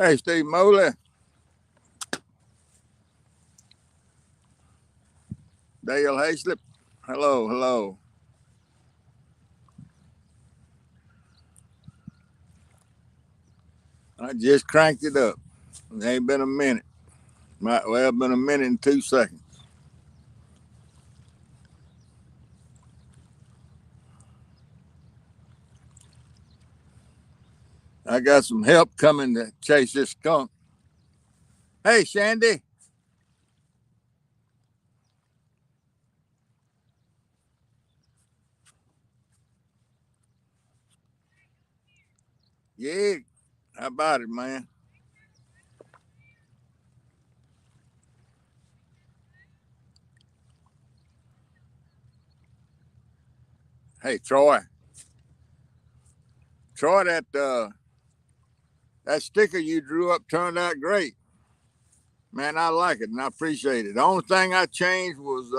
Hey, Steve Moley. Dale Hayslip. Hello, hello. I just cranked it up. It ain't been a minute. Might well have been a minute and 2 seconds. I got some help coming to chase this skunk. Hey, Shandy. Yeah, how about it, man? Hey, Troy. Troy, that sticker you drew up turned out great. Man, I like it and I appreciate it. The only thing I changed was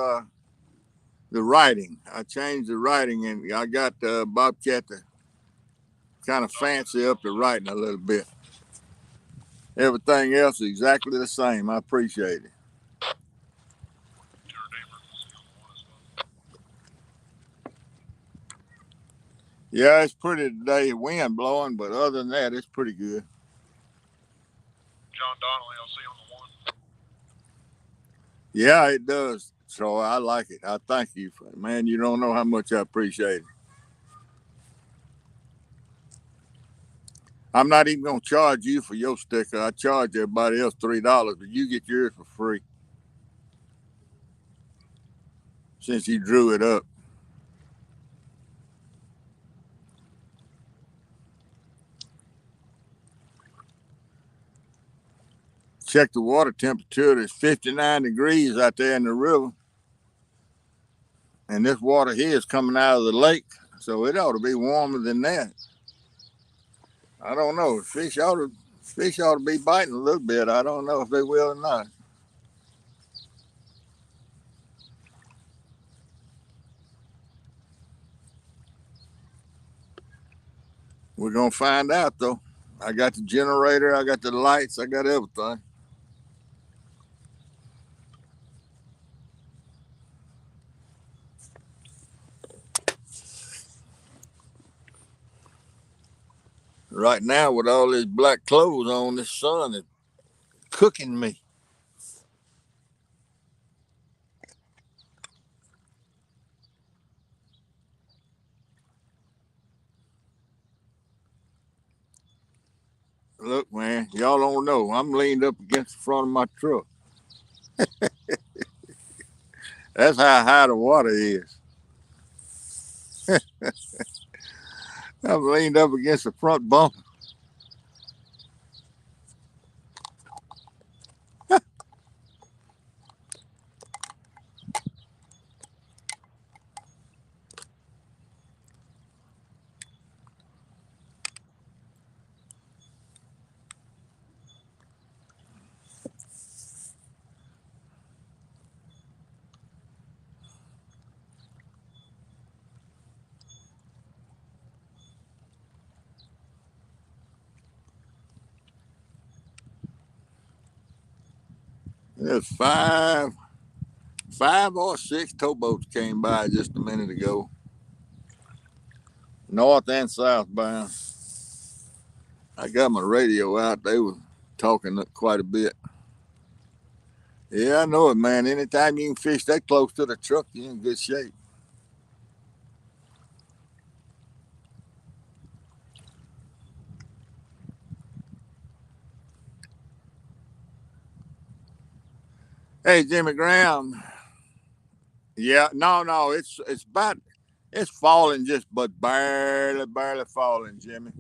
the writing. I changed the writing and I got Bobcat to kind of fancy up the writing a little bit. Everything else is exactly the same. I appreciate it. Yeah, it's pretty today. Wind blowing, but other than that, it's pretty good. John Donnelly, I'll see on the one. Yeah, it does. So I like it. I thank you for it. Man, you don't know how much I appreciate it. I'm not even going to charge you for your sticker. I charge everybody else $3, but you get yours for free since you drew it up. Check the water temperature. It's 59 degrees out there in the river. And this water here is coming out of the lake. So it ought to be warmer than that. I don't know. Fish ought to be biting a little bit. I don't know if they will or not. We're gonna find out though. I got the generator, I got the lights, I got everything. Right now, with all this black clothes on, this sun is cooking me. Look, man, y'all don't know. I'm leaned up against the front of my truck. That's how high the water is. I'm leaned up against the front bumper. There's five or six towboats came by just a minute ago, north and southbound. I got my radio out. They were talking quite a bit. Yeah, I know it, man. Anytime you can fish that close to the truck, you're in good shape. Hey, Jimmy Graham. Yeah, no, it's falling just but barely falling, Jimmy.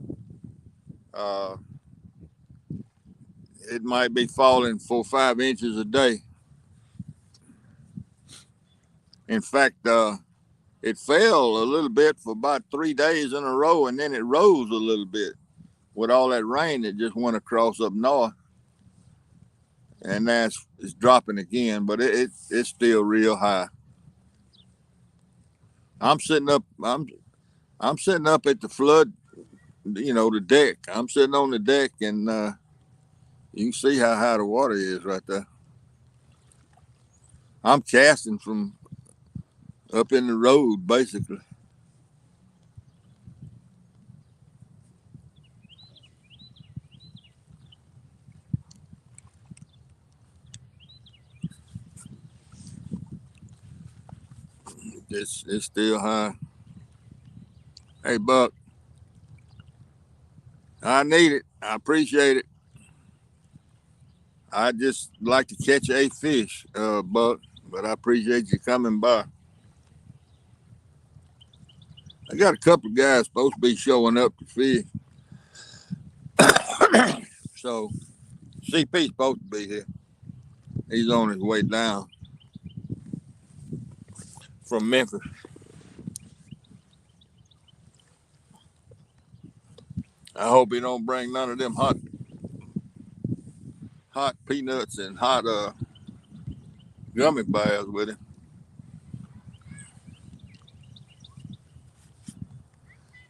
Uh, it might be falling 4 or 5 inches a day. In fact, it fell a little bit for about 3 days in a row, and then it rose a little bit with all that rain that just went across up north, and now it's dropping again, but it's still real high. I'm sitting up. I'm sitting up at the flood. The deck. I'm sitting on the deck, and You can see how high the water is right there. I'm casting from up in the road, basically. It's still high. Hey, Buck, I need it. I appreciate it. I just like to catch a fish, Buck, but I appreciate you coming by. I got a couple of guys supposed to be showing up to fish. So CP's supposed to be here. He's on his way down from Memphis. I hope he don't bring none of them hot peanuts and hot gummy bears with him.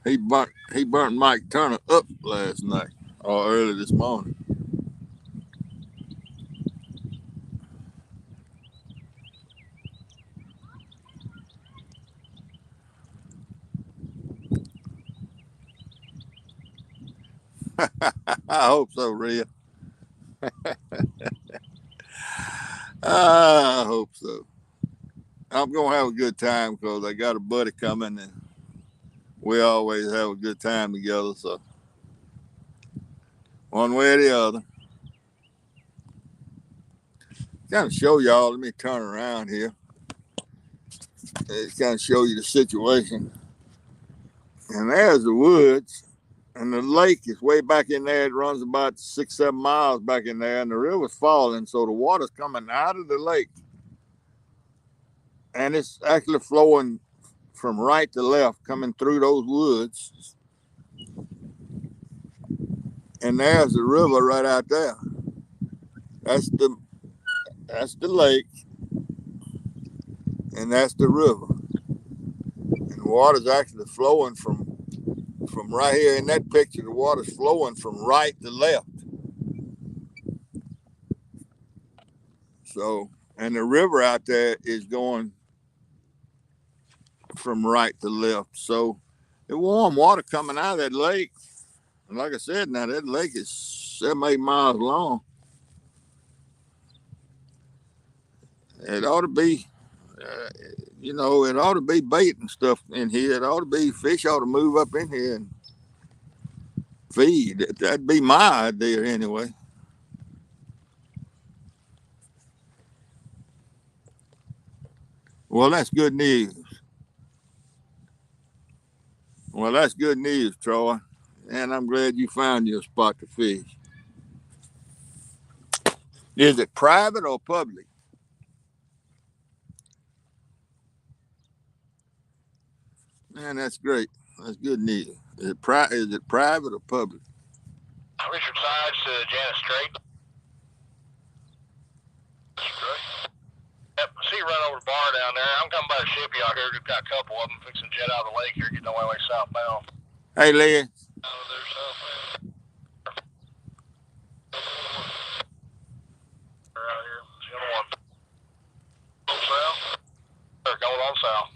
He burnt Mike Turner up last night or early this morning. I hope so, Red. I hope so. I'm gonna have a good time because I got a buddy coming and we always have a good time together. So one way or the other, kind of show y'all. Let me turn around here. Kind of show you the situation. And there's the woods, and the lake is way back in there. It runs about 6, 7 miles back in there, and the river's falling, so the water's coming out of the lake, and it's actually flowing from right to left, coming through those woods. And there's the river right out there. That's the that's the lake, and that's the river. And the water's actually flowing from right here in that picture. The water's flowing from right to left. So, and the river out there is going from right to left. So, the warm water coming out of that lake. And like I said, now that lake is 7, 8 miles long. It ought to be, uh, it ought to be bait and stuff in here. It ought to be fish ought to move up in here and feed. That'd be my idea anyway. Well, that's good news. Well, that's good news, Troy. And I'm glad you found your spot to fish. Is it private or public? Man, that's great. That's good news. Is it private or public? Richard Sides to Janice Strait. Strait. Yep, I see you run over the bar down there. I'm coming by the shipyard here. We've got a couple of them fixing to jet out of the lake here, getting away like southbound. Hey, Lee. Oh, there's southbound. They're out here. It's the other one. Going south. They're going on south.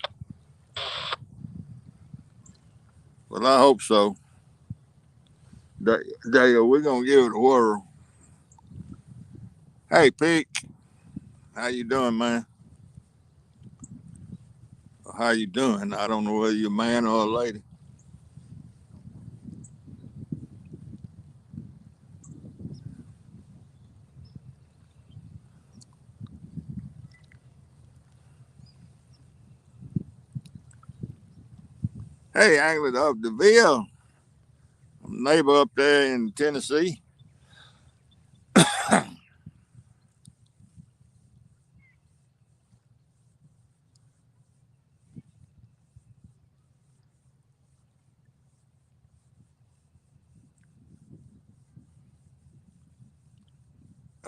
Well, I hope so. Dale, we're gonna give it a whirl. Hey, Pete, how you doing, man? How you doing? I don't know whether you're a man or a lady. Hey, Angler of DeVille, neighbor up there in Tennessee.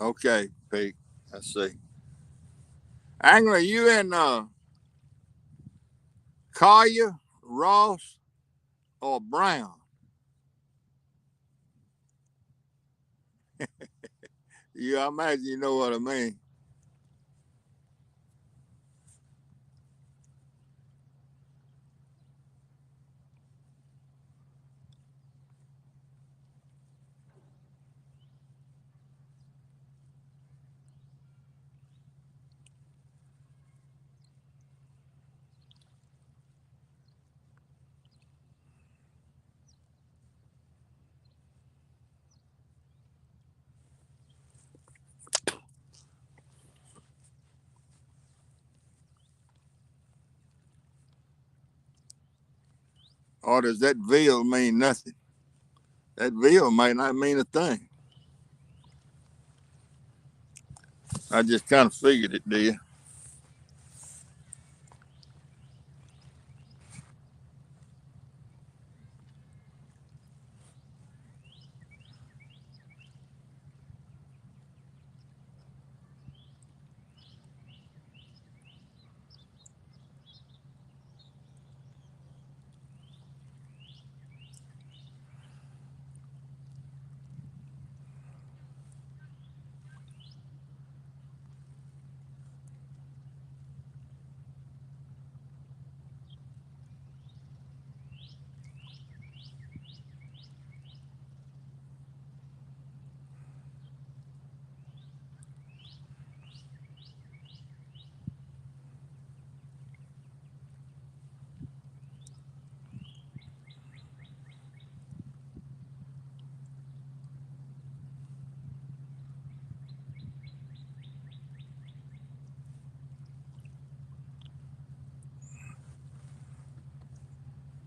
Okay, Pete, I see. Angler, you in Collier, Ross, or Brown? Yeah, I imagine you know what I mean. Or does that veal mean nothing? That veal might not mean a thing. I just kind of figured it did.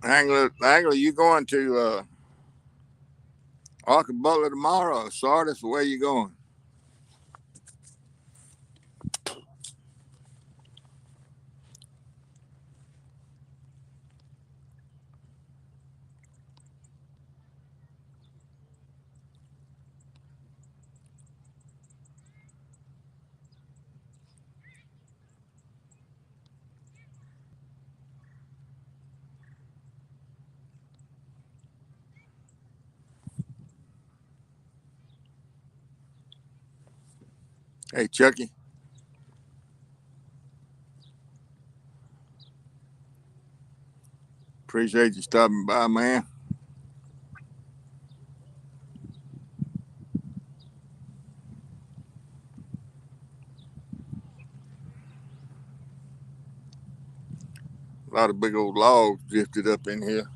Angler, you going to Arca Butler tomorrow or Sardis? Where you going? Hey, Chucky, appreciate you stopping by, man. A lot of big old logs drifted up in here.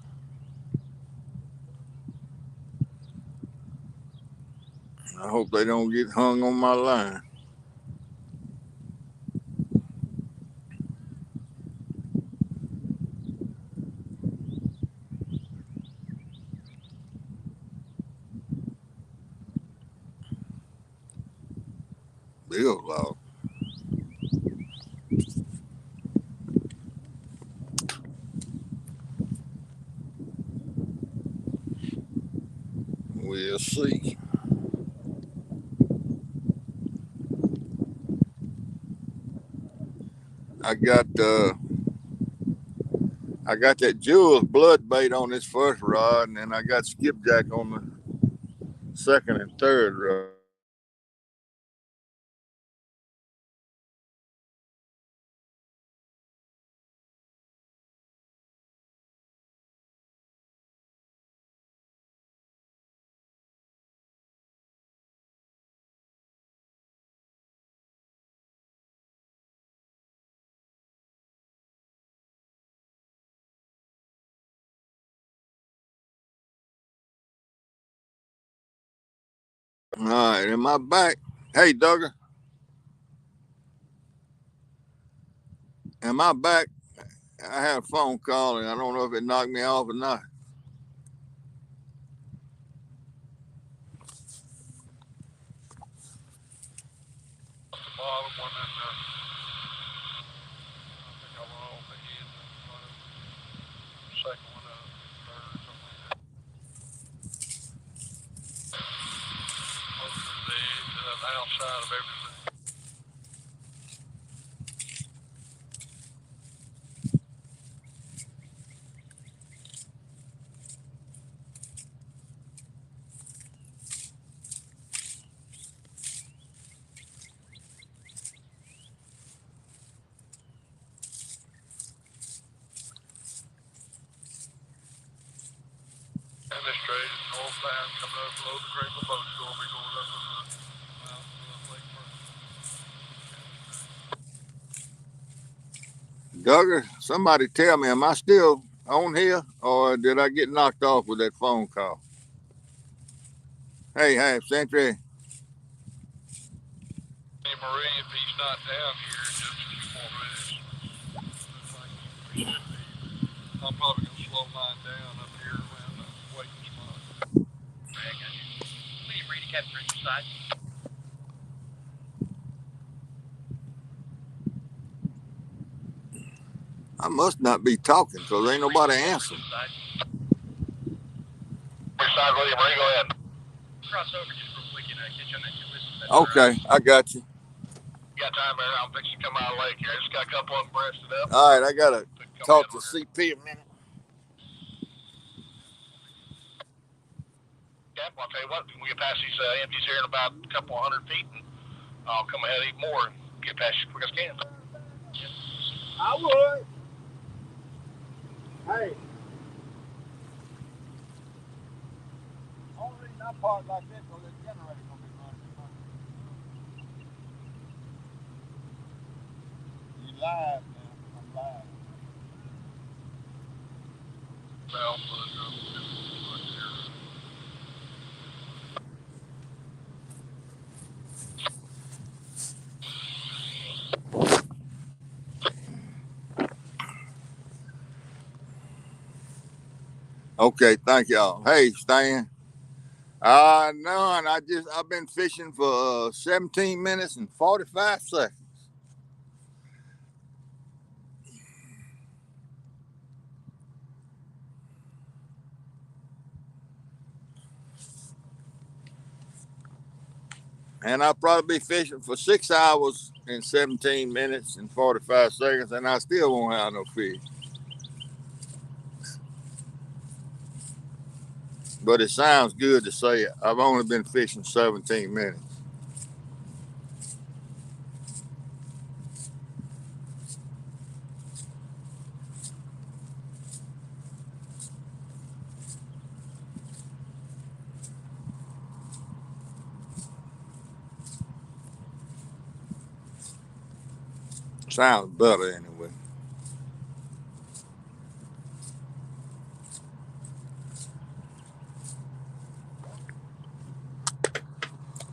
I hope they don't get hung on my line. Big old log. We'll see. I got I got that Jules blood bait on this first rod, and then I got skipjack on the second and third rod. All right, am I back? Hey, Duggar, am I back? I had a phone call, and I don't know if it knocked me off or not. Bottom one and I think I went off the end and second one up, third, something like that. Most of the outside of everything. this trade is northbound coming up below the Grapevine Boat Store. We're going up in the mountains of Lake Duggar, somebody tell me, am I still on here or did I get knocked off with that phone call? Hey, Half Century. Hey, Marie, if he's not down here in just a few more minutes, looks like we should be, but I'm probably going to slow mine down up here around the waiting spot. I got you. Will you read a capture at your side? I must not be talking because ain't nobody answering. Your side, William Marie, go ahead. Cross over just real quick and catch you on that two listen. Okay, I got you. You got time there? I'm fixing to come out of the lake here. I just got a couple of them breasted up. All right, I got to talk to CP a minute. Yeah, well, I'll tell you what, we get past these empties here in about a couple of 100 feet, and I'll come ahead even more and get past you as quick as I can. I would. Hey. Only reason I park like this because the generator going to be running. You live, man. I'm live. Well, Okay, thank y'all. Hey, Stan. None. I've been fishing for 17 minutes and 45 seconds. And I'll probably be fishing for 6 hours and 17 minutes and 45 seconds, and I still won't have no fish. But it sounds good to say it. I've only been fishing 17 minutes. Sounds better anyway.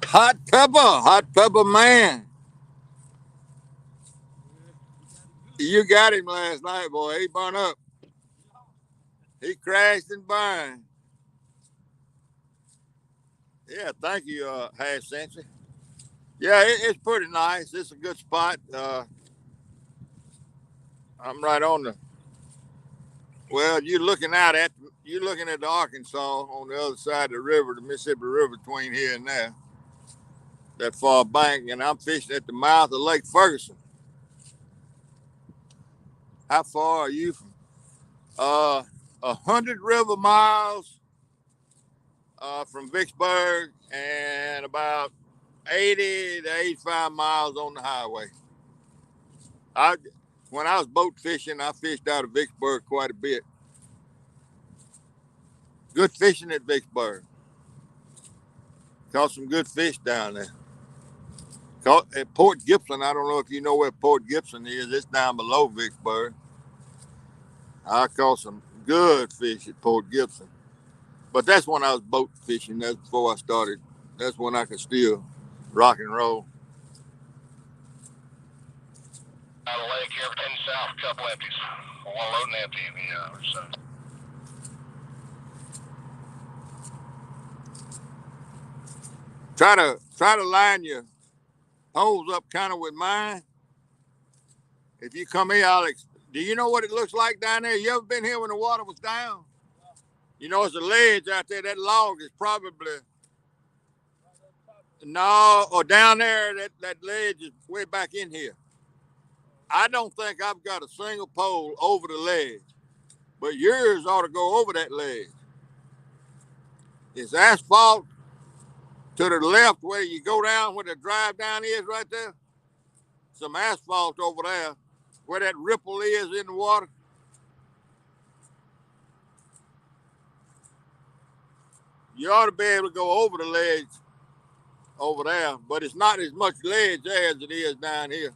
Hot pepper man. You got him last night, boy. He burned up. He crashed and burned. Yeah, thank you, Half Century. Yeah, it's pretty nice. It's a good spot. I'm right on the. Well, you're looking at the Arkansas on the other side of the river, the Mississippi River between here and there, that far bank, and I'm fishing at the mouth of Lake Ferguson. How far are you from? 100 river miles from Vicksburg, and about 80 to 85 miles on the highway. I when I was boat fishing, I fished out of Vicksburg quite a bit. Good fishing at Vicksburg. Caught some good fish down there. Caught at Port Gibson. I don't know if you know where Port Gibson is. It's down below Vicksburg. I caught some good fish at Port Gibson. But that's when I was boat fishing. That's before I started. That's when I could still rock and roll. out of the lake here, 10 south, a couple empties. One loading empty in the so. Try to line your holes up kind of with mine. If you come here, Alex, do you know what it looks like down there? You ever been here when the water was down? You know, it's a ledge out there. That log is probably no, or down there. That ledge is way back in here. I don't think I've got a single pole over the ledge, but yours ought to go over that ledge. It's asphalt to the left where you go down, where the drive down is right there. Some asphalt over there where that ripple is in the water. You ought to be able to go over the ledge over there, but it's not as much ledge there as it is down here.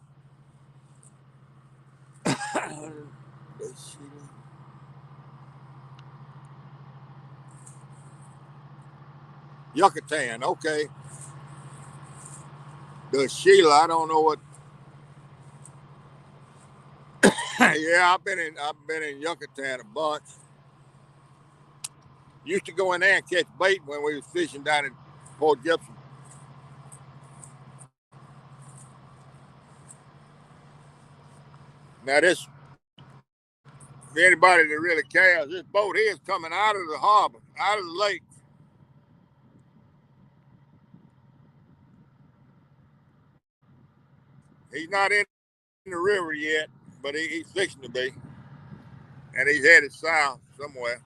Yucatan, okay. The Sheila, I don't know what. Yeah, I've been in Yucatan a bunch. Used to go in there and catch bait when we was fishing down in Port Gibson. Now this, for anybody that really cares, this boat here is coming out of the harbor, out of the lake. He's not in the river yet, but he's fixing to be, and he's headed south somewhere.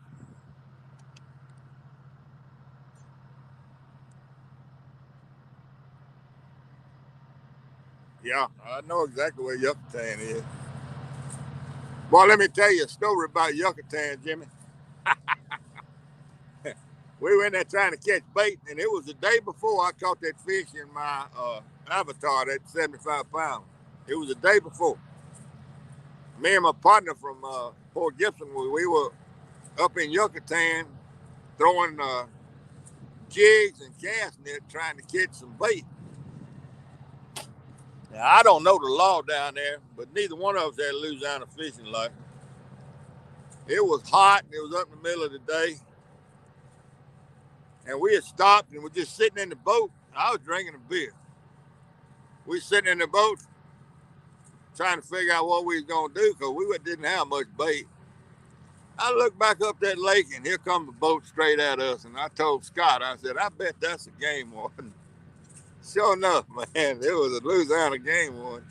Yeah, I know exactly where Yucatan is. Well, let me tell you a story about Yucatan, Jimmy. We were in there trying to catch bait, and it was the day before I caught that fish in my avatar, that 75 pounds. It was the day before. Me and my partner from Port Gibson, we were up in Yucatan throwing jigs and cast net trying to catch some bait. Now, I don't know the law down there, but neither one of us had a Louisiana fishing license. It was hot, and it was up in the middle of the day, and we had stopped and were just sitting in the boat. I was drinking a beer. We were sitting in the boat trying to figure out what we was going to do because we didn't have much bait. I looked back up that lake, and here comes the boat straight at us, and I told Scott, I said, I bet that's a game warden. Sure enough, man, it was a Louisiana game warden.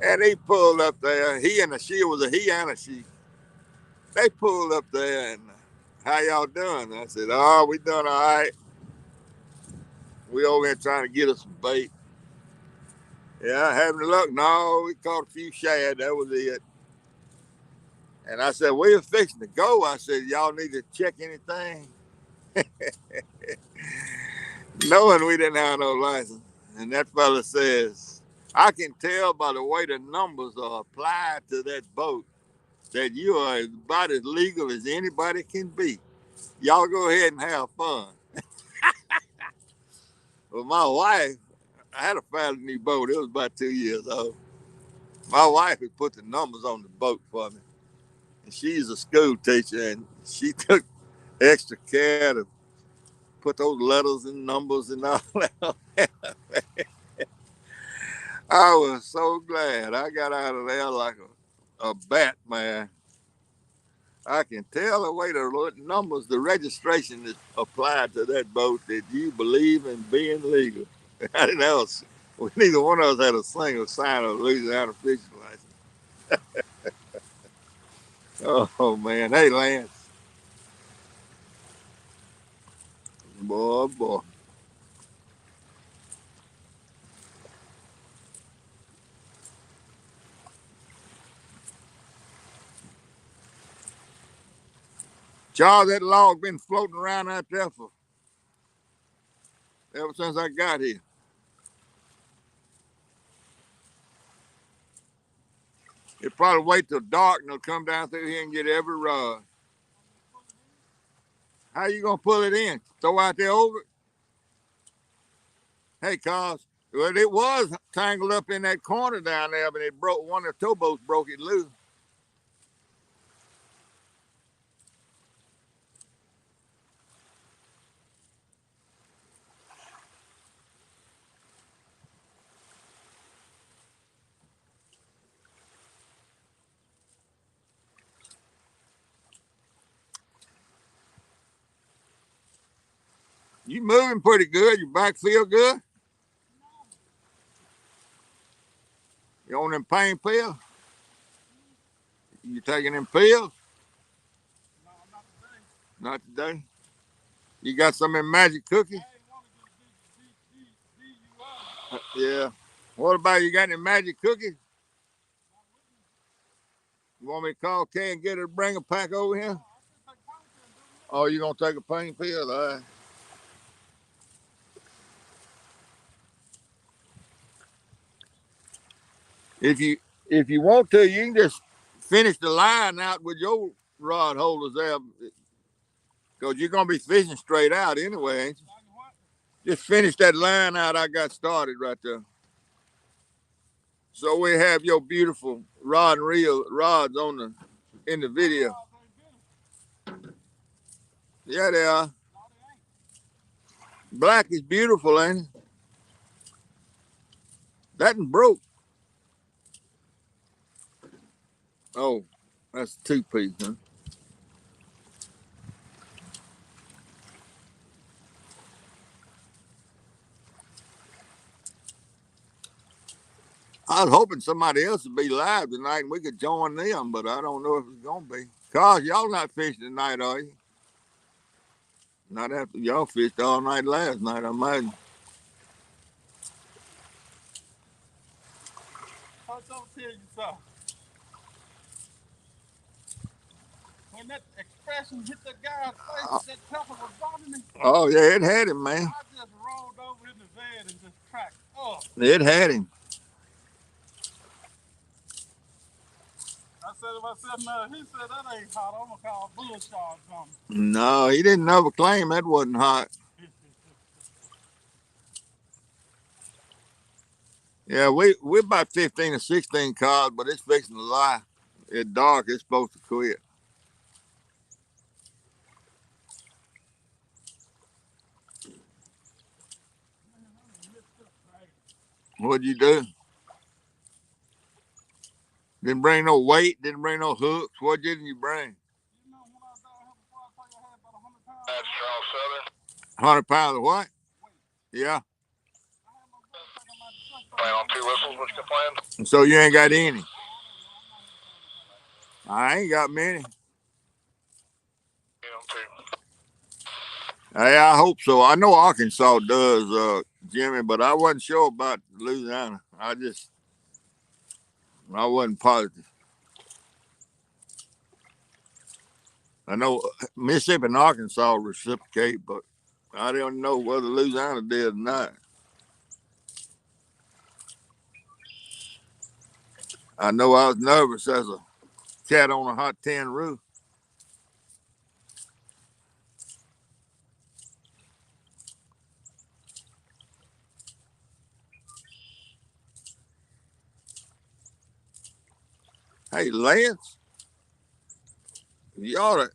And he pulled up there. He and a she, it was a he and a she. They pulled up there and, how y'all doing? I said, oh, we doing all right. We over here trying to get us some bait. Yeah, having luck. No, we caught a few shad. That was it. And I said, we were fixing to go. I said, y'all need to check anything? Knowing we didn't have no license. And that fella says, I can tell by the way the numbers are applied to that boat that you are about as legal as anybody can be. Y'all go ahead and have fun. Well, my wife, I had a fairly new boat. It was about 2 years old. My wife had put the numbers on the boat for me. And she's a school teacher, and she took extra care to put those letters and numbers and all that. I was so glad I got out of there like a bat, man. I can tell the way the numbers, the registration is applied to that boat that you believe in being legal. I didn't have neither one of us had a single sign of Louisiana fishing license. Oh man, hey Lance, boy, boy. Charles, that log been floating around out there for ever since I got here. It probably wait till dark and it'll come down through here and get every rod. How you gonna pull it in? Throw out there over it? Hey, cause well, it was tangled up in that corner down there, but it broke. One of the towboats broke it loose. You moving pretty good. Your back feel good. You on them pain pills? You taking them pills? Not today. You got some in magic cookies? Yeah. What about you got any magic cookies? You want me to call Kay and get her to bring a pack over here? Oh, you gonna take a pain pill? All right. If you if you want to, you can just finish the line out with your rod holders there, because you're gonna be fishing straight out anyway, ain't you? Just finish that line out I got started right there. So we have your beautiful rod and reel rods on the in the video. Yeah, they are. Black is beautiful, ain't it? That one broke. Oh, that's a two-piece, huh? I was hoping somebody else would be live tonight and we could join them, but I don't know if it's gonna be. Cause y'all not fishing tonight, are you? Not after y'all fished all night last night, I imagine. I'll tell you something. When that expression hit the guy's face, that pepper was bothering me. Oh yeah, it had him, man. I just rolled over in the bed and just cracked up. It had him. I said, if I said no, he said that ain't hot. I'm gonna call bullshot or something. No, he didn't ever claim that wasn't hot. Yeah, we about 15 or 16 cars, but it's fixing to lie. It's dark. It's supposed to quit. What'd you do? Didn't bring no weight. Didn't bring no hooks. What didn't you bring? You know, when I was down here before, I told you I had about 100 pounds. That's Charles Southern. 100 pounds of what? Yeah. Playing on two whistles, what you playing? So you ain't got any. I ain't got many. Yeah, on two. Hey, I hope so. I know Arkansas does, Jimmy, but I wasn't sure about Louisiana. I wasn't positive. I know Mississippi and Arkansas reciprocate, but I don't know whether Louisiana did or not. I know I was nervous as a cat on a hot tin roof. Hey, Lance, you ought to.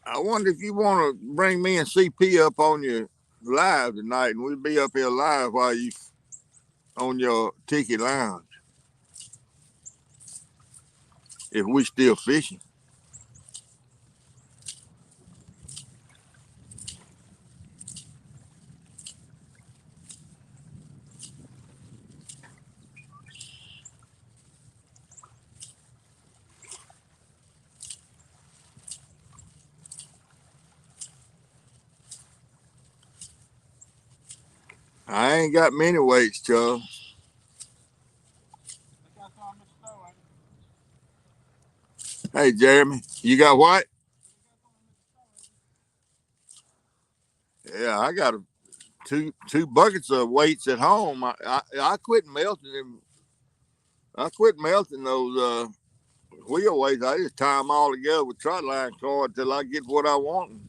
I wonder if you want to bring me and CP up on your live tonight, and we'll be up here live while you on your tiki lounge. If we still fishing, I ain't got many weights, Charles. Hey, Jeremy, you got what? Yeah, I got two buckets of weights at home. I quit melting them. I quit melting those wheel weights. I just tie them all together with trot line cord till I get what I want and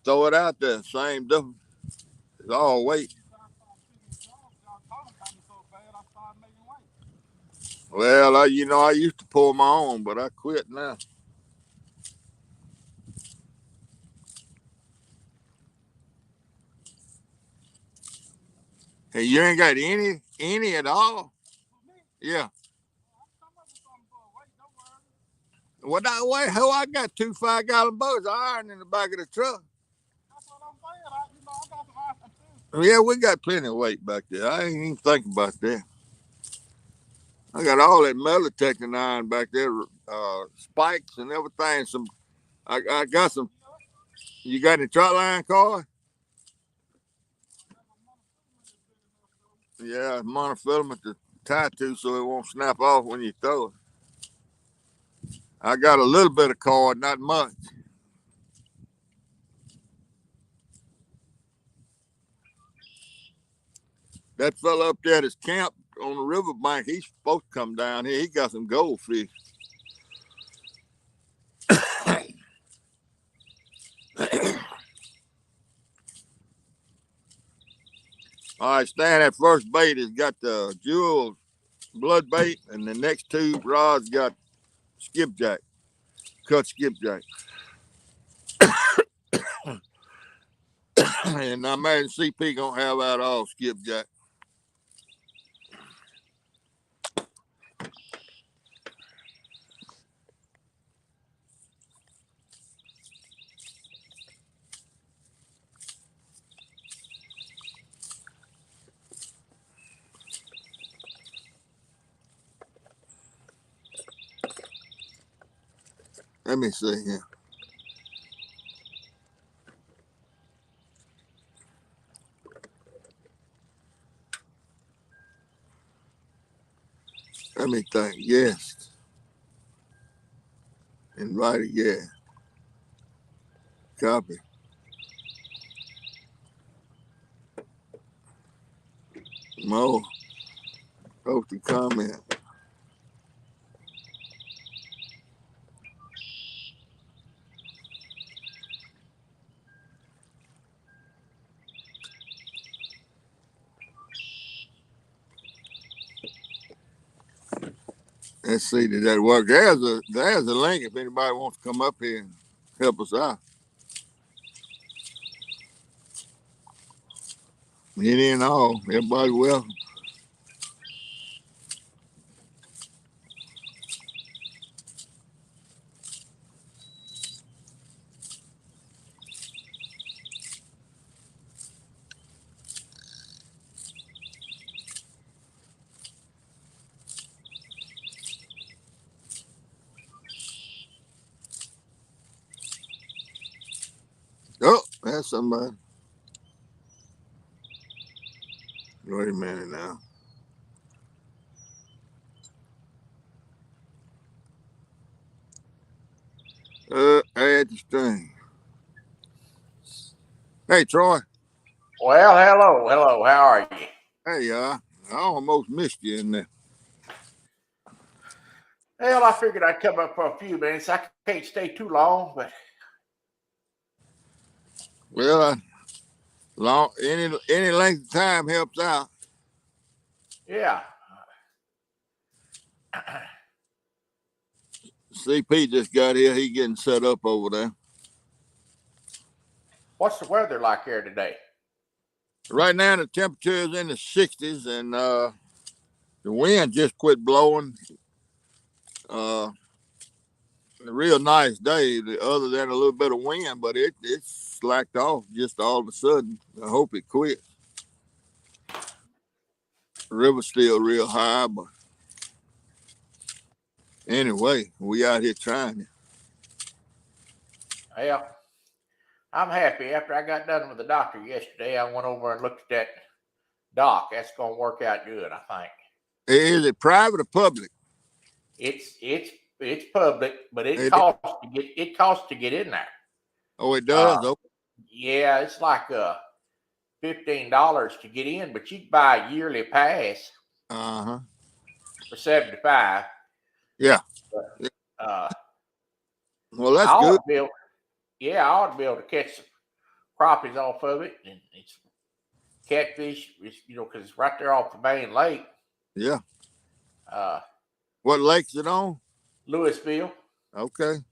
throw it out there. Same difference. It's all weight. Well, I used to pull my own, but I quit now. Hey, you ain't got any at all? Yeah. Hell, I got two 5-gallon buckets of iron in the back of the truck. Yeah, we got plenty of weight back there. I ain't even think about that. I got all that metal detecting iron back there, spikes and everything. I got some. You got any trot line cord? Yeah, monofilament to tie to so it won't snap off when you throw it. I got a little bit of cod, not much. That fella up there at his camp on the riverbank, he's supposed to come down here. He got some goldfish. All right, Stan, that first bait has got the jewel blood bait, and the next two rods got skipjack, cut skipjack. And I imagine CP gonna have out all skipjack. Let me see here. Let me think. Yes. Invited, yeah. Copy. Mo, post a comment. Let's see, did that work? There's a link if anybody wants to come up here and help us out. Any and all, everybody welcome. Oh, that's somebody. Wait a minute now. Add the string. Hey, Troy. Well, hello. How are you? Hey, I almost missed you in there. Well, I figured I'd come up for a few minutes. I can't stay too long, but Well, long any length of time helps out. yeah. CP just got here. He getting set up over there. What's the weather like here today? Right now, the temperature is in the 60s, and the wind just quit blowing. A real nice day, other than a little bit of wind, but it slacked off just all of a sudden. I hope it quit. The river's still real high, but anyway, we out here trying it. Well, I'm happy. After I got done with the doctor yesterday, I went over and looked at that dock. That's going to work out good, I think. Is it private or public? It's public, but it costs to get in there. Oh, it does. Yeah, it's like $15 to get in, but you can buy a yearly pass Uh-huh. for $75. Yeah. Uh, Well, that's I ought good. to be able, I ought to be able to catch some crappies off of it, and it's catfish, because it's right there off the main lake. Yeah. Uh, What lake's it on? Louisville. Okay.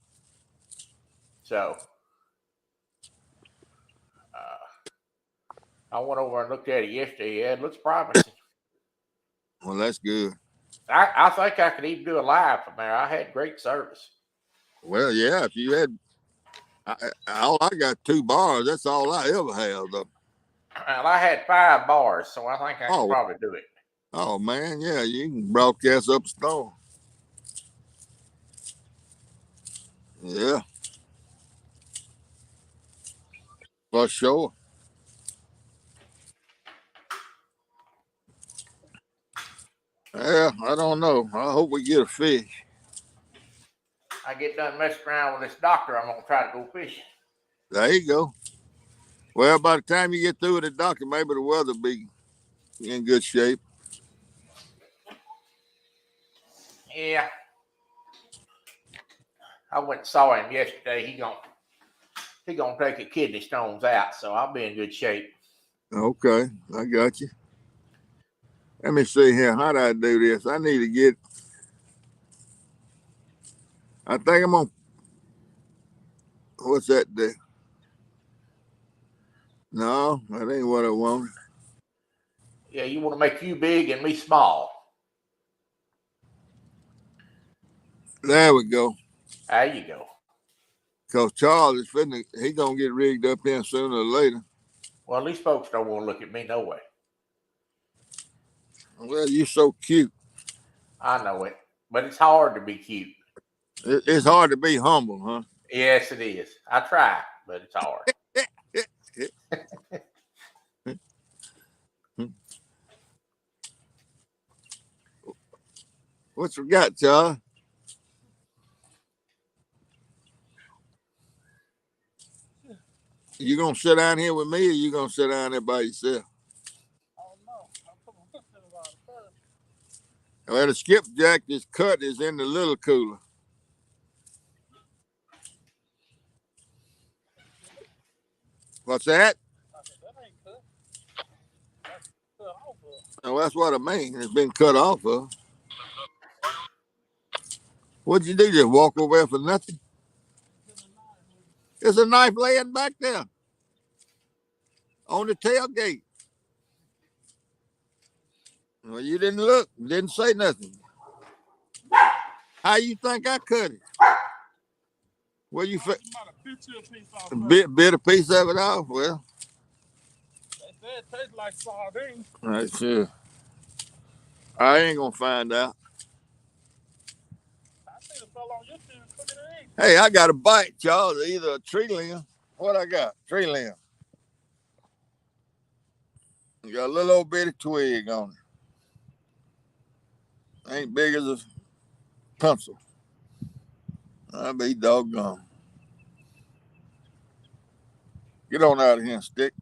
So I went over and looked at it yesterday. Yeah, it looks promising. Well, that's good. I think I could even do a live from there. I had great service. Well, yeah, if you had, all I got 2 bars. That's all I ever have, though. Well, I had 5 bars, so I think I could probably do it. Oh, man, yeah, you can broadcast up a storm. Yeah. For sure. Yeah, I don't know. I hope we get a fish. I get done messing around with this doctor, I'm gonna try to go fishing. There you go. Well, by the time you get through with the doctor, maybe the weather be in good shape. Yeah, I went and saw him yesterday. He gonna take the kidney stones out, so I'll be in good shape. Okay, I got you. Let me see here. How do I do this? I need to get. I think I'm on. What's that? No, that ain't what I want. Yeah, you want to make you big and me small. There we go. There you go. Cause Charles is finna. He gonna get rigged up here sooner or later. Well, these folks don't want to look at me no way. Well, you so cute. I know it, but it's hard to be cute. It's hard to be humble, huh? Yes, it is. I try, but it's hard. What you got, Charles? You gonna sit down here with me, or you gonna sit down there by yourself? I don't know. I'm putting my foot about it first. Well, the skipjack is cut is in the little cooler. What's that? I said, that ain't cut. That's cut off of. Oh, that's what I mean. It's been cut off of. What'd you do? Just walk over there for nothing? There's a knife laying back there on the tailgate. Well, you didn't look, didn't say nothing. How you think I cut it? Well, you You might have bit you a piece off. bit a piece of it off. Well, They said it tastes like sardines. that's sure. I ain't gonna find out. I seen it fell on your shoe cooking it in. Hey, I got a bite, Charles. Either a tree limb. What I got? Tree limb. You got a little old bitty twig on it. Ain't big as a pencil. I'll be doggone. Get on out of here, stick.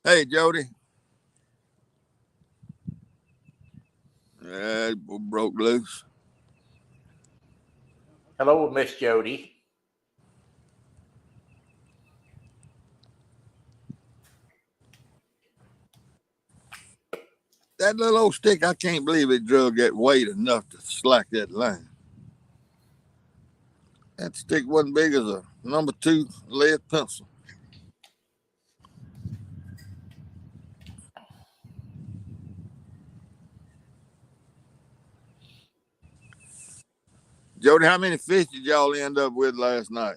Hey, Jody. Yeah, it broke loose. Hello, Miss Jody. That little old stick, I can't believe it drug that weight enough to slack that line. That stick wasn't big as a number 2 lead pencil. Jody, how many fish did y'all end up with last night?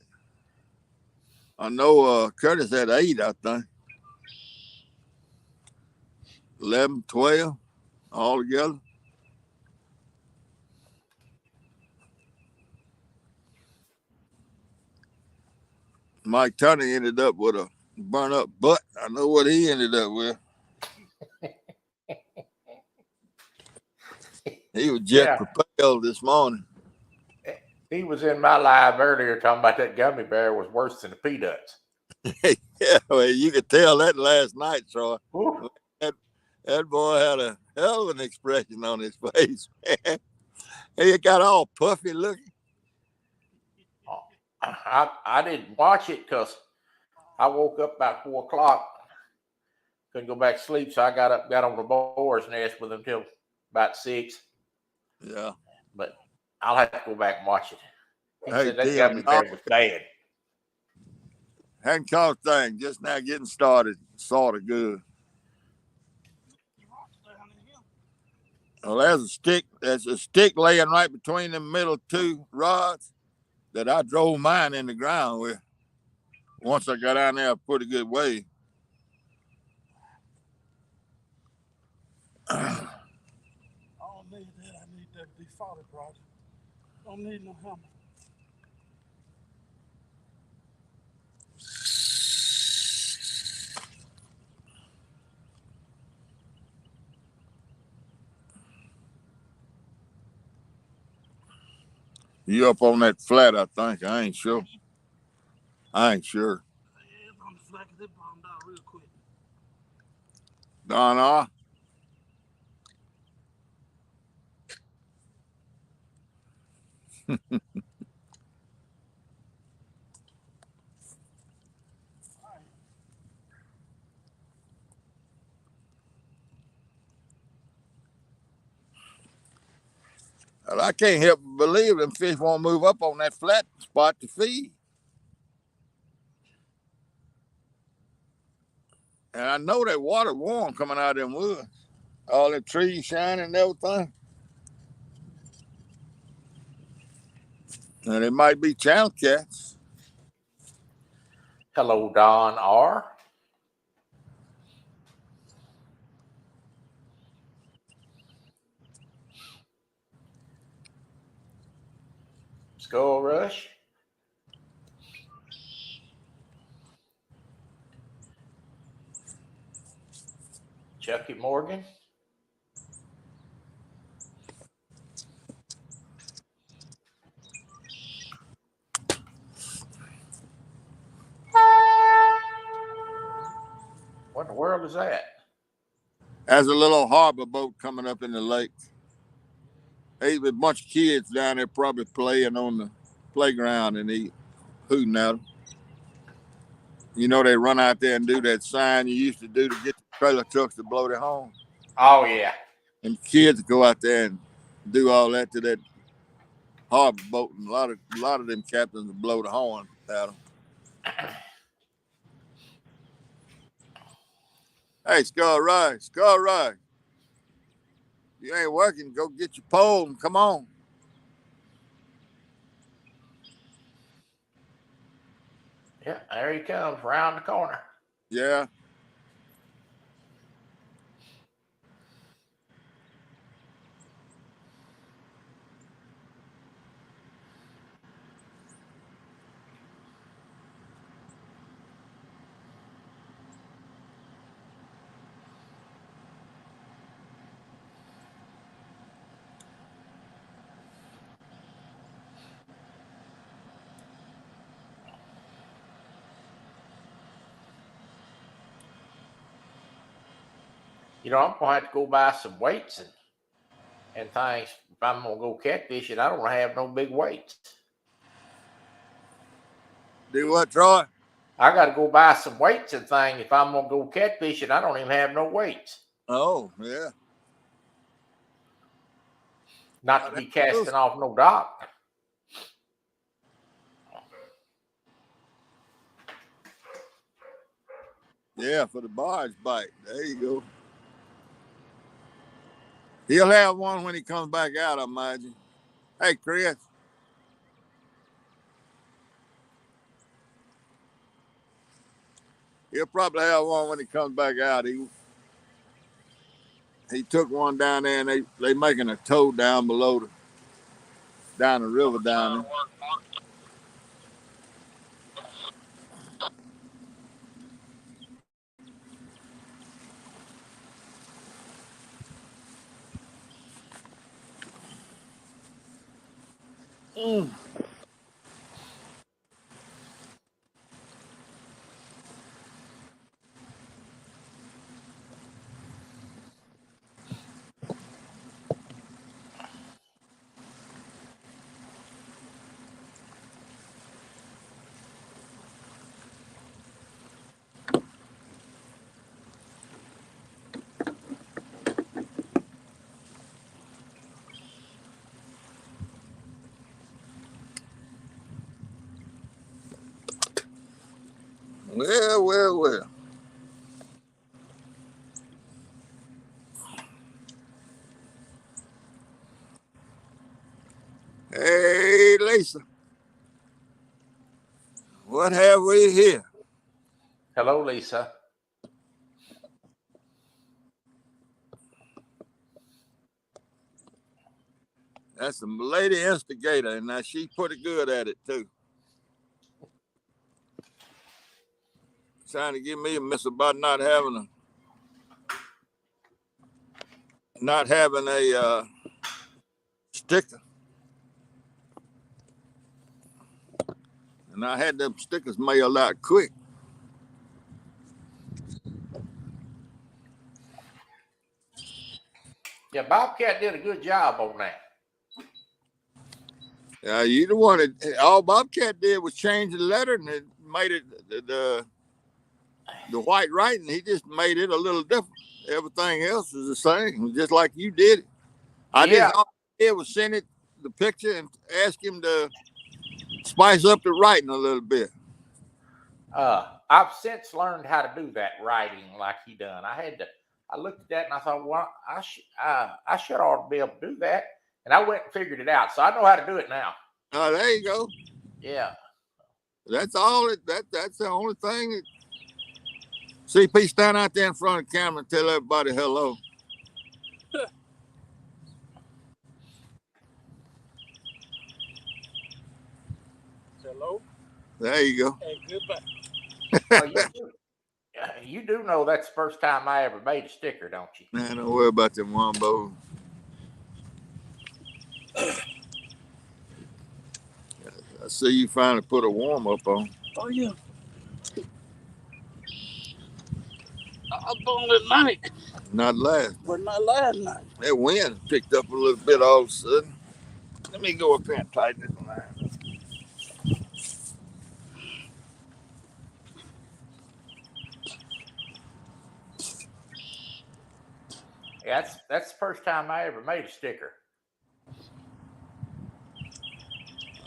I know Curtis had 8, I think. 11, 12 all together. Mike Turner ended up with a burn up butt. I know what he ended up with. He was jet Yeah, propelled this morning. he was in my live earlier talking about that gummy bear was worse than the peanuts. Yeah, well, you could tell that last night, Troy. Whew. That boy had a hell of an expression on his face, man. He got all puffy looking. I didn't watch it because I woke up about 4 o'clock. Couldn't go back to sleep, so I got up, got on the boar's nest with him till about 6. Yeah. But I'll have to go back and watch it. He Hey, said that Tim, gummy no, bear was bad. hadn't caught a thing. Just now getting started. Sort of good. Well, there's a stick. There's a stick laying right between the middle 2 rods that I drove mine in the ground with. Once I got down there a pretty good way. I don't need that. I need that defaulted project. Don't need no hammer. You up on that flat, I think. I ain't sure. I ain't sure. Yeah, it's on the flat because it bombed out real quick. Donna. Well, I can't help but believe them fish won't move up on that flat spot to feed. And I know that water warm coming out of them woods. All the trees shining and everything. And it might be channel cats. Hello, Don R. Skull Rush. Chucky Morgan. What in the world is that? There's a little harbor boat coming up in the lake. There's a bunch of kids down there probably playing on the playground and they hooting at them. You know, they run out there and do that sign you used to do to get the trailer trucks to blow their horn. Oh, yeah. And kids go out there and do all that to that harbor boat, and a lot of them captains will blow the horn at them. Hey, Skull Ride. You ain't working, go get your pole and come on. Yeah, there he comes round the corner. Yeah. You know, I'm going to have to go buy some weights and things. If I'm going to go catfishing, I don't have no big weights. Do what, Troy? I got to go buy some weights and things. If I'm going to go catfishing, I don't even have no weights. Oh, yeah. Not to be casting off no dock. Yeah, for the barge bite. There you go. He'll have one when he comes back out, I imagine. Hey, Chris. He'll probably have one when he comes back out. He took one down there and they making a tow down below down the river down there. Mm. Well. Hey, Lisa. What have we here? Hello, Lisa. That's a lady instigator, and now she's pretty good at it too. Trying to give me a mess about not having a sticker. And I had them stickers mailed out quick. Yeah, Bobcat did a good job on that. You the one that all Bobcat did was change the letter and it made it the white writing. He just made it a little different. Everything else is the same, just like you did it. Yeah. All I did was send it the picture and ask him to spice up the writing a little bit. I've since learned how to do that writing like he done. I looked at that and I thought, well, I should ought to be able to do that. And I went and figured it out. So I know how to do it now. Oh, there you go. Yeah. That's all that's the only thing that CP stand out there in front of the camera and tell everybody hello. Hello There you go. and goodbye. Well, you do know that's the first time I ever made a sticker, don't you? Man, don't worry about them wombos. I see you finally put a warm up on. Oh yeah. I was on at night, Not last. but not last night. That wind picked up a little bit all of a sudden. Let me go up there and tighten this line. Yeah, that's the first time I ever made a sticker.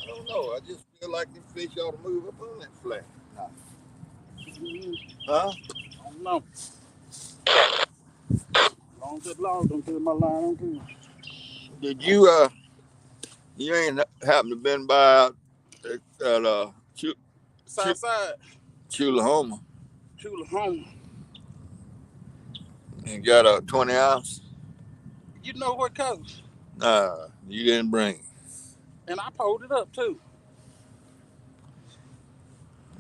I don't know. I just feel like them fish ought to move up on that flat. Huh? I don't know. Long as that log don't kill my line, I'm good. Did you you ain't happen to been by at Southside, Chulahoma Chulahoma. and got a 20 ounce? You know what coast? Nah, you didn't bring it. And I pulled it up too.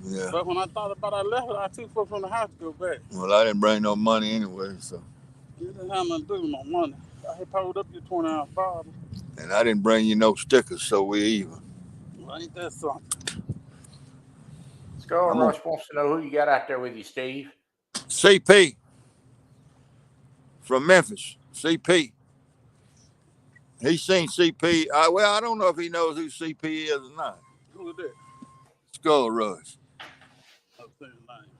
Yeah. But when I thought about it, I left it, I took it from the house to go back. Well, I didn't bring no money anyway, so. You didn't have nothing to do with no money. I had pulled up your 20-ounce bottle. And I didn't bring you no stickers, so we even. Well, ain't that something? Skull Rush wants to know who you got out there with you, Steve. CP from Memphis. CP. He's seen CP. Well, I don't know if he knows who CP is or not. Who is that? Skull Rush. I've seen his name.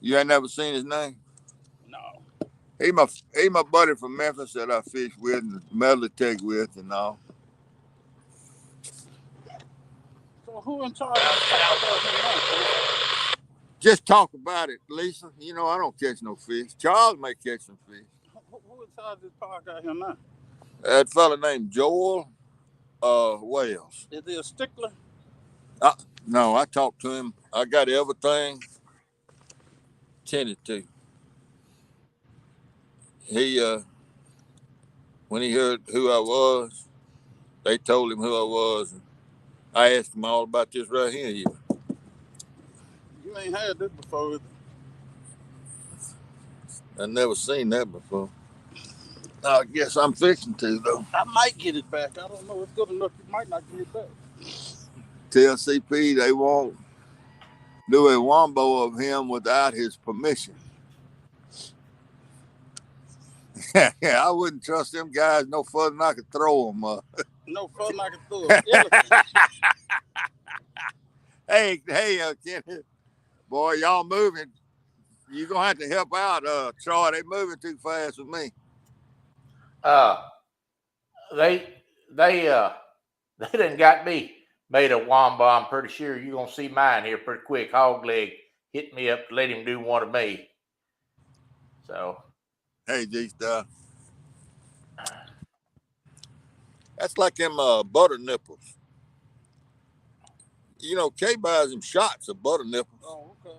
You ain't never seen his name? No. He my buddy from Memphis that I fish with and Meditech with and all. So who in charge of the Just talk about it, Lisa. You know, I don't catch no fish. Charles may catch some fish. Who in charge of this park out here now? That fella named Joel Wells. Is he a stickler? No, I talked to him. I got everything tended to. He when he heard who I was, they told him who I was. And I asked him all about this right here. You ain't had this before. I never seen that before. I guess I'm fixing to though. I might get it back. I don't know. It's good enough. You might not get it back. Tell CP they won't do a wombo of him without his permission. Yeah, I wouldn't trust them guys no further than I could throw them. No further than I could throw them. Hey, Kenny, boy, y'all moving. You're gonna have to help out, Troy. They moving too fast with me. They done got me made a wombo. I'm pretty sure you're gonna see mine here pretty quick. Hog leg hit me up to let him do one of me. So hey, G-Star. That's like them butter nipples. You know, Kay buys him shots of butter nipples. Oh, okay.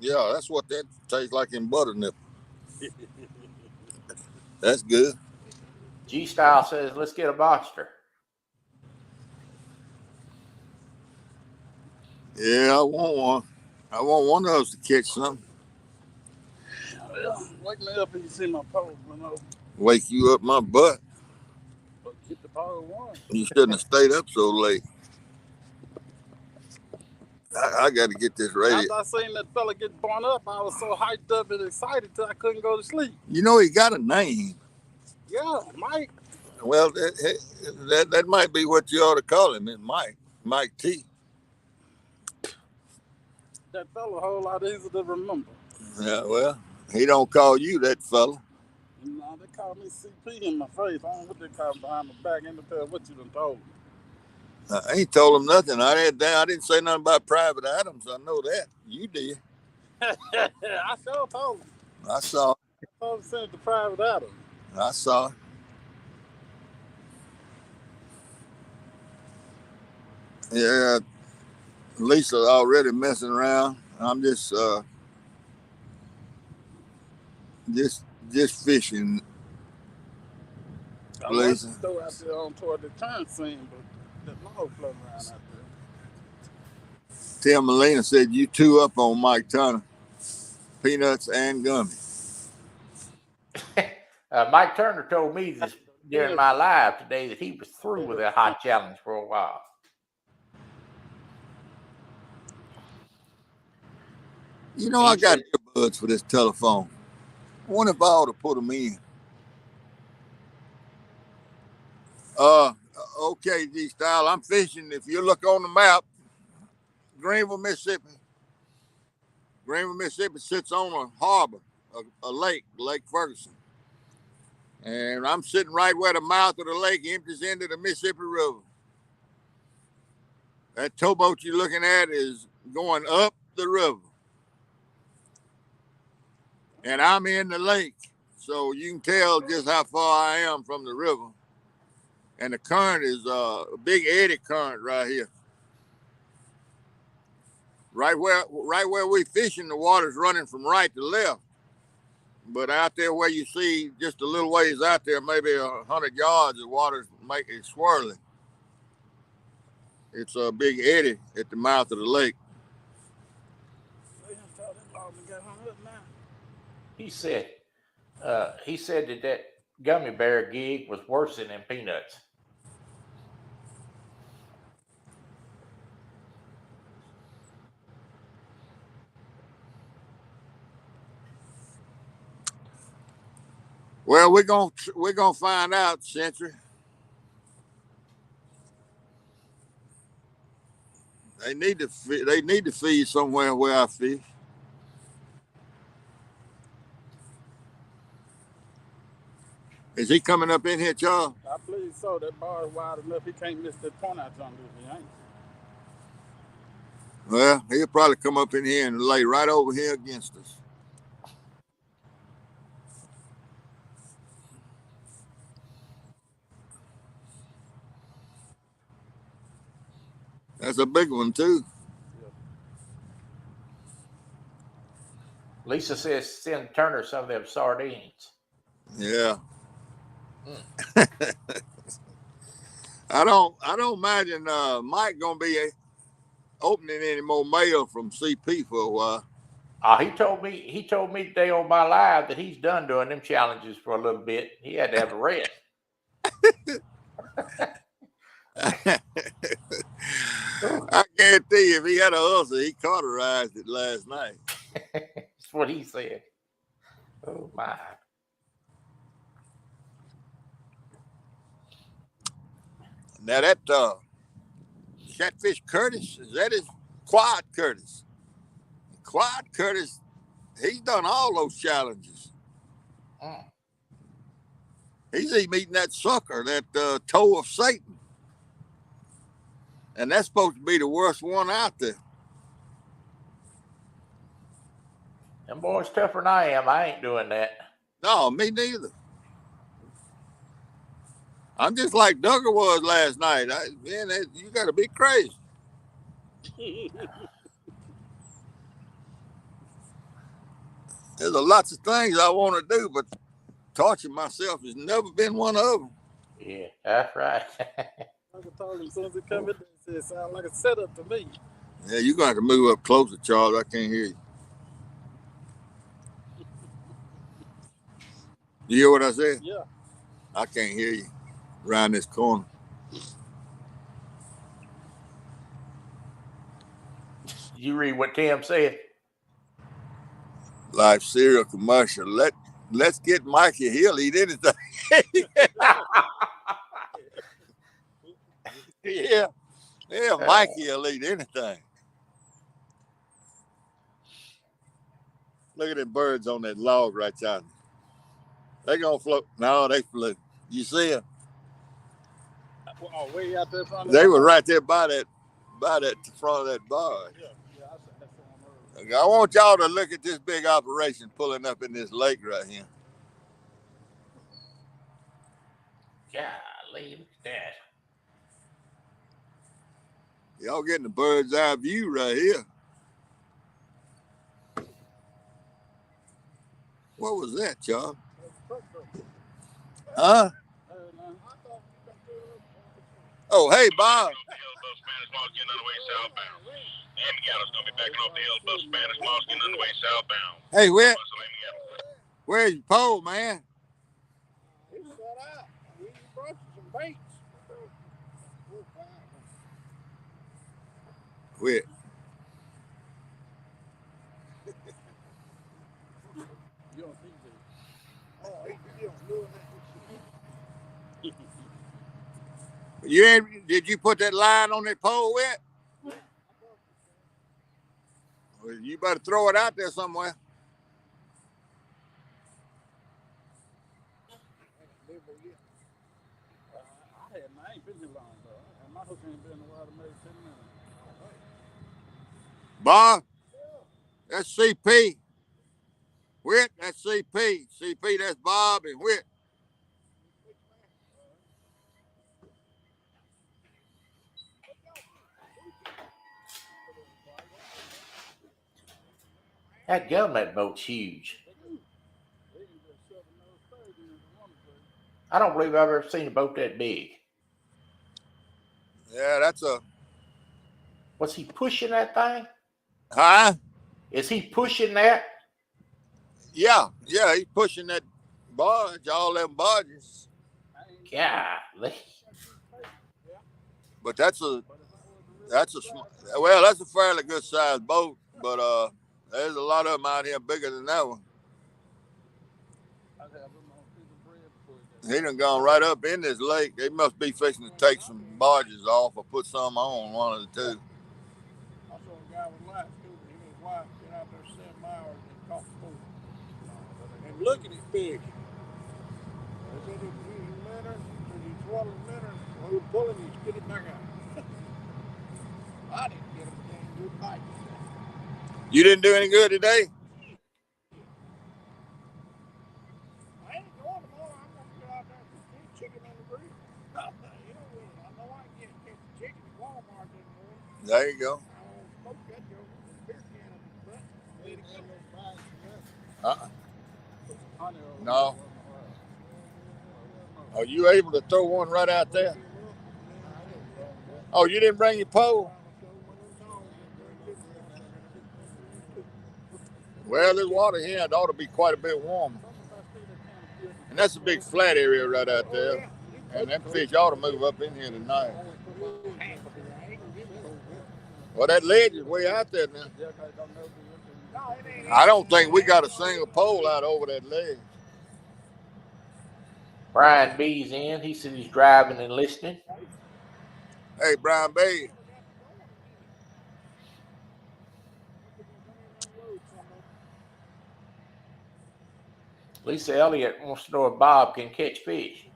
Yeah, that's what that tastes like in butter nipples. That's good. G-Style says, let's get a boxer. Yeah, I want one. I want one of those to catch something. Well, wake me up and you see my pole, you know. Wake you up my butt. But get the pole one. You shouldn't have stayed up so late. I got to get this radio. After I seen that fella get born up, I was so hyped up and excited till I couldn't go to sleep. You know, he got a name. Yeah, Mike. Well, that might be what you ought to call him, Mike T. That fella a whole lot easier to remember. Yeah, well, he don't call you that fella. You know, they call me CP in my face. I don't know what they call me behind my back. Ain't no tell what you done told me. I ain't told him nothing. I didn't say nothing about Private Adams. I know that. You did. I sure told him. I saw. I told him to send it to Private Adams. I saw. Yeah, Lisa already messing around. I'm just fishing. I like to throw out there on toward the turn scene, but that log floating around out there. Tim Molina said you two up on Mike Turner, peanuts and gummy. Mike Turner told me this during my live today that he was through with that hot challenge for a while. You know, I got earbuds for this telephone. I wonder if I ought to put them in. Okay, G-Style, I'm fishing. If you look on the map, Greenville, Mississippi sits on a harbor, a lake, Lake Ferguson. And I'm sitting right where the mouth of the lake empties into the Mississippi River. That towboat you're looking at is going up the river. And I'm in the lake. So you can tell just how far I am from the river. And the current is a big eddy current right here. Right where we fishing, the water's running from right to left. But out there where you see just a little ways out there, maybe 100 yards, the water's making swirling. It's a big eddy at the mouth of the lake. He said that gummy bear gig was worse than them peanuts. Well, we're gonna find out, Century. They need to feed somewhere where I fish. Is he coming up in here, Charles? I believe so. That bar is wide enough. He can't miss that point out on this. He ain't. Well, he'll probably come up in here and lay right over here against us. That's a big one, too. Lisa says send Turner some of them sardines. Yeah. I don't imagine Mike gonna be opening any more mail from CP for a while. He told me today on my live that he's done doing them challenges for a little bit. He had to have a rest. I guarantee you, if he had a ulcer, he cauterized it last night. That's what he said. Oh my. Now that Catfish Curtis, is that his Quad Curtis? Quad Curtis, he's done all those challenges. He's even eating that sucker, that toe of Satan. And that's supposed to be the worst one out there. Them boys tougher than I am. I ain't doing that. No, me neither. I'm just like Duggar was last night. You got to be crazy. There's lots of things I want to do, but torturing myself has never been one of them. Yeah, that's right. I told him as soon as he come in, it sounds like a setup to me. Yeah, you're going to have to move up closer, Charles. I can't hear you. You hear what I said? Yeah. I can't hear you around this corner. you read what Tim said? Life cereal commercial. Let's get Mikey. He'll eat anything. Yeah, Mikey will eat anything. Look at them birds on that log right there. They gonna float. No, they flew. You see them? Oh, way out there front. They were right there by that front of that barge. Yeah, I said that for them. I want y'all to look at this big operation pulling up in this lake right here. Golly, look at that. Y'all getting the bird's eye view right here. What was that, y'all? Huh? Oh, hey, Bob. Spanish Moss getting on the way southbound. Amy Gallows gonna be backing off the hill, but Spanish Moss getting on the way southbound. Hey, where's your pole, man? He set out. We brought you some baits. Quit. You don't think that? Oh, he don't do that. Did you put that line on that pole yet? Well, you better throw it out there somewhere. I ain't been here long though. And my hook ain't been in the water maybe 10 minutes. Bob, that's CP. Whit, that's CP. CP, that's Bob and Whit. That that boat's huge. I don't believe I've ever seen a boat that big. Yeah, that's a... Was he pushing that thing? Huh? Is he pushing that? Yeah, he's pushing that barge, all them barges. Golly. But that's a fairly good sized boat, but there's a lot of them out here bigger than that one. He done gone right up in this lake. They must be fixing to take some barges off or put some on, one of the two. I saw a guy with lights too, but he and his wife been out there 7 hours and caught the boat. And look at his big. They said he's litter, he's swallowing litter, when we were pulling, he spit it back out. I didn't get him a good bite. You didn't do any good today? I ain't going tomorrow. I'm going to go out there and get chicken on the grill. I know I can get chicken at Walmart this morning. There you go. I won't smoke that joke with a beer can in the butt. Let it come those bags together. No. Are you able to throw one right out there? Oh, you didn't bring your pole? Well, this water here it ought to be quite a bit warmer. And that's a big flat area right out there. And them fish ought to move up in here tonight. Well, that ledge is way out there now. I don't think we got a single pole out over that ledge. Brian B's in. He said he's driving and listening. Hey, Brian B. Lisa Elliott wants to know if Bob can catch fish.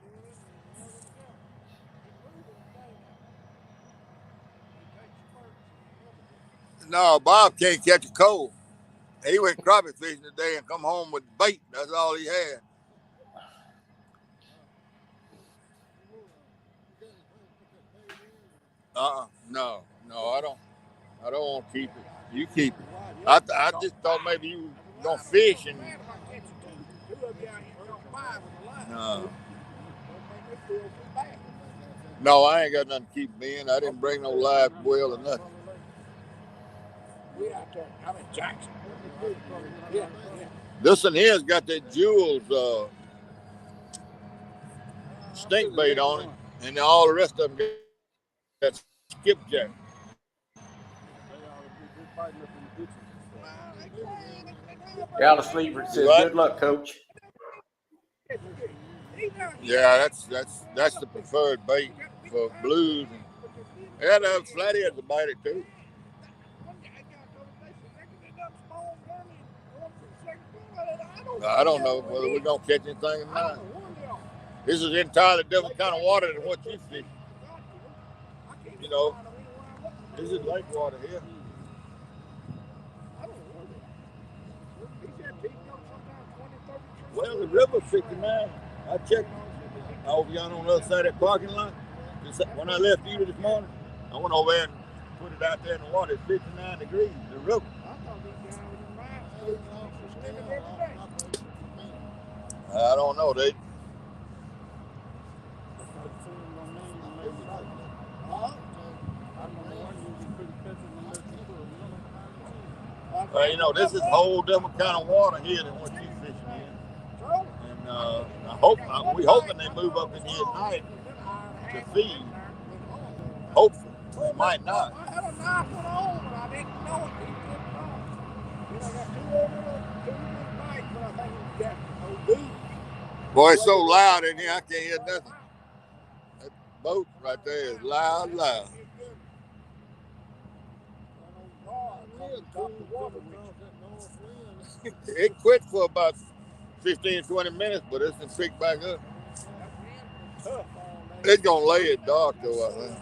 No, Bob can't catch a cold. He went crappie fishing today and come home with bait. That's all he had. No, I don't want to keep it. You keep it. I just thought maybe you were gonna fish and. No, I ain't got nothing to keep me in. I didn't bring no live well or nothing. I'm in Jackson. This one here's got that Jules stink bait on it, and all the rest of them got skipjack. Yeah, the sleeper says, What? "Good luck, coach." Yeah, that's the preferred bait for blues. And flatheads will bite it too. I don't know whether we're gonna catch anything or not. This is entirely different kind of water than what you fish. You know, this is lake water here. Well, the river's 59. I checked over yonder on the other side of that parking lot. When I left you this morning, I went over there and put it out there in the water. It's 59 degrees. The river. I don't know. They. You know, this is a whole different kind of water here than what you fishing in. And we hoping they move up in here at night to feed. Hopefully, they might not. I had a nice one on, but I didn't know it. Then I got two bites, but I think it got no beef. Boy, it's so loud in here, I can't hear nothing. That boat right there is loud. It quit for about 15, 20 minutes, but it's been picked back up. It's going to lay it dark, though, I think.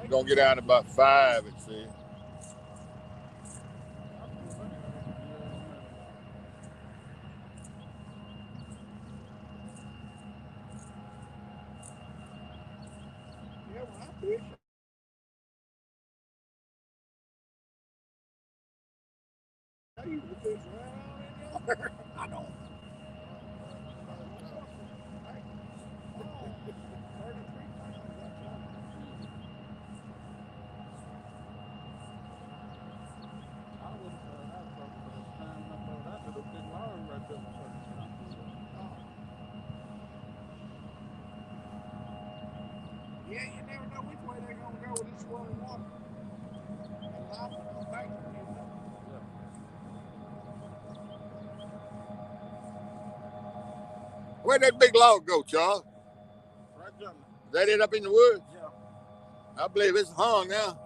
It's going to get down to about 5, it seems. I don't. Yeah, you never know which way they're going to go with this swirling water. Where'd that big log go, Charles? Right there. Is that it up in the woods? Yeah. I believe it's hung now.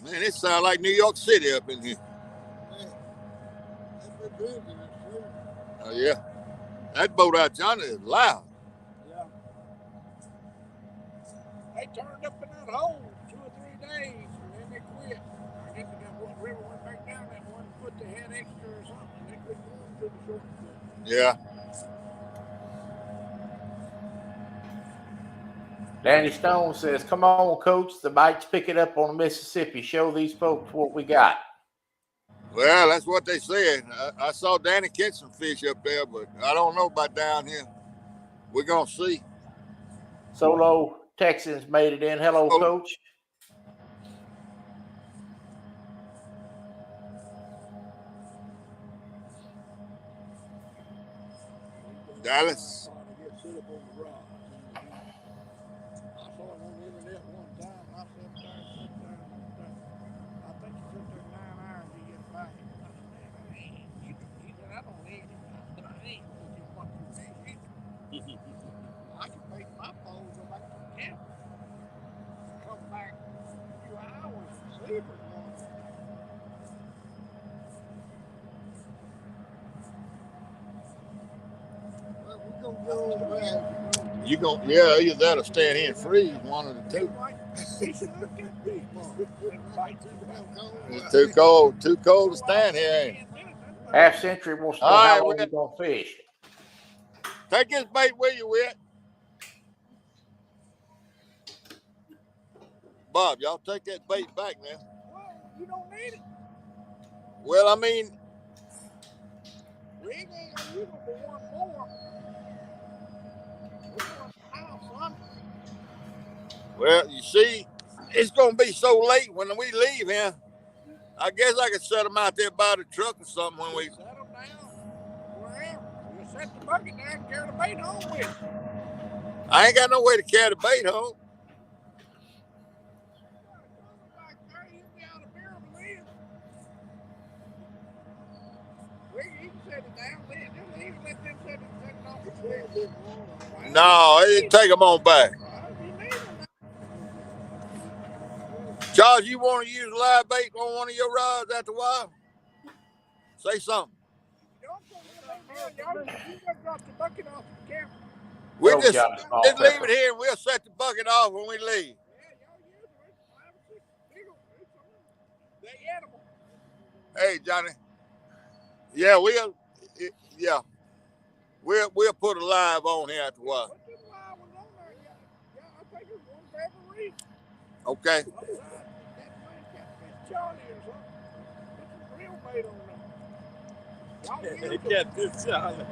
Man, it sounds like New York City up in here. Oh, yeah. That boat out yonder is loud. Yeah. They turned up in that hole 2 or 3 days, and then they quit. I guess the river went back down that 1 foot they had extra or something. They quit going to the short foot. Yeah. Danny Stone says, "Come on, coach. The bite's picking up on the Mississippi. Show these folks what we got." Well, that's what they said. I saw Danny catch some fish up there, but I don't know about down here. We're going to see. Solo Texans made it in. Hello, coach. Dallas. I can make my phone go back to camp. Come back a few hours and sleep or you gonna either that or stand here and freeze, one of the two. It's too cold to stand here, ain't it? Half Century wants to know how long we're gonna fish. Take this bait where you with. Bob, y'all take that bait back now. Well, you don't need it. Well, I mean, we ain't gonna use it for one more. Well, you see, it's gonna be so late when we leave here. I guess I could set them out there by the truck or something when we set them down. Wherever. You set the bucket down and carry the bait home with you. I ain't got no way to carry the bait home. Back there, he'll be out of beer with he can set it down. Just leave it, let them set it off the stick. No, it take them on back. Charles, you want to use live bait on one of your rods after a while? Say something. You just drop the bucket off the camera. We Oh, just John leave Pepper. it here and we'll set the bucket off when we leave. Hey, Johnny. Yeah, we'll put a live on here after a while. Okay. Get this Charlie.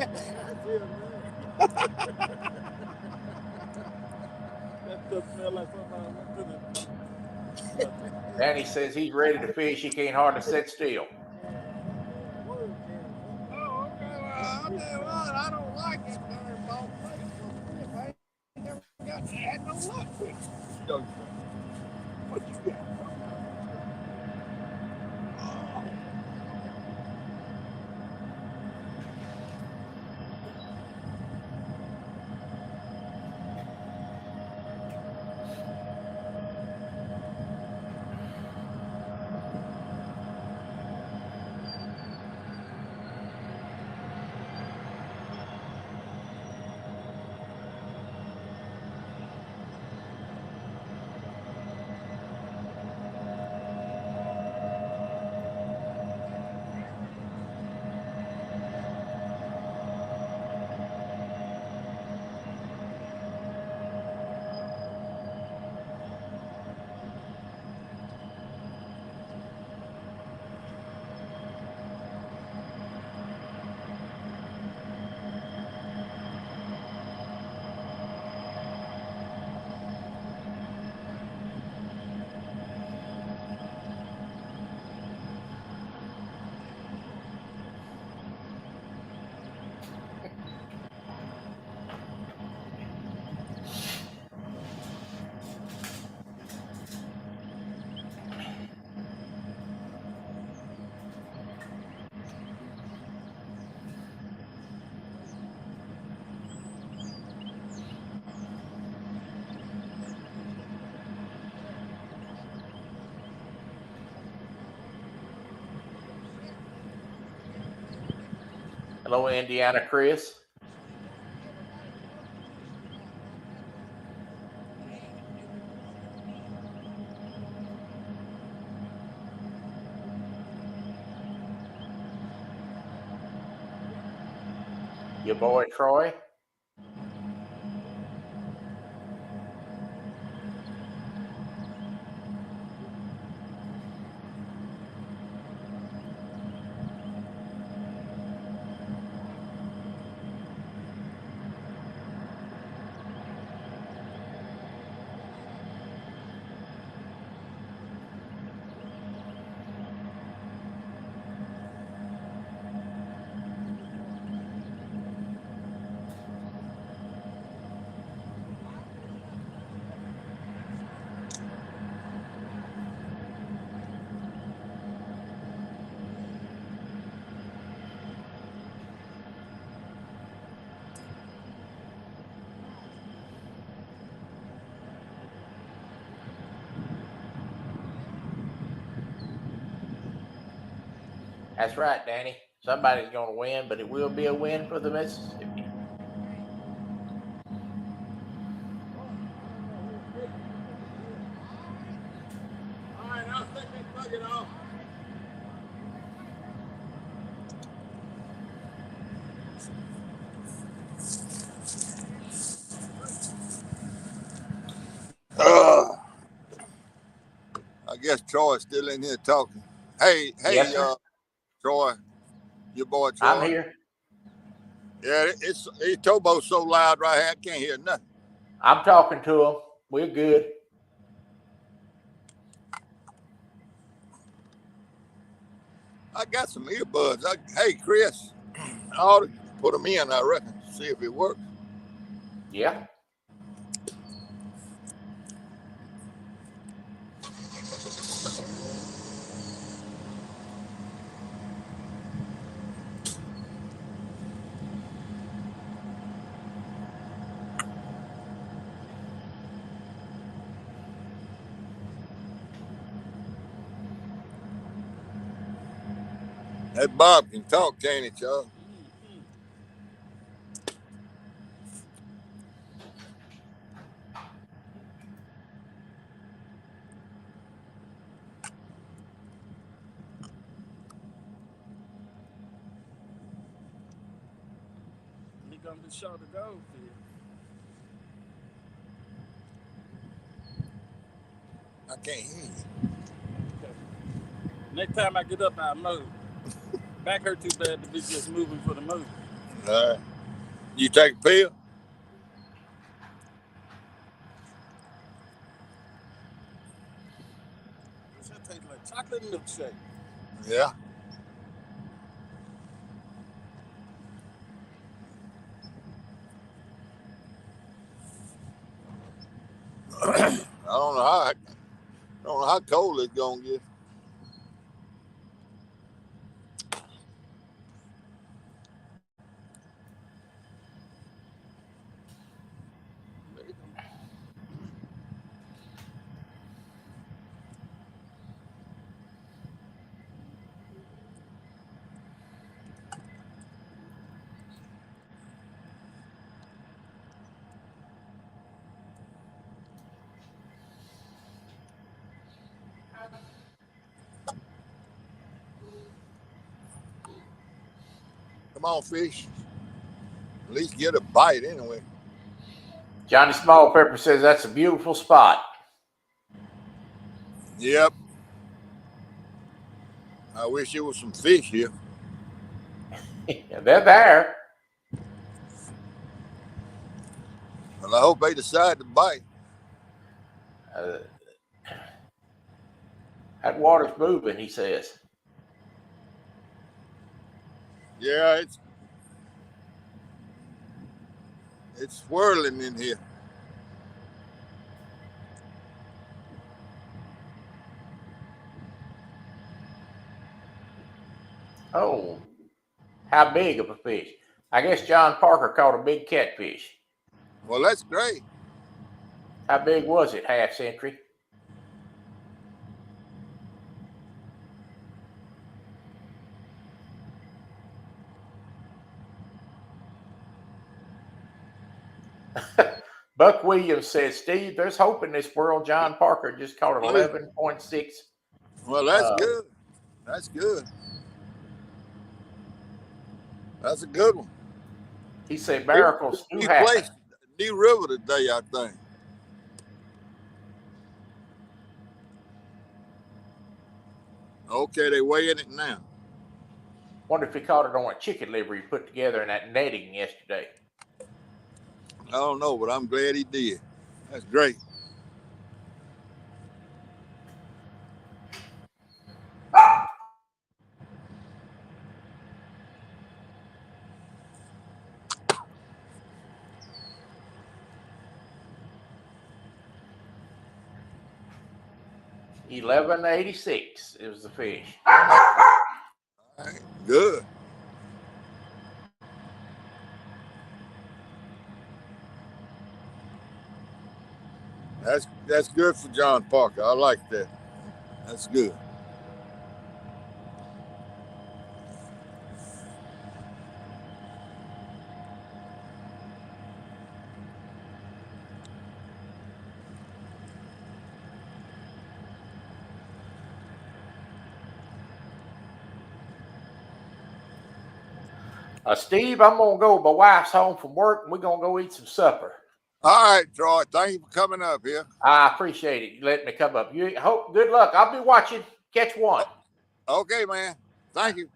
That does smell like somebody went to the. Danny says he's ready to fish. He can't hardly sit still. Oh, okay. Well, I'll tell you what, I don't like that darn ball place. I ain't never had no luck with it. What you got? Hello, Indiana Chris. Your boy Troy. That's right, Danny. Somebody's going to win, but it will be a win for the Mississippi. All right, I'll take that bucket off. I guess Troy's still in here talking. Hey, Yes, sir. Troy, your boy Troy. I'm here. Yeah, it's Tobo's so loud right here, I can't hear nothing. I'm talking to him. We're good. I got some earbuds. Hey, Chris, I ought to put them in, I reckon, see if it works. Yeah. That Bob can talk, can't he, Charles? He gonna be short of gold fish. I can't hear you. Okay. Next time I get up, I move. Back hurt too bad to be just moving for the move. All right. You take a pill? That tastes like chocolate milkshake. Yeah. I don't know how cold it's gonna get. Come on, fish. At least get a bite anyway. Johnny Small Pepper says that's a beautiful spot. Yep. I wish there was some fish here. They're there. Well, I hope they decide to bite. That water's moving, he says. Yeah, it's swirling in here. Oh, how big of a fish? I guess John Parker caught a big catfish. Well, that's great. How big was it, half century? Buck Williams says, Steve, there's hope in this world. John Parker just caught an 11.6. Well, that's good. That's good. That's a good one. He said miracles do happen. Placed New River today, I think. Okay, they weighing it now. Wonder if he caught it on a chicken liver he put together in that netting yesterday. I don't know, but I'm glad he did. That's great. $11.86 is the fish. All right, good. That's good for John Parker. I like that. That's good. Steve, I'm going to go. My wife's home from work, and we're going to go eat some supper. All right, Troy. Thank you for coming up here. I appreciate it. You letting me come up. You hope good luck. I'll be watching. Catch one. Okay, man. Thank you.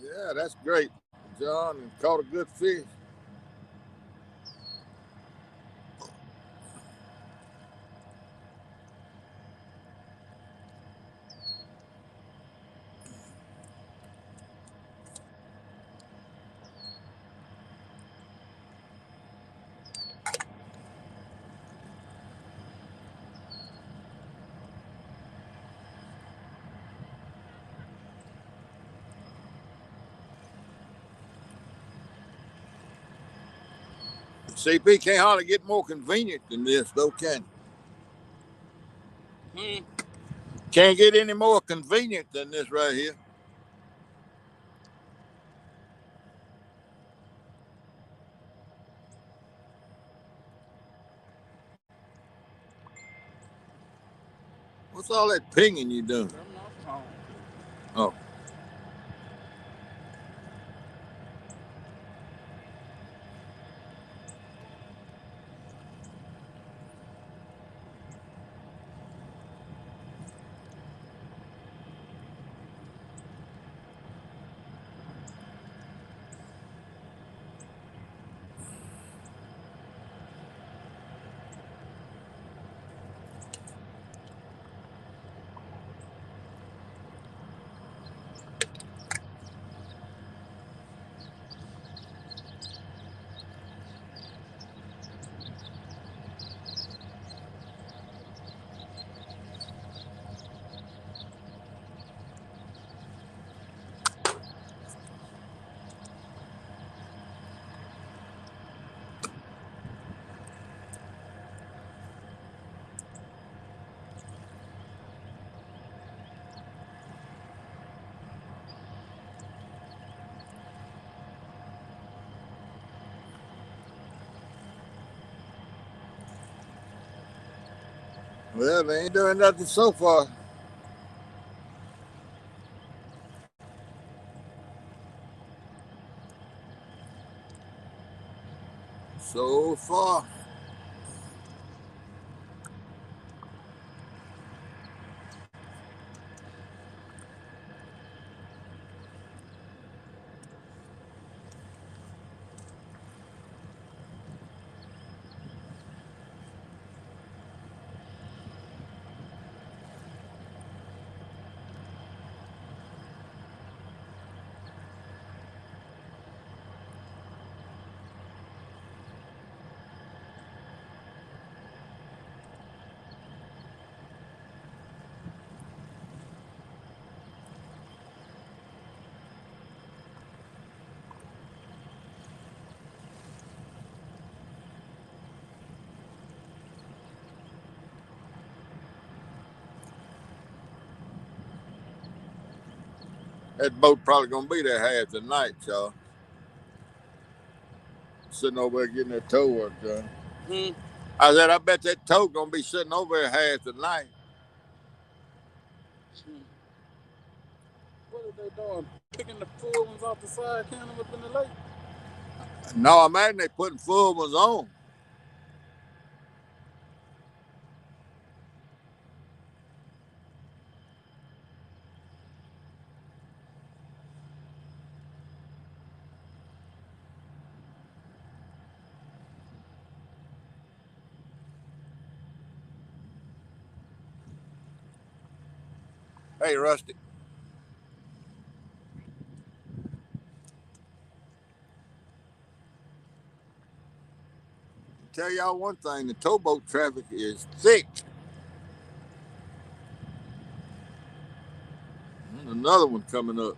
Yeah, that's great, John. And caught a good fish. CP can't hardly get more convenient than this, though, can Hmm. Can't get any more convenient than this right here. What's all that pinging you doing? Turn my phone. Oh. Well, they ain't doing nothing so far. So far. That boat probably gonna be there half the night, y'all. Sitting over there getting that tow work done. Hmm. I said, I bet that tow gonna be sitting over there half the night. What are they doing? Picking the full ones off the side, counting them up in the lake? No, I imagine they putting full ones on. Hey, Rusty. Tell y'all one thing: the towboat traffic is thick. And another one coming up.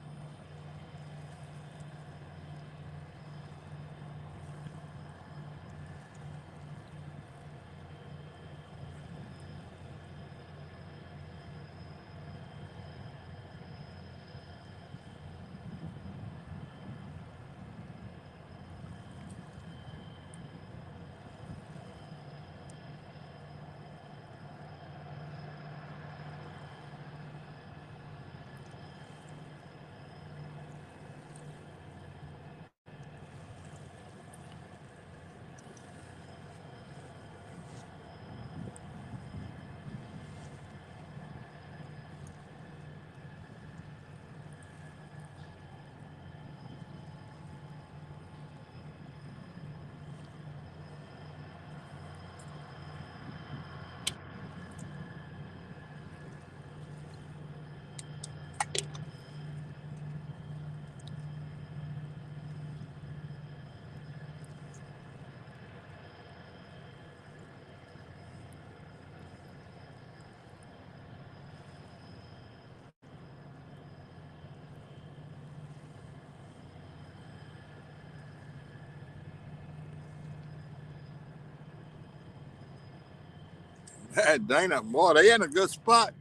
Dana, boy, they in a good spot.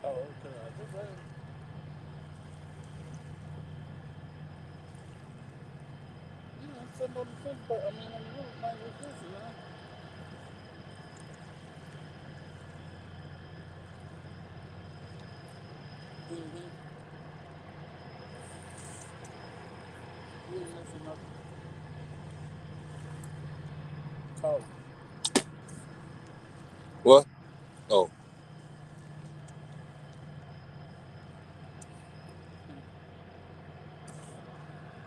Oh, okay. I just had. You know, sitting on the fence, but I mean, on the roof, like with this, you know. Mm-hmm. You ain't missing nothing. Cold. What? Oh,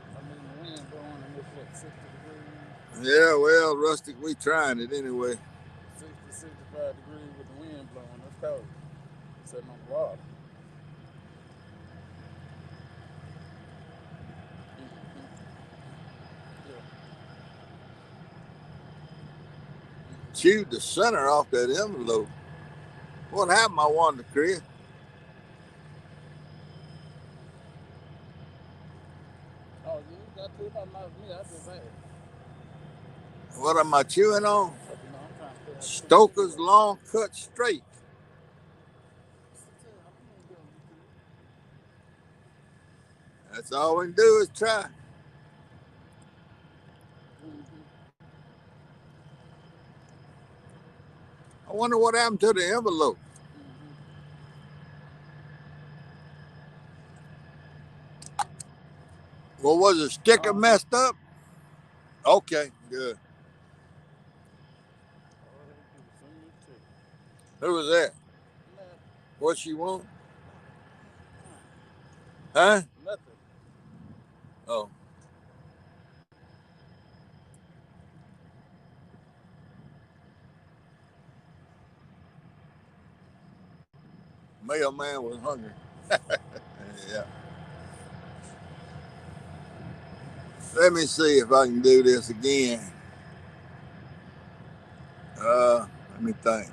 I mean, the wind blowing and it's what, 60 degrees, yeah, well, Rustic, we trying it anyway. 60, 65 degrees with the wind blowing. That's cold. Sitting on the water. Mm-hmm. Yeah. Chewed the center off that envelope. What happened, I wonder, Chris? Oh, you got to about mouth me. I just had. What am I chewing on? You know, I'm trying to stay out of too much Stoker's cigarette. Long Cut Straight. That's all we can do is try. Mm-hmm. I wonder what happened to the envelope. Mm-hmm. Well, was the sticker Uh-huh. messed up? Okay, good. All I had to do was send me the ticket. Who was that? Nothing. What she want? Nothing. Huh? Nothing. Oh, mailman was hungry. Yeah. Let me see if I can do this again. Let me think.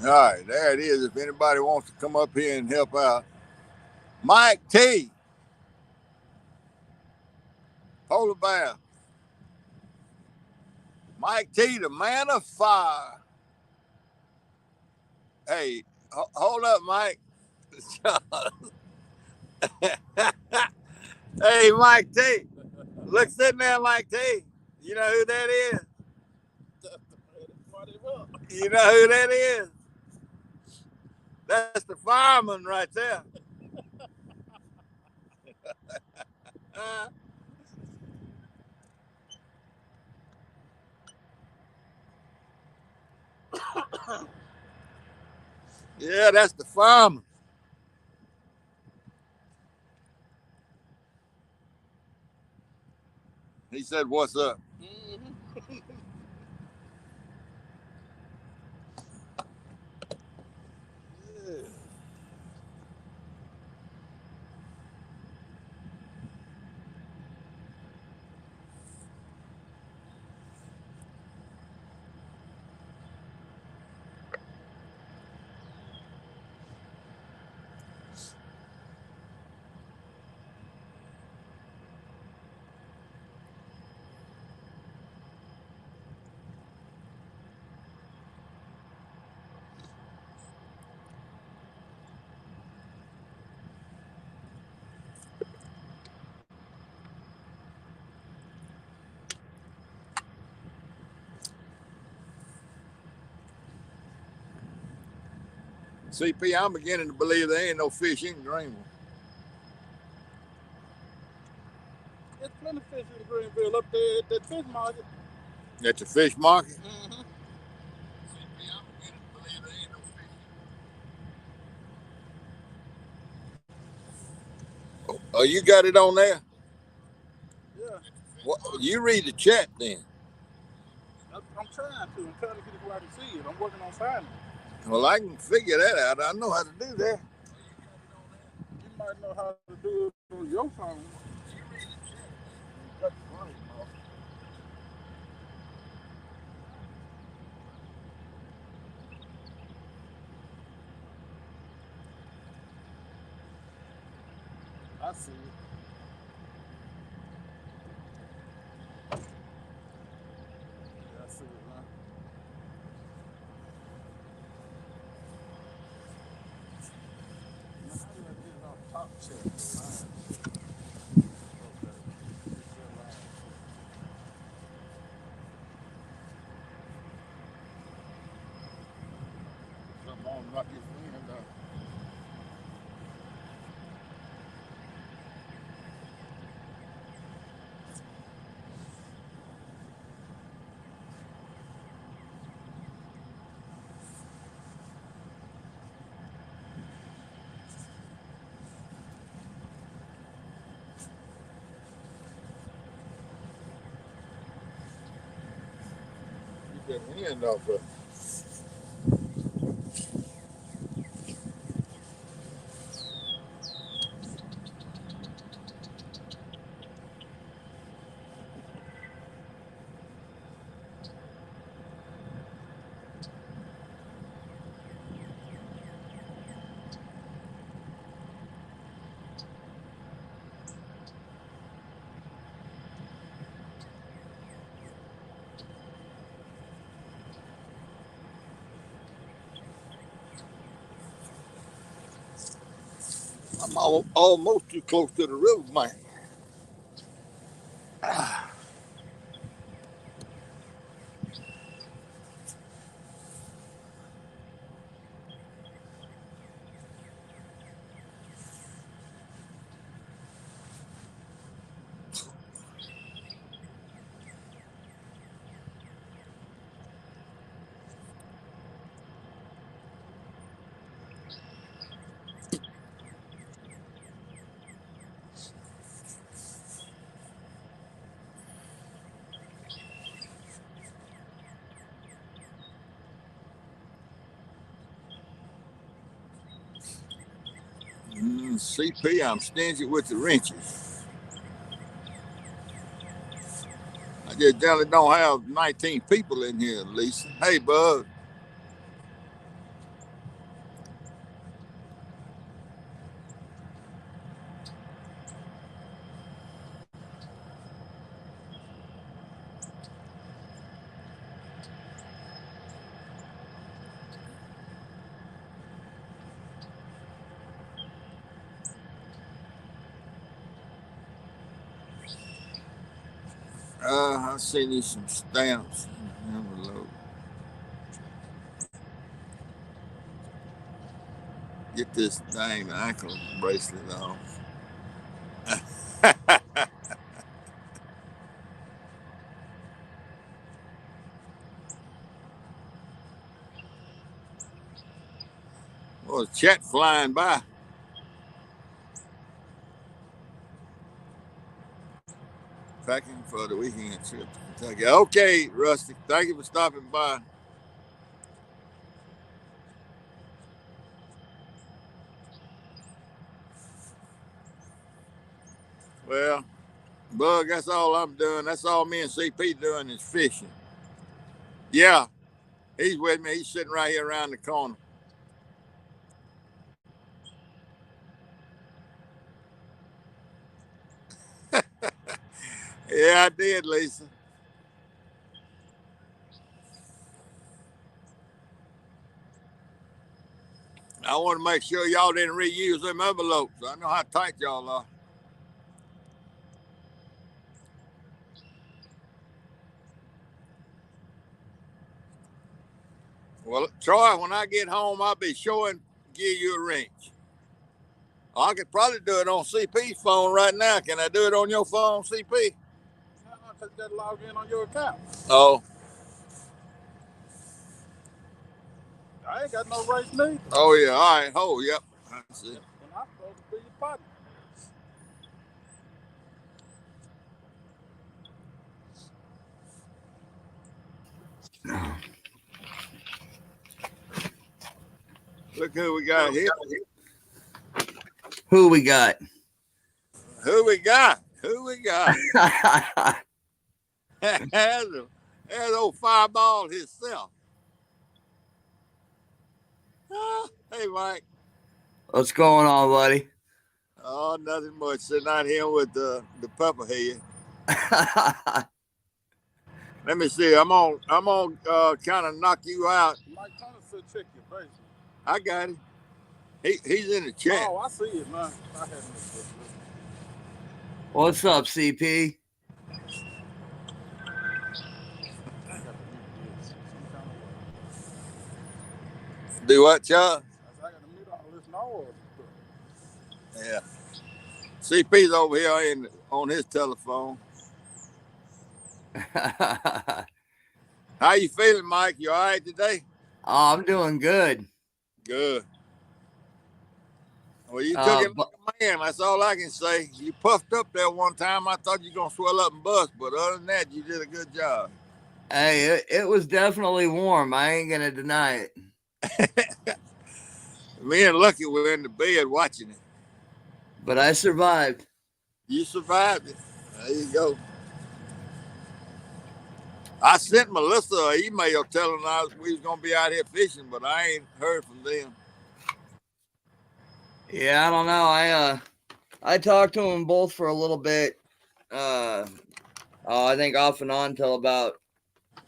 All right, there it is. If anybody wants to come up here and help out, Mike T, Polar Bear. Mike T, the man of fire. Hey, hold up, Mike. Hey, Mike T. Look sitting there, Mike T. You know who that is? You know who that is? That's the fireman right there. Uh, yeah, that's the fireman. He said, "What's up?" Mm-hmm. CP, I'm beginning to believe there ain't no fish in Greenville. There's plenty of fish in Greenville up there at that fish market. At the fish market. Mm-hmm. Oh, you got it on there? Yeah. Well, you read the chat then. I'm trying to. I'm trying to get it where I can see it. I'm working on finding it. Well, I can figure that out. I know how to do that. You might know how to do it on your phone. That's funny, Mark. I see it. Yeah, I see it now. Now, how do I get it off top check? Line. Okay. It's your line. Something on knock his wind out. Get that wind off of it. I'm almost too close to the river, man. CP, I'm stingy with the wrenches. I just generally don't have 19 people in here, Lisa. Hey, bud. I seen you some stamps. Envelope. Get this dang ankle bracelet off. Well, chat flying by. Packing for the weekend trip to Kentucky. Okay, Rusty. Thank you for stopping by. Well, Bug, that's all I'm doing. That's all me and CP doing is fishing. Yeah, he's with me. He's sitting right here around the corner. Yeah, I did, Lisa. I want to make sure y'all didn't reuse them envelopes. I know how tight y'all are. Well, Troy, when I get home, I'll be sure and give you a wrench. I could probably do it on CP's phone right now. Can I do it on your phone, CP? How much has that log in on your account? Oh, I ain't got no race neither. oh yeah. All right. Oh, yep. I see. And I'm supposed to be your partner. Look who we got here. Who we got? Who we got? Who we got? There's old Fireball himself. Hey, Mike. What's going on, buddy? Oh, nothing much. Sitting out here with the pepperhead. Let me see. I'm on. Kind of knock you out. Mike Thomas said check your basement. I got it. He's in the chat. Oh, I see it now. I had missed it. What's up, CP? Do what, Chuck? I got to meet all this noise. Yeah. CP's over here on his telephone. How you feeling, Mike? You all right today? Oh, I'm doing good. Good. Well, you took it like a man. That's all I can say. You puffed up there one time. I thought you were going to swell up and bust, but other than that, you did a good job. Hey, it was definitely warm. I ain't going to deny it. Me and Lucky were in the bed watching it. But I survived. You survived it. There you go. I sent Melissa an email telling her we was going to be out here fishing, but I ain't heard from them. Yeah, I don't know. I talked to them both for a little bit. I think off and on till about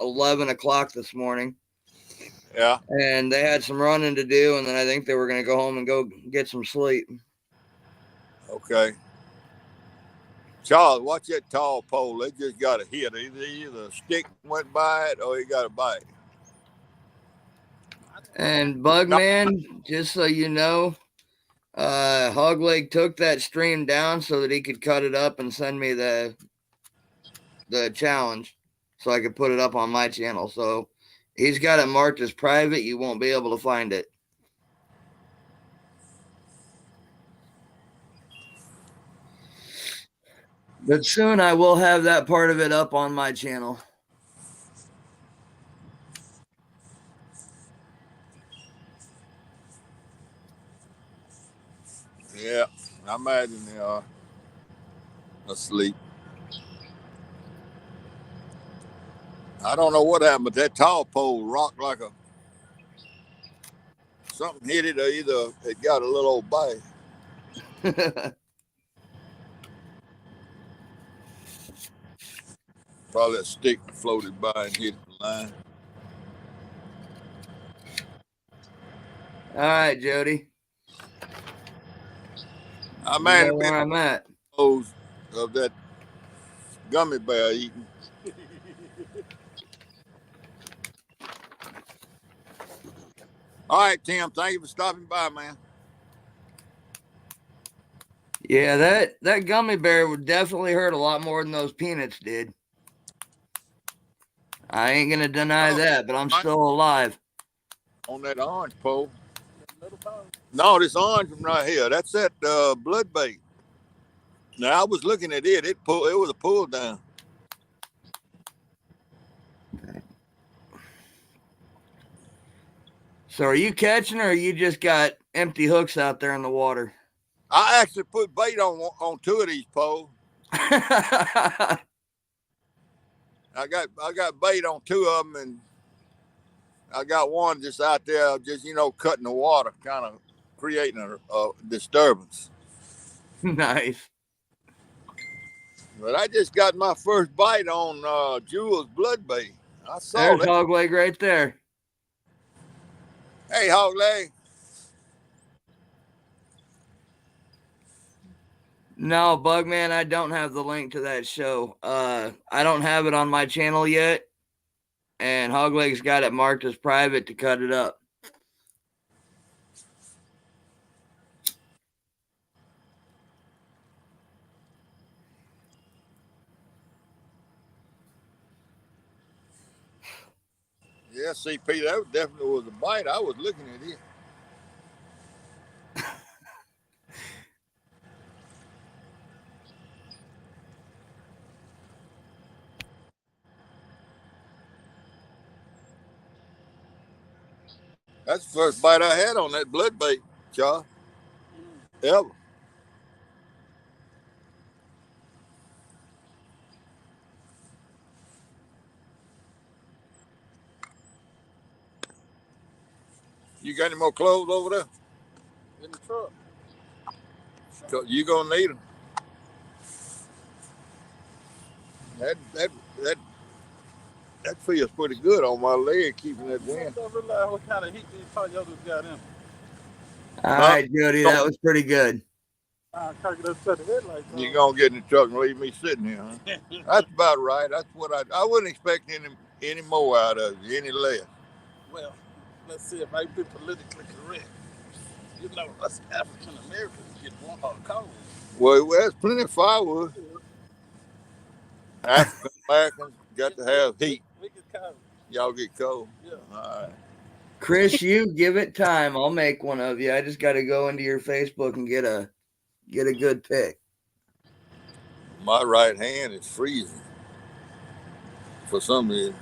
11 o'clock this morning. Yeah. And they had some running to do, and then I think they were going to go home and go get some sleep. Okay. Charles, watch that tall pole. They just got a hit. Either a stick went by it or he got a bite. And Bugman, just so you know, Hogleg took that stream down so that he could cut it up and send me the challenge so I could put it up on my channel. So he's got it marked as private. You won't be able to find it. But soon I will have that part of it up on my channel. Yeah, I imagine they are asleep. I don't know what happened, but that tall pole rocked like something hit it, or either it got a little old bite. Probably a stick floated by and hit the line. All right, Jody. I might have where been I'm at. those of that gummy bear eating. All right, Tim. Thank you for stopping by, man. Yeah, that gummy bear would definitely hurt a lot more than those peanuts did. I ain't gonna deny that, but I'm still alive. On that orange pole. No, this orange one right here. That's that blood bait. Now I was looking at it. It was a pull down. So are you catching, or you just got empty hooks out there in the water? I actually put bait on two of these poles. I got bait on two of them, and I got one just out there, just cutting the water, kind of creating a disturbance. Nice. But I just got my first bite on Jewel's blood bait. I saw There's that. hog leg right there. Hey, hog leg. No, Bugman, I don't have the link to that show. I don't have it on my channel yet, and Hogleg's got it marked as private to cut it up. Yeah, CP, that definitely was a bite. I was looking at it. That's the first bite I had on that blood bait, Charles. Ever. You got any more clothes over there? In the truck. You gonna need them. That feels pretty good on my leg, keeping that I wind. don't realize what kind of heat these Toyotas got in. All Huh? right, Jody, that was pretty good. I can't get up to the headlights. You gonna get in the truck and leave me sitting here, huh? That's about right. That's what I wouldn't expect any more out of you, any less. Well, let's see if I be politically correct. You know, us African Americans get one cold. Well, there's plenty of firewood. African Americans got to have heat. We get cold. Y'all get cold. Yeah. All right. Chris, you give it time. I'll make one of you. I just got to go into your Facebook and get a good pic. My right hand is freezing for some reason.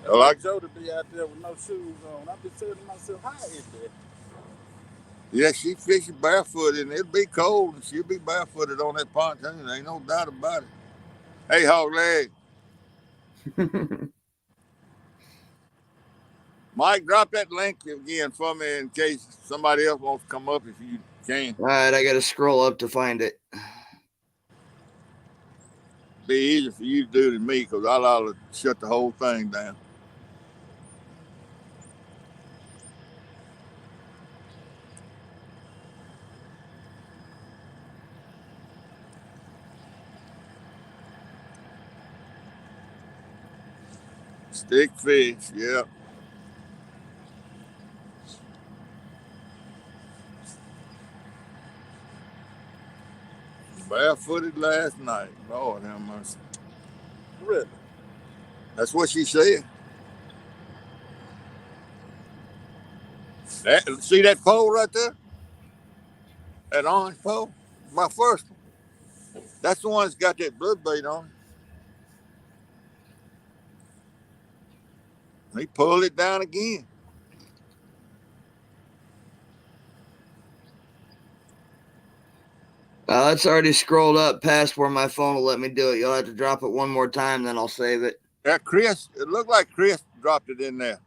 I like Joe to be out there with no shoes on. I be saying to myself, how is that? Yeah, she fishing barefoot, and it'll be cold, and she'll be barefooted on that pontoon. Ain't no doubt about it. Hey, Hog Leg, Mike, drop that link again for me in case somebody else wants to come up if you can. All right, I got to scroll up to find it. Be easier for you to do than me because I'll shut the whole thing down. Stick fish, yeah. Barefooted last night. Lord have mercy. Really? That's what she said. See that pole right there? That orange pole? My first one. That's the one that's got that blood bait on it. He pulled it down again. It's already scrolled up past where my phone will let me do it. You'll have to drop it one more time, then I'll save it. Yeah, Chris, it looked like Chris dropped it in there.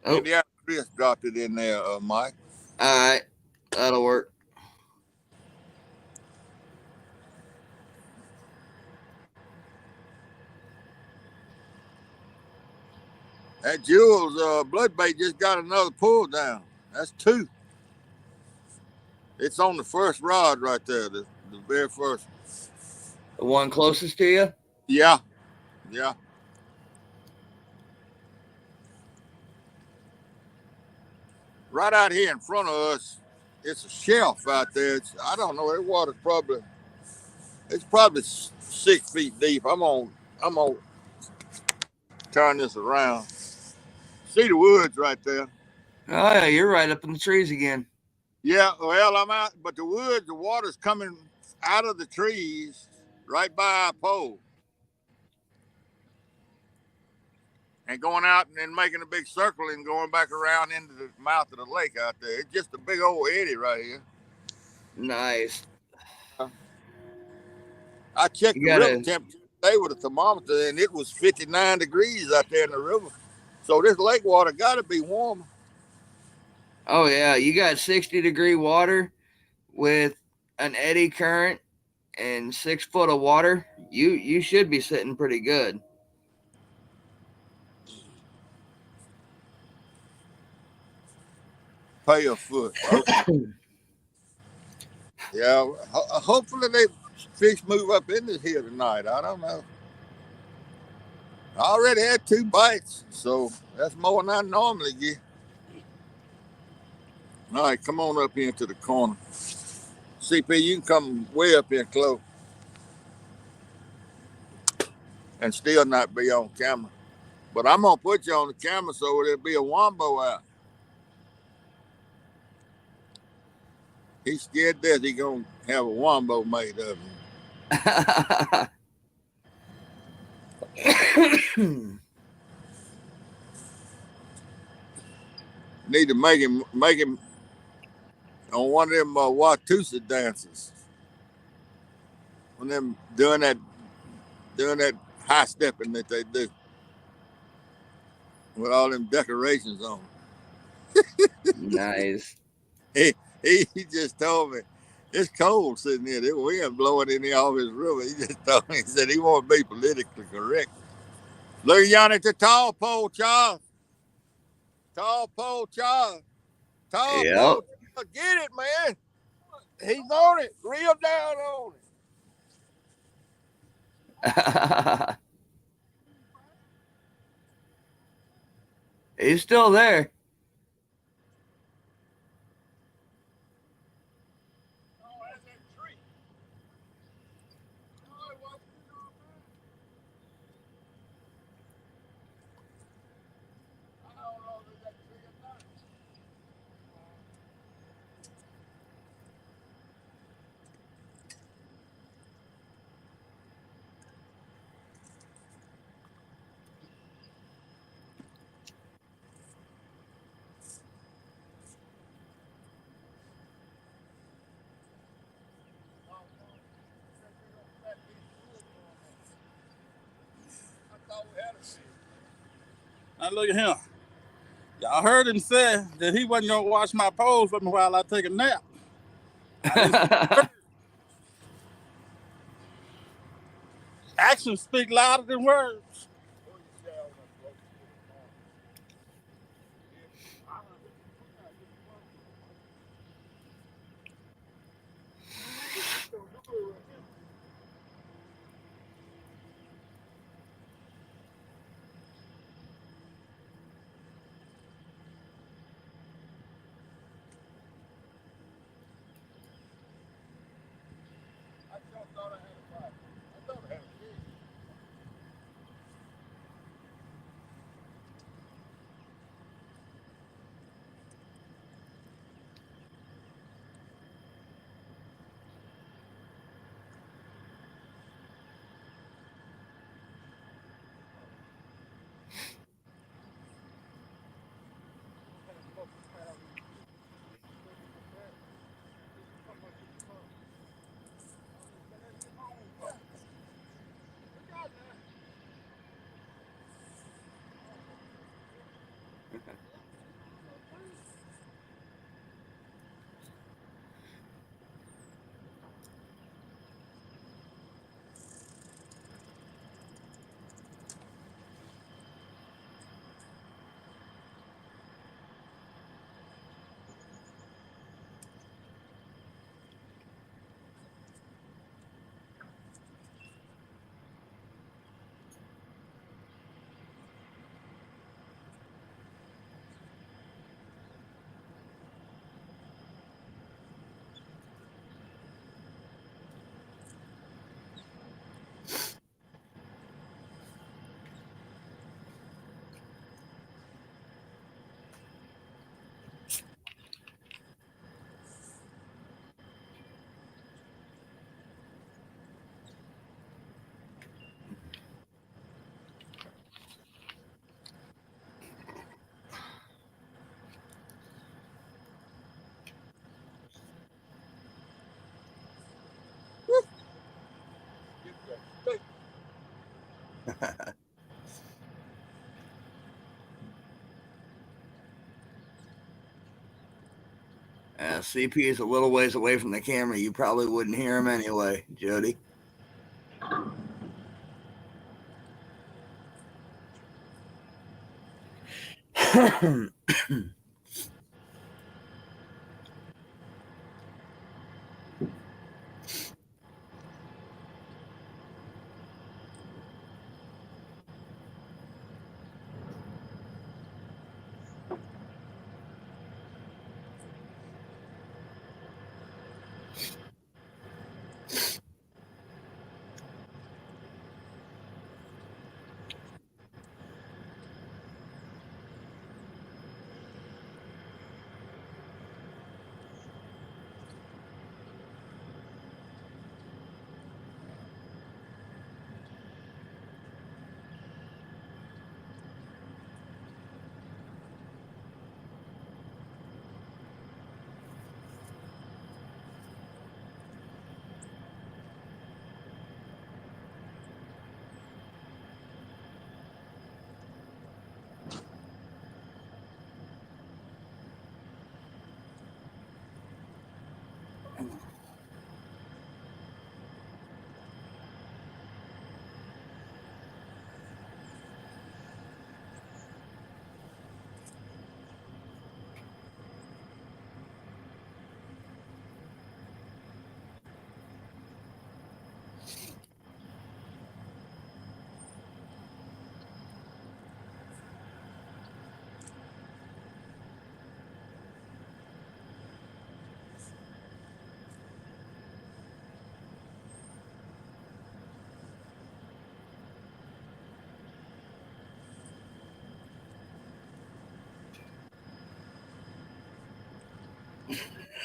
Oh. Indiana Chris dropped it in there, Mike. All right, that'll work. That Jules blood bait just got another pull down. That's 2. It's on the first rod right there, the very first. The one closest to you? Yeah. Right out here in front of us, it's a shelf out there. I don't know. That water's probably 6 feet deep. I'm gonna turn this around. See the woods right there. Oh yeah, you're right up in the trees again. Yeah, well, I'm out, but the water's coming out of the trees right by our pole and going out and then making a big circle and going back around into the mouth of the lake out there. It's just a big old eddy right here. Nice. I checked the river temperature today with a thermometer, and it was 59 degrees out there in the river. So this lake water got to be warmer. Oh yeah, you got 60-degree water with an eddy current and 6 foot of water. You should be sitting pretty good. Pay a foot. Yeah, hopefully they fish move up in this here tonight. I don't know. I already had 2 bites, so that's more than I normally get. All right, come on up here to the corner. CP, you can come way up here close and still not be on camera. But I'm going to put you on the camera so there'll be a wombo out. He's scared death he's going to have a wombo made of him. Need to make him on one of them Watusa dances. On them doing that high stepping that they do with all them decorations on. Nice. He he just told me it's cold sitting here. The wind blowing in the office room. He just told me, he said he won't be politically correct. Look yonder at the tall pole, Charles. Tall pole, Charles. Tall Yep. pole, Charles. Get it, man. He's on it. Real down on it. He's still there. Oh, that's that tree. Oh, it wasn't on that. I don't know if that tree or not. I thought we had a tree. Now look at him. Y'all heard him say that he wasn't gonna watch my poles for me while I take a nap. I didn't say a word. Actions speak louder than words. CP is a little ways away from the camera. You probably wouldn't hear him anyway, Jody.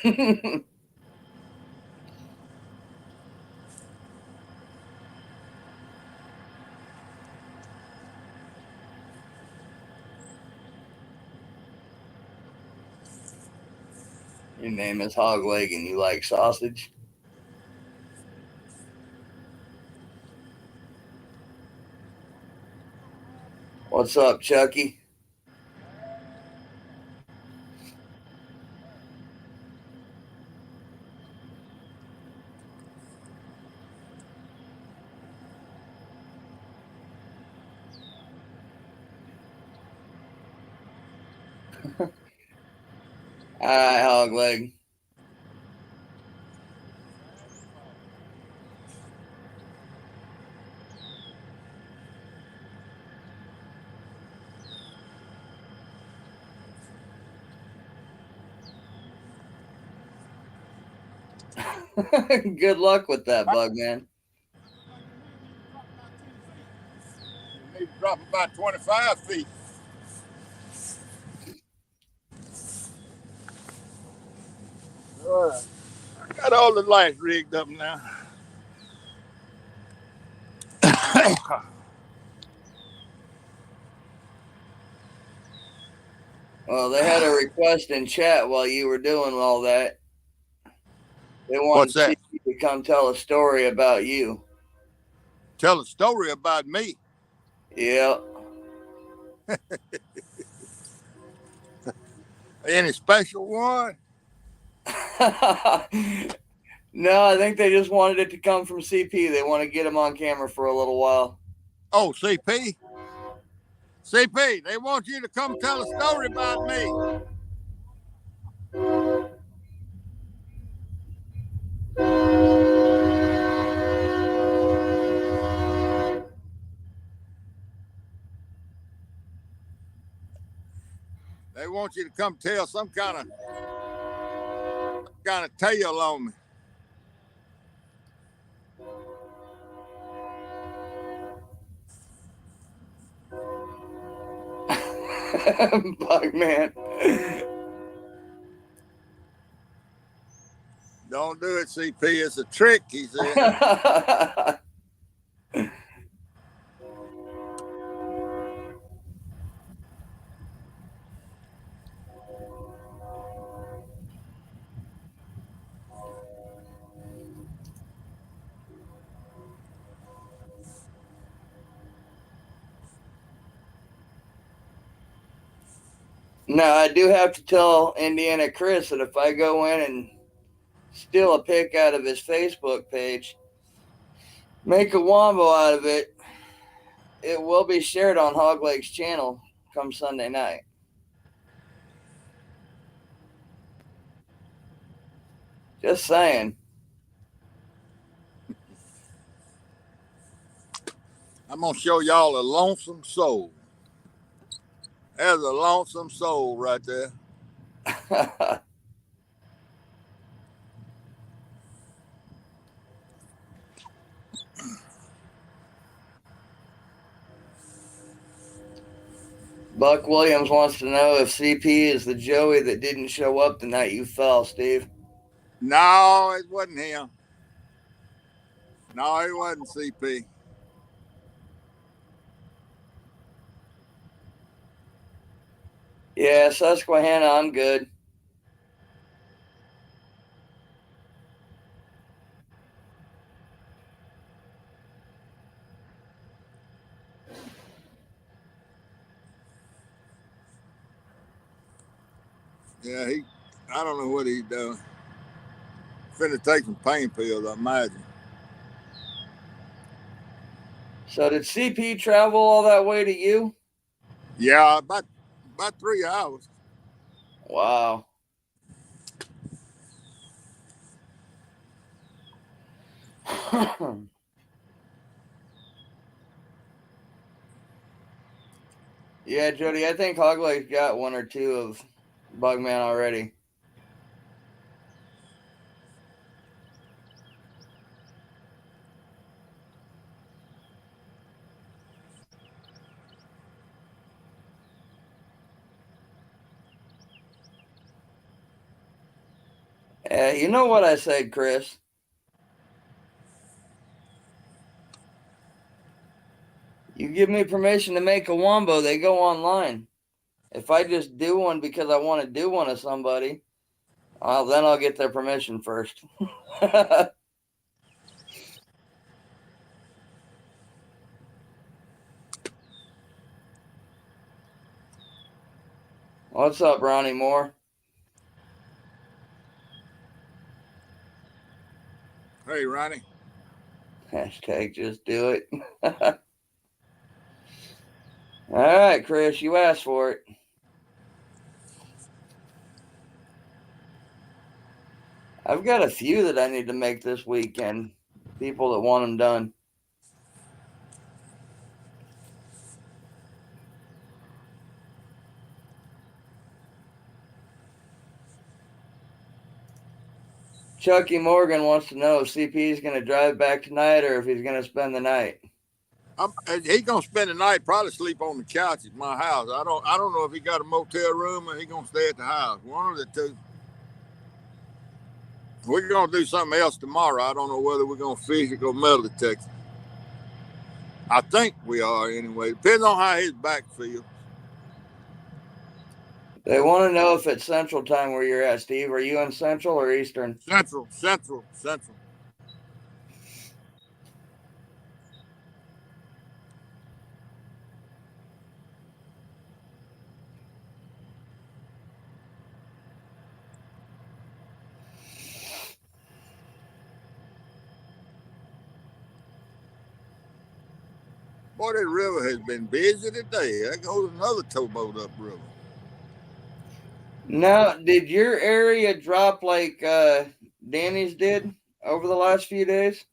Your name is Hog Leg and you like sausage? What's up, Chucky? All right, Hog Leg. Good luck with that, Bug Man. You need to drop about 25 feet. All right. I got all the lights rigged up now. Well, they had a request in chat while you were doing all that. They What's wanted that? you to come tell a story about you. Tell a story about me. Yeah. Any special one? No, I think they just wanted it to come from CP. They want to get him on camera for a little while. Oh, CP? CP, they want you to come tell a story about me. They want you to come tell some kind of tale on me. Bug Man. Don't do it, CP. It's a trick, he said. Now, I do have to tell Indiana Chris that if I go in and steal a pic out of his Facebook page, make a wombo out of it, it will be shared on Hogleg's channel come Sunday night. Just saying. I'm going to show y'all a lonesome soul. There's a lonesome soul right there. Buck Williams wants to know if CP is the Joey that didn't show up the night you fell, Steve. No, it wasn't him. No, it wasn't CP. Yeah, Susquehanna, I'm good. Yeah, I don't know what he's doing. Finna take some pain pills, I imagine. So did CP travel all that way to you? Yeah, about 3 hours. Wow. Yeah, Jody, I think Hogleg's got one or two of Bugman already. You know what I said, Chris? You give me permission to make a wombo, they go online. If I just do one because I want to do one of somebody, then I'll get their permission first. What's up, Ronnie Moore? Hey, Ronnie. Hashtag just do it. All right, Chris, you asked for it. I've got a few that I need to make this weekend. People that want them done. Chucky Morgan wants to know if CP is going to drive back tonight or if he's going to spend the night. He's gonna spend the night, probably sleep on the couch at my house. I don't know if he got a motel room or he gonna stay at the house. One of the two. We're gonna do something else tomorrow. I don't know whether we're gonna fish or go metal detector. I think we are anyway. Depends on how his back feels. They want to know if it's Central Time where you're at, Steve. Are you in Central or Eastern? Central. Boy, that river has been busy today. There goes another towboat up river. Now, did your area drop like Danny's did over the last few days?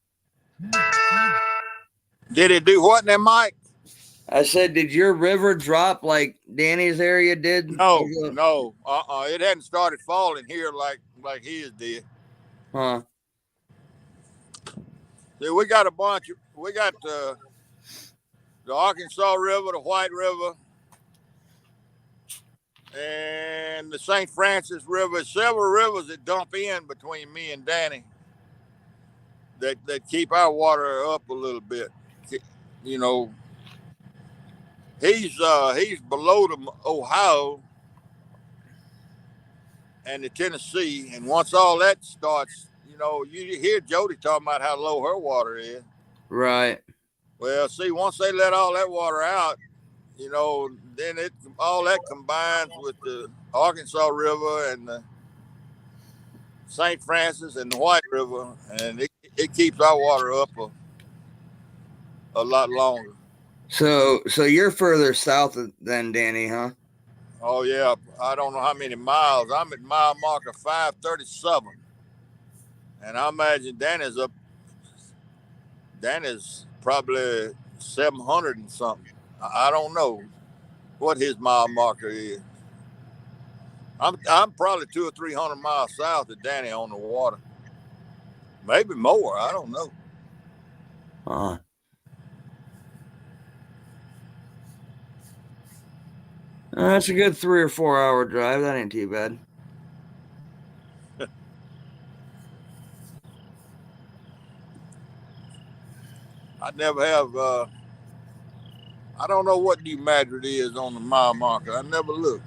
Did it do what now, Mike? I said, did your river drop like Danny's area did? No. It hadn't started falling here like his did. Huh. See, we got a bunch. We got the Arkansas River, the White River, and the St. Francis River. Several rivers that dump in between me and Danny that keep our water up a little bit. You know, he's below the Ohio and the Tennessee, and once all that starts, you hear Jody talking about how low her water is. Right. Well, see, once they let all that water out, then all that combines with the Arkansas River and the St. Francis and the White River, and it keeps our water up a lot longer. So you're further south than Danny, huh? Oh yeah, I don't know how many miles. I'm at mile marker 537, and I imagine Danny's probably 700 and something. I don't know what his mile marker is. I'm probably 200 or 300 miles south of Danny on the water, maybe more. I don't know. That's a good 3 or 4 hour drive. That ain't too bad. I never have. I don't know what New Madrid is on the mile marker. I never looked.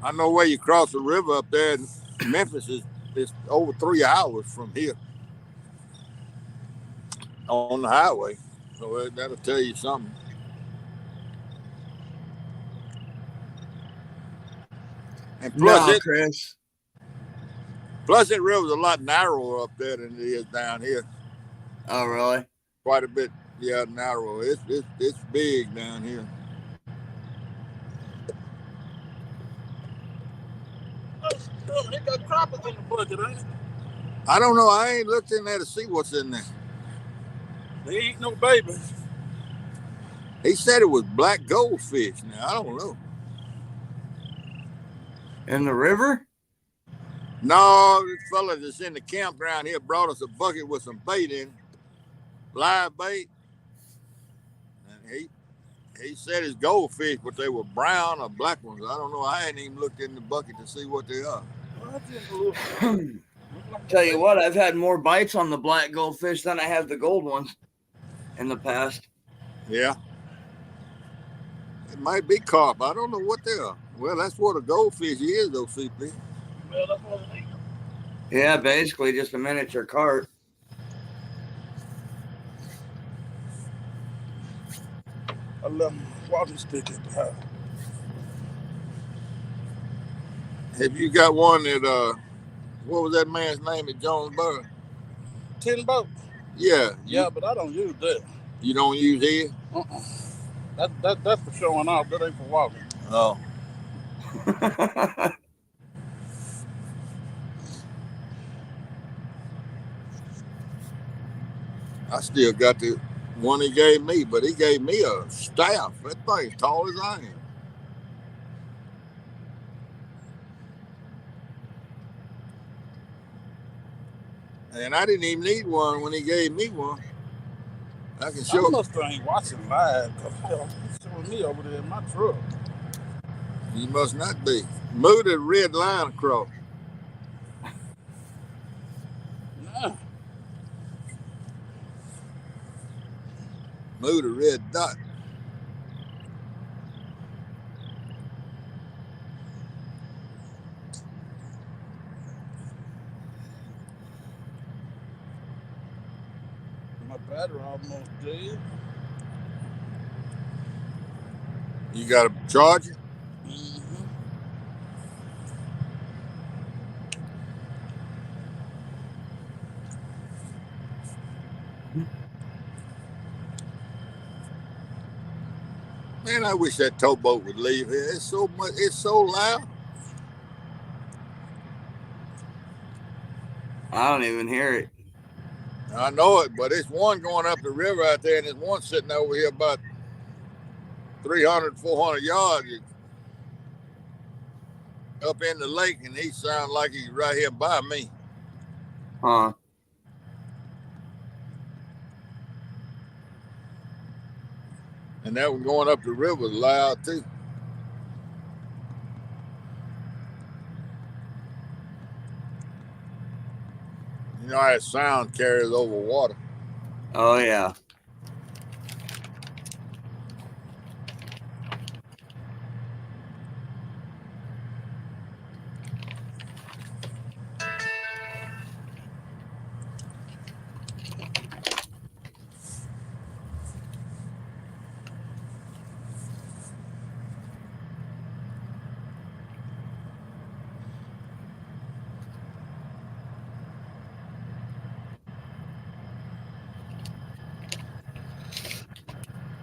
I know where you cross the river up there in Memphis is over 3 hours from here on the highway. So that'll tell you something. And Chris. Plus, that river's a lot narrower up there than it is down here. Oh, really? Quite a bit, narrow. It's big down here. He got crappers in the bucket, ain't it? I don't know. I ain't looked in there to see what's in there. They ain't no babies. He said it was black goldfish. Now, I don't know. In the river? No, this fella that's in the campground here brought us a bucket with some bait in, live bait, and he said it's goldfish, but they were brown or black ones. I don't know. I hadn't even looked in the bucket to see what they are. Well, I just look like Tell you what, I've had more bites on the black goldfish than I have the gold ones in the past. Yeah. It might be carp. I don't know what they are. Well, that's what a goldfish is, though, CP. Well, that's what it is. Yeah, basically just a miniature carp. I left my walking stick at the house. Have you got one that, what was that man's name at Jonesboro? Tin boat. Yeah. Yeah, but I don't use that. You don't use his? That's for showing off. That ain't for walking. Oh. I still got the one he gave me, but he gave me a staff. That thing's tall as I am. And I didn't even need one when he gave me one. I can show I must ain't watching live because he's showing me over there in my truck. You must not be. Move the red line across. Nah. Move the red dot. My battery almost dead. You got a charger? Mm-hmm. Man, I wish that towboat would leave here. It's so much. It's so loud. I don't even hear it. I know it, but it's one going up the river out there, and there's one sitting over here about 300, 400 yards up in the lake, and he sounds like he's right here by me. Huh. And that one going up the river was loud too. You know how that sound carries over water. Oh, yeah.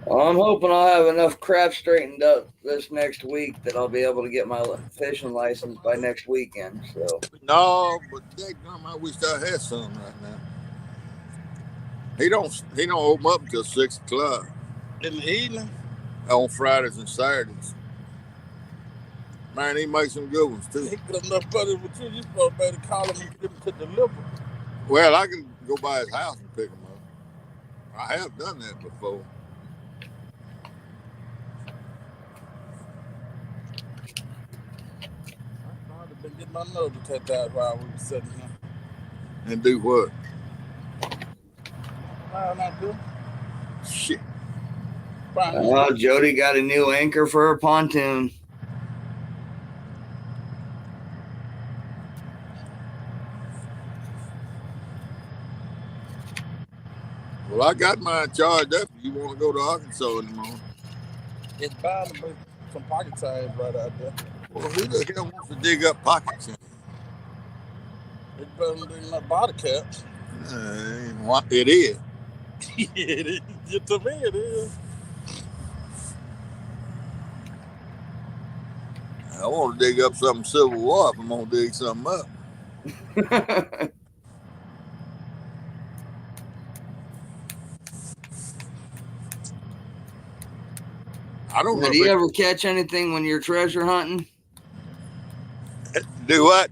Well, I'm hoping I'll have enough crap straightened up this next week that I'll be able to get my fishing license by next weekend. So No, but dadgum, I wish I had some right now. He don't open up until 6 o'clock In the evening? on Fridays and Saturdays. Man, he makes some good ones too. He got enough buddy with you. You supposed to be able to call him and get him to deliver. Well, I can go by his house and pick him up. I have done that before. I've been getting my nose tapped out while we were sitting here. And do what? Not good. Shit. Oh, Jody got a new anchor for her pontoon. Well, I got mine charged up. You want to go to Arkansas in the morning? It's bound to be some pocket change right out there. Well, who the hell wants to dig up pockets? It's better than my body caps. It is. It is. To me, it is. I want to dig up something Civil War if I'm going to dig something up. I don't know. Do you ever catch anything when you're treasure hunting? Do what?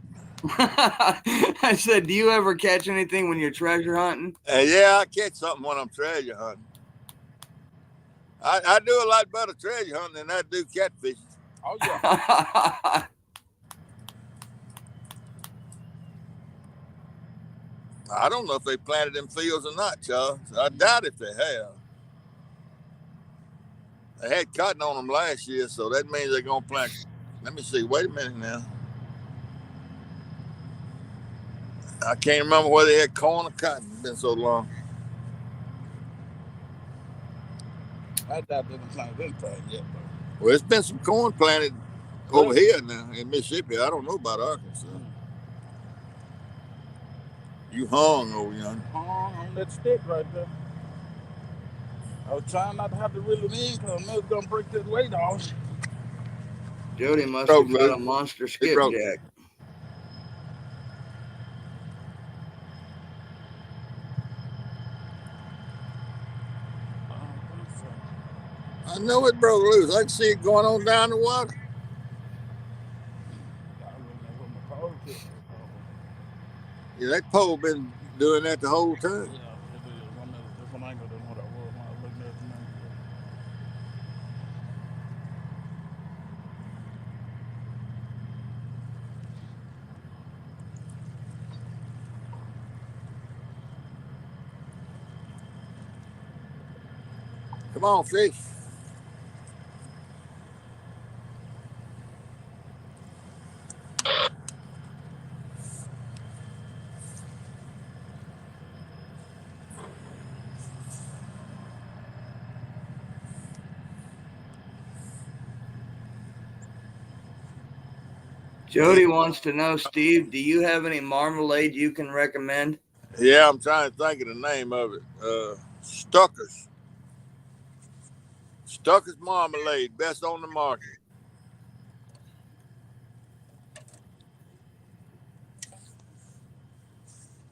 I said, do you ever catch anything when you're treasure hunting? Yeah, I catch something when I'm treasure hunting. I do a lot better treasure hunting than I do catfish. Oh yeah. I don't know if they planted them fields or not, Charles. I doubt if they have. They had cotton on them last year, so that means they're gonna plant. Let me see. Wait a minute now. I can't remember whether they had corn or cotton. It's been so long. I doubt they didn't plant anything yet, though. Well, it's been some corn planted over here now in Mississippi. I don't know about Arkansas. You hung over yonder. On that stick right there. I was trying not to have to reel it in because I know it's gonna break that weight off. Jody must have got a monster skipjack. I know it broke loose. I can see it going on down the water. Yeah, that pole been doing that the whole time. Yeah, it is. One different angle than what I was when I was looking at the number. Come on, fish. Jody wants to know, Steve, do you have any marmalade you can recommend? Yeah, I'm trying to think of the name of it. Stuckers. Stuckers marmalade, best on the market.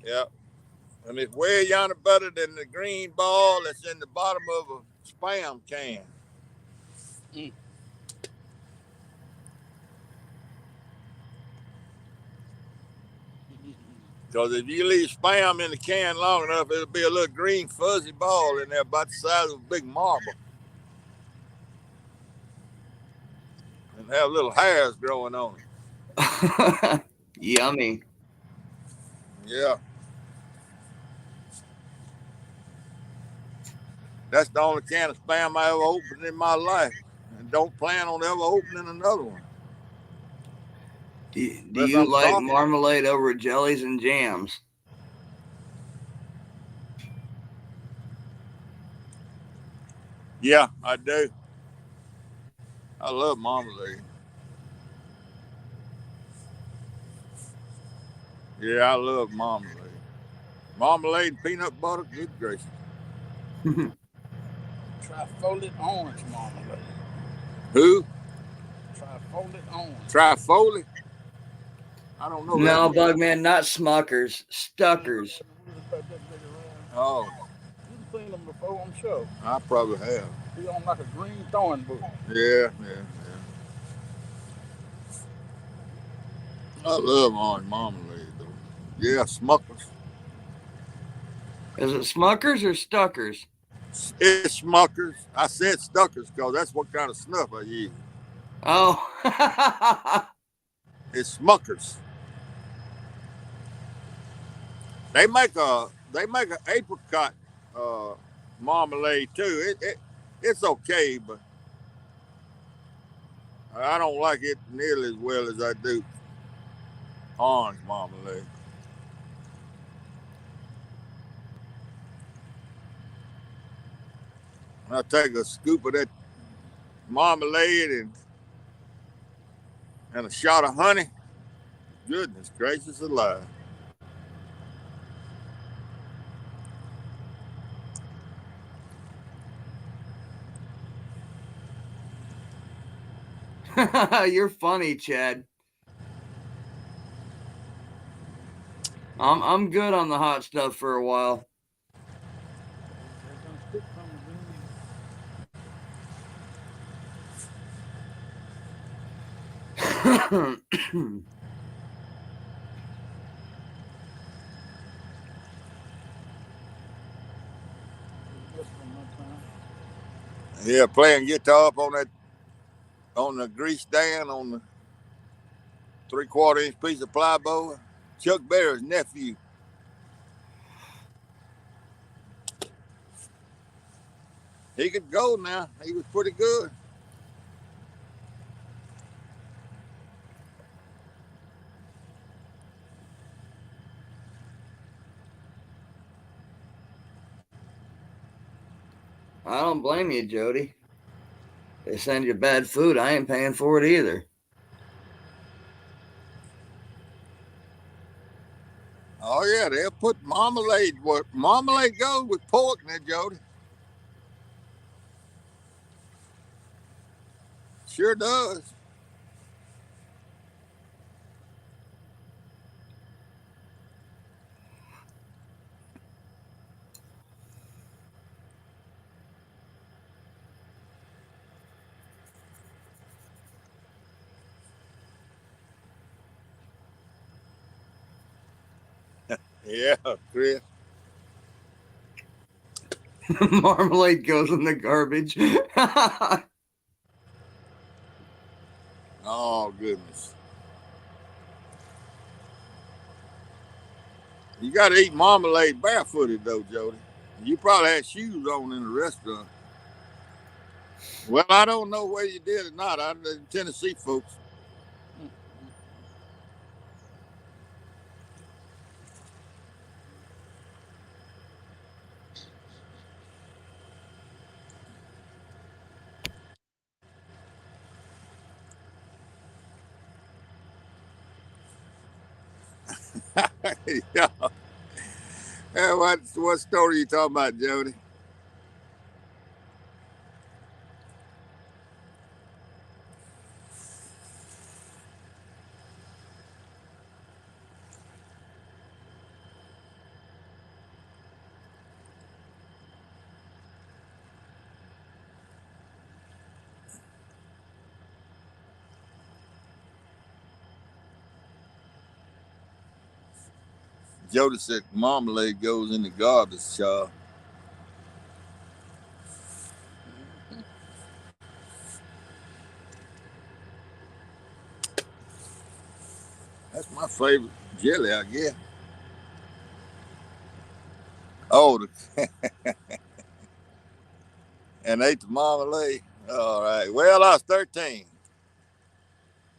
Yeah. And it's way yonder better than the green ball that's in the bottom of a Spam can. Because if you leave Spam in the can long enough, it'll be a little green fuzzy ball in there about the size of a big marble. And have little hairs growing on it. Yummy. Yeah. That's the only can of Spam I ever opened in my life. And don't plan on ever opening another one. Do you like marmalade over jellies and jams? Yeah, I do. I love marmalade. Yeah, I love marmalade. Marmalade and peanut butter, good gracious. Trifoliate orange marmalade. Who? Trifoliate orange. Trifoliate? I don't know. No, Bugman, not Smuckers. Stuckers. Oh. You've seen them before, I'm sure. I probably have. He on like a green thorn bush. Yeah. I love orange marmalade, though. Yeah, Smuckers. Is it Smuckers or Stuckers? It's Smuckers. I said Stuckers because that's what kind of snuff I use. Oh. It's Smuckers. They make an apricot marmalade too. It's okay, but I don't like it nearly as well as I do orange marmalade. I take a scoop of that marmalade and a shot of honey. Goodness gracious alive. You're funny, Chad. I'm good on the hot stuff for a while. Yeah, playing guitar up on the grease stand on the 3/4 inch piece of plyboard. Chuck Berry's nephew. He could go now. He was pretty good. I don't blame you, Jody. They send you bad food. I ain't paying for it either. Oh yeah, they'll put marmalade. What marmalade goes with pork now, Jody? Sure does. Yeah, Chris. Marmalade goes in the garbage. Oh goodness. You got to eat marmalade barefooted though, Jody. You probably had shoes on in the restaurant. Well, I don't know where you did or not. I'm in Tennessee, folks. Yeah. What story you talking about, Jody? Jody said marmalade goes in the garbage, child. That's my favorite jelly, I guess. Oh, and ate the marmalade. All right. Well, I was 13.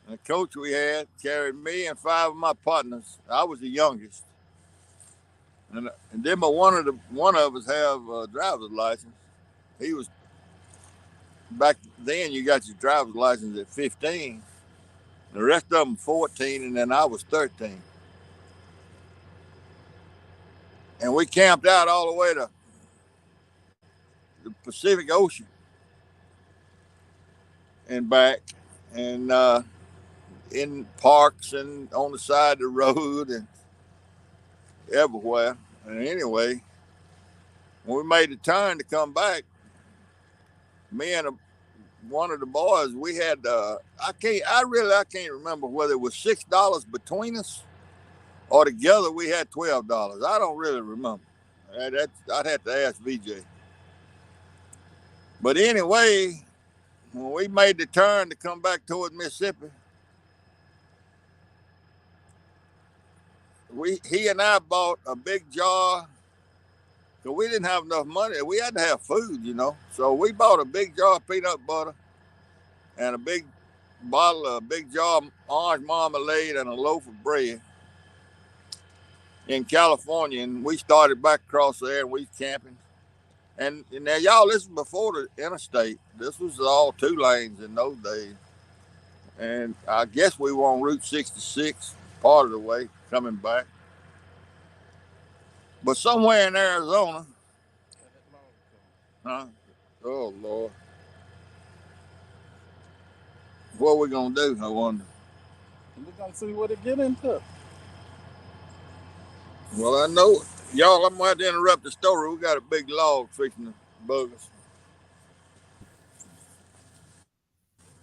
And the coach we had carried me and five of my partners. I was the youngest. And then but one of us have a driver's license. He was back then. You got your driver's license at 15. The rest of them 14, and then I was 13. And we camped out all the way to the Pacific Ocean and back, and in parks and on the side of the road and everywhere. And anyway, when we made the turn to come back, me and one of the boys, we had I can't remember whether it was $6 between us or together we had $12. I don't really remember. I'd have to ask VJ. But anyway, when we made the turn to come back towards Mississippi, he and I bought a big jar because we didn't have enough money. We had to have food, you know. So we bought a big jar of peanut butter and a big jar of orange marmalade and a loaf of bread in California, and we started back across there and we was camping. And now y'all, this was before the interstate. This was all 2 lanes in those days. And I guess we were on Route 66 part of the way coming back. But somewhere in Arizona, huh? Oh Lord, what we gonna do? I wonder. We're gonna see what it get into. Well, I know y'all. I'm gonna have to interrupt the story. We got a big log fixing to bug us.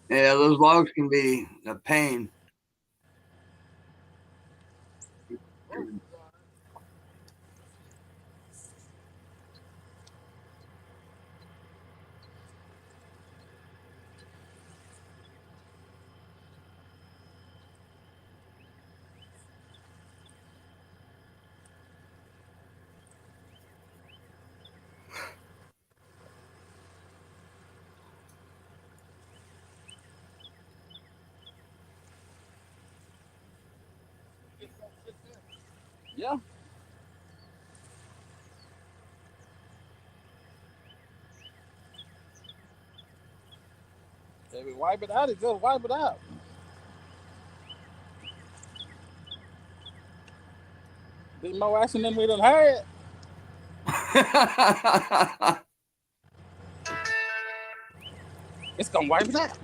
Yeah, those logs can be a pain. Yeah. If we wipe it out, it just wipe it out. Be more action than we done had. It's gonna wipe it out.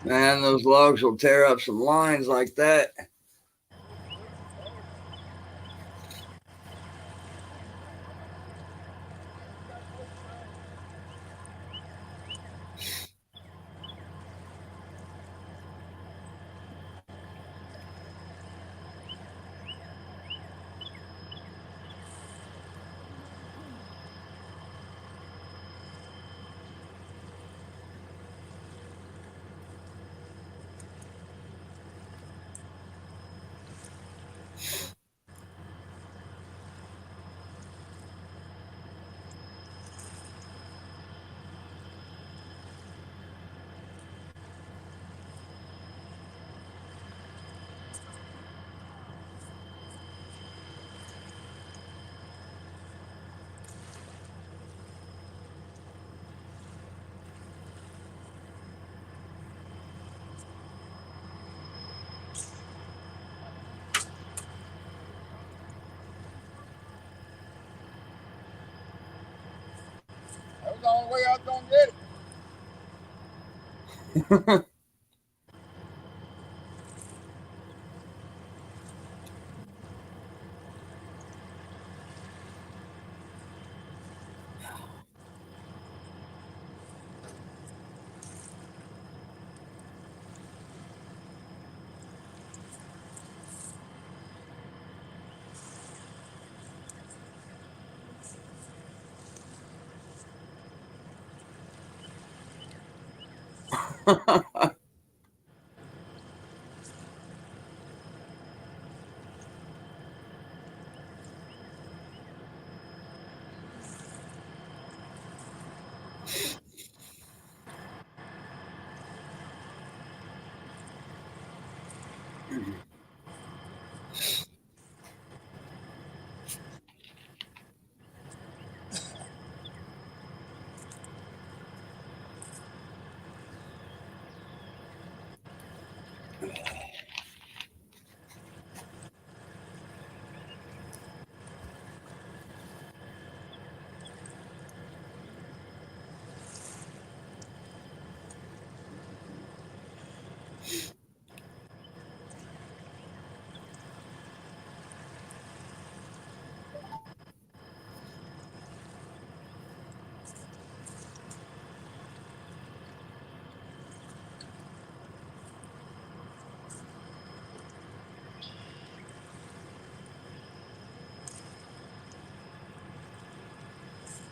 Man, those logs will tear up some lines like that. That was the only way I was gonna get it.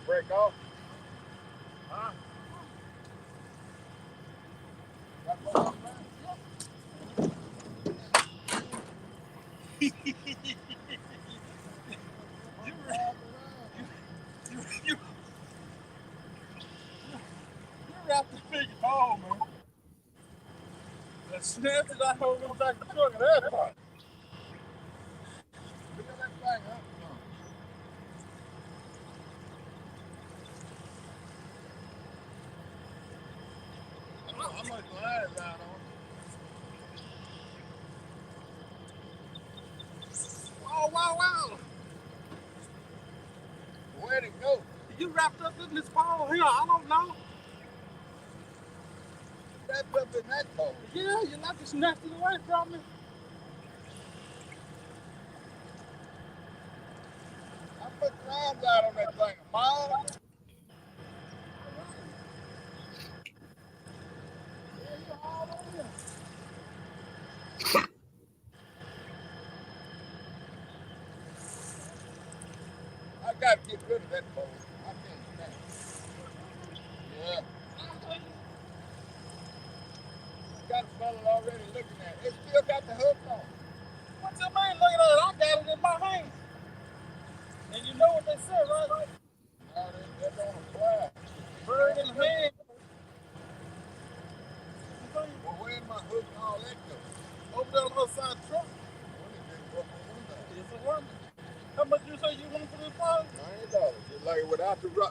Break off. Huh? Got one on there? You, you, you, you wrapped the big ball, man. And snapped it out over the back of the truck and everything. Pick that thing up. I don't know how much line is out on it. Wow, wow, wow. Where'd it go? You wrapped up in this ball here. I don't know. Wrapped up in that bowl. Yeah, you like to snatch it away from me. I put lines out on that thing. A mile? Yeah, you all over there. I gotta get rid of that bowl. I can't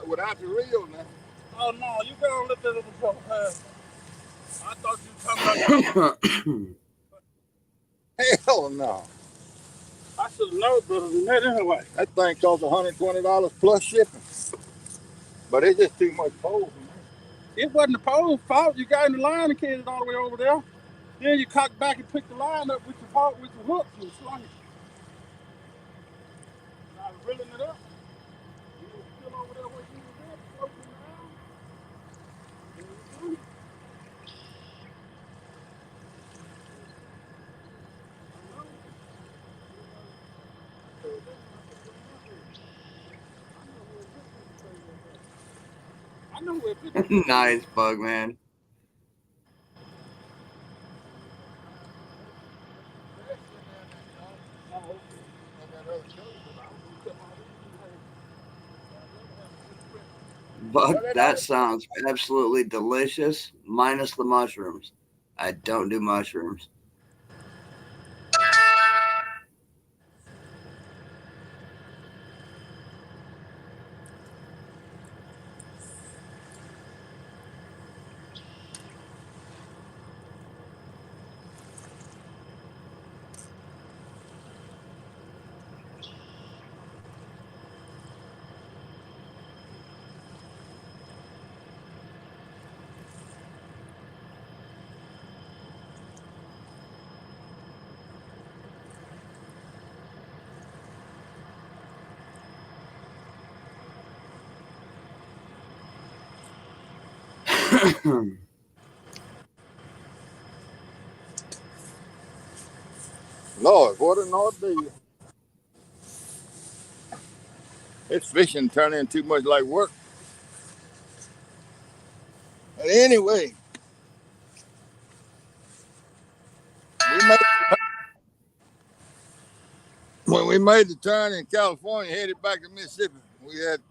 without the reel now. Oh no, you gotta let that little go past. I thought you were talking about Hell no. I should have known better than that anyway. That thing costs $120 plus shipping. But it's just too much pole for me. It wasn't the pole's fault. You got in the line and carried it all the way over there. Then you cock back and pick the line up with your pole, with your hooks and slung it. And I was reeling it up. You was still over there where you was at, floating around. And you slung it. I know where 50 Nice, Bug Man. Buck, that sounds absolutely delicious, minus the mushrooms. I don't do mushrooms. Lord, what an ordeal. It's fishing turning too much like work. But anyway, we made, when we made the turn in California, headed back to Mississippi, we had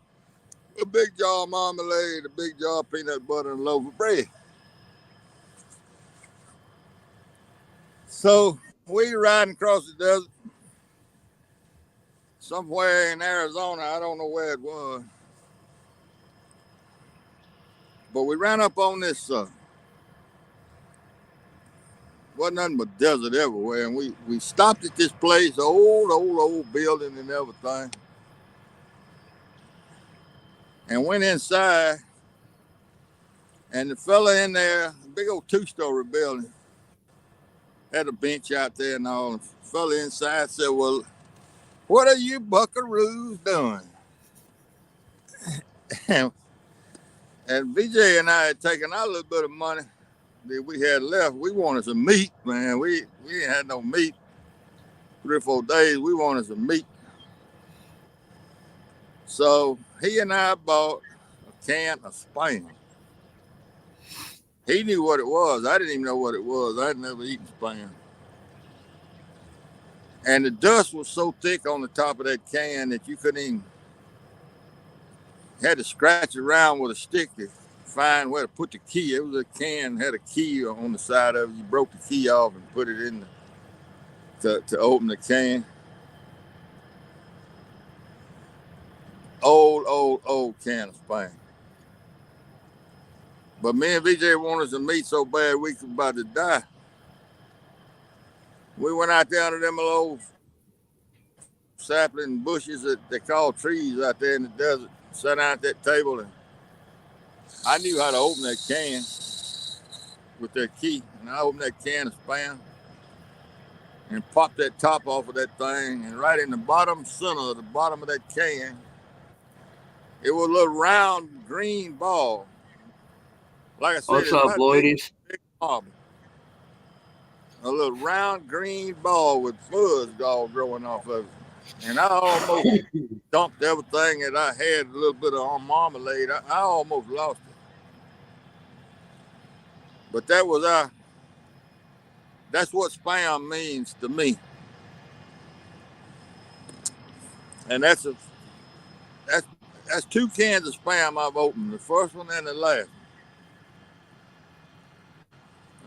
a big jar of marmalade, a big jar of peanut butter, and a loaf of bread. So we riding across the desert somewhere in Arizona. I don't know where it was, but we ran up on this. Wasn't nothing but desert everywhere, and we stopped at this place, old building and everything, and went inside. And the fella in there, a big old two-story building, had a bench out there and all. The fella inside said, "Well, what are you buckaroos doing?" And VJ and I had taken our little bit of money that we had left. We wanted some meat, man. We ain't had no meat 3 or 4 days. We wanted some meat. So he and I bought a can of spam. He knew what it was. I didn't even know what it was. I'd never eaten spam. And the dust was so thick on the top of that can that you couldn't even, had to scratch around with a stick to find where to put the key. It was a can, had a key on the side of it. You broke the key off and put it in to open the can. Old can of spam. But me and VJ wanted some meat so bad we was about to die. We went out there to them little sapling bushes that they call trees out there in the desert. Sat down at that table, and I knew how to open that can with that key. And I opened that can of spam and popped that top off of that thing. And right in the bottom center of the bottom of that can, it was a little round green ball. Like I said, What's it's up, about big Lloydies? marble. A little round green ball with fuzz all growing off of it. And I almost dumped everything that I had, a little bit of marmalade. I almost lost it. But that's what spam means to me. And that's that's 2 cans of spam I've opened, the first one and the last.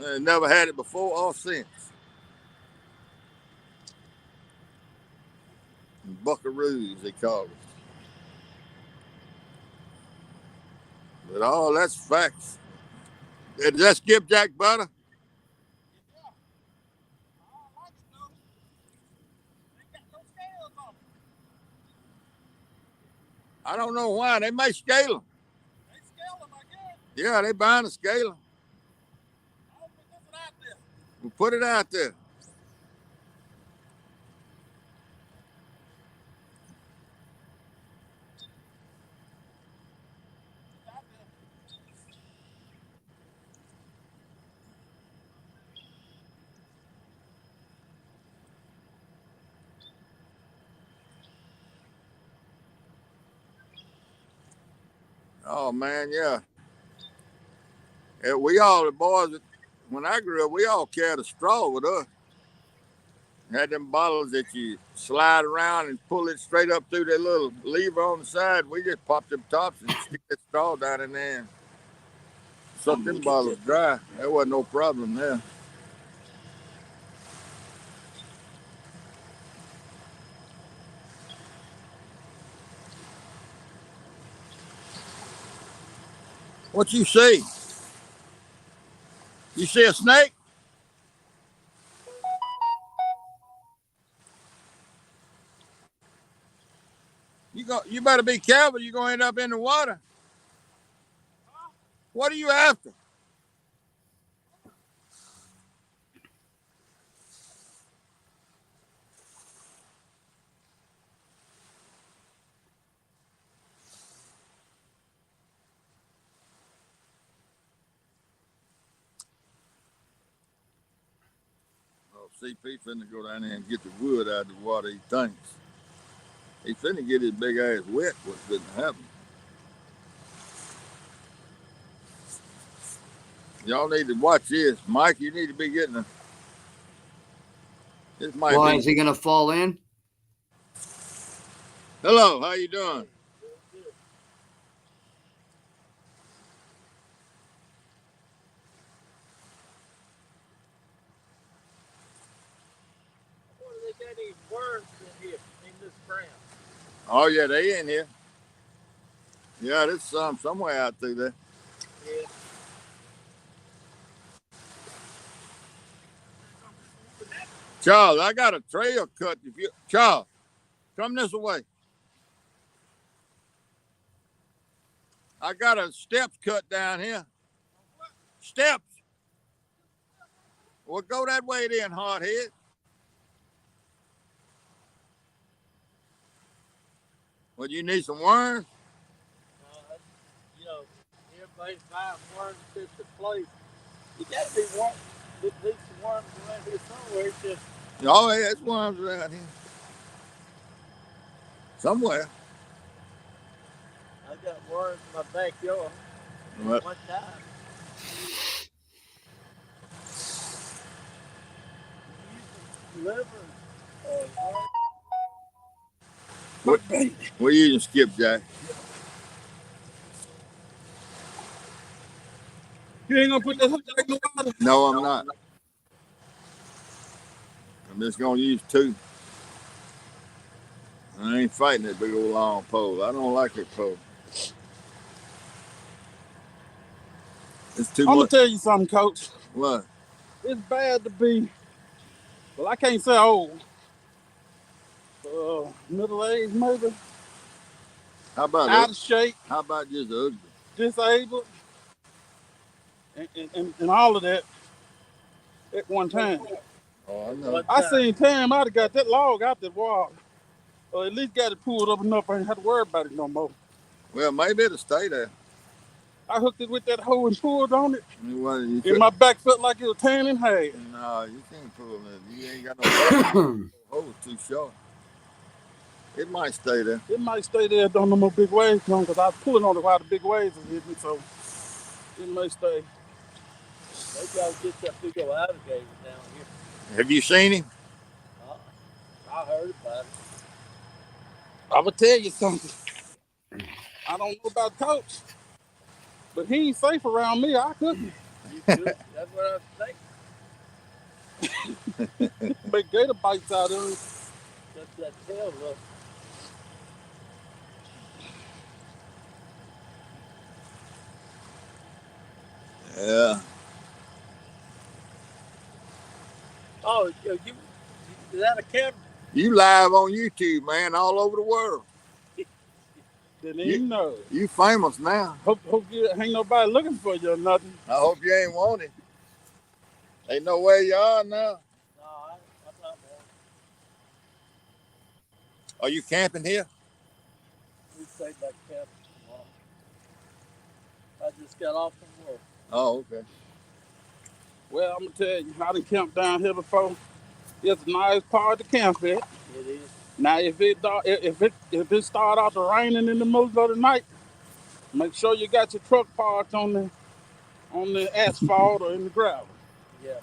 I never had it before or since. Buckaroos, they call it. But all that's facts. Is that skipjack butter? Yeah. I don't like it though. They got no scales on it. I don't know why. They may scale them. They scale them, I guess. Yeah, they buying a scale 'em. I don't put this one out there. We'll put it out there. It's out there. Oh man, yeah. Yeah, we all the boys. When I grew up, we all carried a straw with us. Had them bottles that you slide around and pull it straight up through that little lever on the side. We just popped them tops and stick that straw down in there and suck them bottles dry. That wasn't no problem there. What you see? You see a snake? You better be careful. You're gonna end up in the water. What are you after? Oh, CP finna go down there and get the wood out of the water. He thinks he finna get his big ass wet. What's gonna happen? Y'all need to watch this, Mike. You need to be getting a. This might Why be. is he gonna fall in? Hello, how you doing? I wonder if they got any worms in here in this ground. Oh yeah, they in here. Yeah, there's somewhere out through there. Yeah. Charles, I got a trail cut. If you Charles, come this way. I got a steps cut down here. Steps. Well, go that way then, hardhead. Well, you need some worms? You know, everybody's buying worms at the place. You gotta be one. There's some worms around here somewhere. It's just Oh, yeah, there's worms around here. Somewhere. I got worms in my backyard. What? One time. Liver. What? We're using skipjack. You ain't gonna put that hook back in the water? No, I'm not. I'm just gonna use two. I ain't fighting that big old long pole. I don't like that pole. It's too I'm gonna much. tell you something, Coach. What? It's bad to be. Well, I can't say old. Middle age, maybe. How about Out it? of shape, How about just ugly? disabled, and all of that at one time. Oh, I know. I seen Tam. I'd have got that log out the water, or at least got it pulled up enough. I ain't have to worry about it no more. Well, maybe it'll stay there. I hooked it with that hoe and pulled on it, You and my back felt like it was tan in half. No, you can't pull it. You ain't got no hole too short. It might stay there. It might stay there, don't no more big waves come, because I was pulling on it while the big waves was hitting, so it may stay. They gotta get that big old alligator down here. Have you seen him? I heard about it. I'm gonna tell you something. I don't know about Coach, but he ain't safe around me. I couldn't. You could. That's what I think. Make gator bites out of him. That's that tail look. Yeah. Oh, you is that a camera? You live on YouTube, man, all over the world. Didn't You, even know. you famous now. Hope you ain't nobody looking for you or nothing. I hope you ain't wanted. They know where you are now. No, I'm not one. Are you camping here? We stayed back camping tomorrow. I just got off from work. Oh, okay. Well, I'm gonna tell you, I done camped down here before. It's a nice part to camp at. It is. Now, if it start out to raining in the middle of the night, make sure you got your truck parked on the asphalt or in the gravel. Yeah.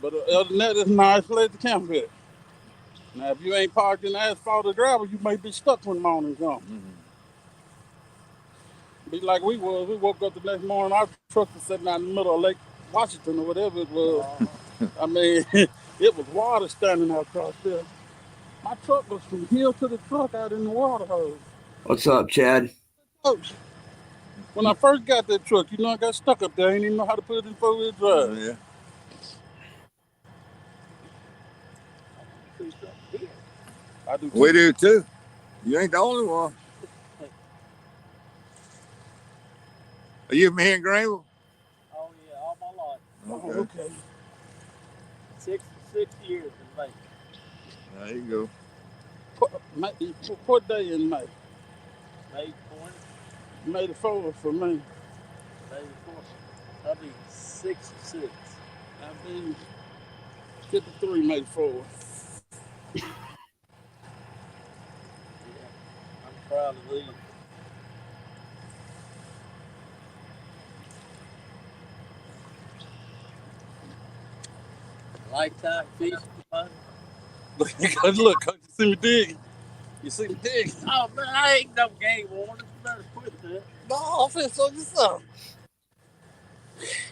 But other than that, it's a nice place to camp at. Now, if you ain't parked in the asphalt or gravel, you may be stuck when morning comes. Be like we was. We woke up the next morning, our truck was sitting out in the middle of Lake Washington or whatever it was. I mean, it was water standing out across there. My truck was from here to the truck out in the water hose. What's up, Chad? When I first got that truck, I got stuck up there. I didn't even know how to put it in four-wheel drive. Yeah. I do too. We do too. You ain't the only one. Are you from here in Greenville? Oh yeah, all my life. Okay. Oh, okay. 66 years in May. There you go. What day in May? May 20. May the 4th for me. May the 4th. I'll be 66. I'll be 53 May the 4th. Yeah, I'm proud of these. Lifetime fishing fun. Look, you see me dig. You see me dig. Oh man, I ain't no game warning. You better quit that. No, I'm finna show you something.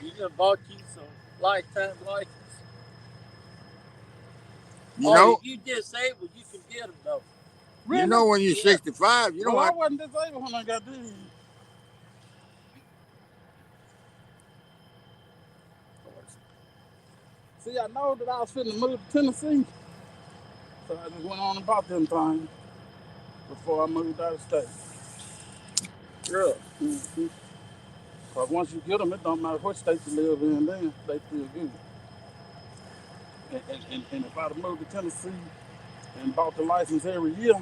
You done bought you some lifetime license. You know, you disabled, you can get them though. Really? you know when you're Yeah. 65, you Well, don't I have. wasn't disabled when I got these. See, I know that I was finna move to Tennessee. So I just went on and bought them things before I moved out of state. Really? Mm-hmm. But once you get them, it don't matter what state you live in, then they feel good. And if I'd have moved to Tennessee and bought the license every year,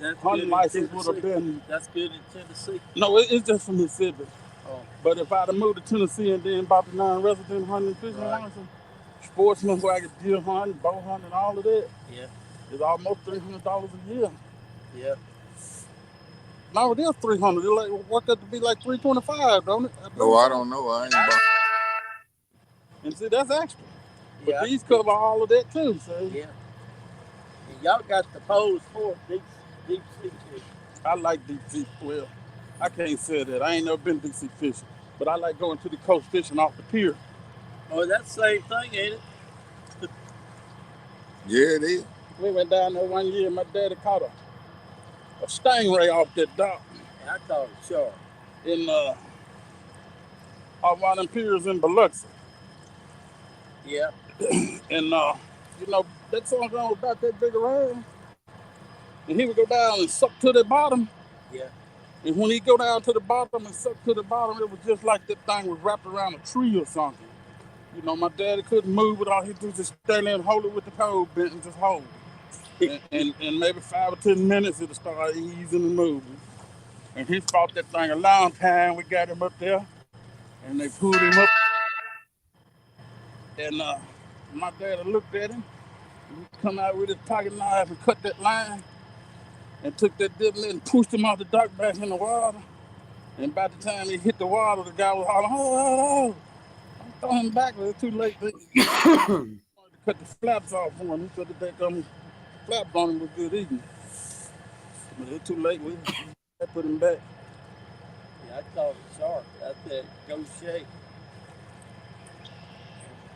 That's hunting license would have been. That's good in Tennessee. No, it's just from Mississippi. Oh. But if I'd have moved to Tennessee and then bought the non-resident hunting and fishing Right. license, sportsman where I could deer hunt, bow hunt, and all of that, Yeah. it's almost $300 a year. Yeah. No, it is 300. It like worked out to be like 325, don't it? Oh, I don't know. I ain't bought. And see, that's extra. Yeah. But these cover all of that too. See? Yeah. And y'all got the poles for deep sea fishing. I like deep sea. Well, I can't say that. I ain't never been deep sea fishing, but I like going to the coast fishing off the pier. Oh, that's the same thing, ain't it? Yeah, it is. We went down there one year. My daddy caught a stingray off that dock And I call it shark. in off one of them piers in Biloxi. Yeah. And that song was about that big around. And he would go down and suck to the bottom. Yeah. And when he go down to the bottom and suck to the bottom, it was just like that thing was wrapped around a tree or something. My daddy couldn't move it. All he do was just stand there and hold it with the pole bent and just hold it. and maybe 5 or 10 minutes it'll start easing and moving. And he fought that thing a long time. We got him up there and they pulled him up. And my daddy looked at him. He come out with his pocket knife and cut that line and took that dip and pushed him off the dock back in the water. And by the time he hit the water, the guy was hollering, oh. I'm throwing him back, but it's too late. They cut the flaps off for him. He said that they flaps on him was good eating. But it's too late. We put him back. Yeah, I call it shark. I said go shake.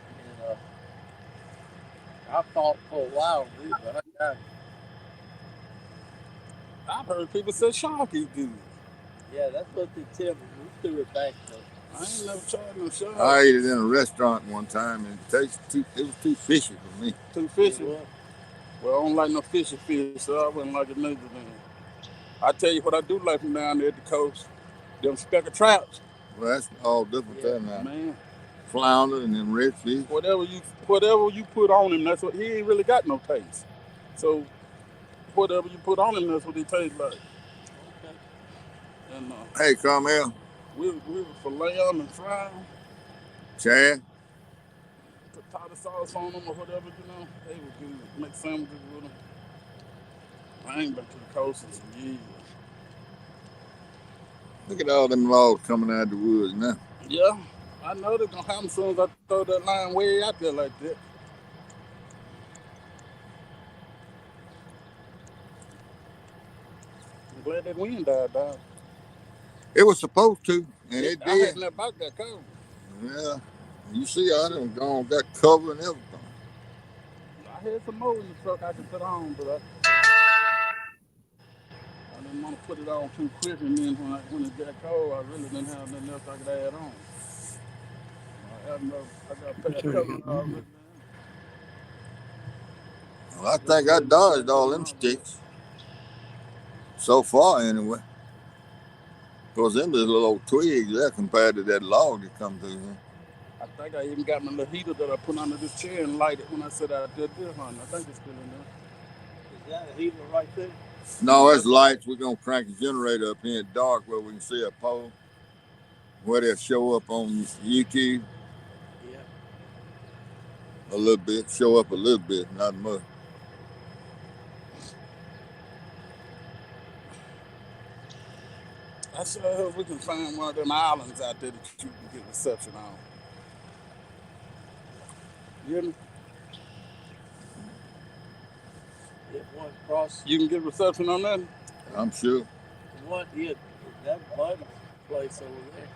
And I fought for a while with it, but I got it. I've heard people say shark is good. Yeah, that's what they tell me. We threw it back though. I ain't never tried no shark. I ate it in a restaurant one time, and it was too fishy for me. Too fishy. Well, I don't like no fishy fish, so I wouldn't like it neither. Then I tell you what I do like from down there at the coast, them speckled trouts. Well, that's all different there now. Man, Flounder and then redfish. whatever you put on him, that's what he ain't really got no taste. So whatever you put on him, that's what he tastes like. Okay. And Hey, Carmel. we were filleting them and frying them. Chad. Put tartar sauce on them or whatever, you know. They were good. Make sandwiches with them. I ain't been to the coast in some years. Look at all them logs coming out of the woods now. Yeah, I know they're gonna happen as soon as I throw that line way out there like that. I'm glad that wind died down. It was supposed to, and it I did. hadn't about that cover. Yeah. You see, I done got cover and everything. I had some more in the truck I could put on, but I didn't want to put it on too quick, and then when it got cold, I really didn't have nothing else I could add on. I got a pair of covers already. Well, I think I dodged all them sticks. So far, anyway. Because them is little old twigs there compared to that log that come through here. I think I even got my little heater that I put under this chair and light it when I said I did deer hunting. I think it's still in there. Is that a heater right there? No, that's lights. We're going to crank a generator up here at dark where we can see a pole. Where they'll show up on YouTube. Yeah. A little bit. Show up a little bit, not much. I sure hope we can find one of them islands out there that you can get reception on. You hear me? Get one across. You can get reception on that? I'm sure. What? Yeah, that buddy's place over there.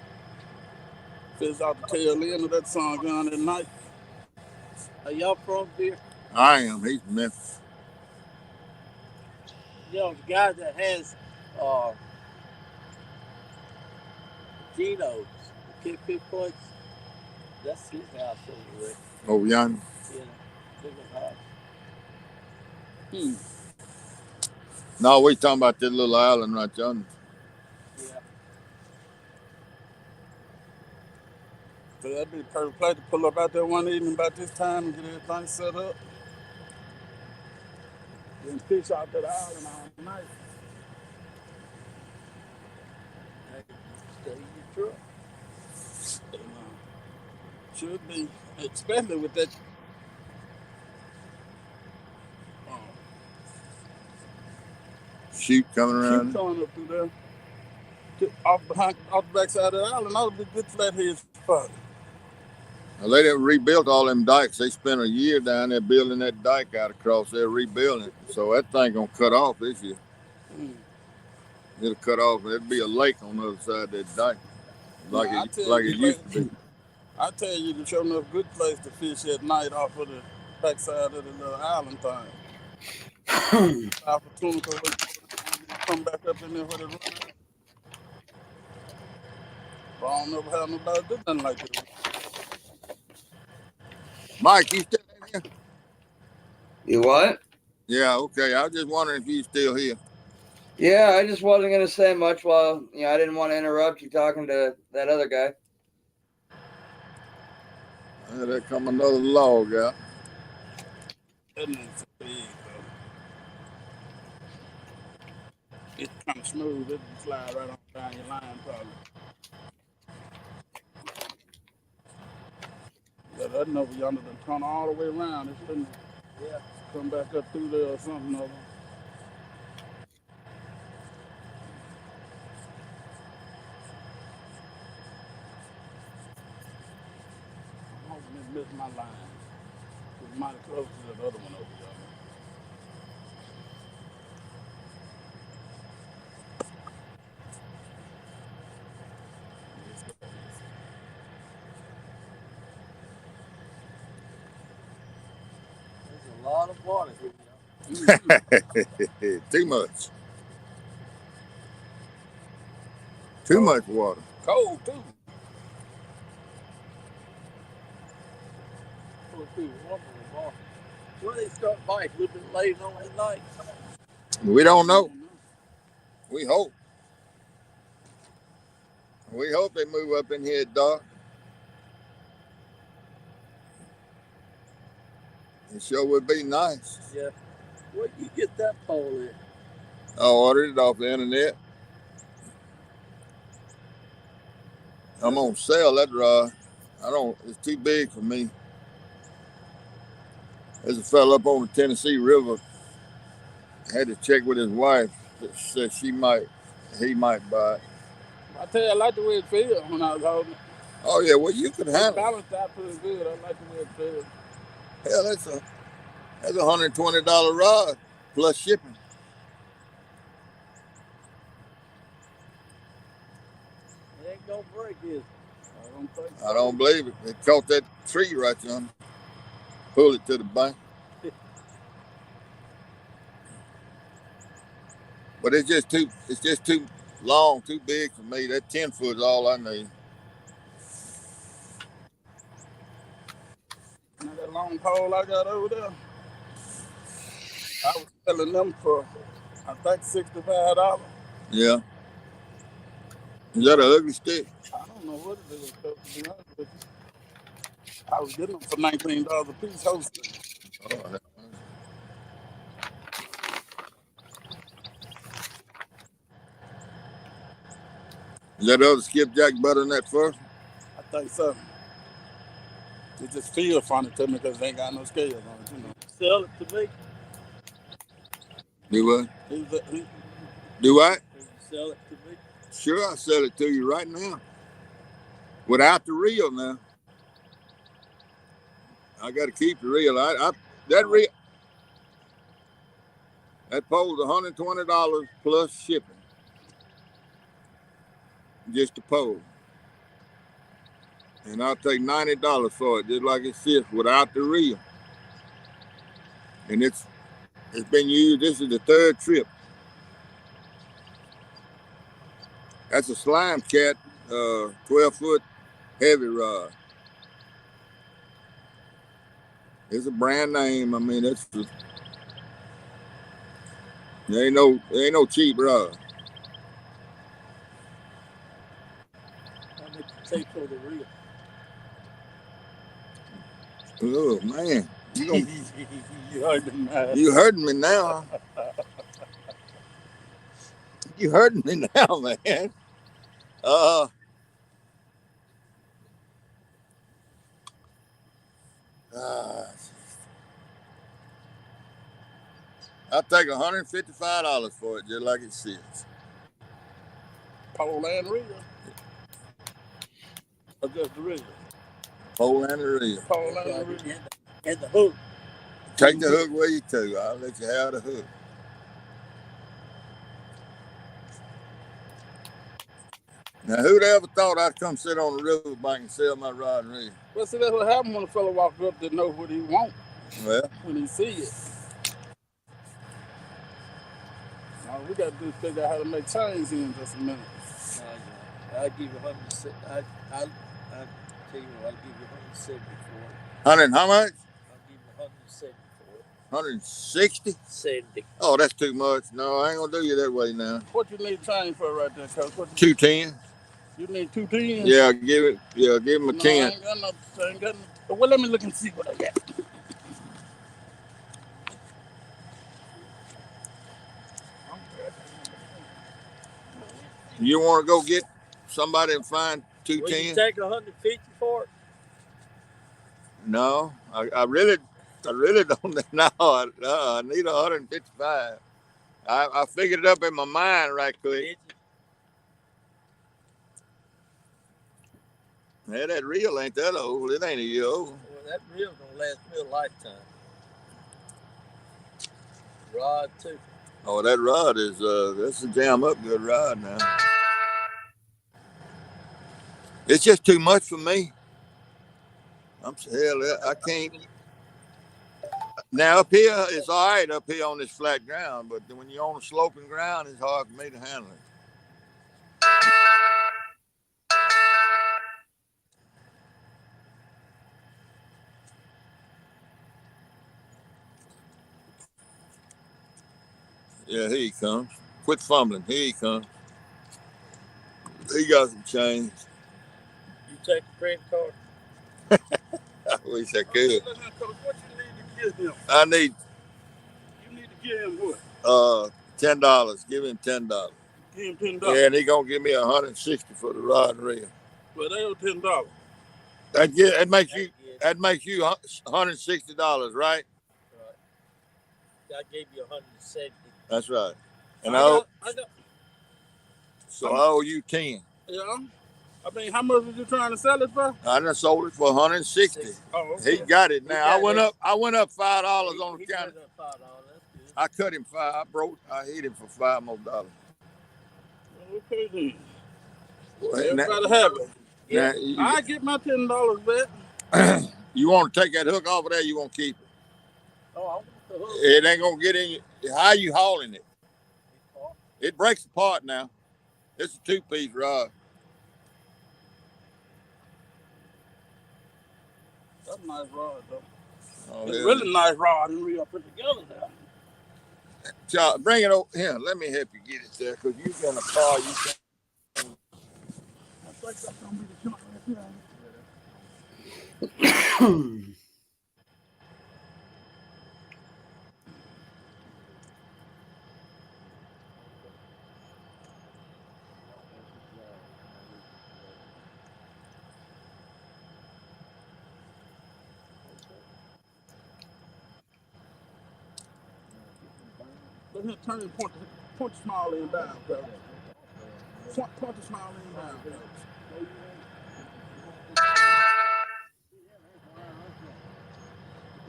Fizz out the tail end of that song down at night. Are y'all from there? I am. He's Memphis. You know, the guy that has Geno's, the Kid Pig place, that's his house over there. Oh, yonder. Yeah, big house. No, we talking about that little island right yonder. Yeah. So that'd be the perfect place to pull up out there one evening about this time and get everything set up. Then fish out that island all night. Hey, stay in your truck. Should be, especially with that Sheep coming around. Sheep coming up through there. Off the backside of the island, that would be good flathead spot. Well, they didn't rebuild all them dikes. They spent a year down there building that dike out across there, rebuilding it. So that thing gonna cut off this year. It'll cut off. There'll be a lake on the other side of that dike, like it used to be. I tell you, to show enough good place to fish at night off of the backside of the little island thing. Opportunity to come back up in there with it running. But I don't never have nobody do nothing like that. Mike, you still in here? You what? Yeah, okay. I was just wondering if you still here. Yeah, I just wasn't going to say much while, I didn't want to interrupt you talking to that other guy. There come another log out. That ain't so big, though. It's kind of smooth. It'll slide right on down your line, probably. Yeah, that over yonder done turn all the way around. It shouldn't come back up through there or something over. I'm hoping it missed my line. It's mighty close to that other one over there. There's a lot of water here. Too much. Too much water. Cold, too. what people wonder about. Well, they start biting a little bit late on at night. We don't know. We hope. We hope they move up in here at dark. It sure would be nice. Yeah. Where you get that pole at? I ordered it off the internet. I'm gonna sell that rod. I don't. It's too big for me. There's a fella up on the Tennessee River. Had to check with his wife. That said he might buy it. I tell you, I like the way it feels when I was holding it. Oh yeah, well you could It handle it. balanced out pretty good. I like the way it feels. Hell, that's $120 rod plus shipping. It ain't gonna break, is it? I don't think so. I don't believe it. It caught that tree right there. Pull it to the bank. But it's just too long, too big for me. That 10 foot is all I need. Now that long pole I got over there, I was selling them for, I think, $65. Yeah. Is that an ugly stick? I don't know what it is, to be honest with you. I was getting them for $19 a piece wholesale. Oh, is that other skipjack better than that first? I think so. It just feels funny to me because they ain't got no scales on it, you know. Sell it to me. Do what? He- Do what? You sell it to me. Sure, I'll sell it to you right now. Without the reel now. I got to keep the reel. That pole's $120 plus shipping. Just the pole. And I'll take $90 for it, just like it sits without the reel. And it's been used. This is the third trip. That's a slime cat, 12-foot heavy rod. It's a brand name. I mean, there ain't no cheap rod. How much you take for the reel? Oh man, you you hurting me now. You hurting me now, man. I'll take $155 for it, just like it sits. pole and reel. Or just the reel? Pole and the reel. Pole and the reel. And the hook. Take the hook with you too. I'll let you have the hook. Now, who'd ever thought I'd come sit on the riverbank and sell my rod and reel? Well, see, that's what happens when a fella walks up to know what he wants Well, when he see it. All we got to do is figure out how to make change here in just a minute. I'll give you 100. I'll tell you what, I'll give you 170 for it. 100 how much? I'll give you 170 for it. 160? 70. Oh, that's too much. No, I ain't gonna do you that way now. What you need change for right there, Coach? 210. You need 210? Yeah, give him a No, 10. I ain't got no. Well, let me look and see what I got. You want to go get somebody and find Will you 210? take 150 for it? No, I really don't. No, I need 155. I figured it up in my mind right quick. Yeah, that reel ain't that old. It ain't a year old. Well, that reel's gonna last me a lifetime. Rod too. Oh, that rod is that's a jam up good rod now. It's just too much for me. I can't. Now up here it's all right up here on this flat ground, but when you're on a sloping ground, it's hard for me to handle it. Yeah, here he comes. Quit fumbling. Here he comes. He got some change. You take a credit card? I wish I Okay, could. listen, Coach, what you need to give him? I need You need to give him what? $10. Give him $10. Give him $10. Yeah, and he gonna give me $160 for the rod and reel. Well, they owe $10. That makes you $160, right? Right. I gave you 170. That's right. And I got, so I owe you 10. yeah. I mean, how much was you trying to sell it for? I done sold it for $160. Oh, okay. He got it now. got I went up $5 on the He counter. got $5. That's good. I cut him $5. I hit him for $5 more. Okay, then. Well, Everybody happy. Yeah. I get my $10 back. You want to take that hook off of there? You want to keep it? Oh, I want the hook. It ain't gonna get in you. How are you hauling it? It breaks apart now. It's a 2-piece rod. That's a nice rod, though. Oh, It's yeah. really nice rod and reel put together there. Child, bring it over here. Let me help you get it there, because you in a car. You can't. I think that's gonna be the jump right there. Let me turn and point the small end down, bro. Point the small end down, bro.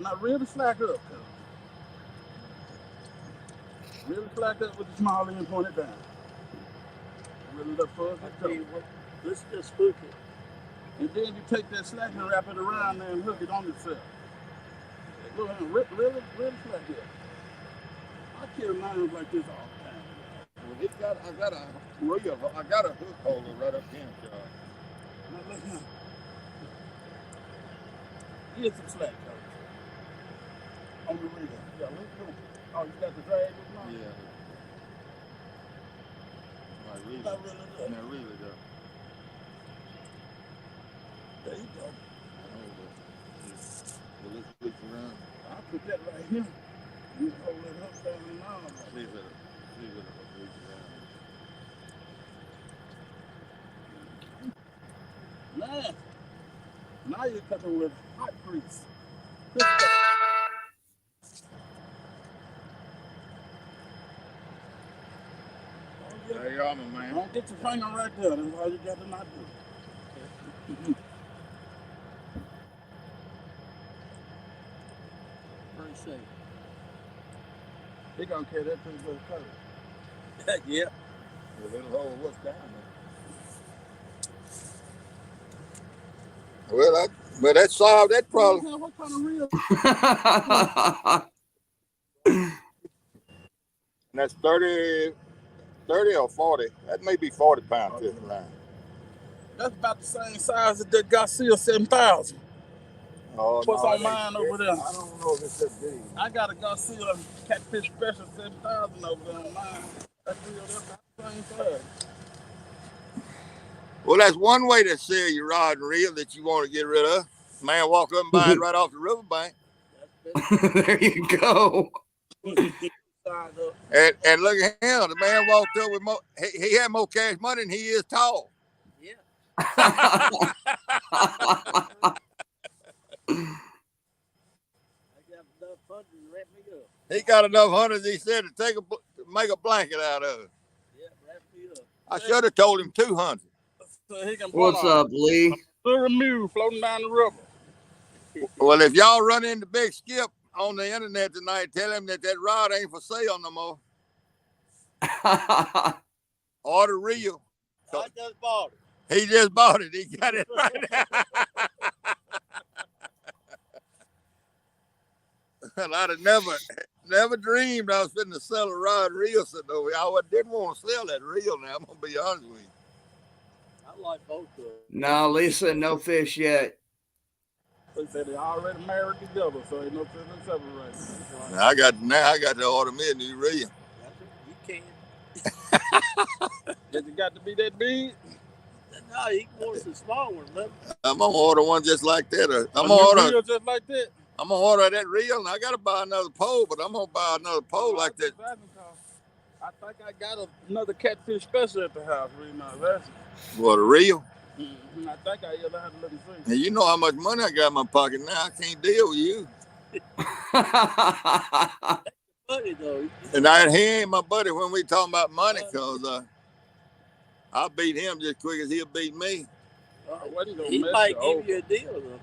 Now really slack up, cuz. Really slack up with the small end pointed down. Really look for us. Let's just hook it. And then you take that slack and wrap it around there and hook it on itself. Look, really slack here. I carry mine like this all the time. Well, I got a hook holder right up here, John. Now look here. Here's some slack, though. On the reel. Yeah, look. Oh, you got the drag with mine? Yeah. Not really. Not really, though. Not really, though. There you go. Well, let's switch around. I'll put that right here. You hold that hook down in mine. See if it'll reach around. Now you're cutting with hot grease. There you are, my man. Don't get your finger right there. That's all you got to not do. Pretty safe. They gonna carry that pretty good cover. Yeah. Well, it'll hold what's down there. Well, that solved that problem. What kind of reel? And that's 30 or 40. That may be 40 pounds this line. That's about the same size as that Garcia 7000. Oh, What's no, on mine over there? I don't know if it's that big. I got a Garcia Catfish Special 7000 over there on mine. That reel, that's about the same size. Well, that's one way to sell your rod and reel that you want to get rid of. Man walk up and buy it right off the riverbank. There you go. And look at him. The man walked up with more. He had more cash money than he is tall. Yeah. I got enough funding to wrap me up. He got enough hunters, he said, to make a blanket out of it. Yeah, wrap me up. I should have told him 200. So he can What's up, Lee? Little mule floating down the river. Well, if y'all run into Big Skip on the internet tonight, tell him that rod ain't for sale no more. Or the reel. I just bought it. He just bought it. He got it right now. Well, I'd have never dreamed I was going to sell a rod and reel sitting over here. I didn't want to sell that reel now. I'm going to be honest with you. I like both of them. No, Lisa, no fish yet. They said they already married together, so ain't no sense in separating. Now I got to order me a new reel. That's can. Does it got to be that big? No, he wants a small one, man. I'm gonna order one just like that. I'm A gonna new order. reel just like that. I'm gonna order that reel, and I gotta buy another pole, but I'm gonna buy another pole like that. I think I got another catfish special at the house. Really nice. That's What, a reel? Mm-hmm. I think I ever had to look and see. And you know how much money I got in my pocket now. I can't deal with you. Funny though. And he ain't my buddy when we talking about money, cause I'll beat him just quick as he'll beat me. He might give you a deal though.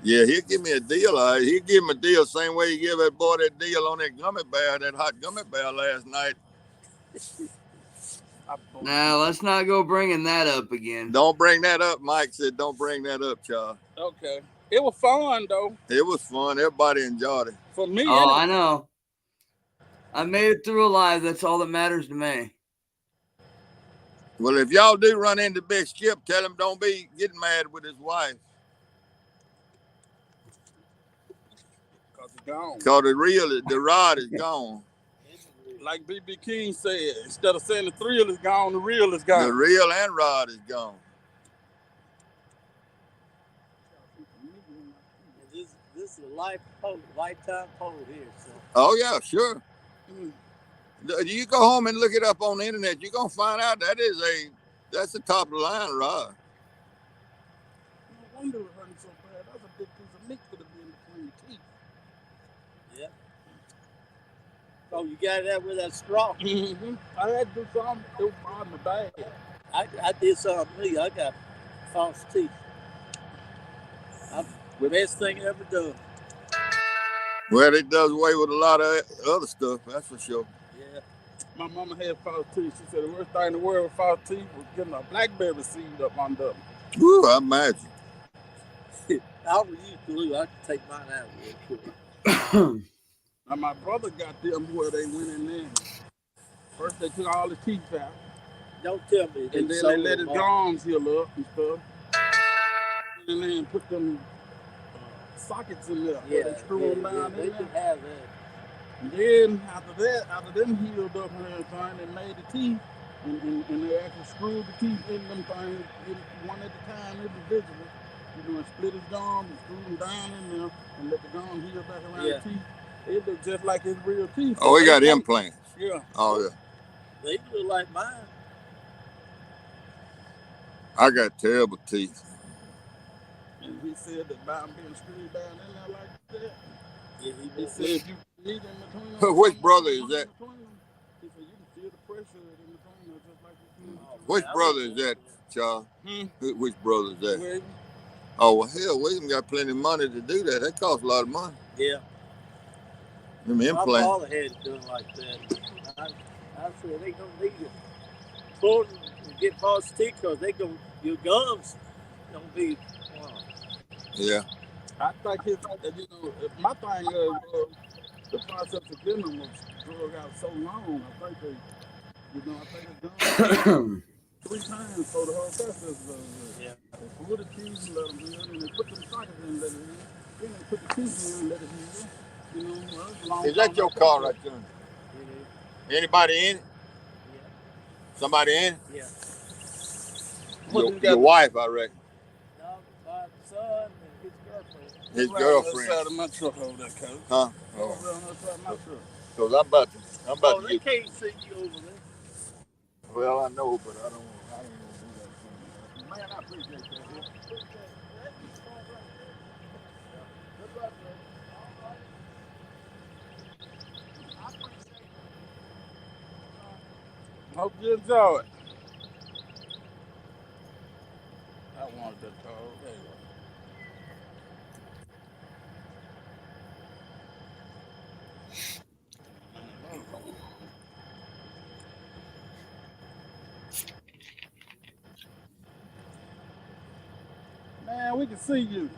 Yeah, he'll give me a deal. He'll give him a deal same way he gave that boy that deal on that gummy bear, that hot gummy bear last night. Now let's not go bringing that up again. Don't bring that up. Mike said, "Don't bring that up, Charles." Okay, it was fun though. It was fun. Everybody enjoyed it. For me, oh, anyway. I know. I made it through alive. That's all that matters to me. Well, if y'all do run into Big Skip, tell him don't be getting mad with his wife. Cause it's gone. Cause the rod is gone. Like B.B. King said, instead of saying the thrill is gone, the reel is gone. The reel and rod is gone. This is a lifetime pole here. So. Oh yeah, sure. You go home and look it up on the internet. You're gonna find out that's the top of the line rod. No wonder it hurting so bad. That's a big piece of meat could have been between your teeth. Yeah. Oh, you got that with that straw? Mm-hmm. I had to do something. It was on my bag. I did something to me. I got false teeth. The best thing I ever done. Well, it does away with a lot of other stuff, that's for sure. Yeah. My mama had false teeth. She said the worst thing in the world with false teeth was getting a blackberry seed up under them. Woo, I imagine. I was used glue. I could take mine out real quick. Now my brother got them where they went in there. First they took all the teeth out. Don't tell me. And then they let his gums heal up and stuff. And then put them sockets in there. Yeah, they screw them down in they there. can have that. And then after them healed up and everything, they made the teeth. And they actually screwed the teeth in them things one at a time individually. You know, and split his gums and screw them down in there and let the gum heal back around the teeth. It looked just like his real teeth. Oh, he got implants. Yeah. Oh, yeah. They look like mine. I got terrible teeth. And he said that by being screwed down in there like that. Yeah, he said if you need in between them. Which brother is that? He said you can feel the pressure in between them just like you can. Which brother is that, Charles? Which brother is that? William. Oh, well, hell, William got plenty of money to do that. That costs a lot of money. Yeah. Them My implants. father had it done like that. I said they don't need it. Pull and get false teeth because your gums don't be. Yeah. I think my thing was the process of getting them was drug out so long. I think it's done 3 times for the whole process. Yeah. They pull the teeth and let them heal, and they put them sockets in and let it heal. Then they put the teeth in and let it heal. You know, well, it's a long Is that your car right there? Yeah. Anybody in it? Yeah. Somebody in it? Yeah. Your wife, I reckon. No, my son and his girlfriend. His Right girlfriend. on the side of my truck over there, Coach. Huh? Over on the side of my truck. Because I'm about to They get. can't see you over there. Well, I know, but I don't want to do that. Man, I appreciate that. Hope you enjoy it. I wanted that car. Man, we can see you.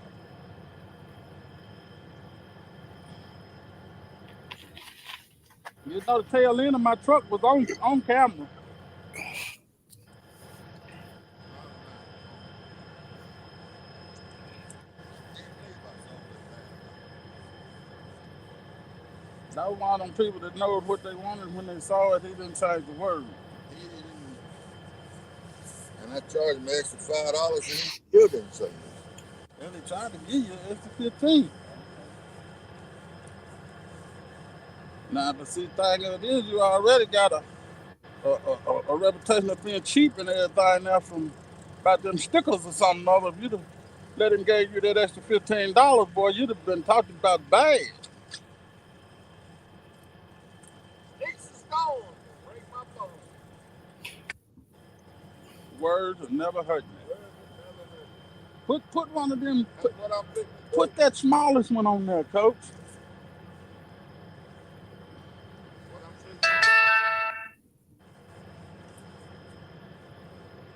You know the tail end of my truck was on camera. That was one of them people that knows what they wanted when they saw it. He didn't change the word. And I charged him extra $5, and he still didn't say nothing. And they tried to give you an extra 15. Now, the see, thing of it is, you already got a reputation of being cheap and everything now from about them stickers or something. Or if you'd have let him give you that extra $15, boy, you'd have been talking about bad. Sticks and stones break my bones. Words will never hurt me. Words will never hurt. Put one of them. That's what I'm fixing to do. Put that smallest one on there, Coach. What I'm fixing to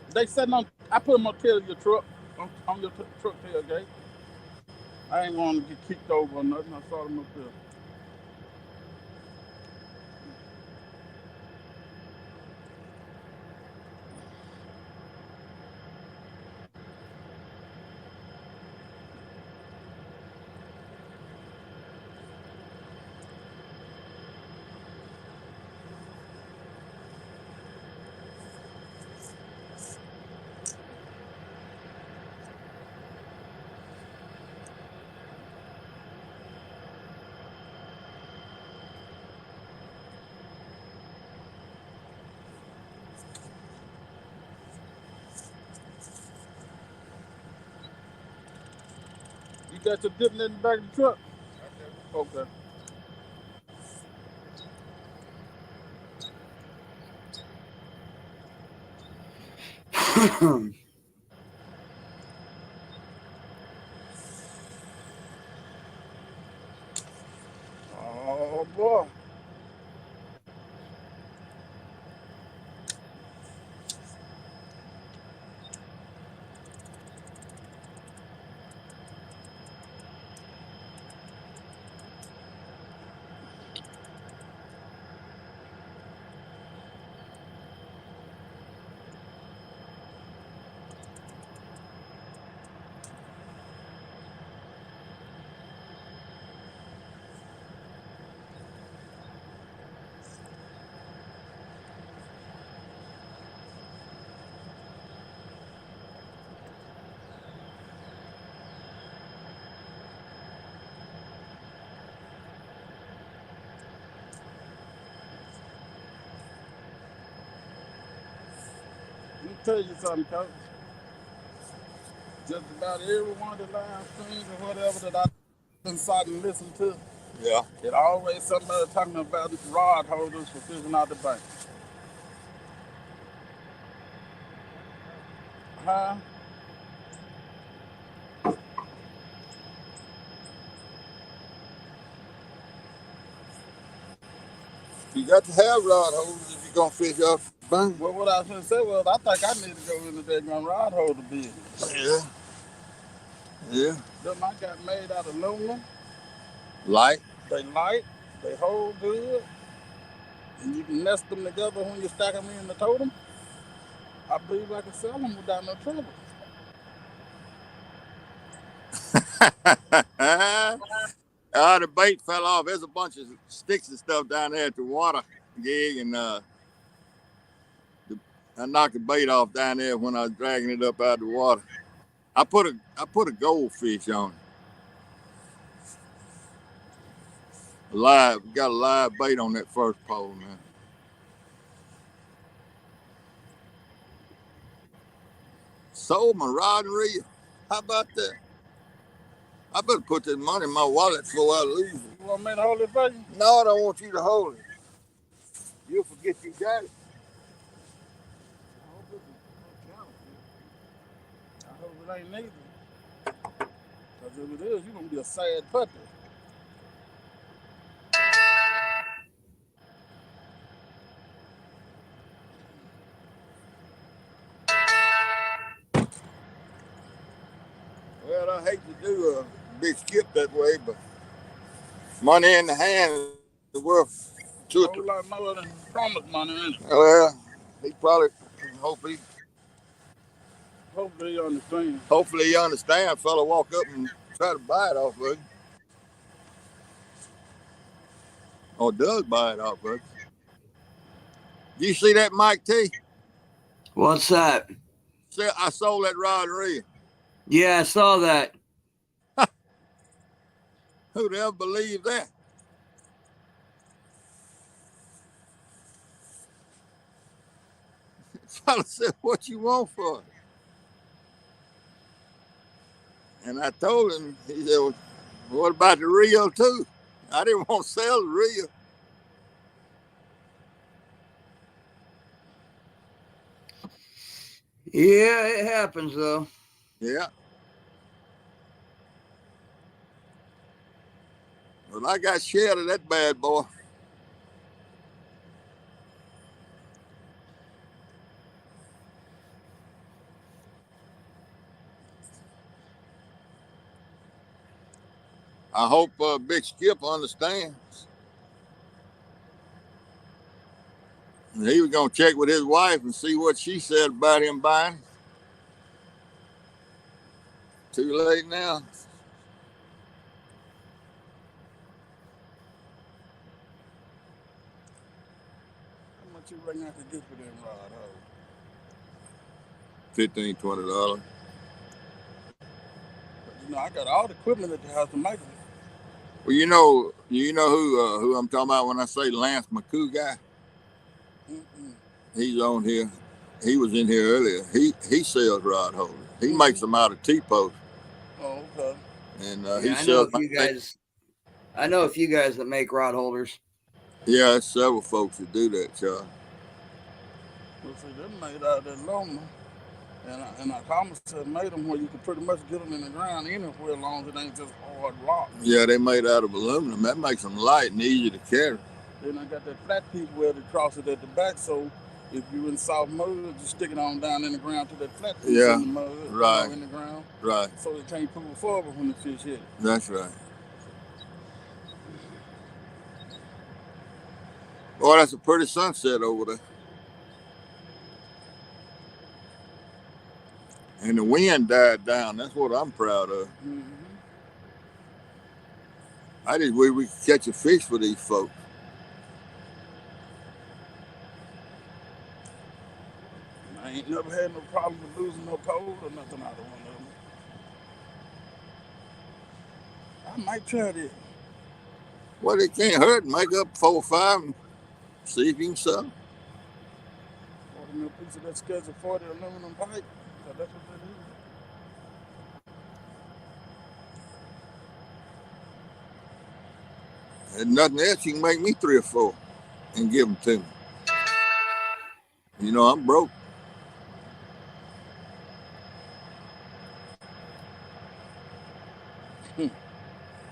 do. They sitting on. I put them on tail of your truck, on your truck tailgate. I ain't want to get kicked over or nothing. I saw them up there. You got your dipping in the back of the truck? Okay. Oh boy. Let me tell you something, Coach. Just about every one of the live streams or whatever that I've been starting to listen to, Yeah. it always somebody talking about rod holders for fishing out the bank. Huh? You got to have rod holders if you're gonna fish off the bank. Well, what I was going to say was, I think I need to go into that gun rod holder business. Yeah. Yeah. Them I got made out of aluminum. Light. They light. They hold good. And you can nest them together when you stack them in the totem. I believe I can sell them without no trouble. The bait fell off. There's a bunch of sticks and stuff down there at the water gig, and I knocked the bait off down there when I was dragging it up out of the water. I put a goldfish on it. Got a live bait on that first pole now. Sold my rod and reel. How about that? I better put this money in my wallet before I lose it. You want me to hold it for you? No, I don't want you to hold it. You'll forget you got it. I hope it ain't neither. Because if it is, you're going to be a sad puppy. Well, I hate to do a big skip that way, but money in the hand is worth A whole lot more than promised money, ain't it? Well, he probably hopefully Hopefully you understand. hopefully you understand. Fella walk up and try to buy it off of you. Oh, Doug buy it off us. You see that, Mike T? What's that? I sold that rod and reel. Yeah, I saw that. Who'd ever believe that? Fella said, "What you want for it?" And I told him. He said, "Well, what about the reel too?" I didn't want to sell the reel. Yeah, it happens though. Yeah. Well, I got scared of that bad boy. I hope Big Skip understands. He was gonna check with his wife and see what she said about him buying. Too late now. How much you reckon I could get for them rod hole? $15, $20. You know, I got all the equipment at the house to make it. Well, you know who I'm talking about when I say Lance McCoo guy. Mm-mm. He's on here. He was in here earlier. He sells rod holders. He makes them out of T-posts. Oh, okay. And Yeah, he I know sells. a few guys. I know a few guys that make rod holders. Yeah, there's several folks that do that, Charlie. Well, see, they're made out of that aluminum. And I promised to made them where you could pretty much get them in the ground anywhere as long as it ain't just hard rock. Yeah, they made out of aluminum. That makes them light and easy to carry. Then I got that flat piece welded across it at the back, so if you in soft mud, just stick it on down in the ground to that flat piece Yeah, in the mud, right. in the ground, Right. so it can't pull forward when the fish hit it. That's right. Boy, that's a pretty sunset over there. And the wind died down. That's what I'm proud of. Mm-hmm. I just wish we could catch a fish for these folks. I ain't never had no problem with losing no pole or nothing out of one of them. I might try this. Well, it can't hurt. Make up 4 or 5 and see if you can sell. Order me a piece of that schedule 40 aluminum pipe. So that's what that is. And nothing else, you can make me 3 or 4 and give them to me. You know, I'm broke.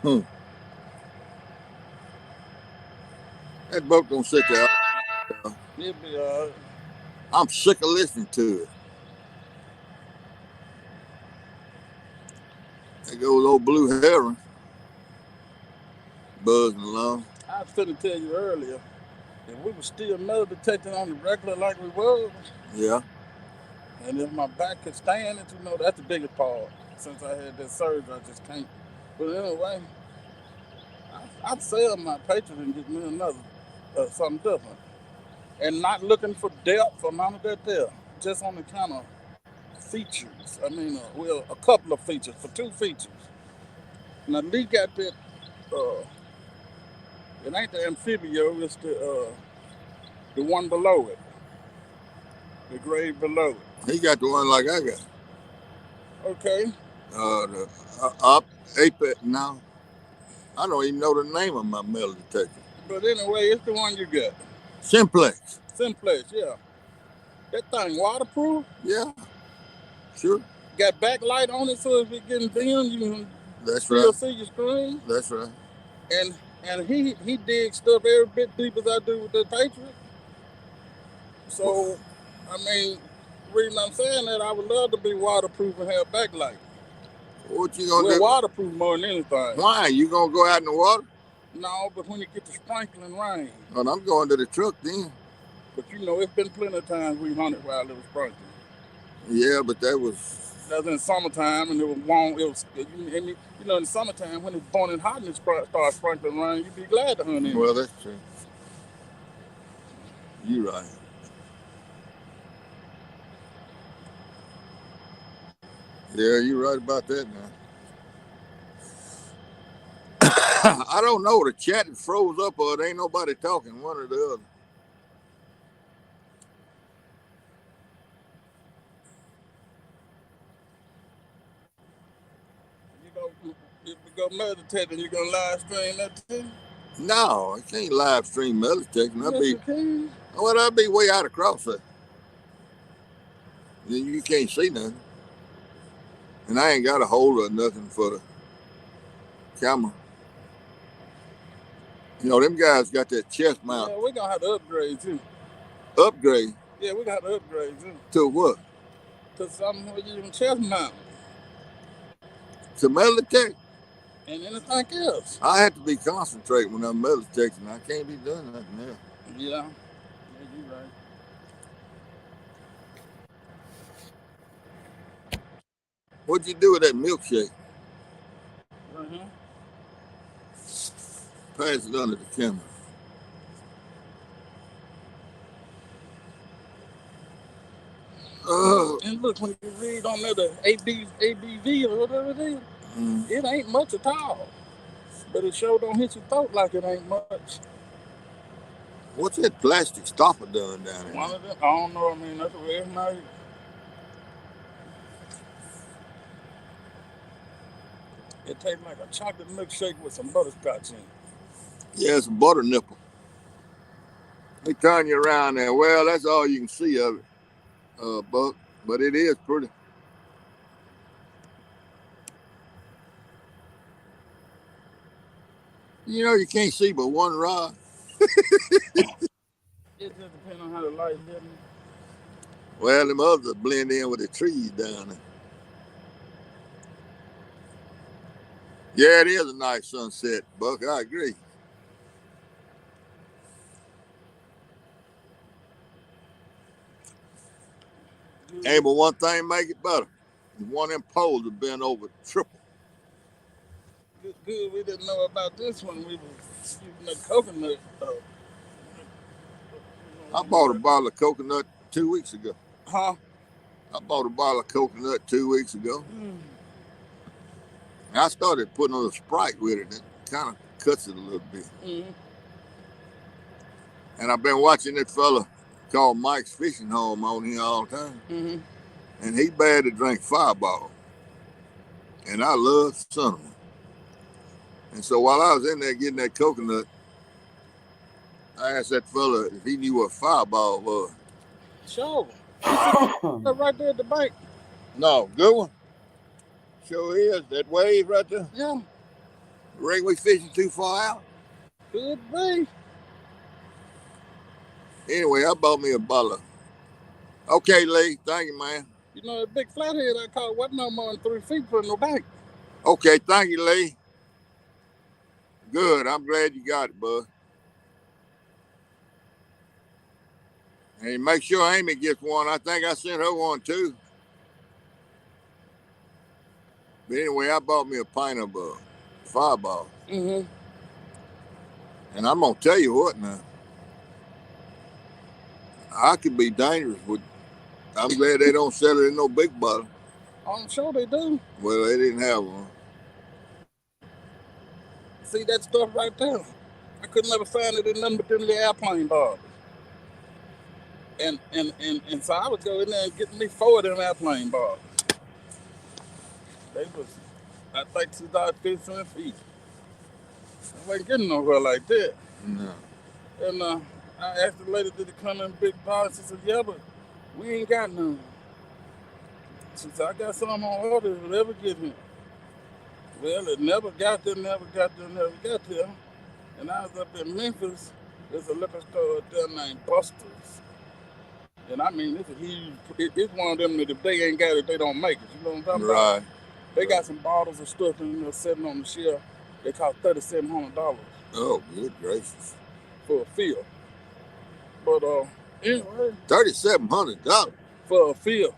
Hmm. That boat don't sit there. It'll be all right. I'm sick of listening to it. There goes old blue heron buzzing along. I was finna tell you earlier, if we were still metal detecting on the regular like we was, Yeah. and if my back could stand it, you know, that's the biggest part. Since I had that surgery, I just can't. But anyway, I'd sell my Patriot and get me another, something different. And not looking for depth or none of that there. Just on the kind of features. I mean, well, a couple of features, for 2 features. Now, Lee got that, it ain't the amphibio, it's the one below it. The grade below it. He got the one like I got. Okay. The up apex. No, I don't even know the name of my metal detector. But anyway, it's the one you got. Simplex. Simplex, yeah. That thing waterproof. Yeah. Sure. Got backlight on it, so if it getting dim, you can That's still right. see your screen. That's right. And he digs stuff every bit deep as I do with the Patriot. So, I mean, the reason I'm saying that, I would love to be waterproof and have backlight. What you gonna Well, do? waterproof more than anything. Why? You gonna go out in the water? No, but when you get the sprinkling rain. Oh, I'm going to the truck then. But you know, it's been plenty of times we hunted while it was sprinkling. Yeah, but that was That's in summertime, and it was warm. It was, in the summertime when it's burning hot and it starts sprinkling rain, you'd be glad to hunt in. Well, that's true. You're right. Yeah, you're right about that now. I don't know. The chat is froze up or it ain't nobody talking, one or the other. If you go meditate, and you gonna live stream that too? No, I can't live stream meditating. Yes, you can. Well, I'd be way out across there. Then you can't see nothing. And I ain't got a hold of nothing for the camera. You know, them guys got that chest mount. Yeah, we're gonna have to upgrade too. Upgrade? Yeah, we're gonna have to upgrade too. To what? To something where you can chest mount. To meditate? And anything else. I have to be concentrating when I'm meditating. I can't be doing nothing else. Yeah. Yeah, you're right. What'd you do with that milkshake? Right here. Pass it under the camera. And look, when you read on there the ABV or whatever it is, it ain't much at all. But it sure don't hit your throat like it ain't much. What's that plastic stopper doing down there? One of them, I don't know. I mean, that's the way it's made. It tastes like a chocolate milkshake with some butterscotch in it. Yeah, it's a butter nipple. They turn you around there. Well, that's all you can see of it, Buck. But it is pretty. You know, you can't see but one rod. It just depends on how the light hit me. Well, them others blend in with the trees down there. Yeah, it is a nice sunset, Buck. I agree. Ain't but one thing make it better. One of them poles have been over triple. Good, we didn't know about this one. We were using the coconut. I bought a bottle of coconut 2 weeks ago. Huh? I bought a bottle of coconut 2 weeks ago. And I started putting on a Sprite with it. It kind of cuts it a little bit. And I've been watching that fella called Mike's Fishing Home on here all the time. And he bad to drink Fireball. And I love cinnamon. And so while I was in there getting that coconut, I asked that fella if he knew what Fireball was. Sure. Right there at the bank. No, good one. Sure is. That wave right there. Yeah. Ring we fishing too far out? Could be. Anyway, I bought me a bottle of. Okay, Lee. Thank you, man. You know, that big flathead I caught wasn't no more than 3 feet from the bank. Okay, thank you, Lee. Good. I'm glad you got it, bud. And make sure Amy gets one. I think I sent her one too. But anyway, I bought me a pint of Fireball. And I'm going to tell you what now. I could be dangerous with. I'm glad they don't sell it in no big bottle. I'm sure they do. Well, they didn't have one. See that stuff right there? I could never find it in nothing but them little airplane bars. And so I would go in there and get me 4 of them airplane bars. They was, I think, $2.50 feet. I wasn't getting nowhere like that. No. And I asked the lady, did it come in big bars? She said, yeah, but we ain't got none. She said, I got some on order, if it ever get here. Well, it never got there. And I was up in Memphis. There's a liquor store up there named Buster's. And I mean, it's a huge, it's one of them that if they ain't got it, they don't make it. You know what I'm talking about? Right. They got some bottles of stuff in there sitting on the shelf. They cost $3,700. Oh, good gracious. For a field. But anyway. $3,700? For a field.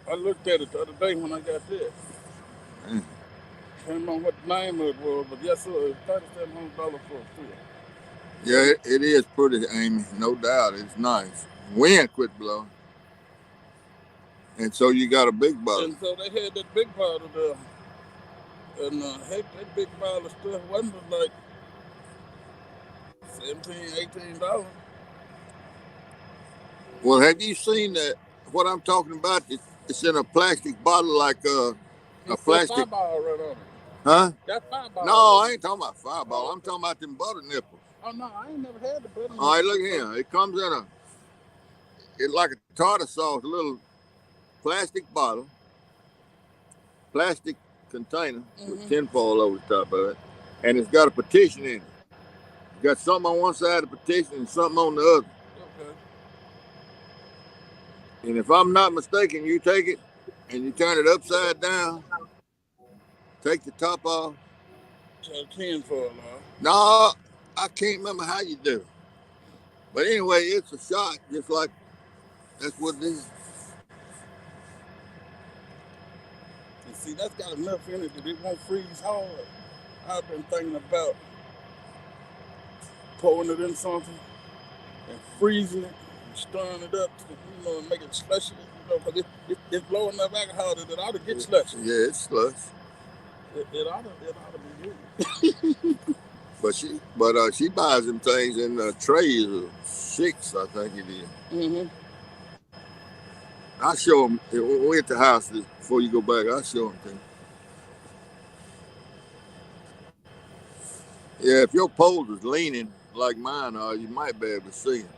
I looked at it the other day when I got there. Mm. Can't remember what the name of it was, but yes, sir, it's $3,700 for a field. Yeah, it is pretty, Amy. No doubt, it's nice. Wind quit blowing, and so you got a big boat. And so they had that big bottle there. And heck, that big bottle of stuff wasn't but like $17, $18. Well, have you seen that? What I'm talking about? It's in a plastic bottle, like a It's that plastic. Fireball right on it. Huh? That Fireball. No, I ain't talking about Fireball. Oh, I'm talking about them butter nipples. Oh no, I ain't never had the butter. All right, look here. It comes in it's like a tartar sauce, a little plastic bottle, plastic container with tinfoil over the top of it, and it's got a petition in it. It's got something on one side of the petition and something on the other. Okay. And if I'm not mistaken, you take it and you turn it upside down, take the top off. So tinfoil, huh? No, I can't remember how you do it. But anyway, it's a shot, just like that's what it is. And see, that's got enough in it that it won't freeze hard. I've been thinking about pouring it in something and freezing it and stirring it up to, make it slushy, because it's blowing up alcohol that it ought to get slushy. Yeah, it's slush. It ought to be good. But she buys them things in trays of 6, I think it is. Mm-hmm. I'll show them when we're at the house before you go back. I'll show them to you. Yeah, if your poles is leaning like mine are, you might be able to see them.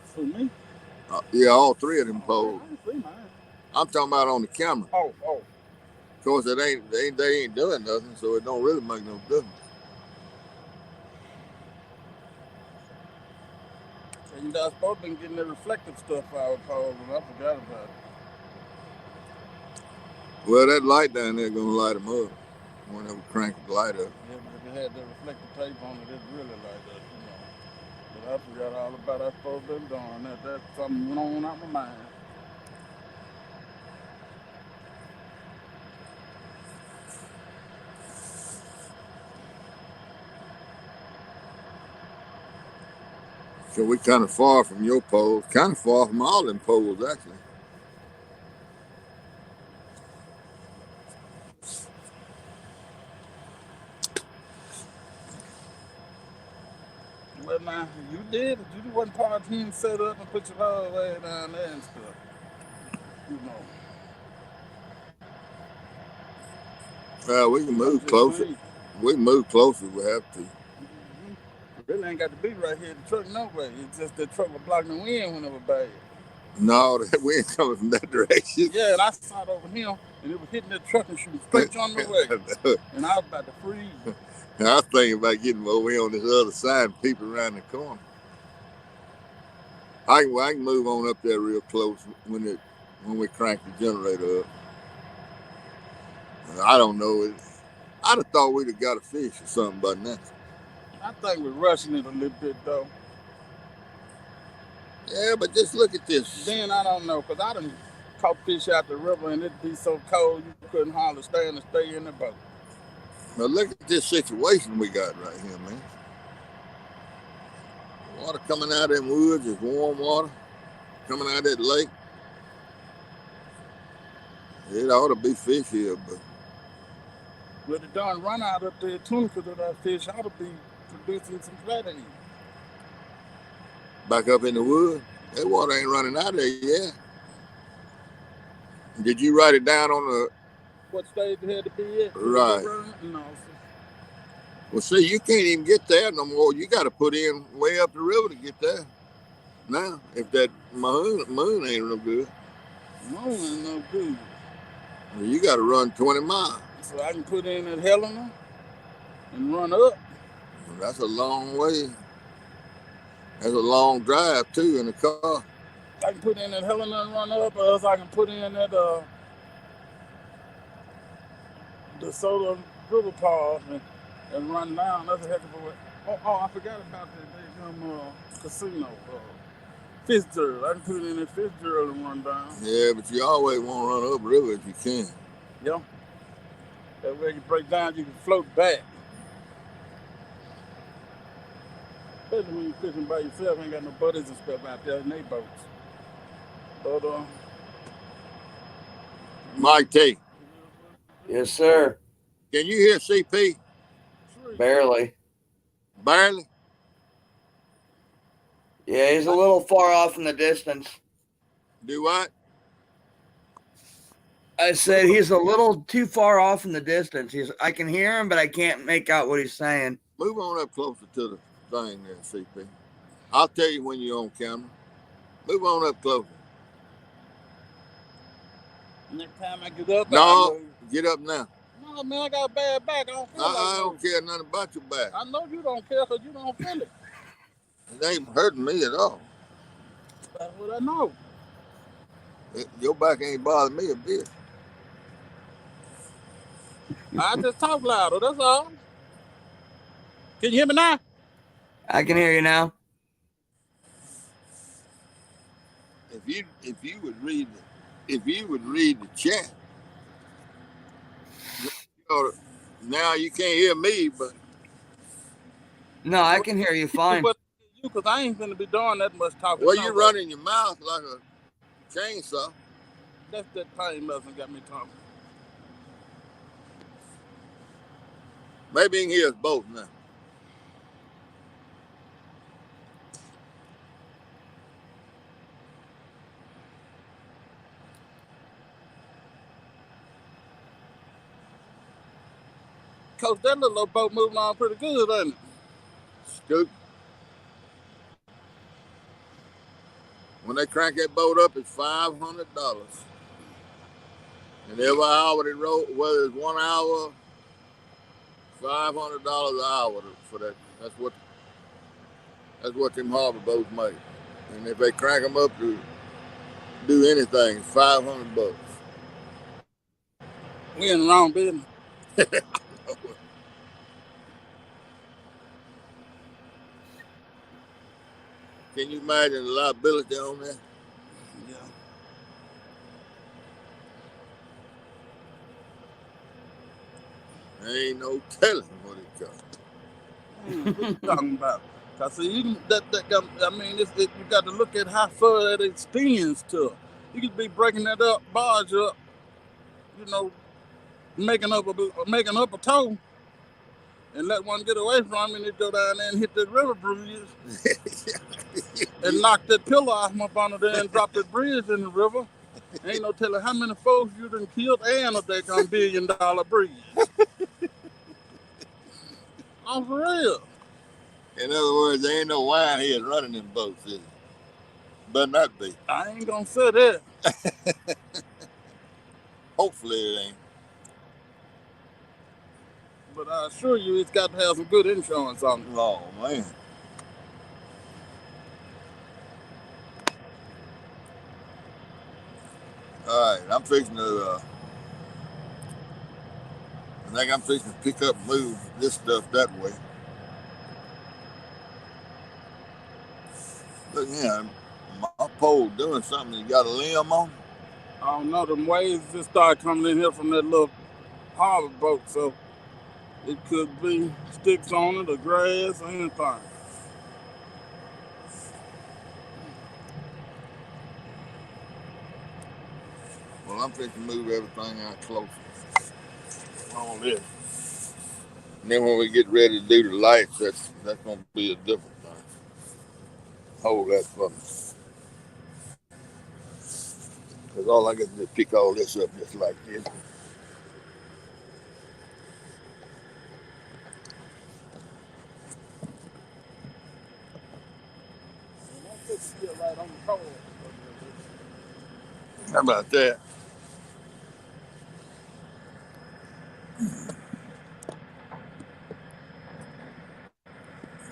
For me? Yeah, all 3 of them poles. I can see mine. I'm talking about on the camera. Oh. Of course, they ain't doing nothing, so it don't really make no difference. And I was supposed to be getting the reflective stuff out of poles, and I forgot about it. Well, that light down there gonna light them up whenever we crank the light up. Yeah, but if it had the reflective tape on it, it really light up, But I forgot all about it. I was supposed to be doing that. That's something went on out my mind. So we kind of far from your poles, kind of far from all them poles, actually. Well, now, you did. You wasn't part of him set up and put your whole way down there and stuff. We can move closer. We can move closer if we have to. Really ain't got to be right here. The truck no way. It's just the truck was blocking the wind whenever bad. No, that wind coming from that direction. Yeah, and I saw it over him, and it was hitting the truck and shooting straight on the way. And I was about to freeze. I was thinking about getting over here on this other side and peeping around the corner. I can move on up there real close when we crank the generator up. I don't know. I'd have thought we'd have got a fish or something by now. I think we're rushing it a little bit, though. Yeah, but just look at this. Then I don't know, because I done caught fish out the river, and it'd be so cold you couldn't hardly stand to stay in the boat. Now look at this situation we got right here, man. Water coming out of them woods is warm water. Coming out of that lake. It ought to be fish here, But the darn run out up there, too, because of that fish ought to be producing some flathead. Back up in the wood, that water ain't running out of there yet. Did you write it down on the... What stage it had to be at? Right. No. Well, see, you can't even get there no more. You got to put in way up the river to get there. Now, if that moon ain't no good. Moon ain't no good. Well, you got to run 20 miles. So I can put in at Helena and run up. Well, that's a long way. That's a long drive, too, in the car. I can put in at Helena and run up, or else I can put in at the Soda River Pass and run down. That's a heck of a way. Oh, I forgot about that casino. Fitzgerald. I can put it in the Fitzgerald and run down. Yeah, but you always want to run upriver if you can. Yeah. That way you break down, you can float back. Especially when you're fishing by yourself, ain't got no buddies and stuff out there in their boats. But Mike T, Yes, sir. can you hear CP? Barely. Barely? Yeah, he's a little far off in the distance. Do what? I said he's a little too far off in the distance. I can hear him, but I can't make out what he's saying. Move on up closer to the thing there, CP. I'll tell you when you're on camera. Move on up closer. next time I get up, No, get up now. No, man, I got a bad back. I don't feel like I don't care nothing about your back. I know you don't care because you don't feel it. It ain't hurting me at all. That's what I know. Your back ain't bothering me a bit. I just talk louder, that's all. Can you hear me now? I can hear you now. If you would read the chat, now you can't hear me, but no, I can hear you fine. Because I ain't gonna be doing that much talking. Well, you running your mouth like a chainsaw. That's that pain medicine got me talking. Maybe you can hear us both now. Coach, that little boat moving on pretty good, ain't it? Skunk. When they crank that boat up, it's $500. And every hour they roll, whether it's 1 hour, $500 an hour for that. That's what them harbor boats make. And if they crank them up to do anything, it's $500. We in the wrong business. Can you imagine the liability on that? Yeah. There ain't no telling what it costs. What you talking about? Cause see, you got to look at how far that extends to. You could be breaking that up, barge up, making up a toe, and let one get away from me, and it go down there and hit the river bridge, and knock that pillar off my bonnet there and drop that bridge in the river. Ain't no telling how many folks you done killed and a $1 billion bridge. I'm for real. In other words, there ain't no wine here running them boats, is it? Better not be. I ain't gonna say that. Hopefully it ain't. But I assure you, it's got to have some good insurance on it. Oh, man. All right, I'm fixing to, I think I'm fixing to pick up and move this stuff that way. Look here, my pole doing something. You got a limb on? I don't know, them waves just start coming in here from that little harbor boat, so it could be sticks on it or grass or anything. Well, I'm fixing to move everything out closer. All this. And then when we get ready to do the lights, that's going to be a different thing. Hold that for me. Because all I got to do is pick all this up just like this. How about that?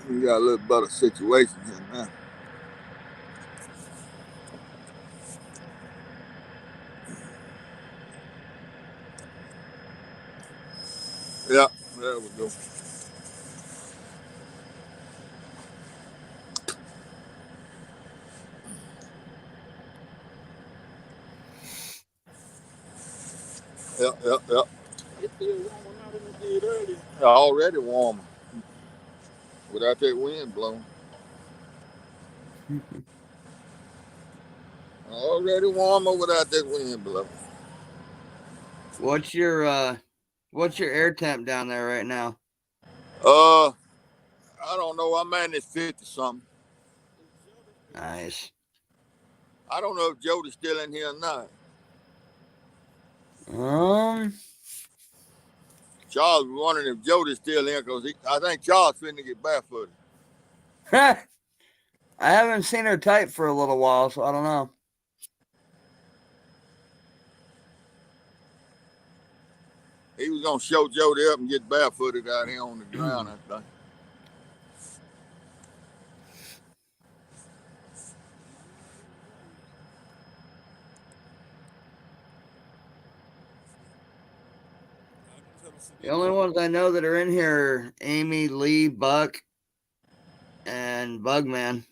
We got a little better situation here now. Yeah, there we go. Yep, yep, yep. It feels warmer now than it did earlier. Already warmer without that wind blowing. Already warmer without that wind blowing. What's your air temp down there right now? I don't know. I'm at this 50 something. Nice. I don't know if Jody's still in here or not. Charles was wondering if Jody's still in because I think Charles finna get barefooted. I haven't seen her type for a little while, so I don't know. He was gonna show Jody up and get barefooted out here on the ground, I think. The only ones I know that are in here are Amy, Lee, Buck, and Bugman.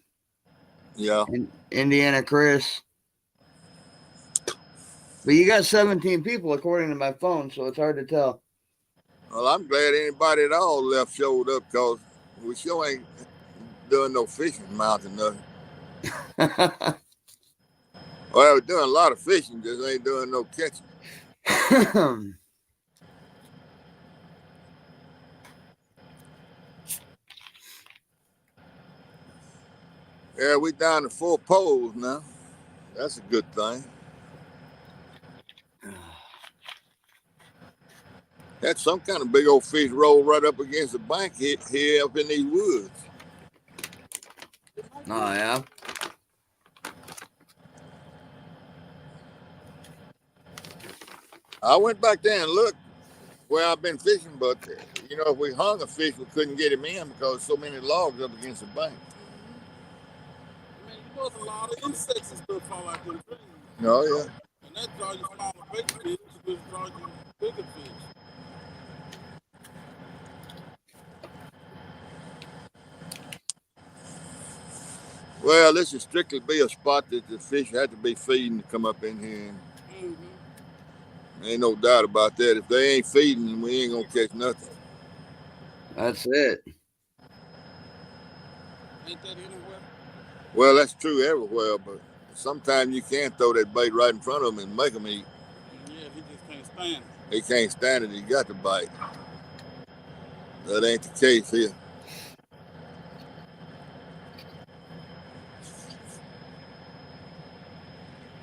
Yeah. And Indiana Chris. But you got 17 people according to my phone, so it's hard to tell. Well, I'm glad anybody at all left showed up because we sure ain't doing no fishing mountain nothing. Well, we're doing a lot of fishing, just ain't doing no catching. Yeah, we down to 4 poles now. That's a good thing. Had some kind of big old fish roll right up against the bank here up in these woods. Oh, yeah? I went back there and looked where I've been fishing, but, if we hung a fish, we couldn't get him in because so many logs up against the bank. I mean, you know, there's a lot of insects and stuff fall out them trees. Oh, yeah. And that draws you smaller big fish, which draws you bigger fish. Well, this would strictly be a spot that the fish had to be feeding to come up in here. Ain't no doubt about that. If they ain't feeding, we ain't gonna catch nothing. That's it. Ain't that anywhere? Well, that's true everywhere, but sometimes you can't throw that bait right in front of them and make them eat. Yeah, he just can't stand it. He can't stand it. He got to bite. That ain't the case here.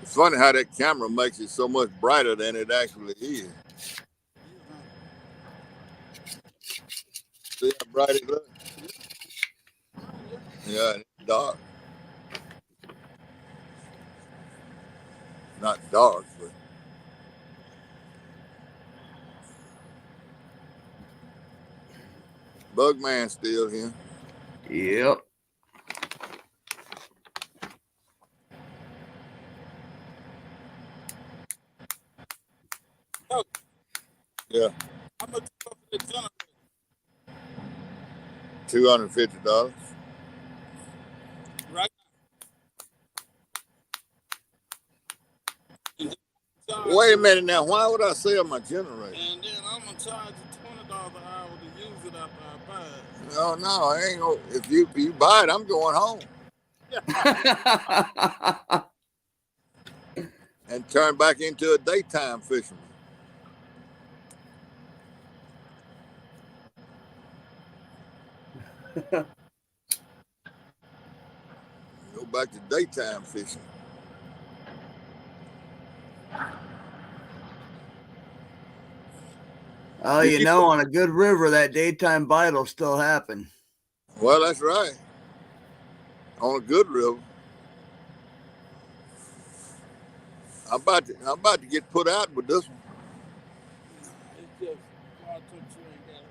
It's funny how that camera makes it so much brighter than it actually is. See how bright it looks? Yeah, and it's dark. Not dark, but Bugman's still here. Yep. Yeah. How much you for the generator? $250. Right now. Wait a minute now. Why would I sell my generator? And then I'm gonna charge you $20 an hour to use it after I buy it. No, I ain't gonna. If you buy it, I'm going home and turn back into a daytime fisherman. Go back to daytime fishing. Oh, on a good river, that daytime bite will still happen. Well, that's right. On a good river. I'm about to get put out with this one. It's just hard to ain't got it.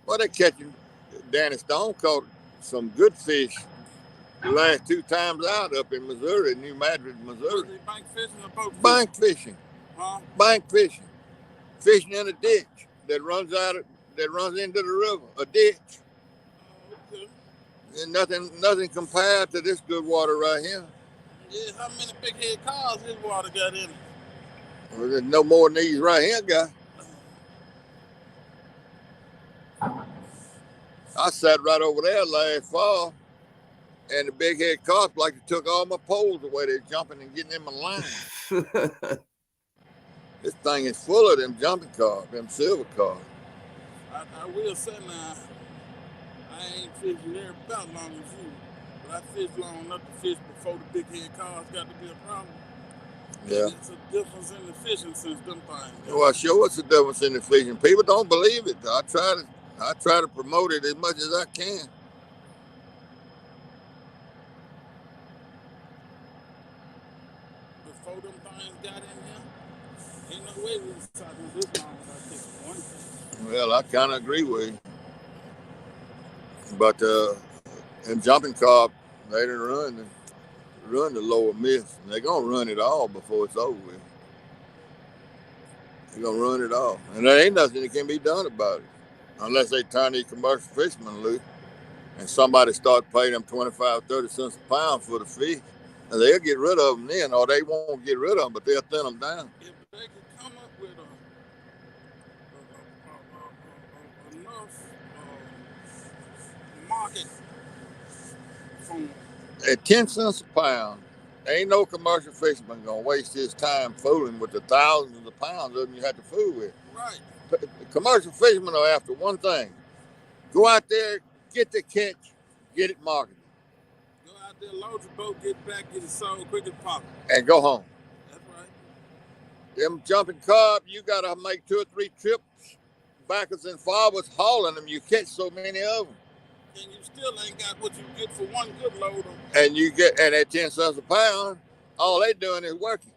Well, they catching. Danny Stone caught some good fish the last 2 times out up in Missouri, New Madrid, Missouri. Bank fishing or boat fishing? Bank fishing. Huh? Bank fishing. Fishing in a ditch that runs into the river. A ditch. Okay. And nothing compared to this good water right here. Yeah, how many big head cars his water got in it? Well, there's no more than these right here, guy. I sat right over there last fall, and the big head cops like they took all my poles away. They're jumping and getting in my line. This thing is full of them jumping cars, them silver cars. I will say now, I ain't fishing there about long as you, but I fished long enough to fish before the big head cars got to be a problem. Yeah. And it's a difference in the fishing since them things. Well, sure, what's the difference in the fishing? People don't believe it. I try to promote it as much as I can. Before them things got in here, ain't no way we was talking this long about fishing one thing. Well, I kind of agree with you. But them jumping carp, they done run the lower miss. And they're going to run it all before it's over with. They're going to run it all. And there ain't nothing that can be done about it. Unless they turn these commercial fishermen loose and somebody start paying them 25, 30 cents a pound for the fish. And they'll get rid of them then, or they won't get rid of them, but they'll thin them down. If they could come up with enough market from At 10 cents a pound, ain't no commercial fisherman gonna waste his time fooling with the thousands of pounds of them you have to fool with. right. Commercial fishermen are after one thing: go out there, get the catch, get it marketed, Go out there, load your boat, get back, get it sold quick as possible. and go home. That's right. Them jumping carp, you gotta make 2 or 3 trips backwards and forwards hauling them. You catch so many of them. And you still ain't got what you get for one good load of. And at 10 cents a pound, all they doing is working.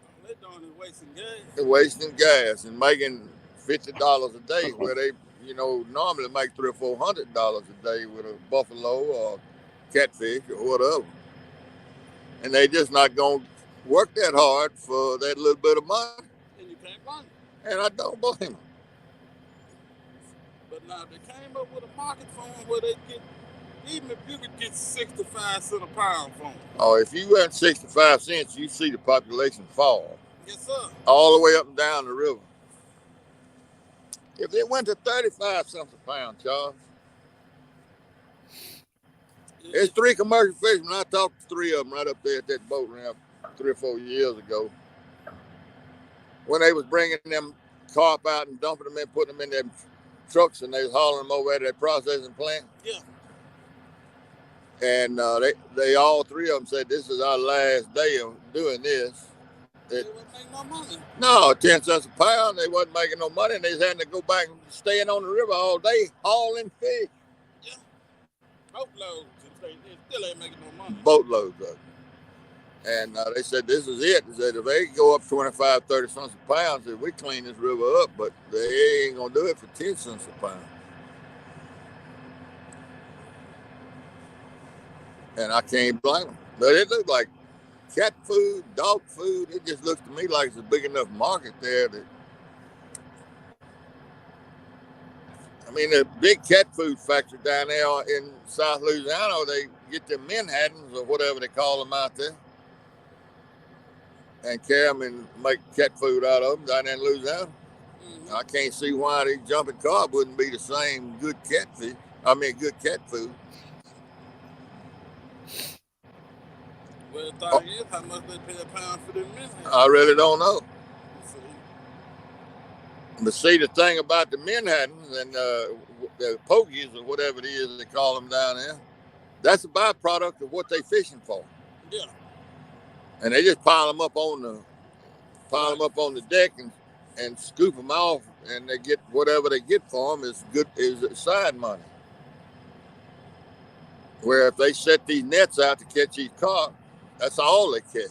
All they doing is wasting gas. They're wasting gas and making $50 a day, where they, normally make $300 or $400 a day with a buffalo or catfish or whatever. And they just not gonna work that hard for that little bit of money. And you can't blame them. And I don't blame them. But now they came up with a market for them where they get, even if you could get 65 cents a pound from them. Oh, if you went 65 cents, you see the population fall. Yes, sir. All the way up and down the river. If it went to 35 cents a pound, Charles, there's 3 commercial fishermen. I talked to 3 of them right up there at that boat ramp 3 or 4 years ago, when they was bringing them carp out and dumping them and putting them in them trucks, and they was hauling them over at that processing plant. Yeah. And they all 3 of them said, this is our last day of doing this. They wouldn't make no money. No, 10 cents a pound. They wasn't making no money, and they was having to go back and staying on the river all day hauling fish. Yeah. Boatloads. They still ain't making no money. Boatloads of it. And they said, this is it. They said, if they go up 25, 30 cents a pound, said, we clean this river up, but they ain't going to do it for 10 cents a pound. And I can't blame them. But it looked like cat food, dog food. It just looks to me like it's a big enough market there that, I mean, the big cat food factory down there in South Louisiana, they get them Manhattans or whatever they call them out there, and carry them and make cat food out of them down there in Louisiana. Mm-hmm. I can't see why these jumping carp wouldn't be the same good catfish. I mean, good cat food. Well, the thing is, how much they pay a pound for them Manhattans? I really don't know. But see, the thing about the Manhattans and the pokies or whatever it is they call them down there, that's a byproduct of what they fishing for. Yeah. And they just pile them up on the deck and scoop them off, and they get whatever they get for them is side money. Where if they set these nets out to catch these carp, that's all they catch.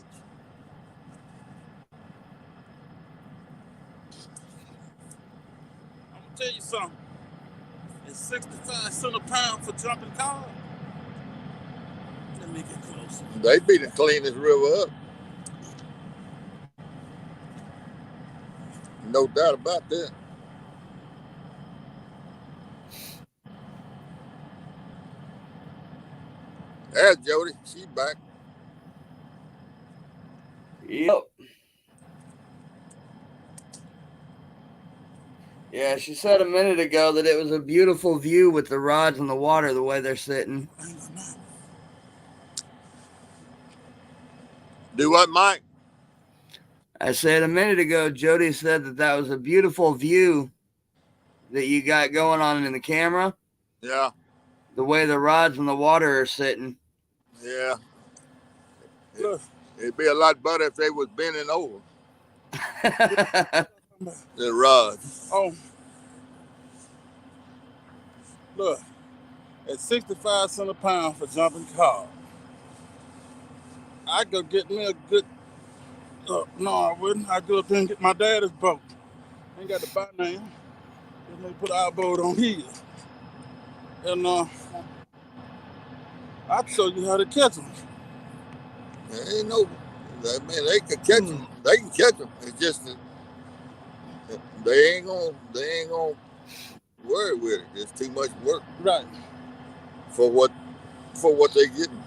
I'm gonna tell you something. It's 65 cents a pound for jumping carp. Let me get closer. They'd be to clean this river up. No doubt about that. There's Jody. She's back. Yep. Yeah, she said a minute ago that it was a beautiful view with the rods in the water the way they're sitting. Do what, Mike? I said a minute ago, Jody said that was a beautiful view that you got going on in the camera. Yeah. The way the rods in the water are sitting. Yeah. Look, It'd be a lot better if they was bending over The the rods. oh, look, at 65 cents a pound for jumping car, I go get me a good. No, I wouldn't. I go up there and get my daddy's boat. Ain't got to buy nothing. Just me put our boat on his. And I'll show you how to catch them. There ain't no. I mean, they can catch them. They can catch them. It's just that they ain't gonna worry with it. It's too much work Right. for what they getting.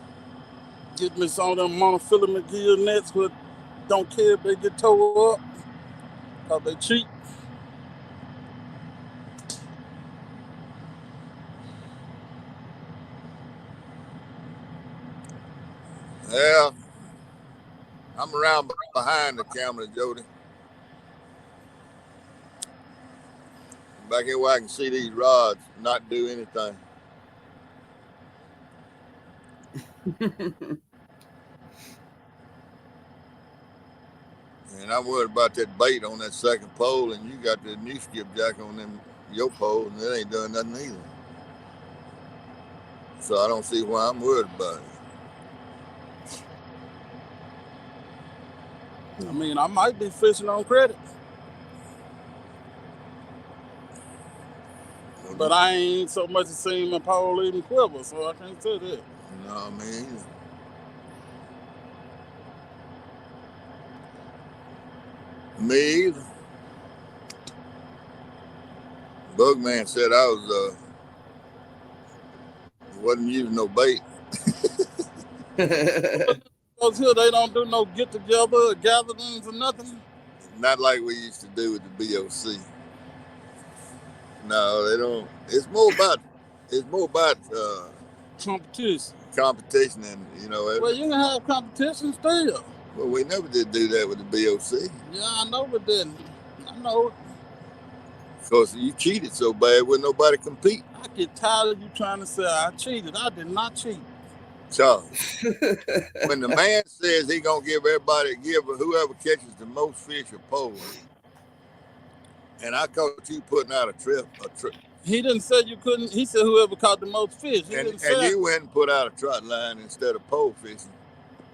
Get me some of them monofilament gill nets, but don't care if they get towed up, because they cheap. Yeah. I'm around behind the camera, Jody. Back here where I can see these rods not do anything. And I'm worried about that bait on that second pole, and you got the new skipjack on them your pole, and it ain't doing nothing either. So I don't see why I'm worried about it. I mean, I might be fishing on credit, but I ain't so much as seen my pole even quiver, so I can't say that. No, me either. Me either. Bugman said I wasn't using no bait. Those here, they don't do no get together or gatherings or nothing. Not like we used to do with the BOC. No, they don't. It's more about Competition. competition, and Well, you can have competition still. Well, we never did do that with the BOC. Yeah, I know we didn't. I know. Because you cheated so bad, wouldn't nobody compete. I get tired of you trying to say I cheated. I did not cheat. Charles, when the man says he gonna give whoever catches the most fish a pole, and I caught you putting out a trip. He didn't say you couldn't. He said whoever caught the most fish. He didn't say. And you went and put out a trot line instead of pole fishing.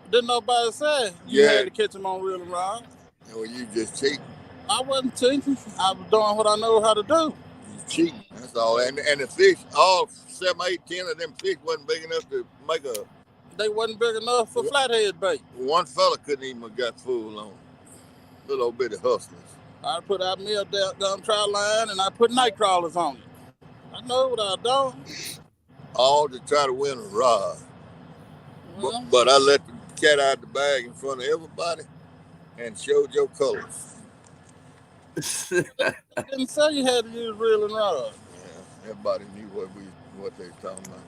Didn't nobody say you had to catch them on reel and rod. Well, you just cheating. I wasn't cheating. I was doing what I know how to do. You cheating. That's all. And the fish, all 7, 8, 10 of them fish wasn't big enough to make a. They wasn't big enough for flathead bait. One fella couldn't even have got full on. Little old bitty hustlers. I put out me a down trout line and I put night crawlers on it. I know what I done. All to try to win a rod. But I let the cat out the bag in front of everybody and showed your colors. I didn't say you had to use reel and rod. Yeah, everybody knew what they were talking about.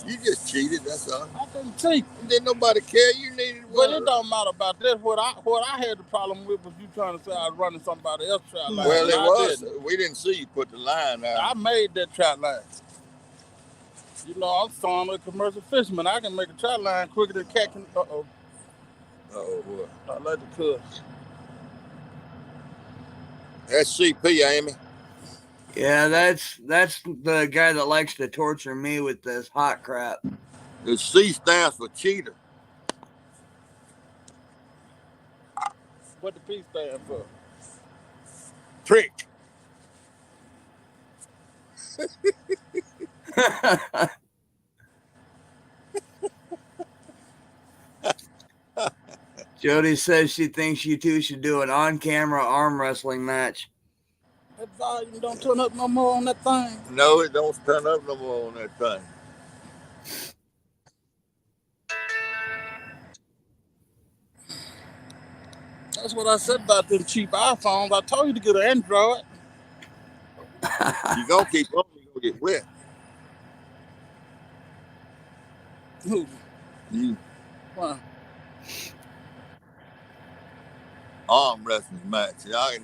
You just cheated, that's all. I didn't cheat. Didn't nobody care. You needed one. But it don't matter about this. What I had the problem with was you trying to say I was running somebody else's trout line. Well, it was. We didn't see you put the line out. I made that trout line. You know, I'm starting a commercial fisherman. I can make a trout line quicker than cat can. Uh-oh. Uh-oh, what? I like the cuss. That's CP, Amy. Yeah, that's the guy that likes to torture me with this hot crap. The C stands for cheater. What the P stand for? Trick. Jody says she thinks you two should do an on-camera arm wrestling match. That volume don't turn up no more on that thing. No, it don't turn up no more on that thing. That's what I said about them cheap iPhones. I told you to get an Android. You gonna keep on, you gonna get wet. Who? You Why? arm wrestling match. I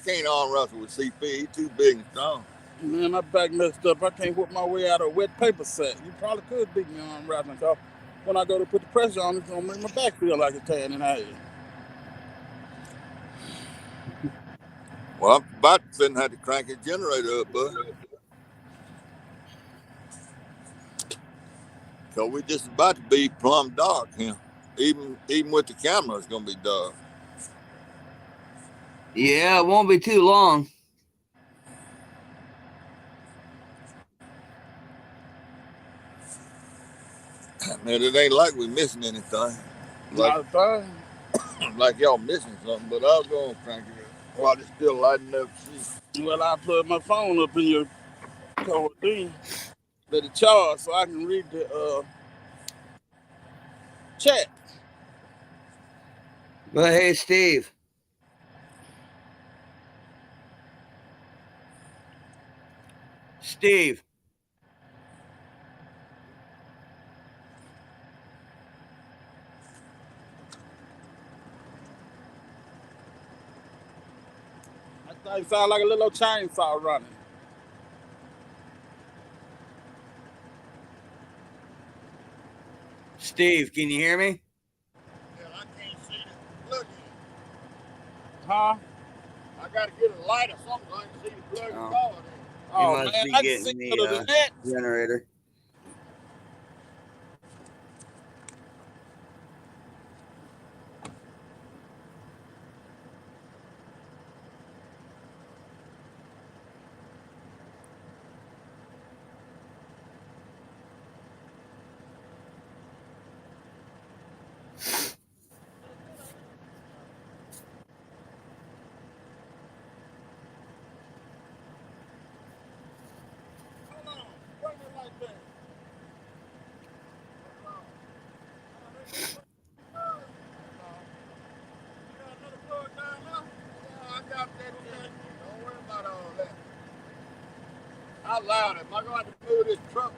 can't arm wrestle with CP. He's too big and strong. Man, my back messed up. I can't whip my way out of a wet paper set. You probably could beat me on wrestling, cause when I go to put the pressure on, it's gonna make my back feel like it's tearing in half. Well, I'm about to have to crank his generator up, bud. So we just about to be plumb dark here. Even with the camera, it's gonna be dark. Yeah, it won't be too long. Man, it ain't like we missing anything. Like, Not a thing. like y'all missing something, but I was gonna crank it up while it's still lighting up. Well, I plug my phone up in your cold thing, let it charge so I can read the chat. But hey, Steve. Steve. That thing sound like a little chainsaw running. Steve, can you hear me? Yeah, I can't see the plug in. Huh? I gotta get a light or something so I can see the plug in. Oh. You Oh must man, be I can see getting better than the that. generator. Hold on, bring it like that. Don't worry about all that. How loud am I going to move this truck?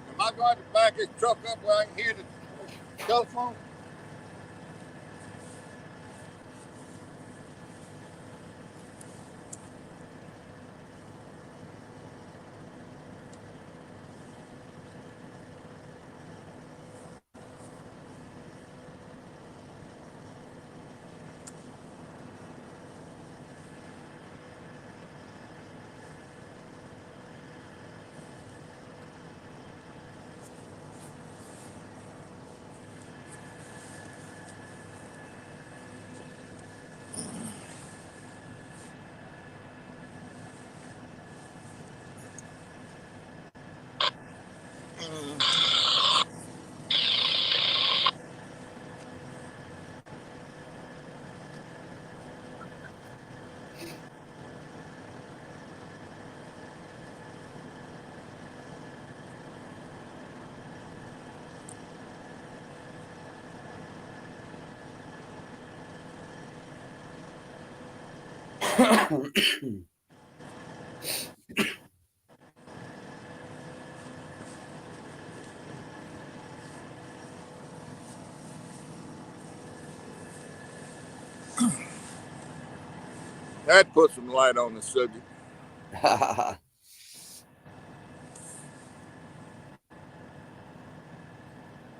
Am I going to back this truck up where I can hear the telephone? That put some light on the subject.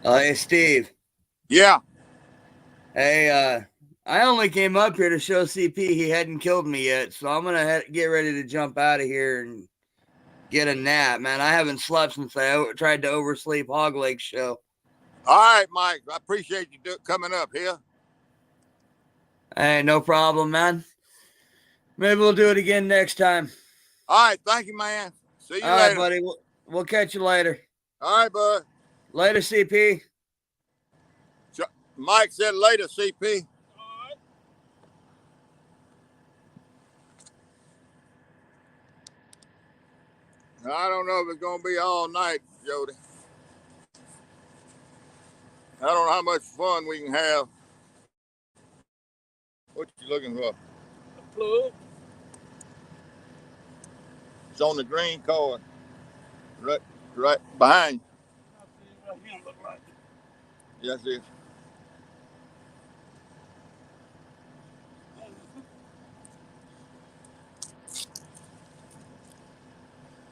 Hey, Steve. Yeah. Hey, I only came up here to show CP he hadn't killed me yet, so I'm gonna get ready to jump out of here and get a nap, man. I haven't slept since I tried to oversleep Hog Lake show. All right, Mike. I appreciate you coming up here. Hey, no problem, man. Maybe we'll do it again next time. All right. Thank you, man. See you All later. right, buddy. We'll catch you later. All right, bud. Later, CP. Mike said later, CP. I don't know if it's gonna be all night, Jody. I don't know how much fun we can have. What you looking for? A plug. It's on the green card, right behind you. I see what him look like. Yes, it.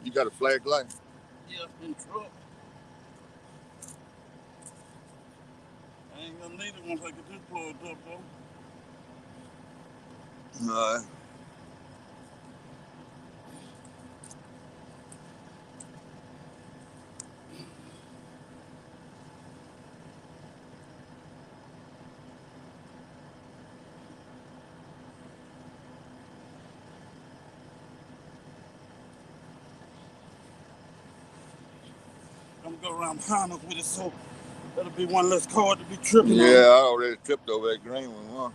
You got a flashlight? Yeah, in truck. I ain't gonna need it once I get this plugged up though. All right. I'm gonna go around behind us with it, so that'll be one less car to be tripping Yeah, on. I already tripped over that green one.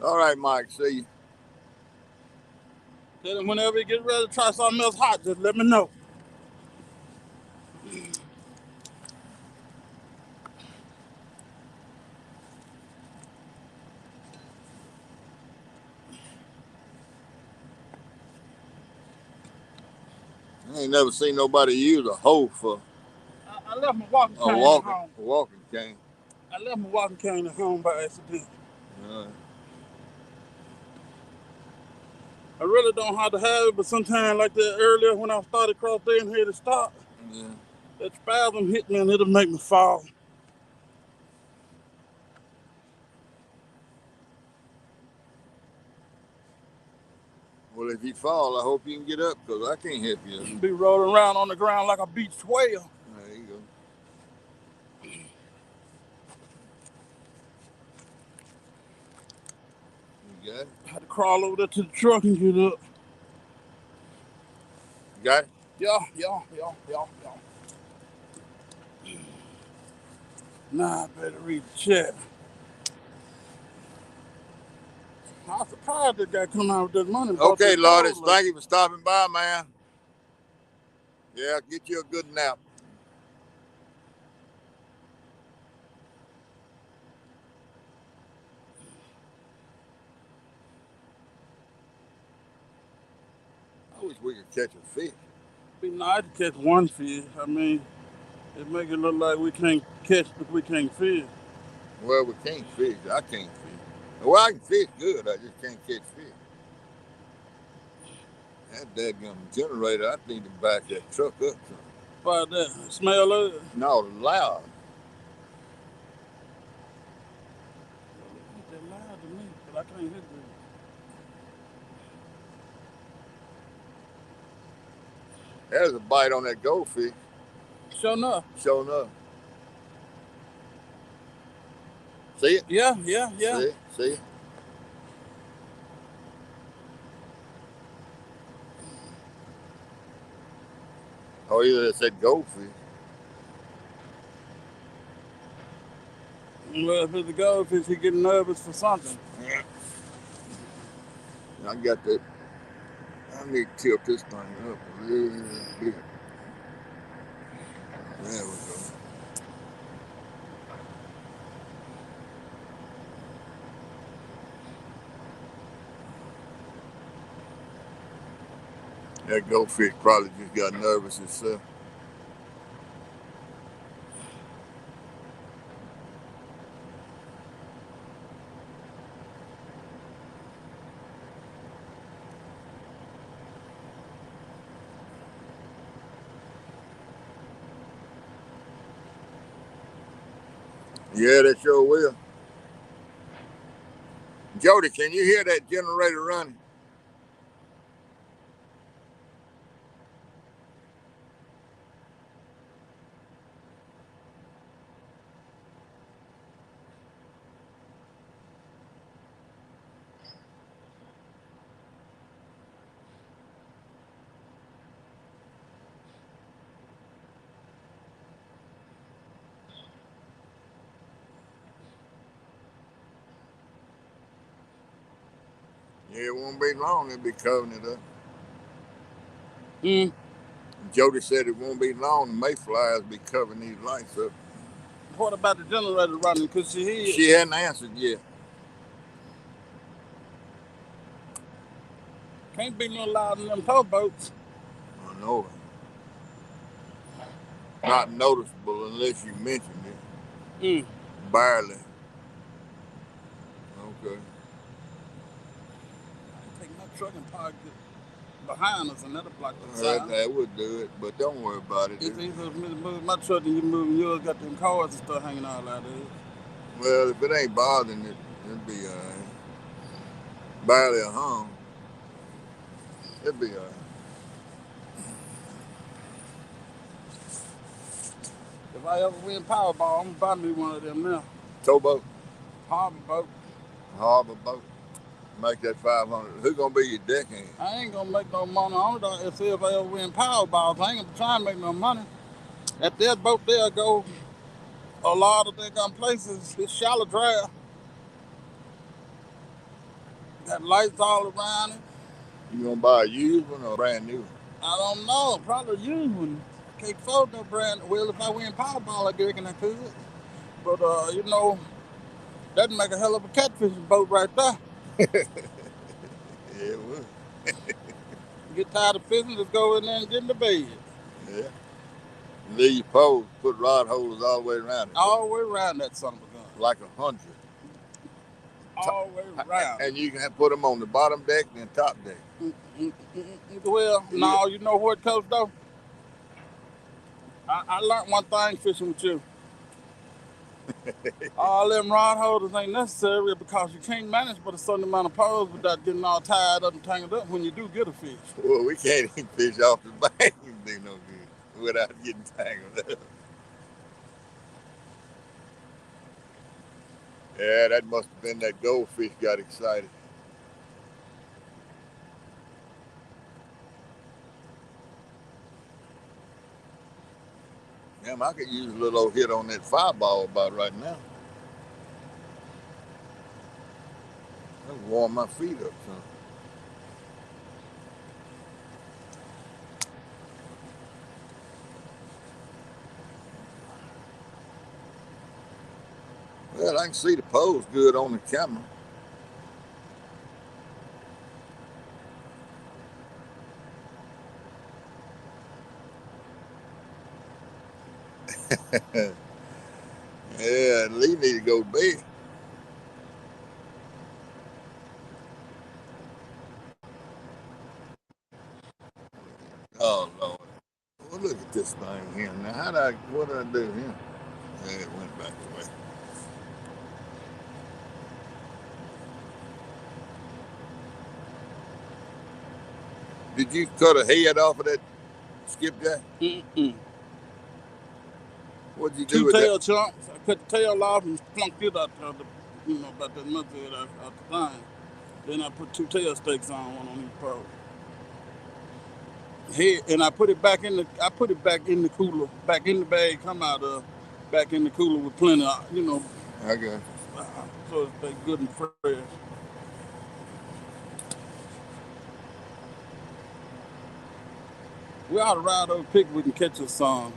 All right, Mike. See you. Tell him whenever he get ready to try something else hot, just let me know. I ain't never seen nobody use a hoe for I left my walking a cane at home. walking cane. I left my walking cane at home by accident. I really don't have to have it, but sometime like that earlier when I started across there and had to stop, Yeah. that spasm hit me and it'll make me fall. Well, if you fall, I hope you can get up because I can't help you. Be rolling around on the ground like a beached whale. There you go. You got it? I had to crawl over there to the truck and get up. You got it? Yeah. Nah, I better read the chat. I'm surprised that guy come out with that money. Okay, Lourdes. Thank you for stopping by, man. Yeah, get you a good nap. I wish we could catch a fish. Be nice to catch one fish. I mean, it make it look like we can't catch, but we can't fish. Well, we can't fish. I can't fish. Well, I can fish good. I just can't catch fish. That dadgum generator, I need to back that truck up. About that, smell of it. No, loud. It ain't that loud to me, but I can't hit it. There's a bite on that goldfish. Sure enough. Sure enough. See it? Yeah. See it? See it? Oh, either it said goldfish. Well, if it's a goldfish, he getting nervous for something. Yeah. I got that. I need to tilt this thing up a little bit. There we go. That goldfish probably just got nervous itself. Yeah, that sure will. Jody, can you hear that generator running? Yeah, it won't be long. They'll be covering it up. Mm. Jody said it won't be long. The mayflies be covering these lights up. What about the generator running? Because She hadn't answered yet. can't be no loud in them towboats. I know it. Not noticeable unless you mentioned it. Mm. Barely. Okay. I take my truck and park it behind us, and that'll block the sound. That would do it, but don't worry about it. It's easier for me to move my truck than you moving yours. Got them cars and stuff hanging all out there. Well, if it ain't bothering it, it'd be alright. Barely a hum. It'd be alright. If I ever win Powerball, I'm gonna buy me one of them now. Towboat, Harbor boat. harbor boat. Make that 500. Who gonna be your deckhand? I ain't gonna make no money on it if I ever win Powerballs. I ain't gonna try and make no money. At that boat there go a lot of damn places. It's shallow draft. Got lights all around it. You gonna buy a used one or a brand new one? I don't know. Probably a used one. Can't afford no brand. Well, if I win Powerball, I reckon I could. But you know, that'd make a hell of a catfishing boat right there. Yeah, it would. Get tired of fishing, just go in there and get in the bed. Yeah. Leave your poles, put rod holders all the way around it. All the way around that son of a gun. Like 100. All the way around. And you can put them on the bottom deck and top deck. Well, no, you know what, Coach, though? I learned one thing fishing with you. All them rod holders ain't necessary because you can't manage but a certain amount of poles without getting all tied up and tangled up when you do get a fish. Well, we can't even fish off the bank and do no good without getting tangled up. Yeah, that must have been that goldfish got excited. Damn, I could use a little old hit on that fireball about right now. That'll warm my feet up, son. Well, I can see the pose good on the camera. Yeah, Lee need to go to bed. Oh Lord. Well, look at this thing here. Now, what did I do here? Yeah, it went back away. Did you cut a head off of that skipjack? Mm-mm. What'd you do Two with tail that? chunks. I cut the tail off and plunked it out the, about that much head out the thing. Then I put two tail stakes on, one on each pole. Head, and I put it back in the cooler, back in the bag, come out of, back in the cooler with plenty of, Okay. so it's been good and fresh. We ought to ride over Pickwick and catch us some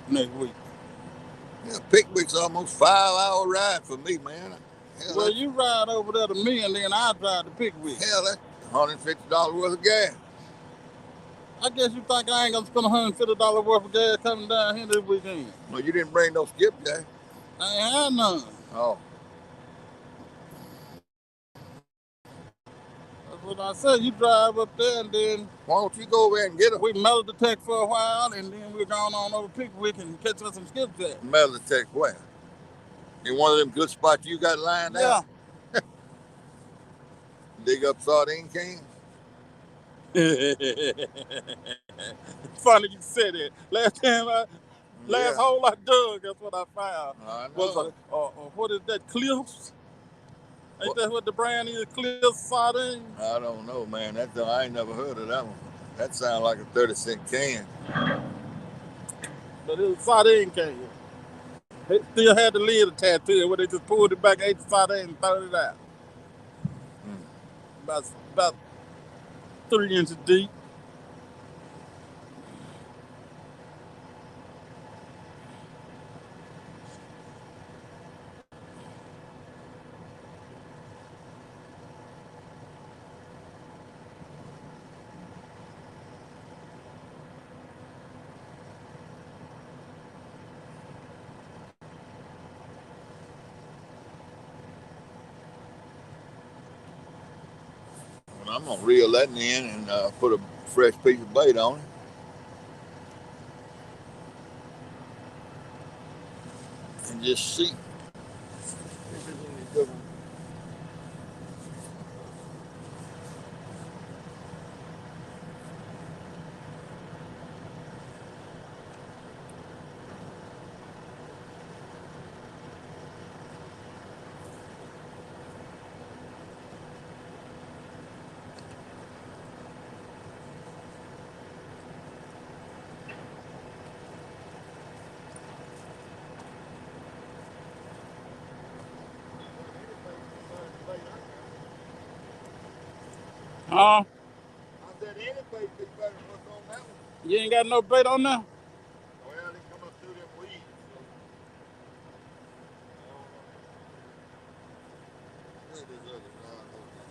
next week. Yeah, Pickwick's almost 5-hour ride for me, man. Hell, Well, you ride over there to me, and then I drive to Pickwick. Hell, that's $150 worth of gas. I guess you think I ain't gonna spend $150 worth of gas coming down here this weekend? Well, you didn't bring no skipjack. I ain't had none. Oh. That's what I said. You drive up there, and then Why don't you go over there and get them? we metal detect for a while, and then we're going on over Pickwick and catch us some skipjack. Metal detect where? In one of them good spots you got lined out? Yeah. Dig up sardine cans? Funny you said it. Last Yeah. hole I dug, that's what I found. I Was know. what is that, Cliffs? Ain't that what the brand is, Cliffs sardine? I don't know, man. I ain't never heard of that one. That sounds like a 30-cent can. But it was sardine can. It still had the lid attached to it, where they just pulled it back, ate the sardine, and throw it out. about 3 inches deep. Well, I'm gonna reel that in and put a fresh piece of bait on it. And just see if there's any good one. Huh? I said any bait be better than what's on that one. You ain't got no bait on there? Well, they come up through them weeds. So, where this other rod hold on?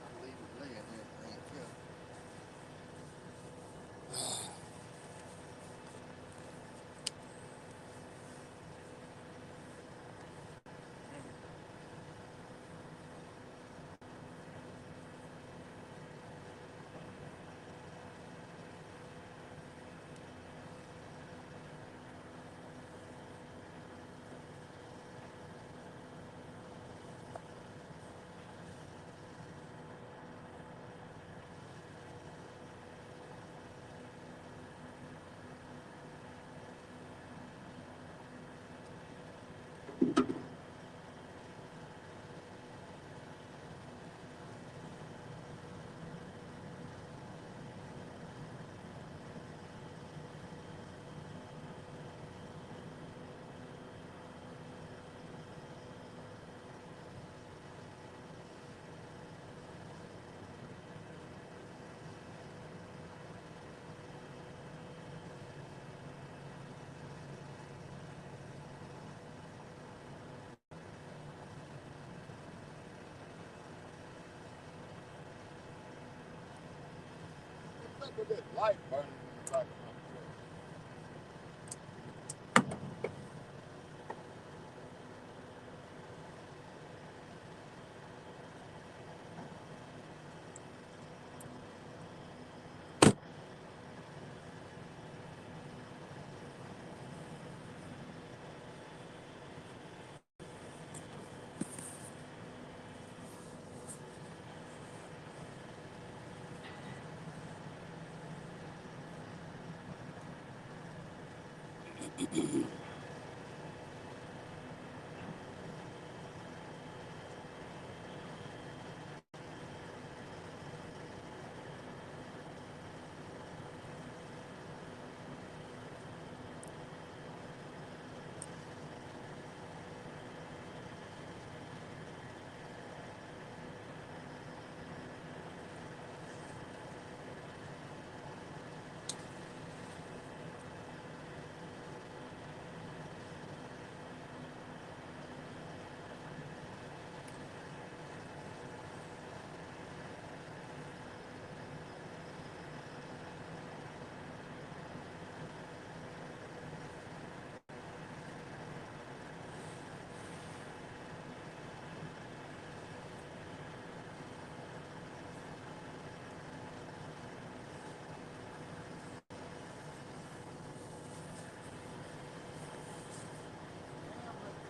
I'll leave it laying there. Thank you. What's up with this light burning in the back of my truck?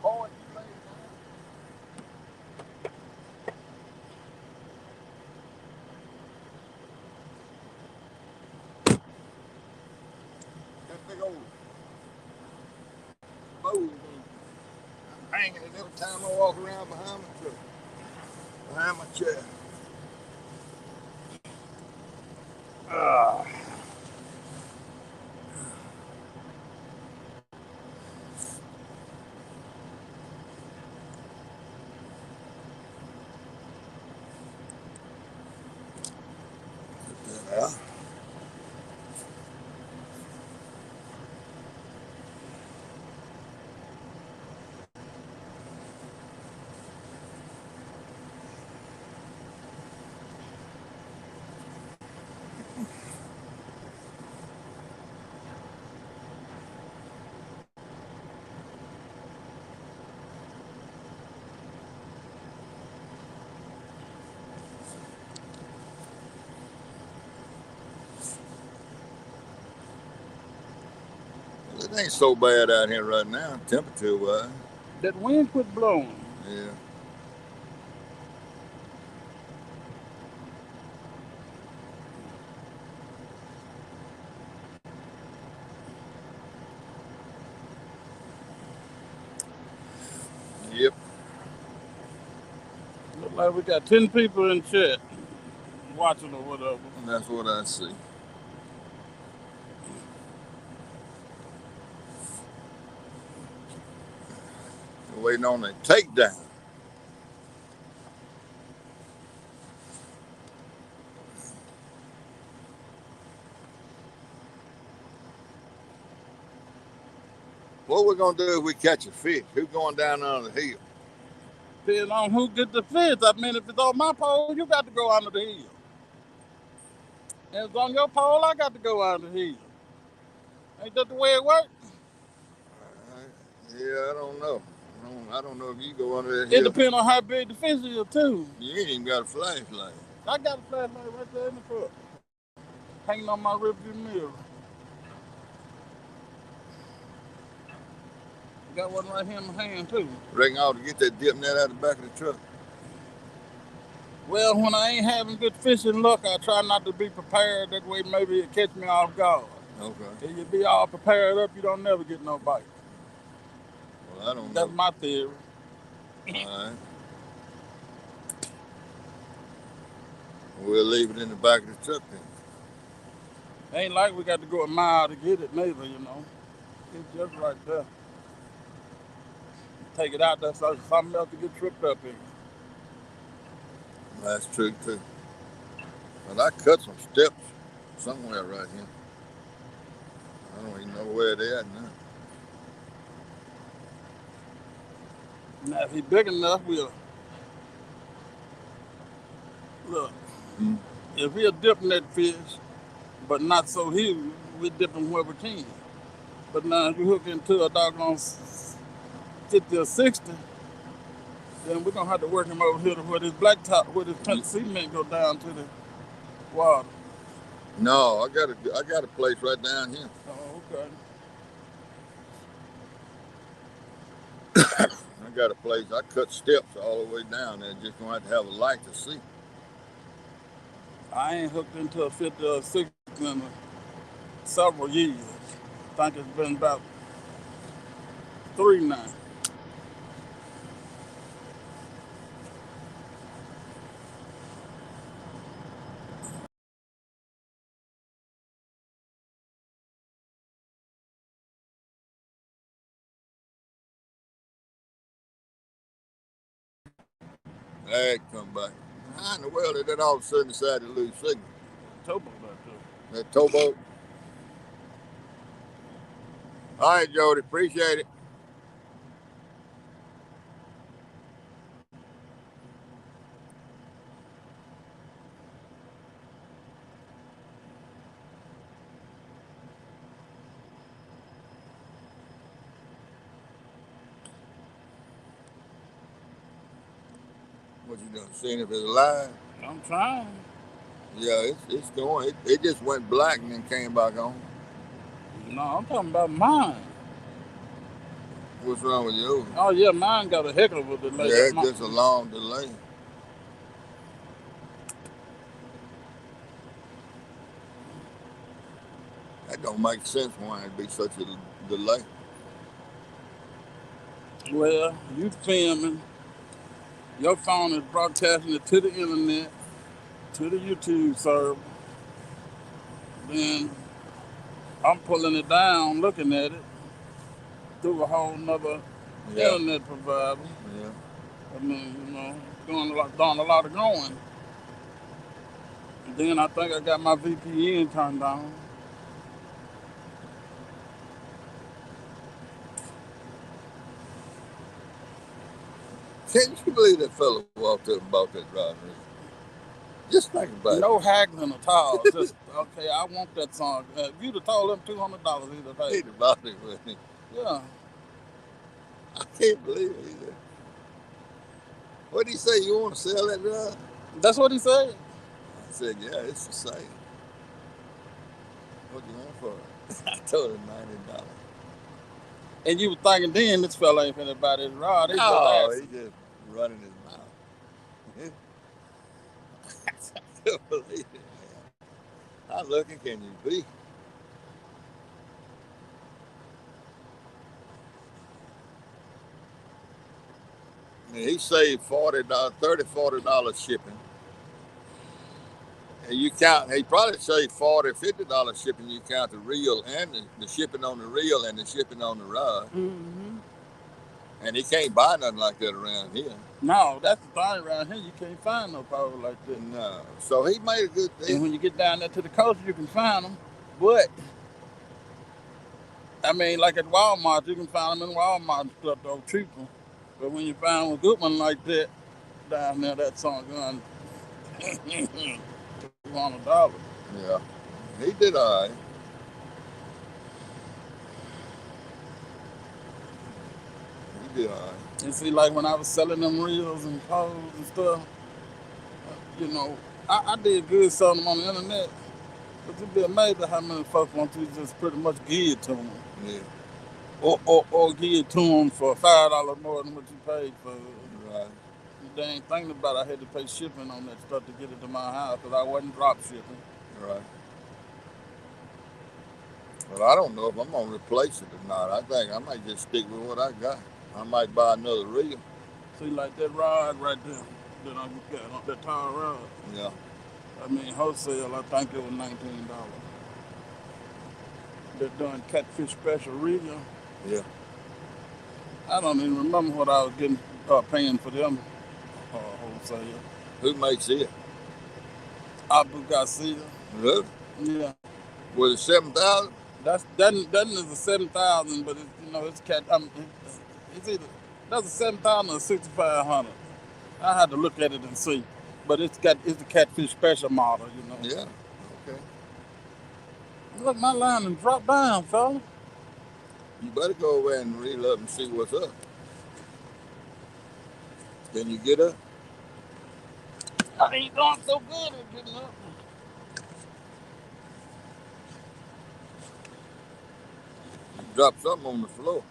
Boy, you laid down. That big old bow hanging it every time I walk around behind my truck, behind my chair. It ain't so bad out here right now, temperature wise. That wind quit blowing. Yeah. Yep. Look like we got 10 people in chat watching or whatever. And that's what I see. We're waiting on a takedown. What we gonna do if we catch a fish? Who going down under the hill? Depending on who get the fish. I mean, if it's on my pole, you got to go under the hill. If it's on your pole, I got to go under the hill. Ain't that the way it works? Yeah, I don't know. I don't know if you go under that It hill. depends on how big the fish is, too. You ain't even got a flashlight. I got a flashlight right there in the truck, hanging on my rearview mirror. Got one right here in my hand, too. Reckon I ought to get that dip net out of the back of the truck. Well, when I ain't having good fishing luck, I try not to be prepared. That way, maybe it catch me off guard. Okay. If you be all prepared up, you don't never get no bite. Well, I don't know. That's my theory. All right. We'll leave it in the back of the truck then. Ain't like we got to go a mile to get it, neither, you know. It's just right there. Take it out there so something else to get tripped up in. That's true too. But I cut some steps somewhere right here. I don't even know where they at now. Now, if he big enough, we'll look. If he'll dip in that fish, but not so huge, we dip him where we can. But now, if you hook into a doggone 50 or 60, then we're gonna have to work him over here to where this blacktop, where this cement go down to the water. No, I got a place right down here. Oh, okay. I got a place. I cut steps all the way down there. Just gonna have to have a light to see. I ain't hooked into a 50 or 60 in several years. I think it's been about 3 now. Ag come back. How in the world did that all of a sudden decide to lose signal? Towboat back there. That towboat. All right, Jody. Appreciate it. What you doing? Seeing if it's alive? I'm trying. Yeah, it's going. It just went black and then came back on. No, I'm talking about mine. What's wrong with yours? Oh, yeah, mine got a heck of a delay. Yeah, it's just a long delay. That don't make sense why it'd be such a delay. Well, you filming. Your phone is broadcasting it to the internet, to the YouTube server. Then I'm pulling it down, looking at it through a whole nother internet provider. Yeah. I mean, you know, doing a lot of going. And then I think I got my VPN turned on. Can't you believe that fella walked up and bought that rod? Just think about it. No haggling at all. Just, okay, I want that song. If you'd have told him $200, he'd have paid. He'd have bought it with me. Yeah. I can't believe it either. What did he say? You want to sell that rod? That's what he said. I said, yeah, it's for sale. What do you want for it? I told him $90. And you were thinking then this fella ain't finna buy this rod. He just No, he asking. just running his mouth. I can't believe it, man. How lucky can you be? And he saved $40, $30, $40 shipping. And you count, he probably saved $40, $50 shipping. You count the reel and the shipping on the reel and the shipping on the rod. Mm-hmm. And he can't buy nothing like that around here. No, that's the thing around here. You can't find no power like that. No. So he made a good And thing. when you get down there to the coast, you can find them. But I mean, like at Walmart, you can find them in Walmart and stuff though cheaper. But when you find a good one like that down there, that's on gun $200. Yeah. He did all right. He did all right. And see, like when I was selling them reels and poles and stuff, you know, I did good selling them on the internet. But you'd be amazed at how many folks want to just pretty much give it to them. Yeah. Or give it to them for $5 more than what you paid for it. Right. They ain't thinking about I had to pay shipping on that stuff to get it to my house because I wasn't drop shipping. Right. Well, I don't know if I'm gonna replace it or not. I think I might just stick with what I got. I might buy another reel. See, like that rod right there that I got on that tall rod. Yeah. I mean, wholesale, I think it was $19. They're doing catfish special reel. Yeah. I don't even remember what I was getting paying for them wholesale. Who makes it? Abu Garcia. Really? Yeah. Was it 7,000? That is a 7,000, but it's cat. It's either that's a 7,000 or 6,500. I had to look at it and see, but it's the catfish special model. Yeah. Okay. Look, my line and drop down, fella. You better go over there and reel up and see what's up. Can you get up? I ain't doing so good at getting up. You drop something on the floor.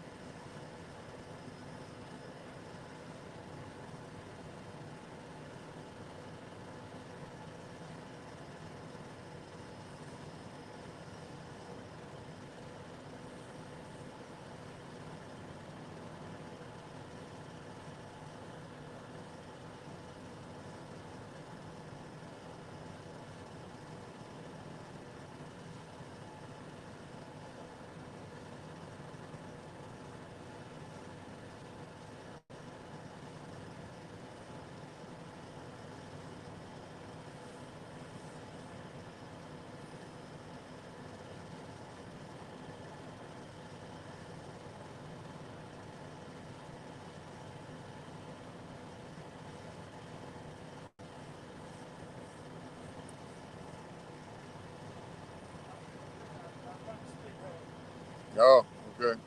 Oh, okay.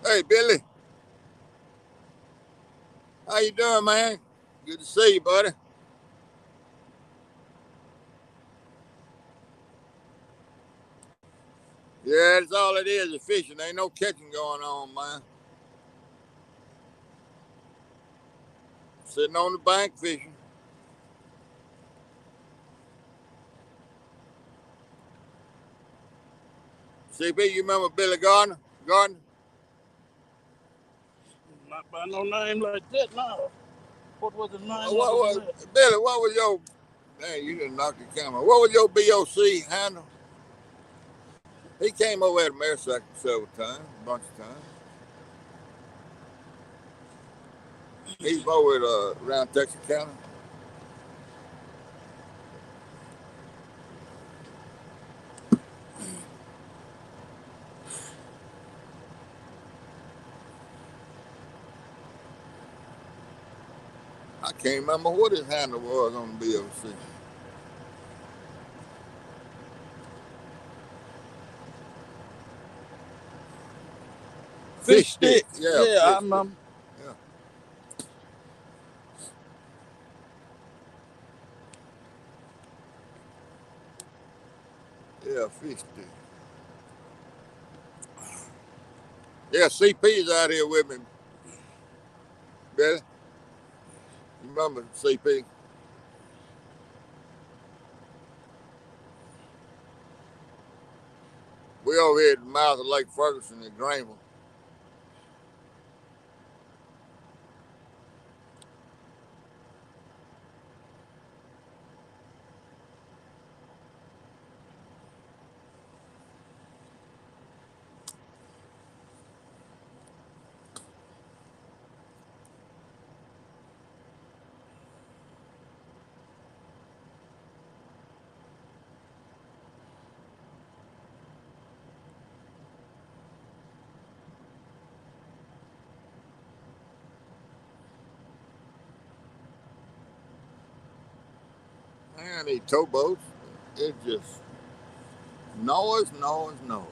Hey, Billy. How you doing, man? Good to see you, buddy. Yeah, that's all it is fishing. Ain't no catching going on, man. Sitting on the bank fishing. CP, you remember Billy Gardner? Gardner? Not by no name like that, no. What was his name? What was Billy? What was your? Dang, you didn't knock the camera. What was your BOC handle? He came over at Marisac several times, a bunch of times. He's over at around Texas County. I can't remember what his handle was on the BOC. Fish stick. Yeah, Yeah, fish I stick. remember. Yeah, fish stick. Yeah, CP's out here with me, Billy. You remember CP? We over here at the mouth of Lake Ferguson in Greenville. Man, these towboats, it just noise.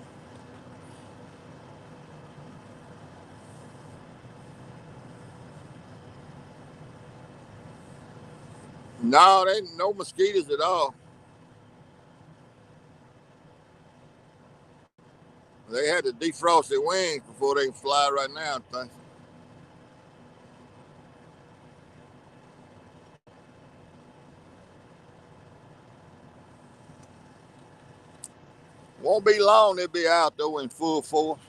No, there ain't no mosquitoes at all. They had to defrost their wings before they can fly right now, I think. Won't be long, they'll be out though in full force.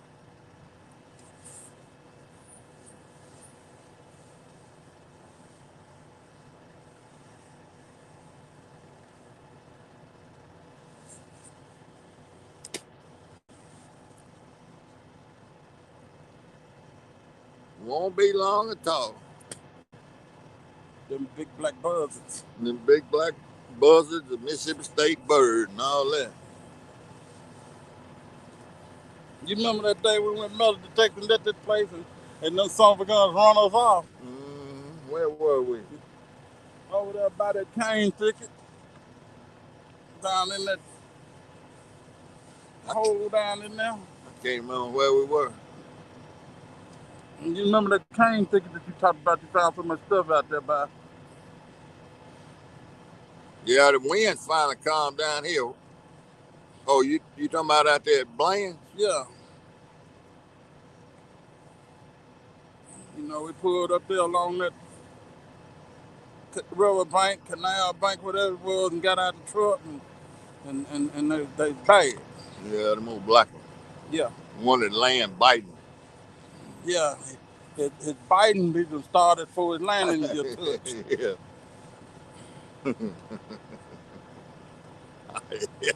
Won't be long at all. Them big black buzzards. Them big black buzzards, the Mississippi State bird, and all that. You remember that day we went metal detecting at this place and them son of a guns run us off? Where were we? Over there by that cane thicket. Down in that hole down in there. I can't remember where we were. And you remember that cane thicket that you talked about? You found so much stuff out there by. Yeah, the wind finally calmed down here. Oh, you talking about out there at Blaine? Yeah. You know, we pulled up there along that river bank, canal bank, whatever it was, and got out the truck, and they bad. Yeah, the old black one. Yeah. One that land biting. Yeah. His biting didn't started before his landing your touch. Yeah. Yeah.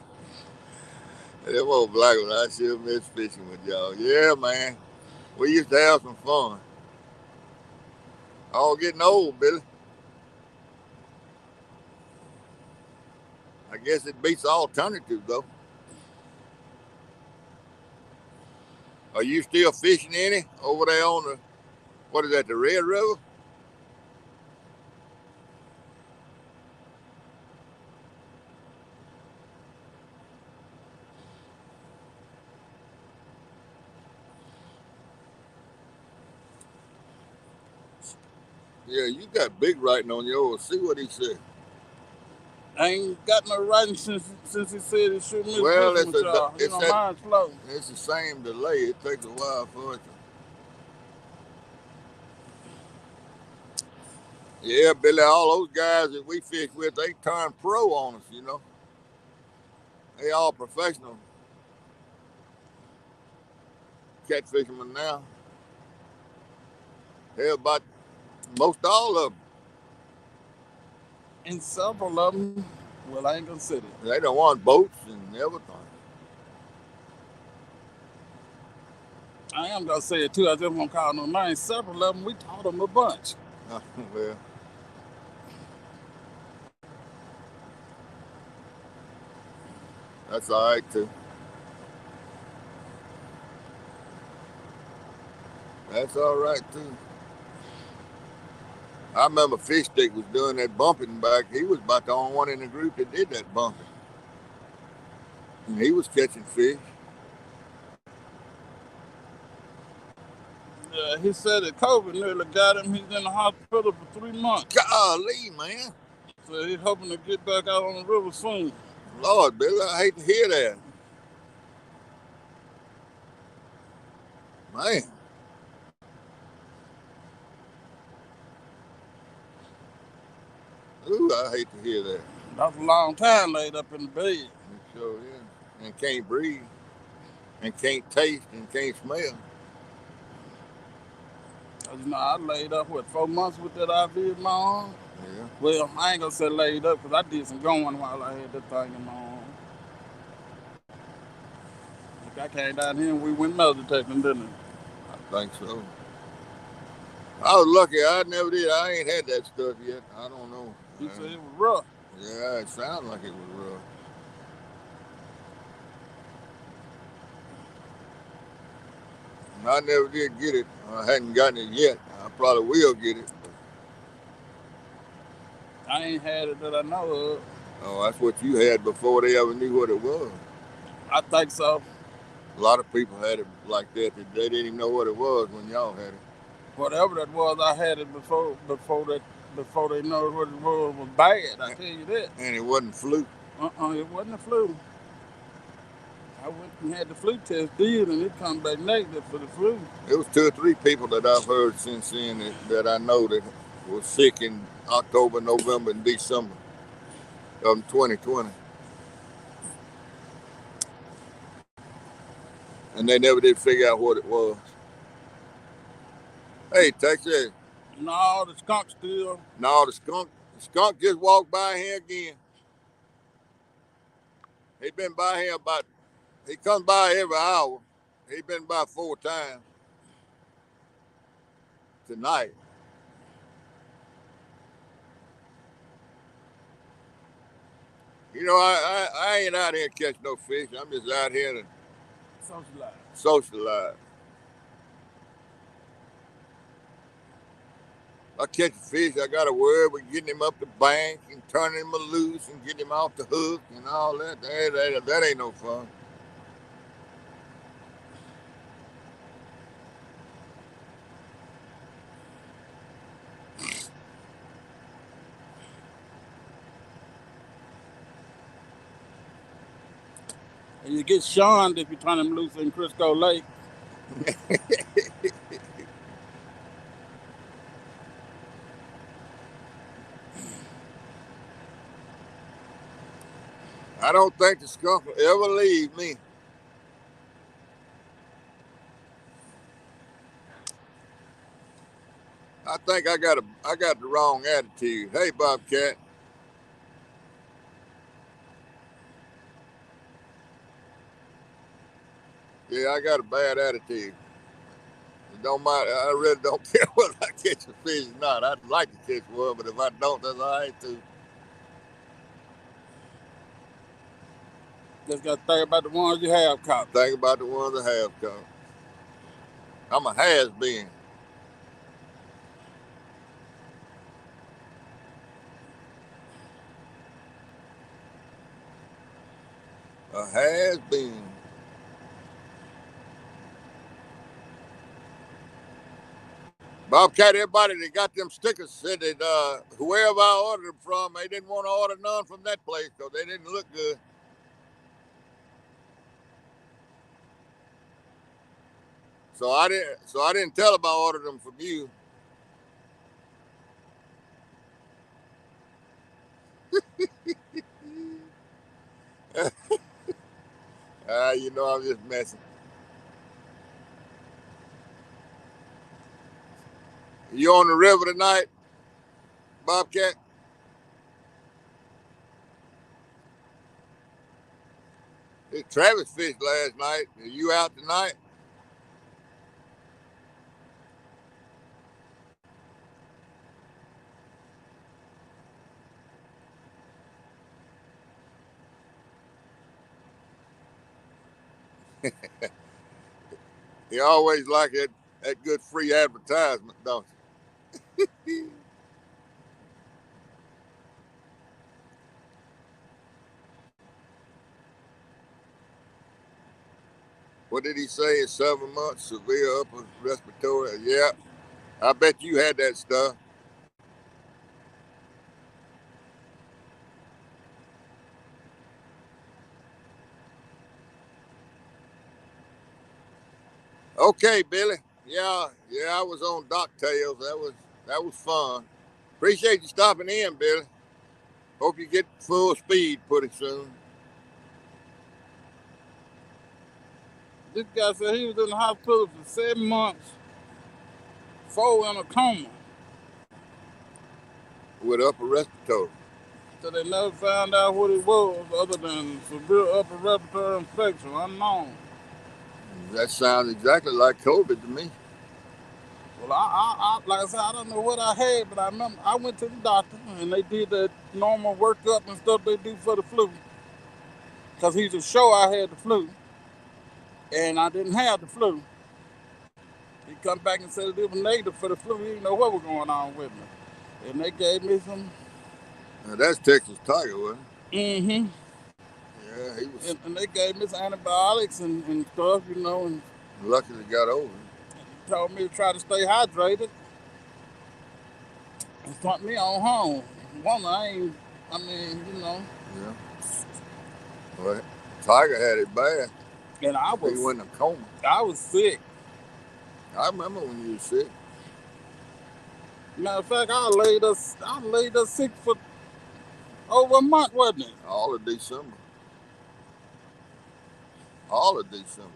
Them old black one, I sure miss fishing with y'all. Yeah, man. We used to have some fun. All getting old, Billy. I guess it beats the alternative, though. Are you still fishing any over there on the, what is that, the Red River? Yeah, you got big writing on yours. See what he said. I ain't got no writing since he said he shouldn't miss Well, fishing with y'all. You know, mine's slow. It's the same delay. It takes a while for it to. Yeah, Billy, all those guys that we fish with, they turn pro on us, you know. They all professional catfishermen now. Hell, about most all of them. And several of them, well, I ain't gonna say that. They don't want boats and everything. I am gonna say it too. I just won't call no names. Several of them, we taught them a bunch. Well, that's all right too. That's all right too. I remember Fish Stick was doing that bumping back. He was about the only one in the group that did that bumping. And he was catching fish. he said that COVID nearly got him. He's in the hospital for 3 months. Golly, man. So he's hoping to get back out on the river soon. Lord, Billy, I hate to hear that. Man. Ooh, I hate to hear that. That's a long time laid up in the bed. It sure is. And can't breathe. And can't taste and can't smell. I laid up, 4 months with that IV in my arm? Yeah. Well, I ain't gonna say laid up because I did some going while I had that thing in my arm. Like I came down here and we went metal detecting, didn't we? I think so. I was lucky. I never did. I ain't had that stuff yet. I don't know. He said it was rough. Yeah, it sounded like it was rough. I never did get it. I hadn't gotten it yet. I probably will get it. I ain't had it that I know of. Oh, that's what you had before they ever knew what it was. I think so. A lot of people had it like that. They didn't even know what it was when y'all had it. Whatever that was, I had it before they know what it was bad. I tell you that. And it wasn't flu. It wasn't a flu. I went and had the flu test did, and it come back negative for the flu. It was 2 or 3 people that I've heard since then that I know that was sick in October, November, and December of 2020. And they never did figure out what it was. Hey, Texas. No, the skunk still. No, the skunk just walked by here again. He been by here he comes by every hour. He been by 4 times tonight. You know, I ain't out here to catch no fish. I'm just out here to socialize. I catch a fish, I got to worry about getting him up the bank and turning him loose and getting him off the hook and all that. That ain't no fun. And you get shunned if you turn him loose in Crisco Lake. I don't think the skunk will ever leave me. I think I got the wrong attitude. Hey, Bobcat. Yeah, I got a bad attitude. It don't matter. I really don't care whether I catch a fish or not. I'd like to catch one, but if I don't, that's all right too. Just got to think about the ones you have caught. Think about the ones I have caught. I'm a has-been. A has-been. Bobcat, everybody that got them stickers said that whoever I ordered them from, they didn't want to order none from that place because they didn't look good. So I didn't tell them I ordered them from you. You know I'm just messing. You on the river tonight, Bobcat? Travis fished last night. Are you out tonight? You always like that good free advertisement, don't you? what did he say? 7 months severe upper respiratory. Yeah, I bet you had that stuff. Okay, Billy. Yeah, I was on Dock Tales. That was fun. Appreciate you stopping in, Billy. Hope you get full speed pretty soon. This guy said he was in the hospital for 7 months, 4 in a coma. With upper respiratory. So they never found out what it was other than severe upper respiratory infection, unknown. That sounds exactly like COVID to me. Well, I like I said, I don't know what I had, but I remember I went to the doctor and they did the normal workup and stuff they do for the flu. Because he's a sure I had the flu, and I didn't have the flu. He come back and said it was negative for the flu. He didn't know what was going on with me. And they gave me some. Now, that's Texas Tiger, wasn't Mm-hmm. Yeah, he was And they gave me some antibiotics and stuff, and luckily got over it. told me to try to stay hydrated and sent me on home. I mean. Yeah. Well, Tiger had it bad. And He went in a coma. I was sick. I remember when you were sick. Matter of fact, I laid us sick for over a month, wasn't it? All of December. All of December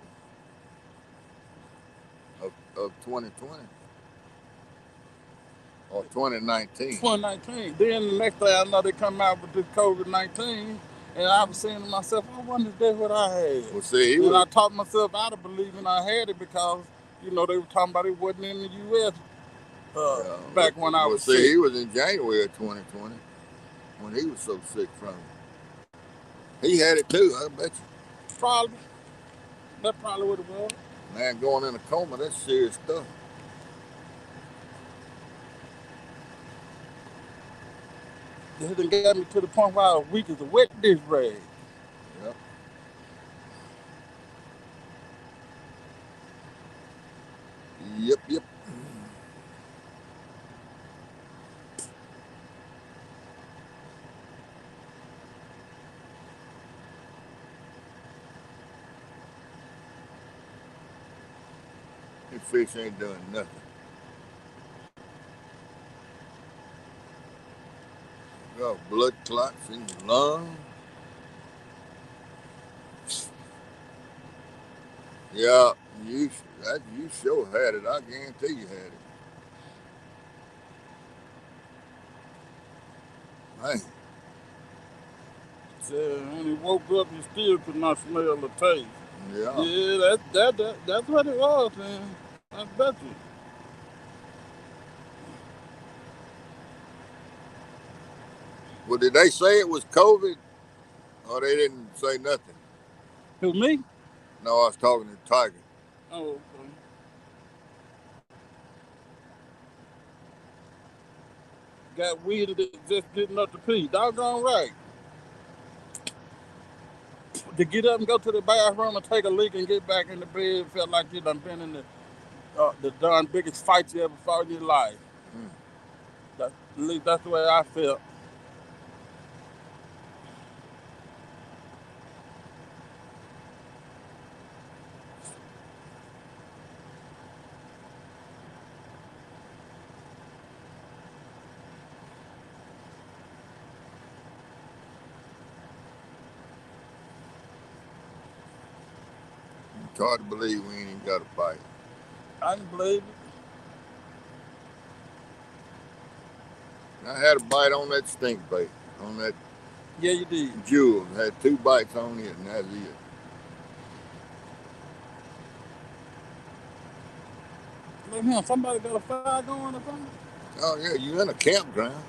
of 2020 or 2019. 2019. Then the next day I know they come out with this COVID-19, and I was saying to myself, I wonder if that's what I had. Well, see, and I talked myself out of believing I had it because, they were talking about it wasn't in the U.S. Back when I was sick. He was in January of 2020 when he was so sick from it. He had it too, I bet you. Probably. That's probably what it was. Man, going in a coma, that's serious stuff. It done got me to the point where I was weak as a wet dish rag. Yep. Yep. That fish ain't doing nothing. Got blood clots in your lung. Yeah, you sure had it. I guarantee you had it. Man. When he woke up, he still could not smell the taste. Yeah. Yeah, that's what it was, man. I bet you. Well, did they say it was COVID, or they didn't say nothing? Who, me? No, I was talking to Tiger. Oh, okay. Got weird just getting up to pee. Doggone right. To get up and go to the bathroom and take a leak and get back in the bed felt like you done been in the darn biggest fight you ever fought in your life. At least that's the way I felt. It's hard to believe we ain't even got a fight. I didn't believe it. I had a bite on that stink bait, on that. Yeah, you did. Jewel. Had 2 bites on it, and that's it. Look, somebody got a fire going or something? Oh yeah, you in a campground.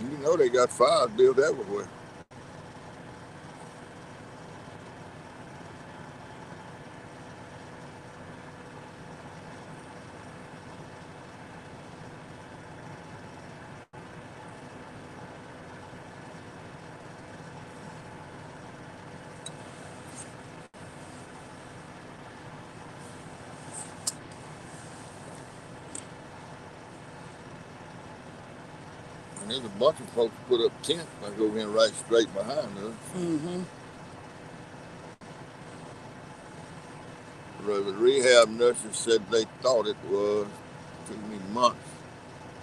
You know they got fires built everywhere. And there's a bunch of folks put up tents like over here right straight behind us. Mm-hmm. The rehab nurses said they thought it was. Took me months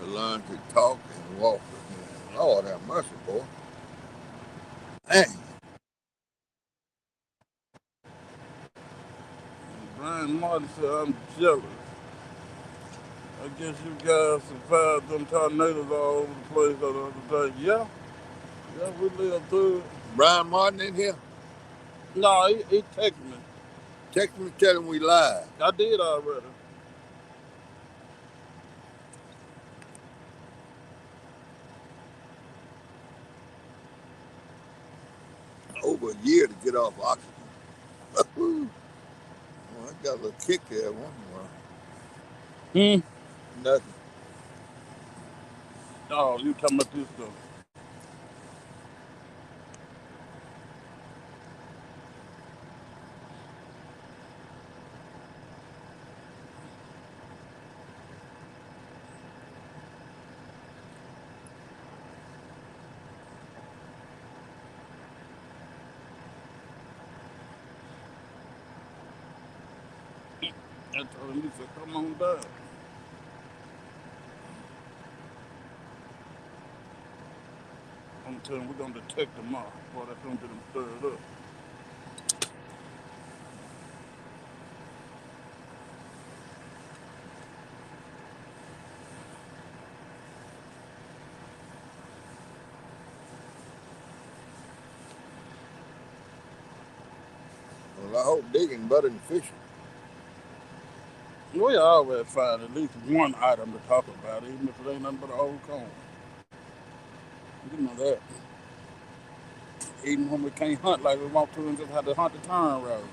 to learn to talk and walk again. Lord have mercy, boy. Dang. Brian Martin said, I'm jealous. I guess you guys survived them tornadoes all over the place the other day. Yeah. Yeah, we lived through it. Brian Martin in here? No, he texted me. Text me, tell him we live. I did already. Over a year to get off oxygen. Well, I got a little kick there once in a while. Nothing. Oh, you talking about this stuff. I told him, he said, come on down. I'm telling him we're going to detect them all. Boy, that's going to get them stirred up. Well, I hope digging better than fishing. We always find at least one item to talk about, even if it ain't nothing but an old cone. You know that. Even when we can't hunt like we want to and just have to hunt the turn road.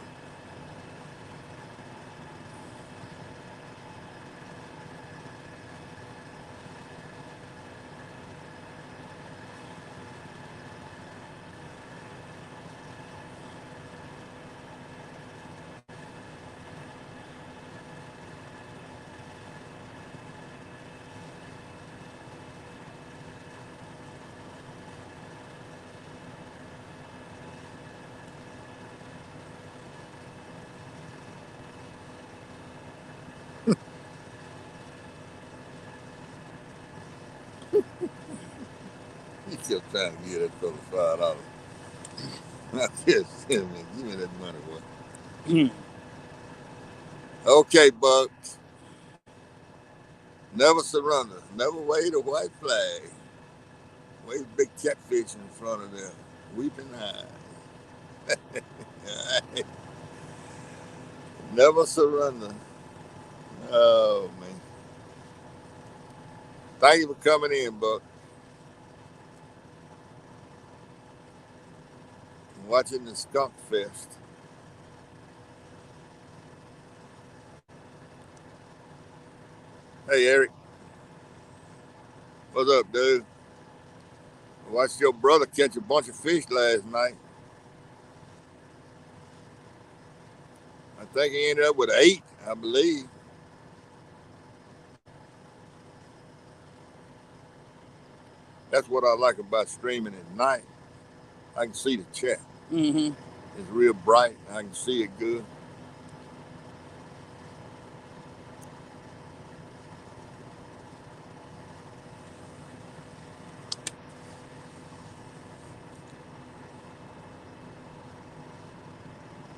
He kept trying to get that fella $5. I just said, man, give me that money, boy. Okay, Buck. Never surrender. Never wave a white flag. Wave big catfish in front of them. Weeping eye. Never surrender. Oh, man. Thank you for coming in, Buck. Watching the Skunk Fest. Hey, Eric. What's up, dude? I watched your brother catch a bunch of fish last night. I think he ended up with 8, I believe. That's what I like about streaming at night. I can see the chat. Mm-hmm. It's real bright. I can see it good.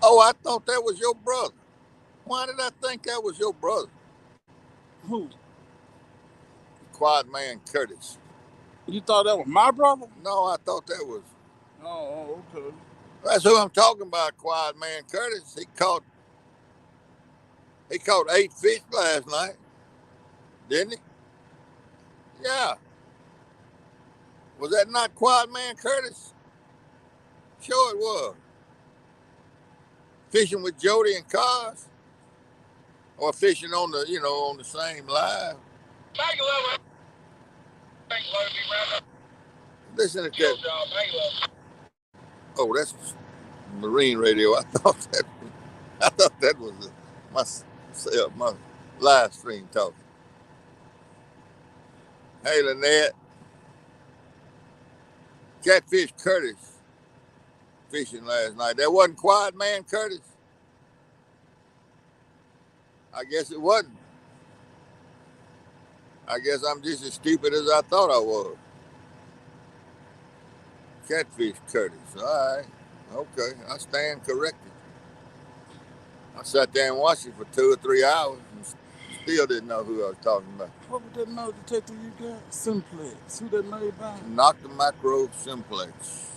Oh, I thought that was your brother. Why did I think that was your brother? Who? Quiet Man Curtis. You thought that was my brother? No, I thought that was. Oh, okay. That's who I'm talking about, Quiet Man Curtis. He caught 8 fish last night, didn't he? Yeah. Was that not Quiet Man Curtis? Sure it was. Fishing with Jody and Cars, or fishing on the same live. Listen to that. Oh, that's marine radio. I thought that was my live stream talking. Hey, Lynette. Catfish Curtis fishing last night. That wasn't Quiet Man Curtis? I guess it wasn't. I guess I'm just as stupid as I thought I was. Catfish Curtis. All right. Okay. I stand corrected. I sat there and watched it for 2 or 3 hours and still didn't know who I was talking about. What was that nose detector you got? Simplex. Who that made by? Knock the Macro Simplex.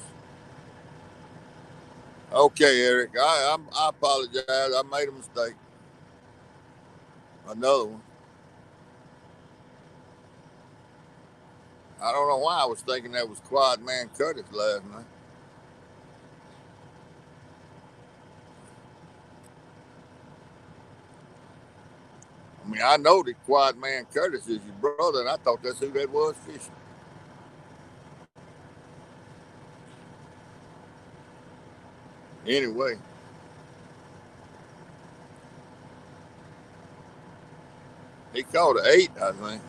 Okay, Eric. I apologize. I made a mistake. Another one. I don't know why I was thinking that was Quiet Man Curtis last night. I mean, I know that Quiet Man Curtis is your brother, and I thought that's who that was fishing. Anyway. He caught an 8, I think.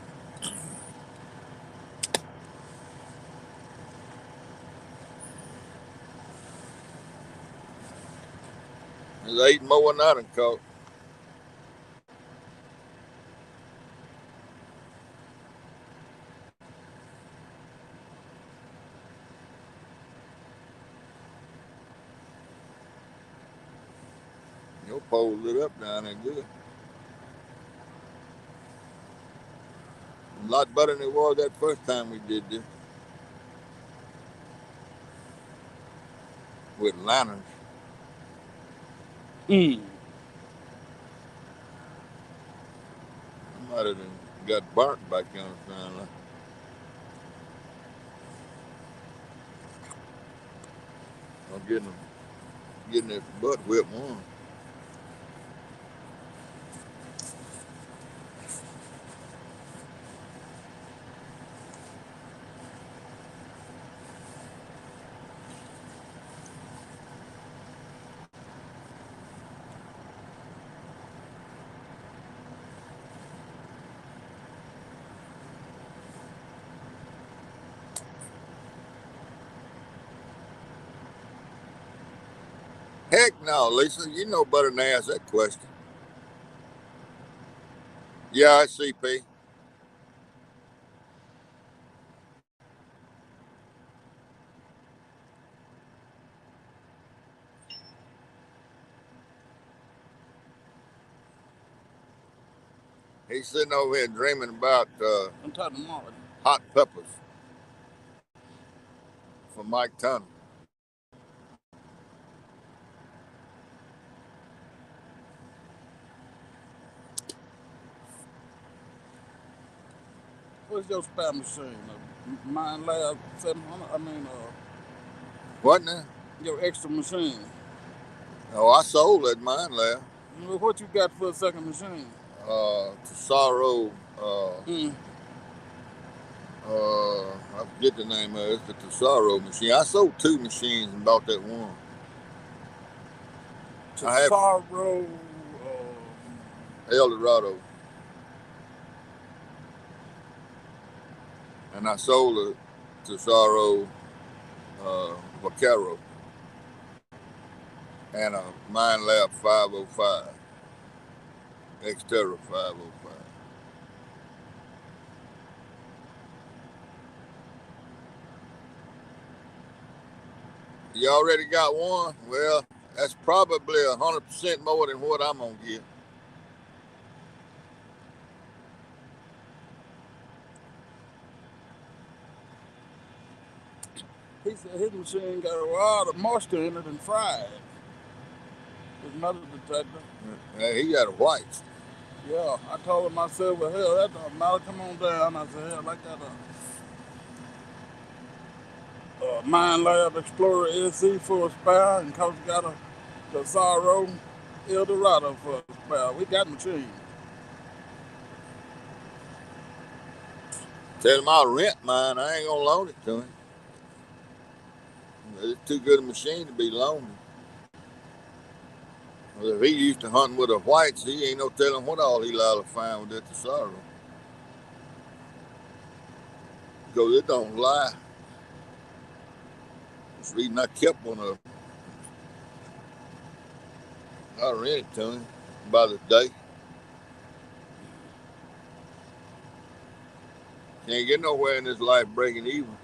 There's 8 more than I done caught. Your pole lit up down there good. A lot better than it was that first time we did this. With lanterns. I might have got burnt back on the sound like. I'm getting this butt whipped one. Heck no, Lisa. You know better than to ask that question. Yeah, it's CP. He's sitting over here dreaming about I'm talking Martin. hot peppers from Mike Tunnel. What's your spare machine? Mine Lab 700. I mean, What now? your extra machine. Oh, I sold that mine last. What you got for a second machine? Tesoro. I forget the name of it. It's the Tesoro machine. I sold 2 machines and bought that one. Tesoro. El Dorado. And I sold a Tesoro Vaquero and a Mine Lab 505. Xterra 505. You already got one? Well, that's probably 100% more than what I'm going to get. He said his machine got a lot of moisture in it and fried. His metal detector. Yeah, he got a white. Yeah, I told him, I said, well, hell, that don't matter. Come on down. I said, hell, I got a Mine Lab Explorer SE for a spare, and Coach got a Tesoro El Dorado for a spare. We got machines. Tell him I'll rent mine. I ain't going to loan it to him. It's too good a machine to be loaned. Well, if he used to hunting with the whites, he ain't no telling what all he liable to find with that Tesoro. Because it don't lie. That's the reason I kept one of them. I rent it to him by the day. Can't get nowhere in this life breaking even.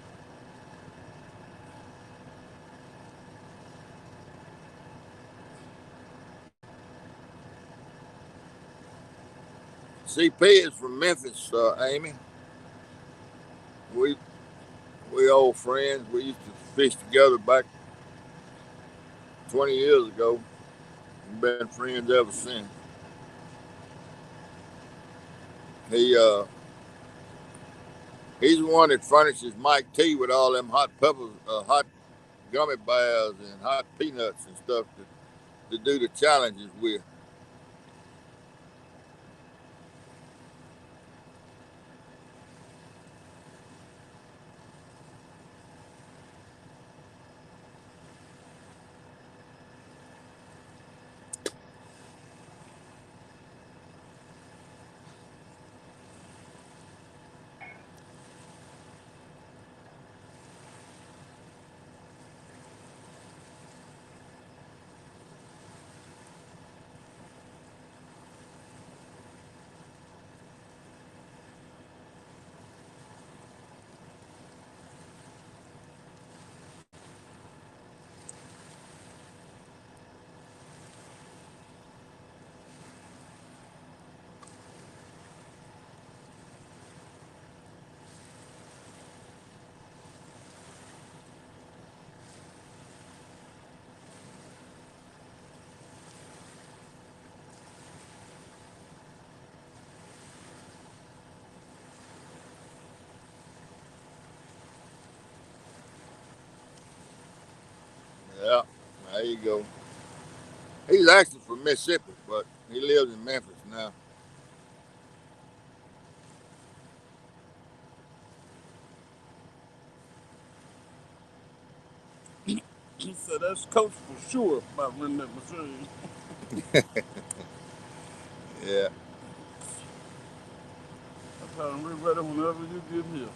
CP is from Memphis, Amy. We we old friends. We used to fish together back 20 years ago. We've been friends ever since. He he's the one that furnishes Mike T with all them hot peppers, hot gummy bears, and hot peanuts and stuff to do the challenges with. Yeah, there you go. He's actually from Mississippi, but he lives in Memphis now. He said that's coach for sure about running that machine. Yeah. I told him we're ready whenever you get here.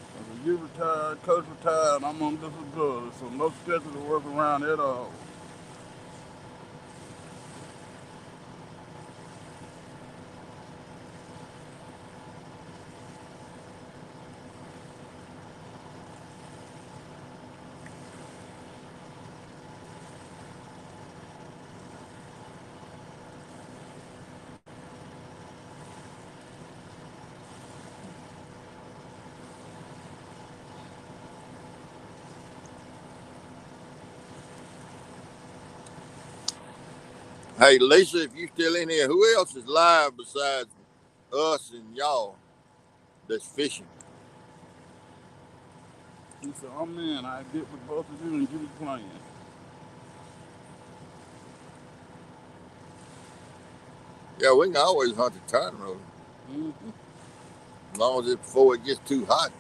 I said, you retired, coach retired, I'm on disability, so no schedule to work around at all. Hey, Lisa, if you still in here, who else is live besides us and y'all that's fishing? He said, I'm in, I get with both of you and get it playing. Yeah, we can always hunt the turn road Mm-hmm. as long as it's before it gets too hot.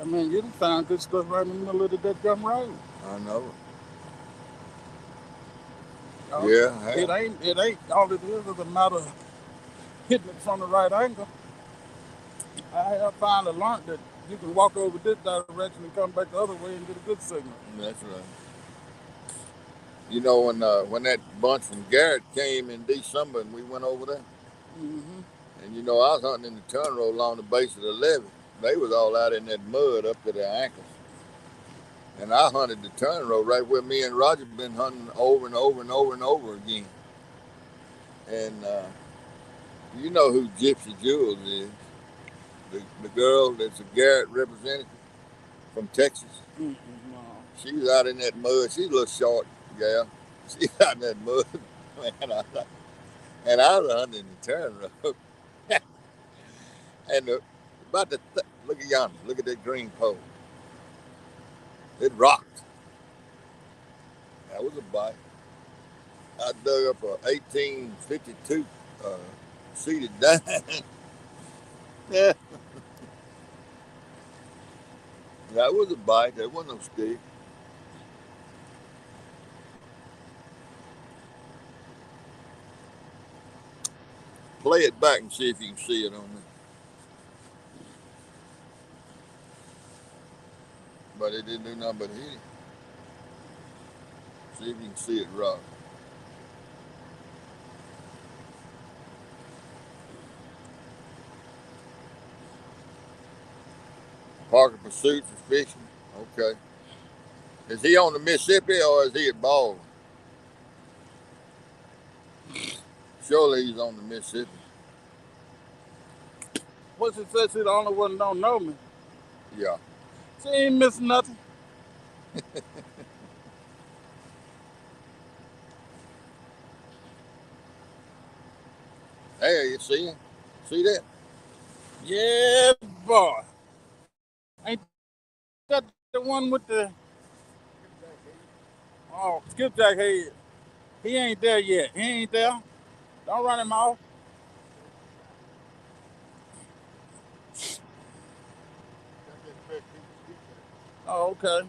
I mean, you can find good stuff right in the middle of the dead gum road. I know. All, Yeah, I have. it ain't, all it is a matter of hitting it from the right angle. I have finally learned that you can walk over this direction and come back the other way and get a good signal. That's right. You know when that bunch from Garrett came in December and we went over there, Mm-hmm. and you know I was hunting in the turn road along the base of the levee. They was all out in that mud up to their ankles, and I hunted the turn road right where me and Roger been hunting over and over and over and over again. And you know who Gypsy Jules is, the girl that's a Garrett representative from Texas. Mm-hmm. No. She's out in that mud. She's a little short gal. She's out in that mud, man. And I was hunting in the turn road. And about the look at yonder. Look at that green pole. It rocked. That was a bite. I dug up a 1852 uh, seated dime. Yeah, that was a bite. That wasn't no stick. Play it back and see if you can see it on there. but it didn't do nothing but hit him. See if you can see it rock. Parker Pursuits is fishing. Okay. Is he on the Mississippi or is he at Baldwin? Surely he's on the Mississippi. What's it says? He the only one that don't know me. Yeah. She ain't missing nothing. Hey, you see him? See that? Yeah, boy. Ain't that the one with the skipjack head? He ain't there yet. He ain't there. Don't run him off. Oh, okay.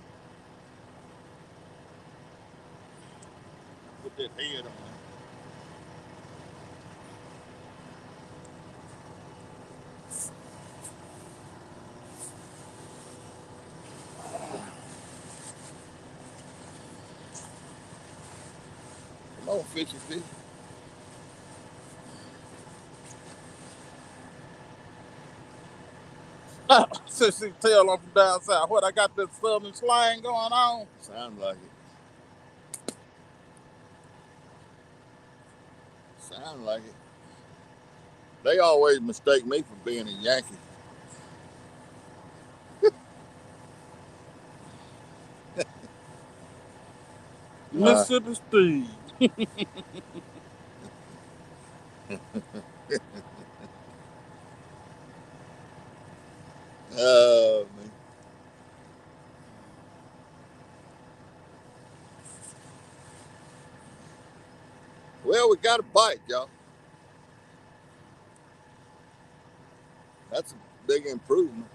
Put that head on him. Come on, fishy fish. Since she tell on from down south. What, I got this southern slang going on? Sound like it. Sound like it. They always mistake me for being a Yankee. Uh, Mississippi Steve. man. Well, we got a bite, y'all. That's a big improvement.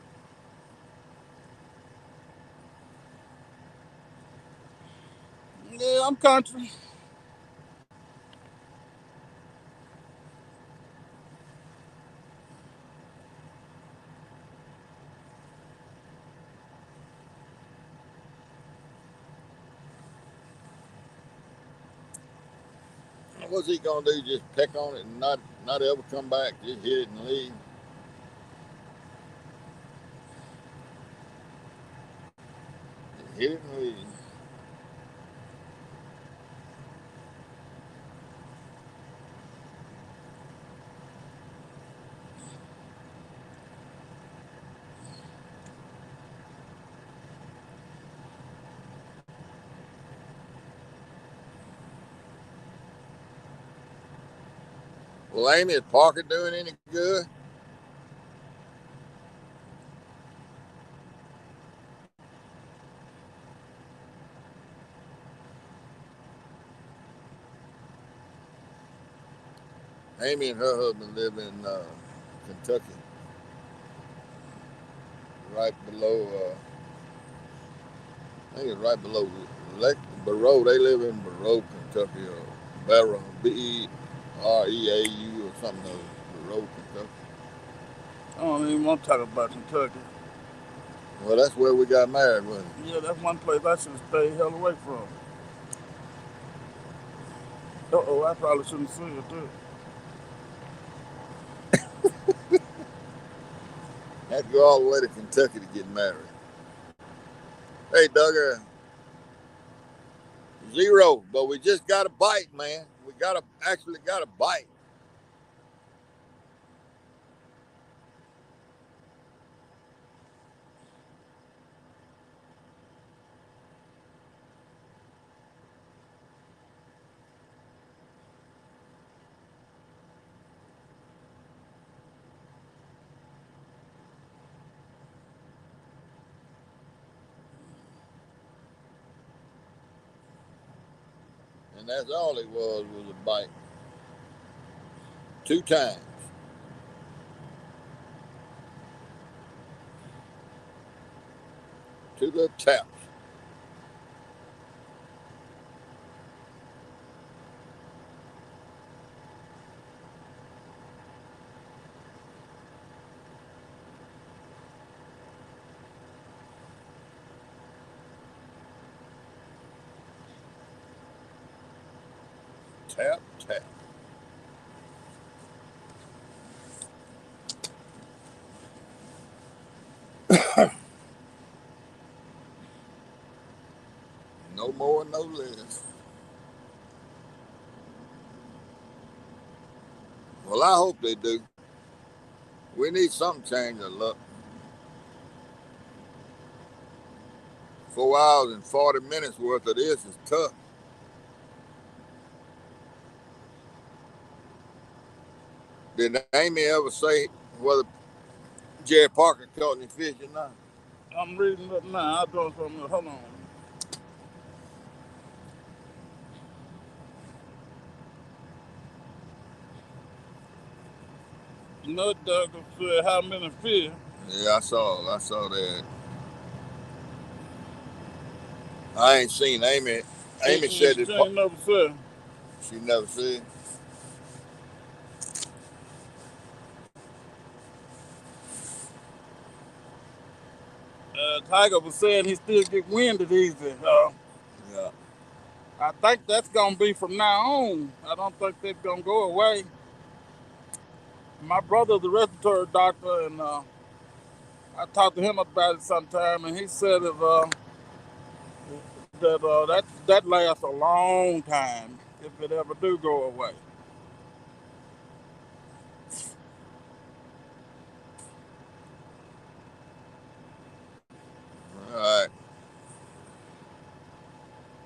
Yeah, I'm country. What's he gonna do? Just peck on it and not ever come back? Just hit it and leave? Just hit it and leave. Well, Amy, is Parker doing any good? Amy and her husband live in Kentucky, right below. I think it's right below Barrow. They live in Barrow, Kentucky, or Barrow, Bereau, or something. Barrow, Kentucky. I don't even want to talk about Kentucky. Well, that's where we got married, wasn't Yeah, that's one place I should stay hell away from. Uh-oh, I probably shouldn't say it too. it? Had to go all the way to Kentucky to get married. Hey, Doug, zero, but we just got a bite, man. We actually got a bite. And that's all it was a bite. 2 times. 2 little taps. tap, tap. No more, no less. Well, I hope they do. We need some change of luck. 4 hours and 40 minutes worth of this is tough. Did Amy ever say whether Jerry Parker caught any fish or not? I'm reading it now. I'll do something. Hold on. Mud Dog said how many fish. Yeah, I saw that. I ain't seen Amy. Amy said She it. ain't never said. She never said. Tiger was saying he still get winded easy. Yeah. I think that's gonna be from now on. I don't think they're gonna go away. My brother's a respiratory doctor, and I talked to him about it sometime, and he said that lasts a long time if it ever do go away. All right.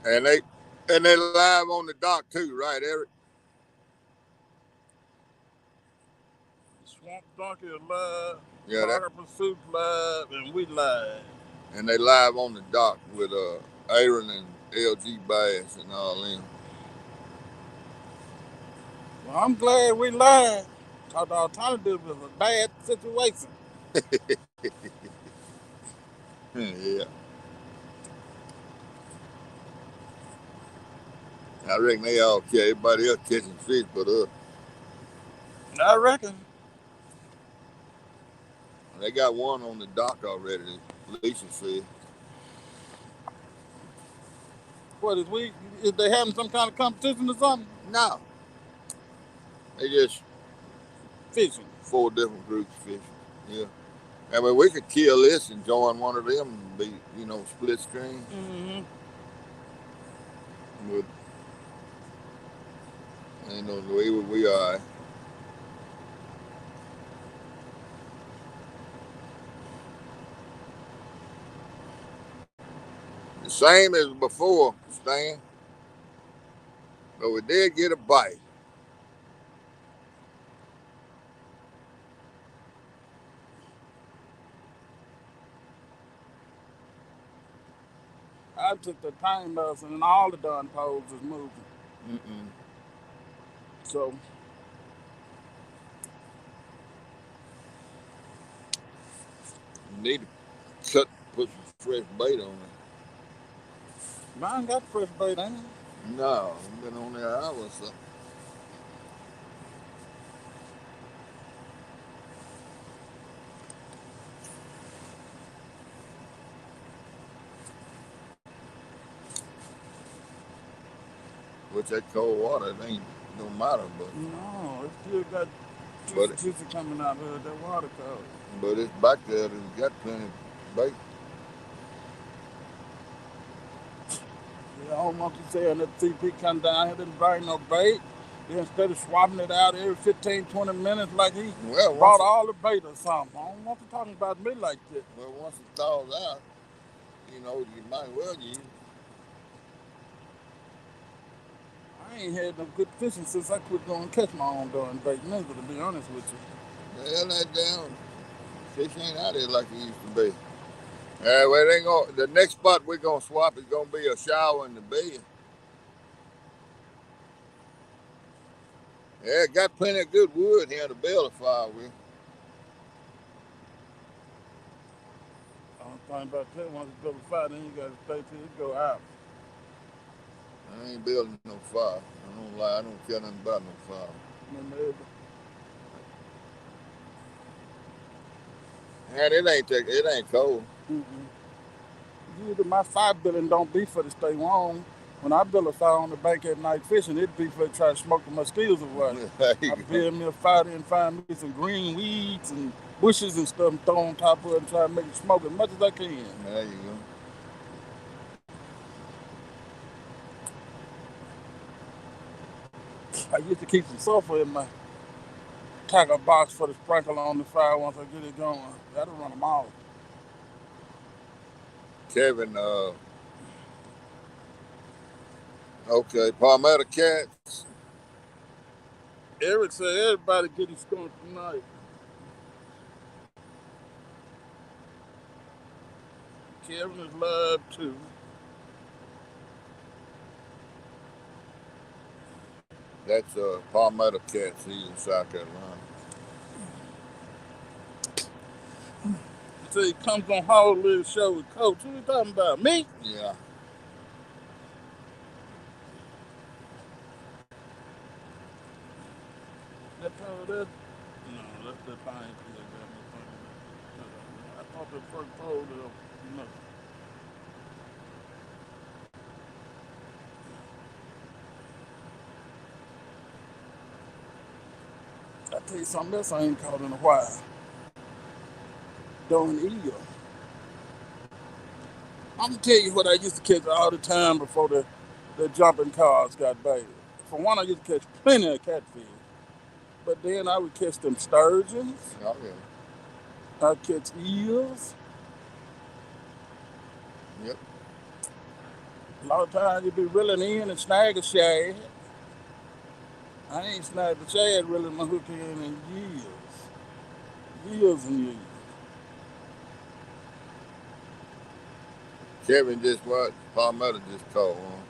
And they live on the dock too, right, Eric? Swamp Donkey is live, Yeah, that. Parker Pursuit's live, and we live. And they live on the dock with Aaron and LG Bass and all them. Well, I'm glad we lied. Cause the alternative was a bad situation. Yeah. I reckon they all catch. Everybody else catching fish but us. I reckon. They got one on the dock already. Lisa said. What is they having some kind of competition or something? No. They just Fishing. 4 different groups fishing. Yeah. I mean, we could kill this and join one of them and be, split screen. Mm-hmm. But, the way we are. The same as before, Stan. But we did get a bite. I took the time lesson and all the darn poles is moving. Mm-mm. So You need to put some fresh bait on it. mine got fresh bait, ain't it? No, I've been on there an hour or so. With that cold water, it ain't no matter, No, it still got but juicy coming out of that water cold. but it's back there. It's got plenty of bait. Yeah, I don't want you saying that TP come down here didn't bring no bait. Then instead of swapping it out every 15, 20 minutes like he Well, brought all the bait or something. I don't want you talking about me like that. once it thaws out, you might well use. I ain't had no good fishing since I quit going catch my own darn bait, neither, to be honest with you. The hell that damn fish ain't out there like it used to be. Well, it ain't gonna. The next spot we're gonna swap is gonna be a shower in the bed. Yeah, got plenty of good wood here to build a fire with. I don't think about that. Once you build a fire, then you got to stay till it go out. I ain't building no fire. I don't lie. I don't care nothing about no fire. And it ain't cold. Mm-mm. Usually my fire building don't be for to stay warm. when I build a fire on the bank at night fishing, it'd be for try to smoke the mosquitoes away. I build me a fire and find me some green weeds and bushes and stuff and throw on top of it and try to make it smoke as much as I can. There you go. I used to keep some sulfur in my tackle box for the sprinkle on the fire once I get it going. That'll run them off. Kevin, okay, Palmetto cats. Eric said everybody get his skunk tonight. Kevin is live too. That's Palmetto cats. He's in South Carolina. He said he comes on Hollywood show with Coach. Who you talking about? Me? Yeah. That pole there? No, that's the pine tree that got me thinking. I thought the first pole there, no. I tell you something else I ain't caught in a while. Doing eel. I'm gonna tell you what I used to catch all the time before the jumping cars got baited. For one, I used to catch plenty of catfish. But then I would catch them sturgeons. Oh, yeah. I'd catch eels. Yep. A lot of times you'd be reeling in and snag a shad. I ain't snagged a shad reeling my hook in years. Years and years. Kevin just what? Palmetto just caught one.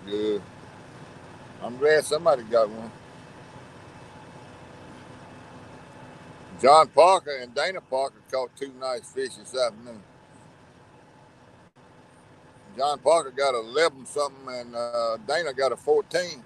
Good. I'm glad somebody got one. John Parker and Dana Parker caught two nice fish this afternoon. John Parker got 11 something and Dana got a 14.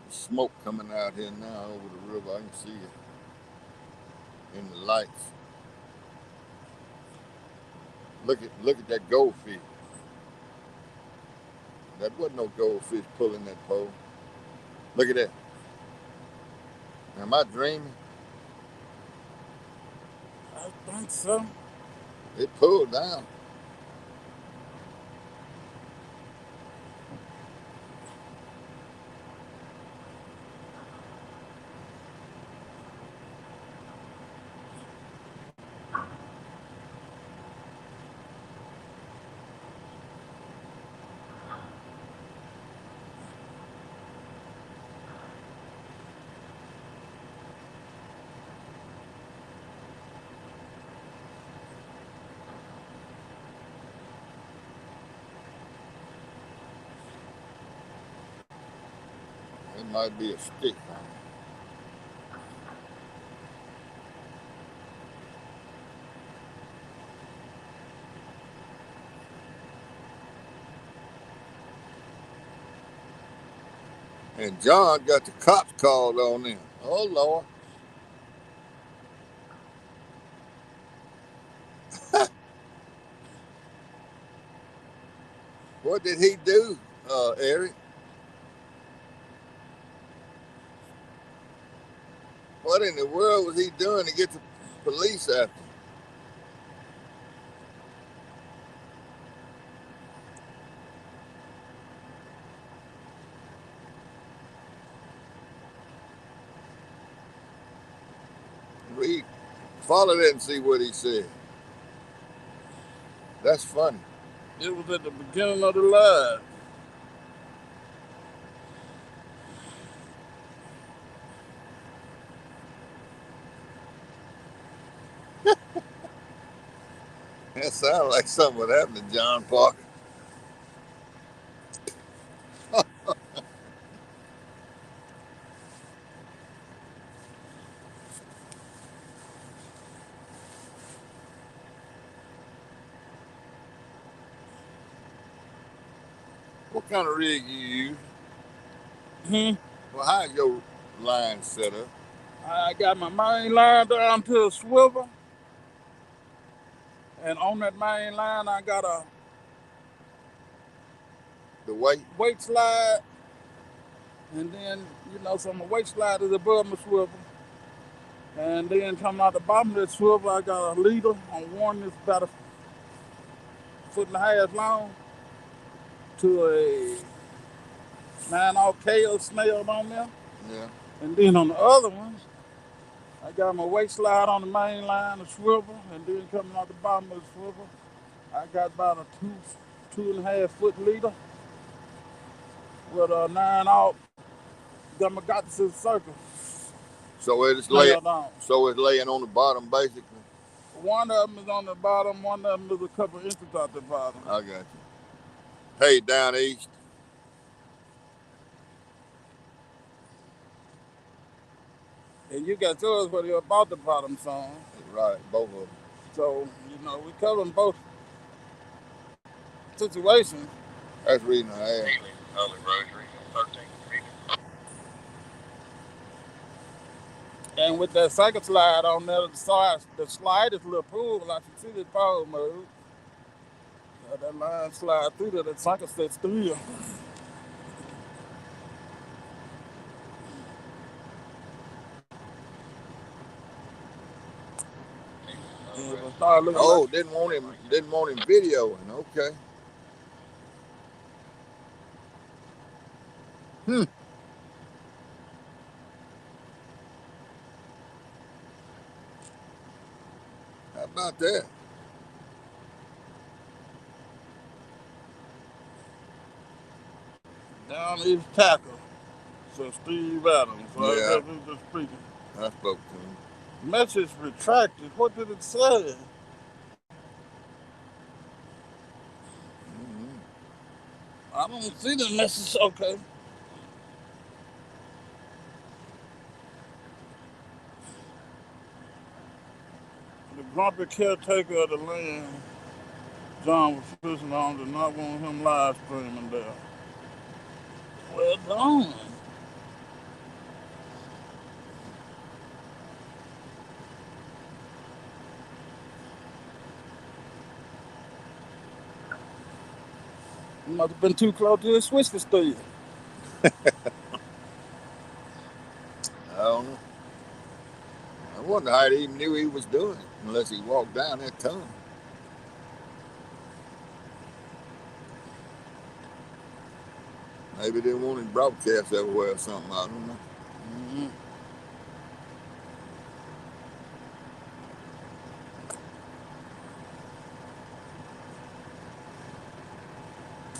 Smoke coming out here now over the river. I can see it in the lights. Look at that goldfish. That wasn't no goldfish pulling that pole. Look at that. Am I dreaming? I think so. It pulled down. It might be a stick. And John got the cops called on him. Oh, Lord. What did he do, Eric? What in the world was he doing to get the police after him? We followed it and see what he said. That's funny. It was at the beginning of the live. That sounds like something would happen to John Parker. What kind of rig you use? Well, how's your line set up? I got my main line down to a swivel, and on that main line, I got a The weight? weight slide, and then so my weight slide is above my swivel, and then coming out the bottom of that swivel, I got a leader on one that's about a foot and a half long to a 9/0 kale snailed on there, Yeah. and then on the other one, I got my weight slide on the main line, the swivel, and then coming out the bottom of the swivel, I got about a 2.5 foot leader with a 9/0 Gamma circle So it's laying. nailed on. So it's laying on the bottom, basically. One of them is on the bottom, one of them is a couple inches out the bottom. I got you. Hey, down east. And you got yours where you're about the bottom song. Right, both of them. So, we covering both situations. That's the reason I asked. Early rosary, 13 feet. And with that cycle slide on there, the slide is a little pool, like you see this power mode. That line slide through there, that cycle sets through you. Oh, didn't want him videoing. Okay. How about that? Down East Tackle. So Steve Adams. So Yeah. I just speaking. I spoke to him. Message retracted. What did it say? I don't see the message. Okay. The grumpy caretaker of the land John was fishing on did not want him live streaming there. Well done. You must have been too close to his switch to steal. I don't know. I wonder how he even knew he was doing it unless he walked down that tunnel. Maybe they wanted broadcast everywhere or something. I don't know. Mm-hmm.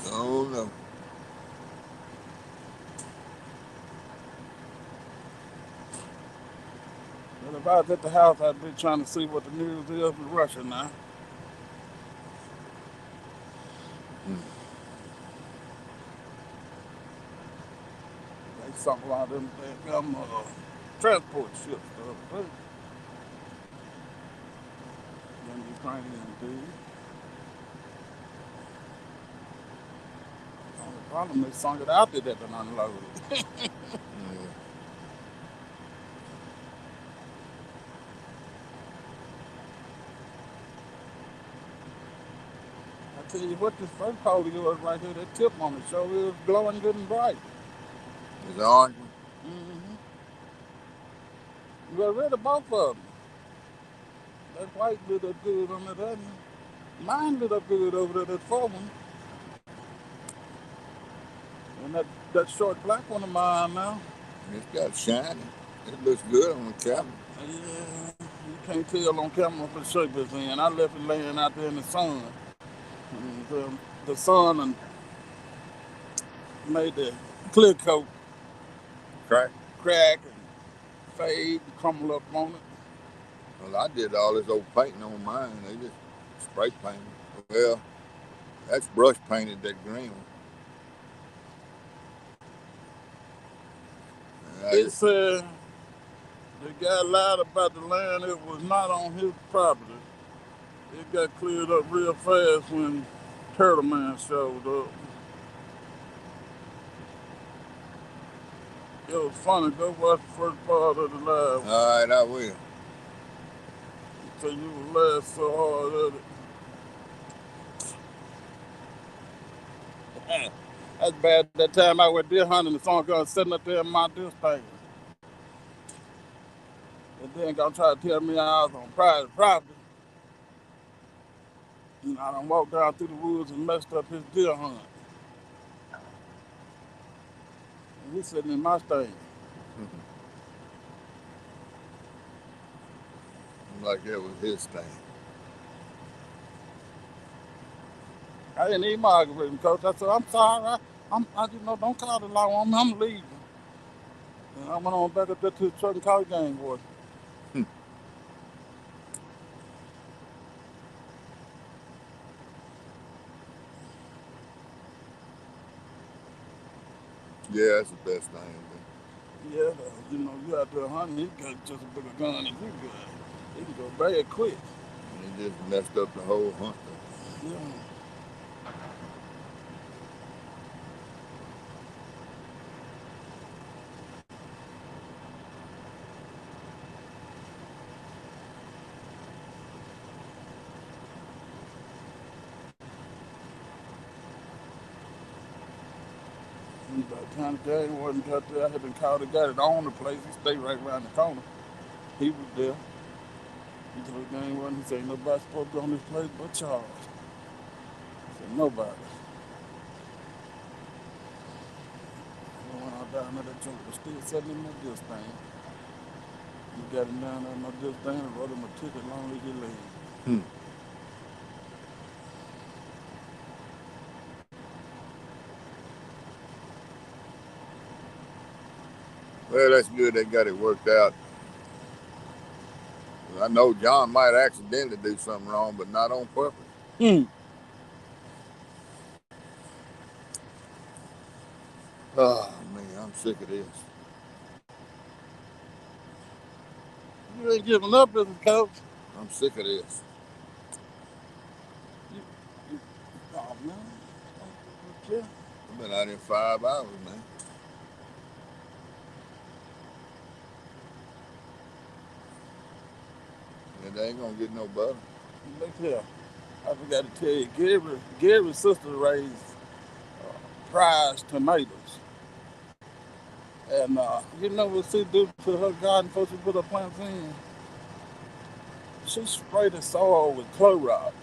I don't know. But if I was at the house, I'd be trying to see what the news is in Russia now. They something like them transport ships the other day. Them Ukrainian dudes. The only problem is sunk it out there that been unloaded. Yeah. I tell you what, this first pole of yours right here, that tip on it sure is glowing good and bright. It's orange. Mm-hmm. You got rid of both of them. That white lit up good on that other. Mine lit up good over there, that four one. And that short black one of mine now. It's got shiny. It looks good on the camera. Yeah, you can't tell on camera what shape it's in. I left it laying out there in the sun. And the sun and made the clear coat Crack. crack and fade and crumble up on it. Well, I did all this old painting on mine. They just Spray painted. Well, that's brush painted, that green one. It said the guy lied about the land. It was not on his property. It got cleared up real fast when Turtle Man showed up. It was funny. Go watch the first part of the live. All right, I will. So you would laugh so hard at it. That's bad. That time I went deer hunting, the song gun sitting up there in my deer stand. And then gonna try to tell me I was on private property. You know, I done walked down through the woods and messed up his deer hunt. And he's sitting in my stand. Like that was his thing. I didn't even argue with him, coach. I said, I'm sorry. Don't call the law on me. I'm leaving. And I went on back up there to the truck and called the game boy. Yeah, that's the best thing. Yeah, you out there hunting, he got just a bigger gun than you got. He can go bad quick. He just messed up the whole hunt. Yeah. And by the time the game wasn't got there, I had been called the guy that owned the place. He stayed right around the corner. He was there. He told the game wasn't. He said, ain't nobody supposed to be on this place but Charles. I said, nobody. I went out down there, that joke was still sitting in my deer stand. You got him down there in my deer stand and wrote him a ticket long as you leave. Well, that's good. They got it worked out. I know John might accidentally do something wrong, but not on purpose. Oh man, I'm sick of this. You ain't giving up as a coach. I'm sick of this. Oh, man. Yeah. I've been out here 5 hours, man. And they ain't gonna get no better. Look here. I forgot to tell you, Gary's sister raised prize tomatoes. And you know what she do to her garden before she put her plants in? She sprayed the soil with Clorox.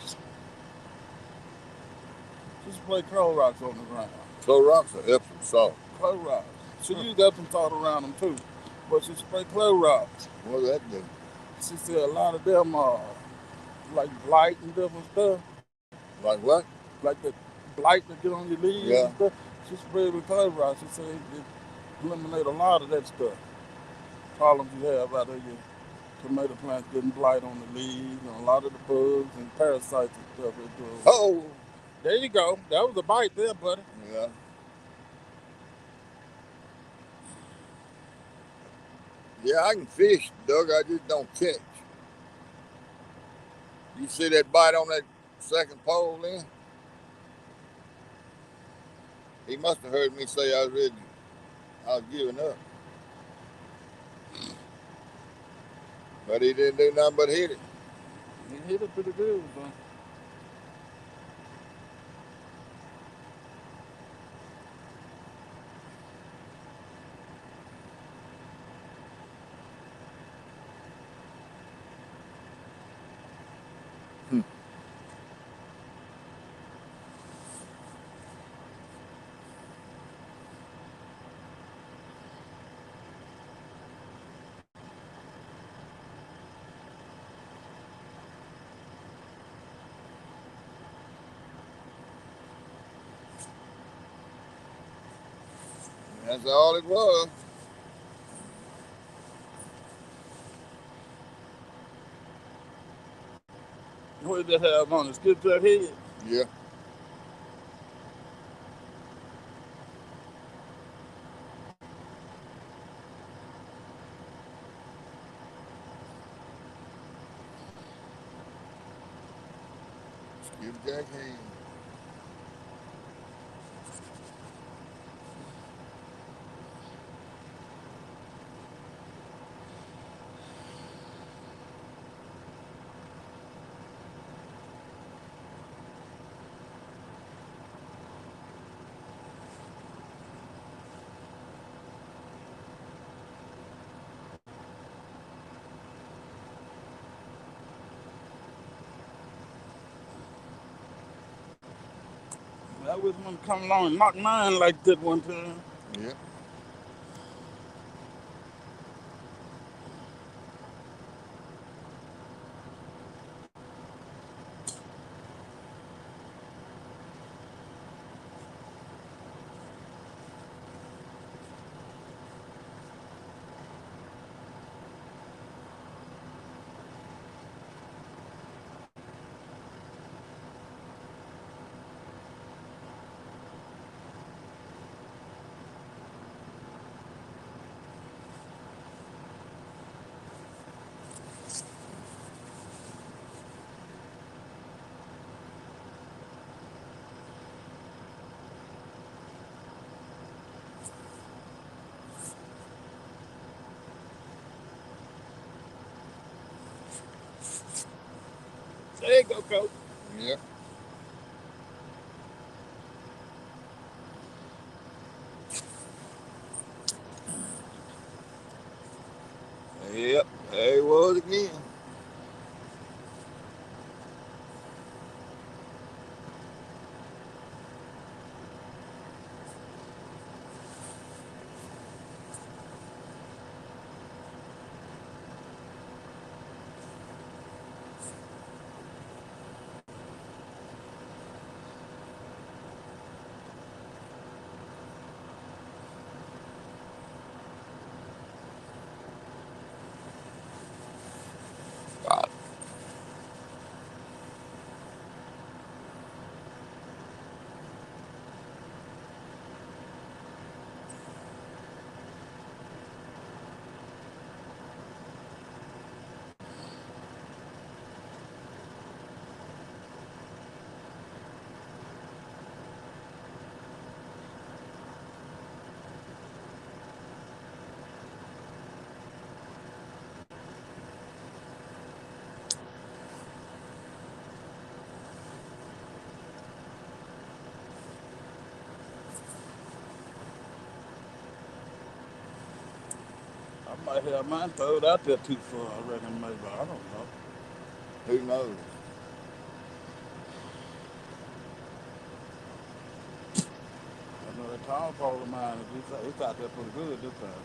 She sprayed Clorox on the ground. Clorox or Epsom salt? Clorox. She used Epsom salt around them too. But she sprayed Clorox. What does that do? She said a lot of them like blight and different stuff. Like what? Like the blight that get on your leaves Yeah. and stuff. She sprayed with Clorox. She said it eliminate a lot of that stuff. Problems you have out of your tomato plants getting blight on the leaves and a lot of the bugs and parasites and stuff. Oh. There you go. That was a bite there, buddy. Yeah. Yeah, I can fish, Doug. I just don't catch. You see that bite on that second pole then? He must have heard me say I was giving up. But he didn't do nothing but hit it. He hit it pretty good, though. That's all it was. What did they have on the skipjack head? Yeah. Skipjack hand. I was one to come along and knock mine like that one time. Yeah. There you go, coach. Yeah. Yep. There he was again. God. I might have mine throwed out there too far. I reckon maybe. I don't know. Who knows? I know that tall pole of mine, it's out there pretty good this time.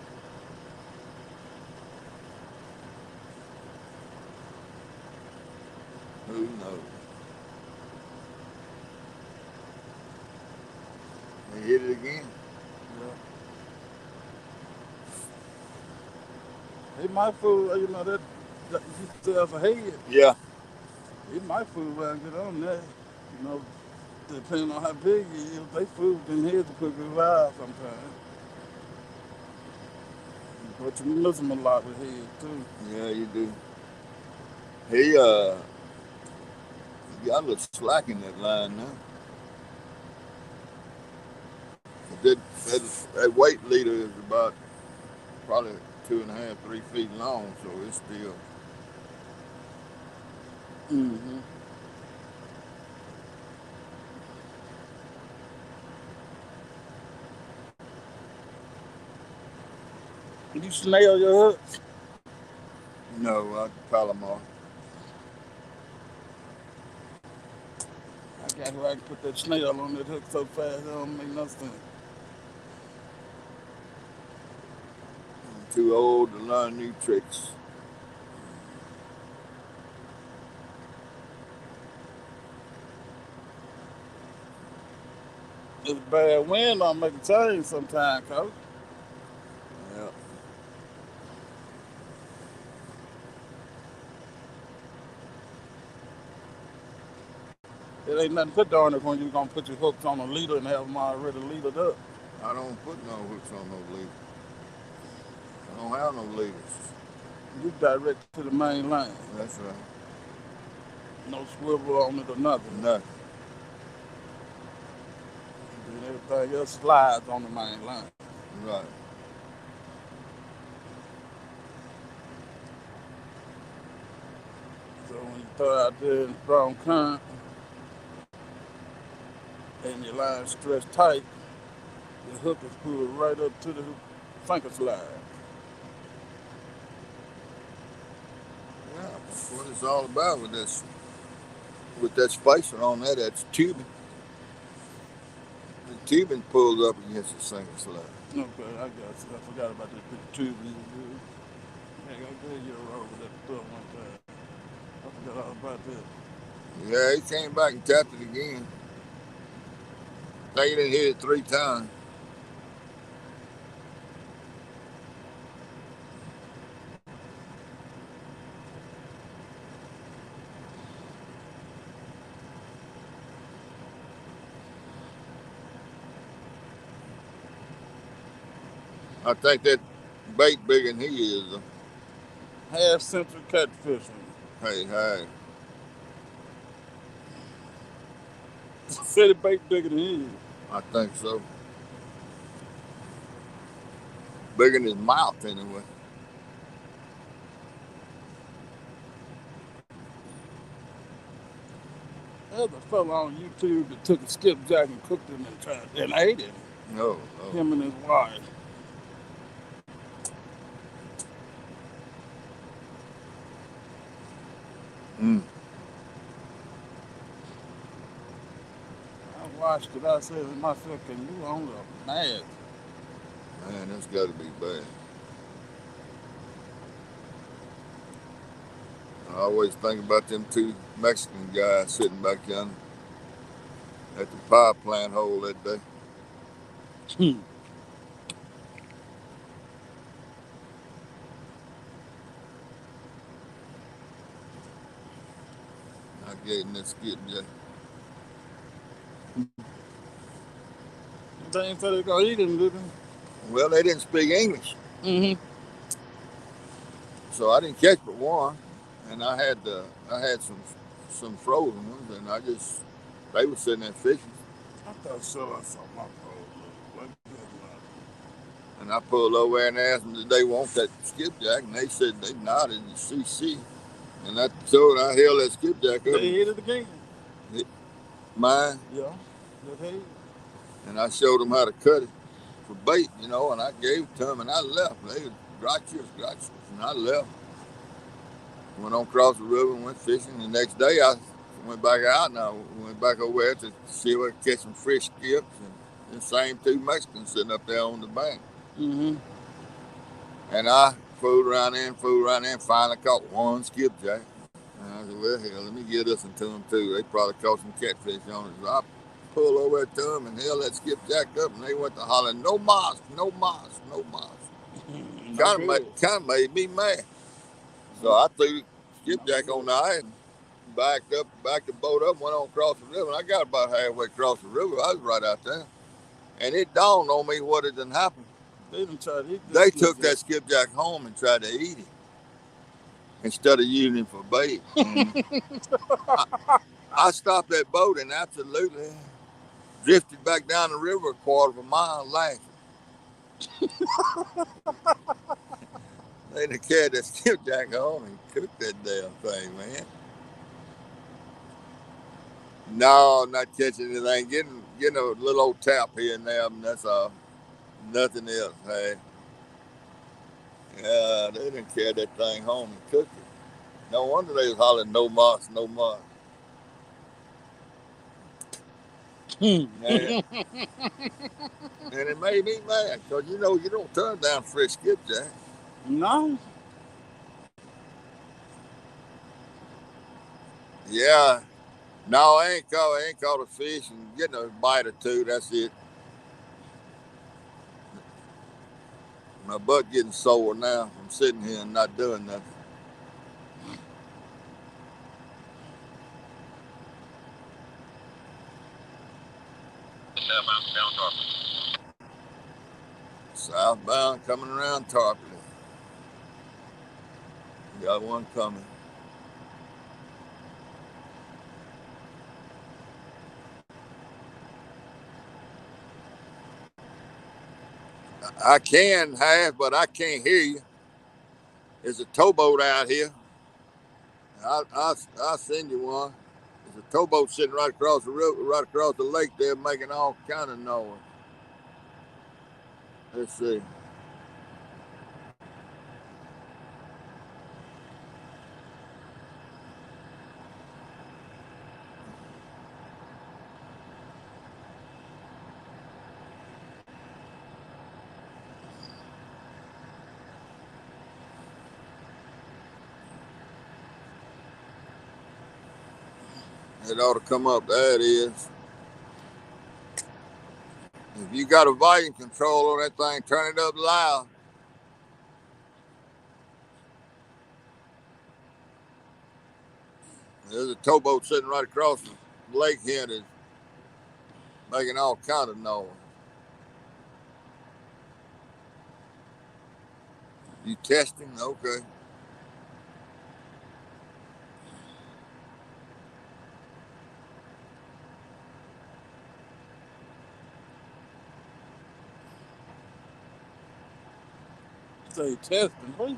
Who knows? He hit it again. Yeah. He might fool, that you still have a head. Yeah. He might fool around and get on that. You know, depending on how big he is, they fool them heads to quickly rise sometimes. But you miss them a lot with heads too. Yeah, you do. He he got a little slack in that line now. But that weight leader is about probably 2.5, 3 feet long, so it's still. Mm-hmm. You snail your hooks. No, calamar. I got where I can put that snail on that hook so fast it don't make no sense. I'm too old to learn new tricks. It's bad wind on make a change sometimes, coach. Yeah. It ain't nothing put on it when you're gonna put your hooks on a leader and have them already leadered up. I don't put no hooks on no leader. I don't have no leaders. You direct to the main line. That's right. No swivel on it or nothing. Nothing. And everything else slides on the main line. Right. So when you throw out there in strong current and your line stretched tight, the hook is pulled right up to the finger slide. Yeah, that's what it's all about with this. With that spacer on that, that's tubing. The tubing pulls up against the single slide. Okay, I got you. I forgot about that big tube. Hey, go get your roll with that stuff one time. I forgot all about that. Yeah, he came back and tapped it again. I think he didn't hit it 3 times. I think that bait bigger than he is. Half century catfishing. Hey. Said it bait bigger than he is. I think so. Bigger than his mouth, anyway. There's a fella on YouTube that took a skipjack and cooked him and ate him. No. Him and his wife. Mm. I watched it. I said to myself, can you only imagine? Man, that's got to be bad. I always think about them 2 Mexican guys sitting back yonder at the power plant hole that day. I gave him that skipjack. They ain't said they gonna eat him, did they? Well, they didn't speak English, Mm-hmm. so I didn't catch but one, and I had some frozen ones, and they were sitting there fishing, I thought so. I saw my pole. What good luck. and I pulled over there and asked them did they want that skipjack, and they said they nodded and CC, and I told I held that skipjack up, They hit it again. mine, Yeah. They hit it. and I showed them how to cut it for bait, and I gave it to them, and I left. They was gracias, and I left. Went on across the river and went fishing. The next day I went back out, and I went back over there to see if I could catch some fish skips, and the same 2 Mexicans sitting up there on the bank. Mm-hmm. And I fooled around there and finally caught one skipjack. And I said, well, hell, let me get this one to them too. They probably caught some catfish on it. So I pulled over to them and held that skipjack up, and they went to hollering, no mas, no mas, no mas. Kind of made me mad. So I threw the skipjack on the ice and backed the boat up, went on across the river. And I got about halfway across the river. I was right out there. And it dawned on me what had done happened. They took that skipjack home and tried to eat it instead of using him for bait. I stopped that boat and absolutely drifted back down the river a quarter of a mile laughing. They'd have carried that skipjack home and cooked that damn thing, man. No, not catching anything. Getting a little old tap here and there, and that's all. Nothing else, hey. Yeah, they didn't carry that thing home and cook it. No wonder they was hollering, no mas, no mas. And it made me mad, because you don't turn down fresh skipjack. No. Yeah. No, I ain't caught a fish and getting a bite or 2, that's it. My butt getting sore now from sitting here and not doing nothing. Southbound coming around Tarpley. Got one coming. I can have, but I can't hear you. There's a towboat out here. I'll send you one. There's a towboat sitting right across the river, right across the lake there, making all kind of noise. Let's see. It ought to come up. There it is. If you got a volume control on that thing, turn it up loud. There's a towboat sitting right across the lake here that's making all kind of noise. You testing? Okay. Say testing. What you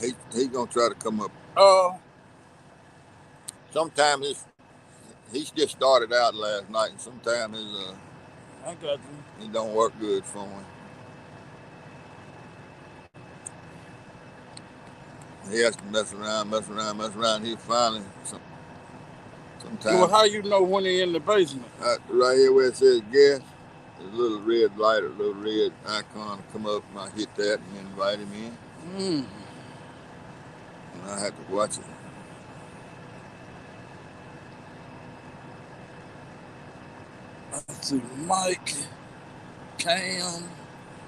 say? He's gonna try to come up. Sometimes he's just started out last night, and sometimes I got you. it don't work good for him. He has to mess around. He finally sometimes. Well, how you know when he in the basement? Right here where it says guest, there's a little red light or a little red icon come up, and I hit that and invite him in. And I have to watch it. Let's see, Mike, Cam.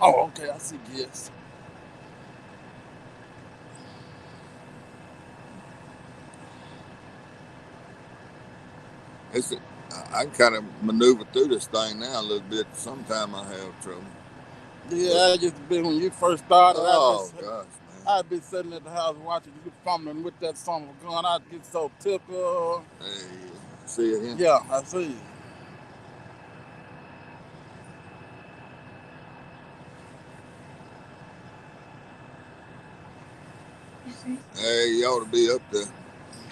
Oh, okay, I see guest. I can kind of maneuver through this thing now a little bit. Sometimes I have trouble. Yeah, I used to be when you first started. Oh, gosh, man. I'd be sitting at the house watching you fumbling with that son of a gun. I'd get so tickled. Hey, see it here? Yeah, I see you. Hey, you ought to be up there.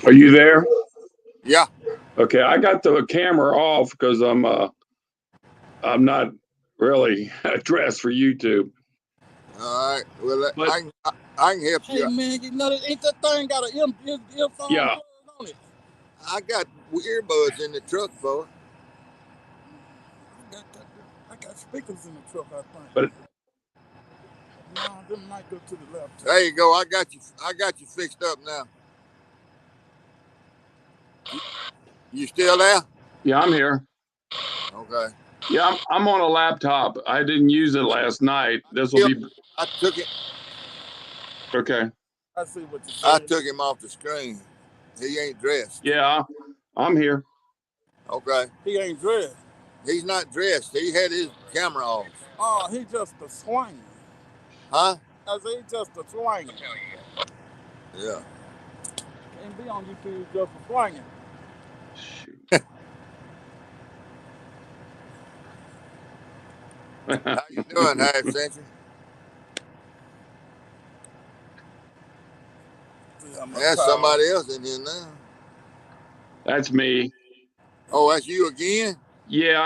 Are you there? Yeah. Okay, I got the camera off because I'm not really dressed for YouTube. All right. Well, I can help you. Hey man, you know ain't that thing got an earphone Yeah. on it? I got earbuds in the truck for it. I got speakers in the truck, I think. But no, them might go to the left. There you go. I got you fixed up now. You still there? yeah, I'm here. Okay. Yeah, I'm on a laptop. I didn't use it last night. This will be. I took it. Okay. I see what you're saying. I took him off the screen. He ain't dressed. Yeah, I'm here. Okay. He ain't dressed. He's not dressed. He had his camera off. Oh, he just a swing. Huh? I say he just a swing. Yeah. Can't be on YouTube just for swinging. Shoot. How you doing, Half Century? There's somebody else in here now. That's me. Oh, that's you again? Yeah,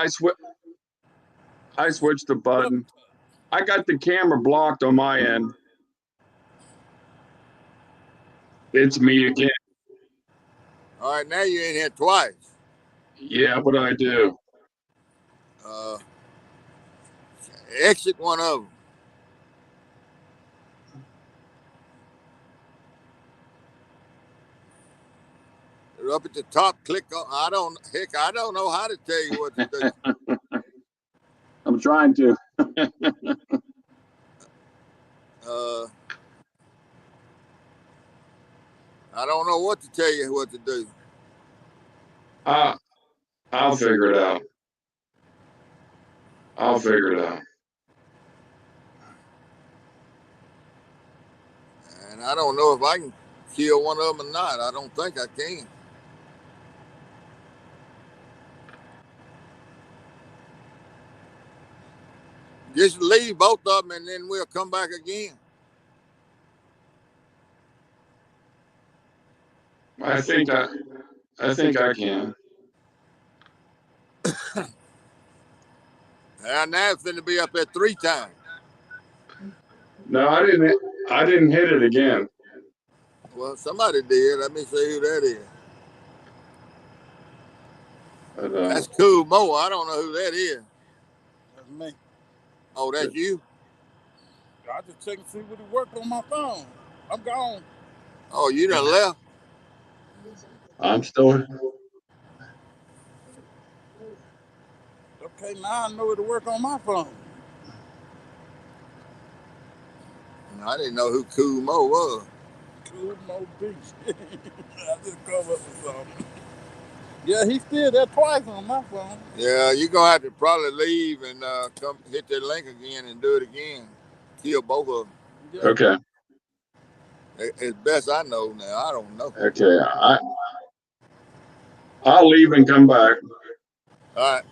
I switched the button. I got the camera blocked on my end. It's me again. All right, now you're in here twice. Yeah, what do I do? Exit one of them. They're up at the top. Click on. I don't know how to tell you what to do. I'm trying to. I don't know what to tell you what to do. I'll figure it out. I'll figure it out. And I don't know if I can kill one of them or not. I don't think I can. Just leave both of them and then we'll come back again. I think I can. And now it's going to be up there 3 times. No, I didn't. I didn't hit it again. Well, somebody did. Let me see who that is. But, That's Cool Mo. I don't know who that is. That's me. Oh, that's you? I just check and see what it worked on my phone. I'm gone. Oh, you done left? I'm still. Okay, now I know it'll work on my phone. I didn't know who Cool Mo was. Cool Mo Beach. I just come up with something. Yeah, he still there twice on my phone. Yeah, you're going to have to probably leave and come hit that link again and do it again. Kill both of them. Yeah. Okay. As best I know now. I don't know. Okay. I'll leave and come back. All right.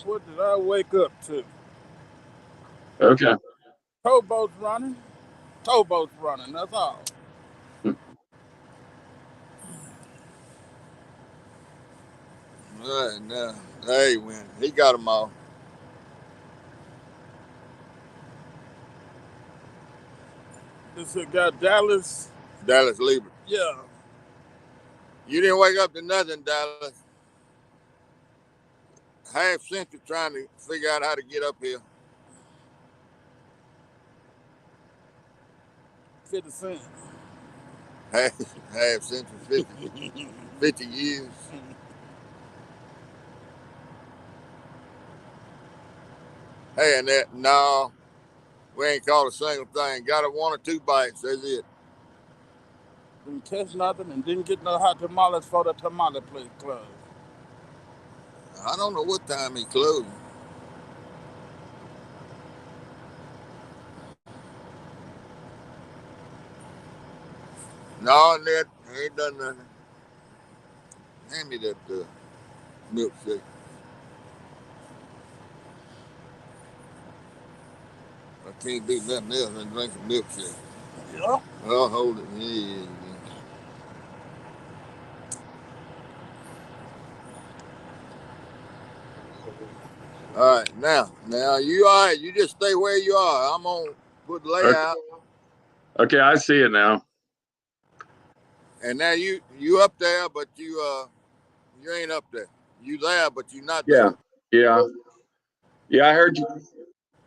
What did I wake up to? Okay. Towboat's running. Towboat's running, that's all. All right, now. Hey, when he got them all. This here got Dallas. Dallas Lieber. Yeah. You didn't wake up to nothing, Dallas. Half century trying to figure out how to get up here. 50 cents. Half century, 50 years. Hey, and that, no, we ain't caught a single thing. Got a 1 or 2 bites. That's it. Didn't catch nothing and didn't get no hot tamales for the tamale place closed. I don't know what time he closed. No, Ned, he ain't done nothing. Hand me that milkshake. I can't do nothing else than drink a milkshake. Yeah. I'll hold it. Yeah. All right, now you all right? You just stay where you are. I'm gonna put layout, Okay, I see it now. and now you up there, but you ain't up there. You there, but you not Yeah. there. Yeah. I heard you.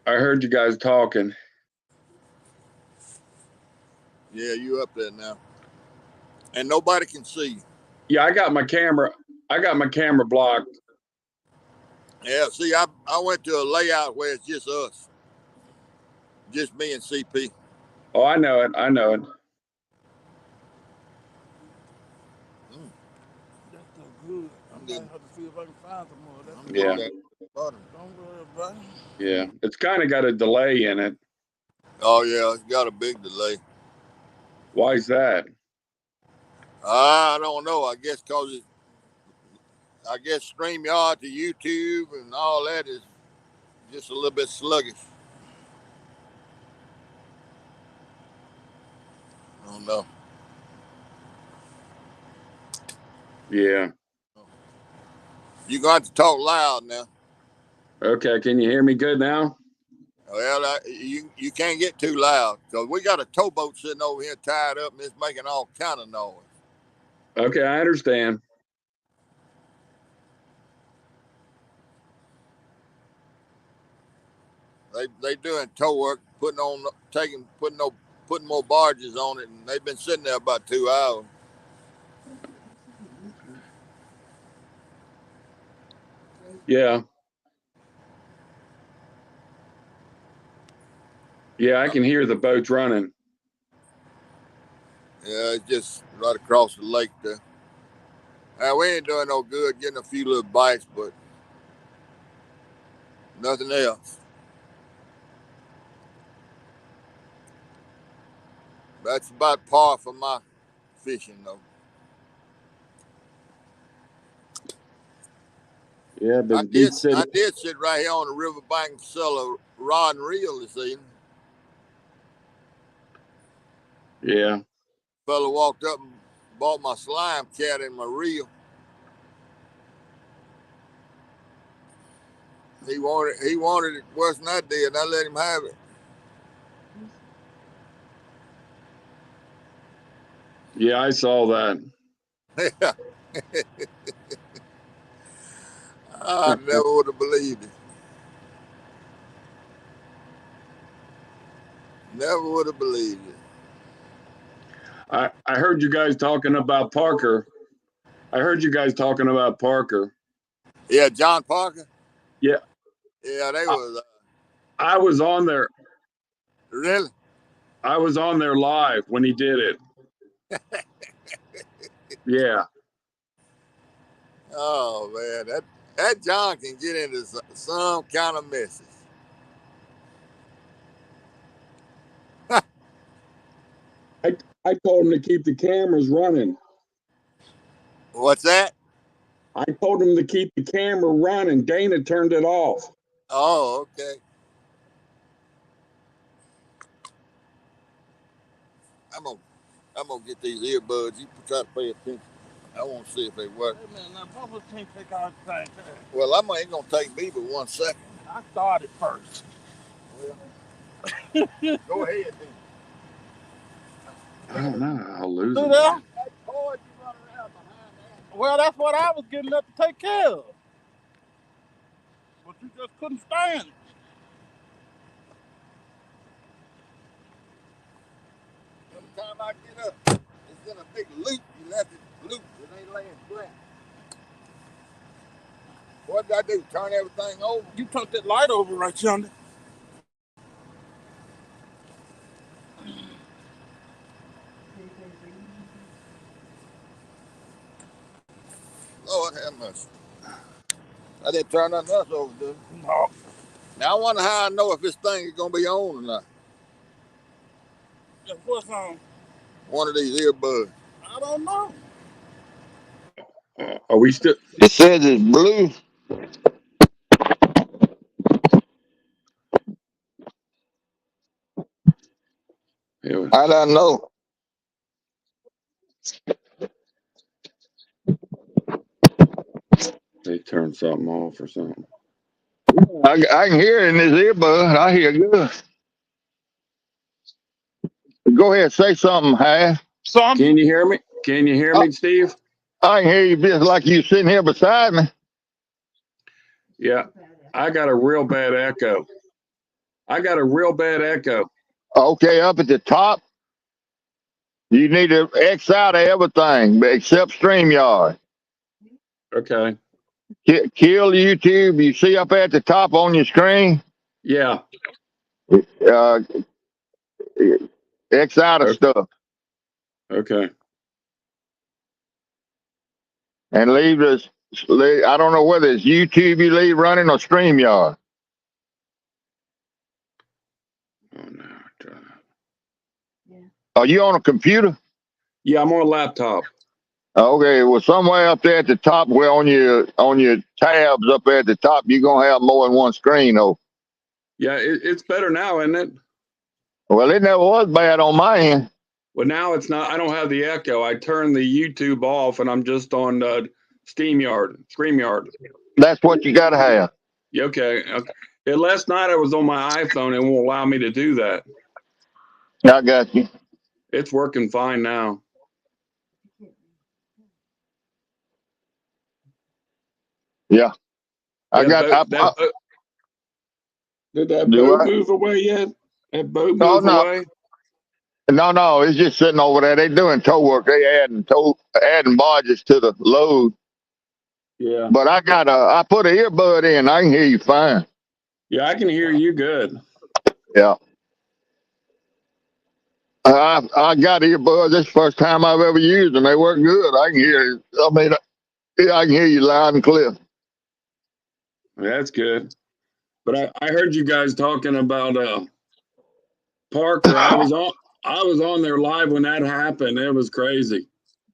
I heard you guys talking. Yeah, you up there now, and nobody can see you. Yeah, I got my camera. Blocked. Yeah, see, I went to a layout where it's just us, just me and CP. Oh, I know it. That's so good. I might have to see if I can find some more. That's Yeah. Bottom. Don't worry about it. Yeah. It's kind of got a delay in it. Oh yeah, it's got a big delay. Why is that? I don't know. I guess StreamYard to YouTube and all that is just a little bit sluggish. I don't know. Yeah. You're going to have to talk loud now. Okay. Can you hear me good now? Well, you can't get too loud because we got a towboat sitting over here tied up and it's making all kind of noise. Okay, I understand. They doing tow work, putting more barges on it, and they've been sitting there about 2 hours. Yeah. Yeah, I can hear the boats running. Yeah, it's just right across the lake there. We ain't doing no good getting a few little bites, but Nothing else. That's about par for my fishing, though. Yeah, but it beats I sitting. did sit right here on the riverbank and sell a rod and reel this evening. Yeah. Fella walked up and bought my slime cat and my reel. He wanted it worse than I did, and I let him have it. Yeah, I saw that. I never would have believed it. Never would have believed it. I heard you guys talking about Parker. Yeah, John Parker. Yeah. Yeah, they I, was I was on there. really. I was on there live when he did it. Yeah. Oh man, that John can get into some kind of messes. I told him to keep the cameras running. What's that? I told him to keep the camera running. Dana turned it off. Oh, okay. I'm gonna get these earbuds. You try to pay attention. I want to see if they work. Hey man, now both of us can't take all the same time. Well, ain't gonna take me but 1 second. I started first. Well, go ahead then. I don't know. I'll lose Do it. that? That cord you run around behind that. Well, that's what I was getting up to take care of. But you just couldn't stand it. Every time I get up, it's in a big loop. You left it loop. It ain't laying flat. What did I do? Turn everything over? You took that light over right yonder. Lord have mercy. I didn't turn nothing else over, did I? No. Now I wonder how I know if this thing is gonna be on or not. Just what's on? One of these earbuds. I don't know. Are we still? It says it's blue. Yeah, I don't know. they turned something off or something. I can hear it in this earbud. I hear good. Go ahead, say something, Hash. Can you hear me? Can you hear I, me, Steve? I can hear you just like you sitting here beside me. Yeah. I got a real bad echo. Okay, up at the top, you need to X out of everything except StreamYard. Okay. Kill YouTube. You see up at the top on your screen? Yeah. Uh, X out of Okay. stuff Okay. and leave this. I don't know whether it's YouTube you leave running or StreamYard. Oh, no. Are you on a computer? Yeah, I'm on a laptop. Okay, well, somewhere up there at the top, where on your tabs up there at the top, you're gonna have more than one screen. Oh, Yeah, it's better now, isn't it? well, it never was bad on my end. Well, now it's not. I don't have the echo. I turned the YouTube off, and I'm just on StreamYard. That's what you gotta have. Yeah, okay. Yeah, last night I was on my iPhone. It won't allow me to do that. I got you. It's working fine now. Yeah, I got. Did that Do boat I? move away yet? That boat No, move away? no. It's just sitting over there. They doing tow work. They adding barges to the load. Yeah. But I put an earbud in. I can hear you fine. Yeah, I can hear you good. Yeah. I got earbuds. This is the first time I've ever used them. They work good. I can hear. I mean, I can hear you loud and clear. That's good. But I heard you guys talking about Parker. I was on there live when that happened. It was crazy.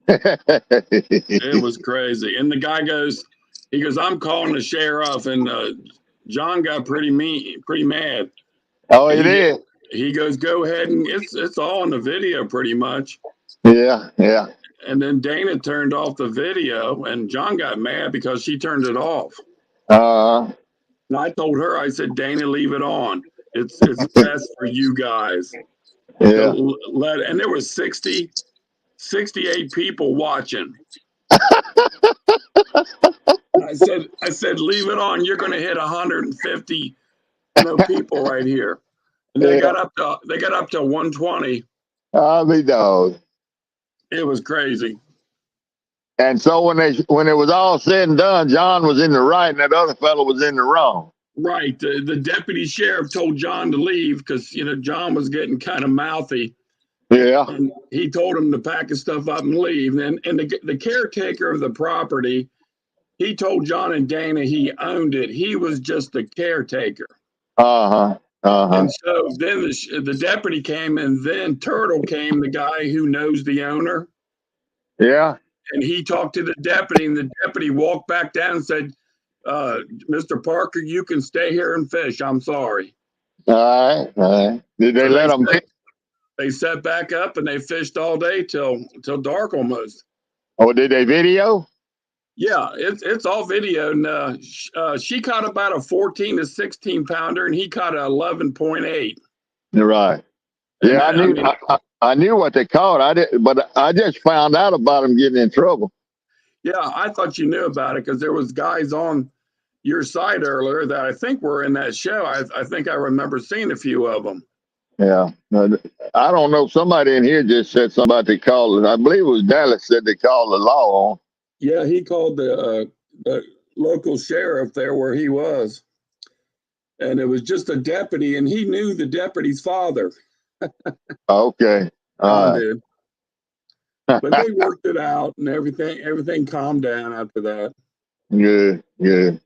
It was crazy. And the guy goes, he goes, I'm calling the sheriff, and John got pretty mad. Oh, And it is. he goes, go ahead, and it's all in the video pretty much. Yeah, yeah. And then Dana turned off the video, and John got mad because she turned it off. Uh, And I told her, I said, Dana, leave it on. It's best for you guys yeah. to let. And there was 68 people watching. I said, leave it on. You're going to hit 150, people right here. And they Yeah. got up to 120. I'll be dog. It was crazy. And so when it was all said and done, John was in the right and that other fellow was in the wrong. Right. The deputy sheriff told John to leave because, John was getting kind of mouthy. Yeah. And he told him to pack his stuff up and leave. And the caretaker of the property, he told John and Dana he owned it. He was just the caretaker. Uh-huh. Uh-huh. And so then the deputy came, and then Turtle came, the guy who knows the owner. Yeah. And he talked to the deputy, and the deputy walked back down and said, Mr. Parker, you can stay here and fish. I'm sorry. All right. All right. Did they So let them? they set back up and they fished all day till dark almost. Or did they video? Yeah, it's all video. And she caught about a 14 to 16 pounder, and he caught a 11.8. You're right. And Yeah, I knew what they caught. I did, but I just found out about them getting in trouble. Yeah, I thought you knew about it because there was guys on your site earlier that I think were in that show. I think I remember seeing a few of them. Yeah. I don't know. Somebody in here just said somebody they called it. I believe it was Dallas said they called the law on. Yeah, he called the local sheriff there where he was. And it was just a deputy, and he knew the deputy's father. Okay. John All right. did. But they worked it out, and everything calmed down after that. Good. Good.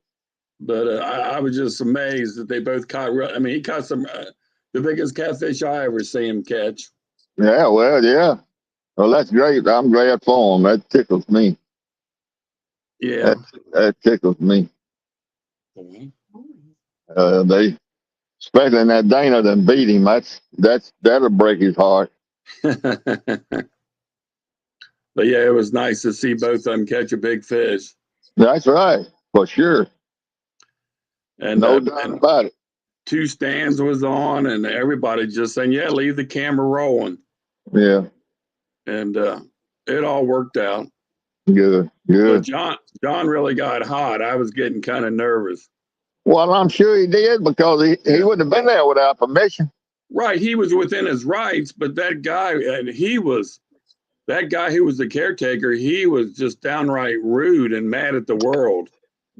But I was just amazed that they both caught. He caught the biggest catfish I ever see him catch. Yeah. Well. Yeah. Well, that's great. I'm glad for them. That tickles me. Yeah. That tickles me. They, especially in that Dana that beat him. That'll break his heart. But yeah, it was nice to see both of them catch a big fish. That's right, for sure. And no doubt about it. 2 stands was on, and everybody just saying, "Yeah, leave the camera rolling." Yeah. And it all worked out. Good. But John really got hot. I was getting kind of nervous. Well, I'm sure he did because he wouldn't have been there without permission. Right, he was within his rights, but that guy, and that guy who was the caretaker, he was just downright rude and mad at the world.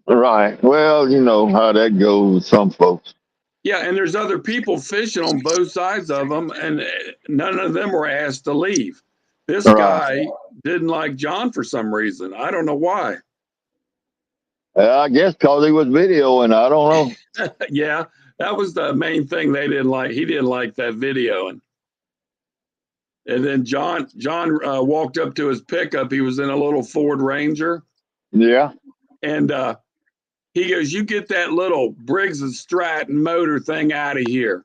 Right. Well, you know how that goes with some folks. Yeah, and there's other people fishing on both sides of them, and none of them were asked to leave. This guy didn't like John for some reason. I don't know why. I guess because he was videoing. I don't know. Yeah, that was the main thing they didn't like. He didn't like that videoing. And then John walked up to his pickup. He was in a little Ford Ranger. Yeah. And he goes, "You get that little Briggs and Stratton motor thing out of here."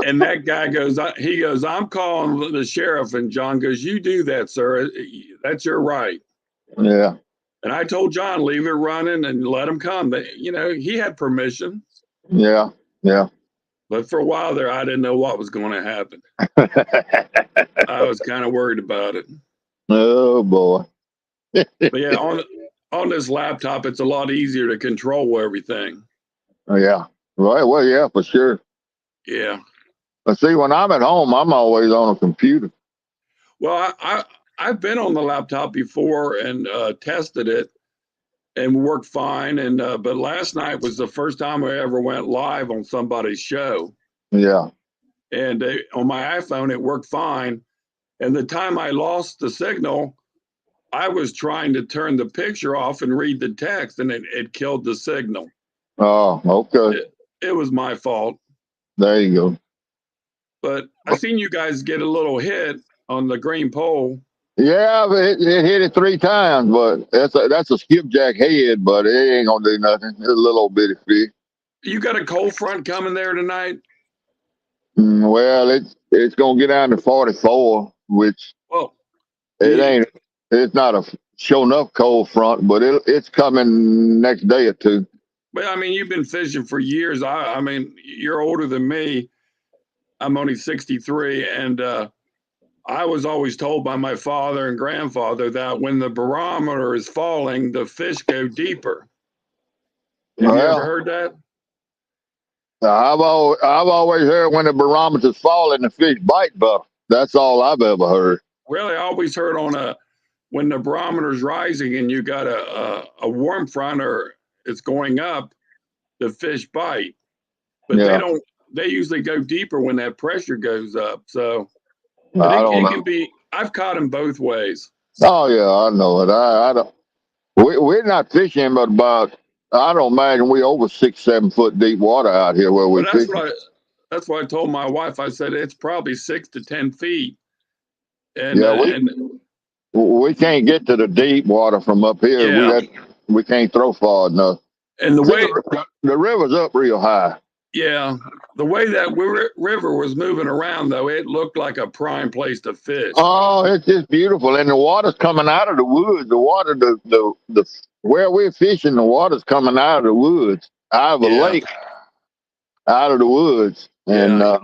And that guy goes, "I'm calling the sheriff." And John goes, "You do that, sir. That's your right." Yeah. And I told John, leave it running and let him come. But, he had permission. Yeah. Yeah. But for a while there, I didn't know what was going to happen. I was kind of worried about it. Oh, boy. But yeah, on this laptop, it's a lot easier to control everything. Yeah. Right. Well, yeah, for sure. Yeah. But see, when I'm at home, I'm always on a computer. Well, I've been on the laptop before and tested it and worked fine. And but last night was the first time I ever went live on somebody's show. Yeah. And on my iPhone, it worked fine. And the time I lost the signal, I was trying to turn the picture off and read the text, and it killed the signal. Oh, okay. It was my fault. There you go. But I seen you guys get a little hit on the green pole. Yeah, but it hit it 3 times, but that's a skipjack head, but it ain't gonna do nothing. It's a little old bitty fish. You got a cold front coming there tonight? Well, it's gonna get down to 44, which Well, it you, ain't. It's not a show enough cold front, but it's coming next day or two. well, I mean, you've been fishing for years. I mean, you're older than me. I'm only 63, and I was always told by my father and grandfather that when the barometer is falling, the fish go deeper. Have you ever Well, heard that? I've always heard when the barometer's falling, the fish bite buff. That's all I've ever heard. Really, I always heard when the barometer's rising and you got a warm front or it's going up, the fish bite. But they Yeah, don't. They usually go deeper when that pressure goes up. So, but I don't it know. can be. I've caught them both ways. Oh yeah, I know it. I don't. We're not fishing, but about I don't imagine we over 6, 7 foot deep water out here where we But fishing. that's what I told my wife. I said it's probably 6 to 10 feet, Yeah, and we can't get to the deep water from up here. yeah, We can't throw far enough. and the See, way the river's up real high. yeah, the way that river was moving around though, it looked like a prime place to fish. Oh, it's just beautiful, and the water's coming out of the woods. The water, the where we're fishing, the water's coming out of the woods, out of a Yeah, lake, out of the woods, and yeah,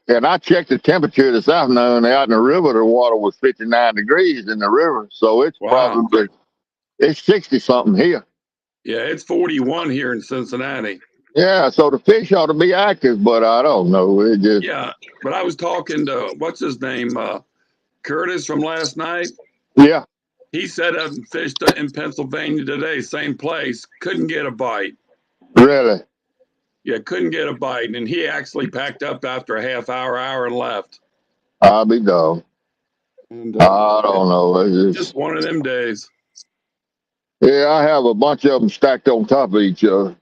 and I checked the temperature this afternoon. Out in the river, the water was 59 degrees in the river, so wow, it's 60 something here. yeah, it's 41 here in Cincinnati. Yeah, so the fish ought to be active, but I don't know. It just Yeah, but I was talking to what's his name, Curtis from last night. yeah, He set up and fished in Pennsylvania today, same place, couldn't get a bite. really. Yeah, couldn't get a bite, and he actually packed up after a half hour and left. I'll be dog. And I don't know. It's just one of them days. yeah, I have a bunch of them stacked on top of each other,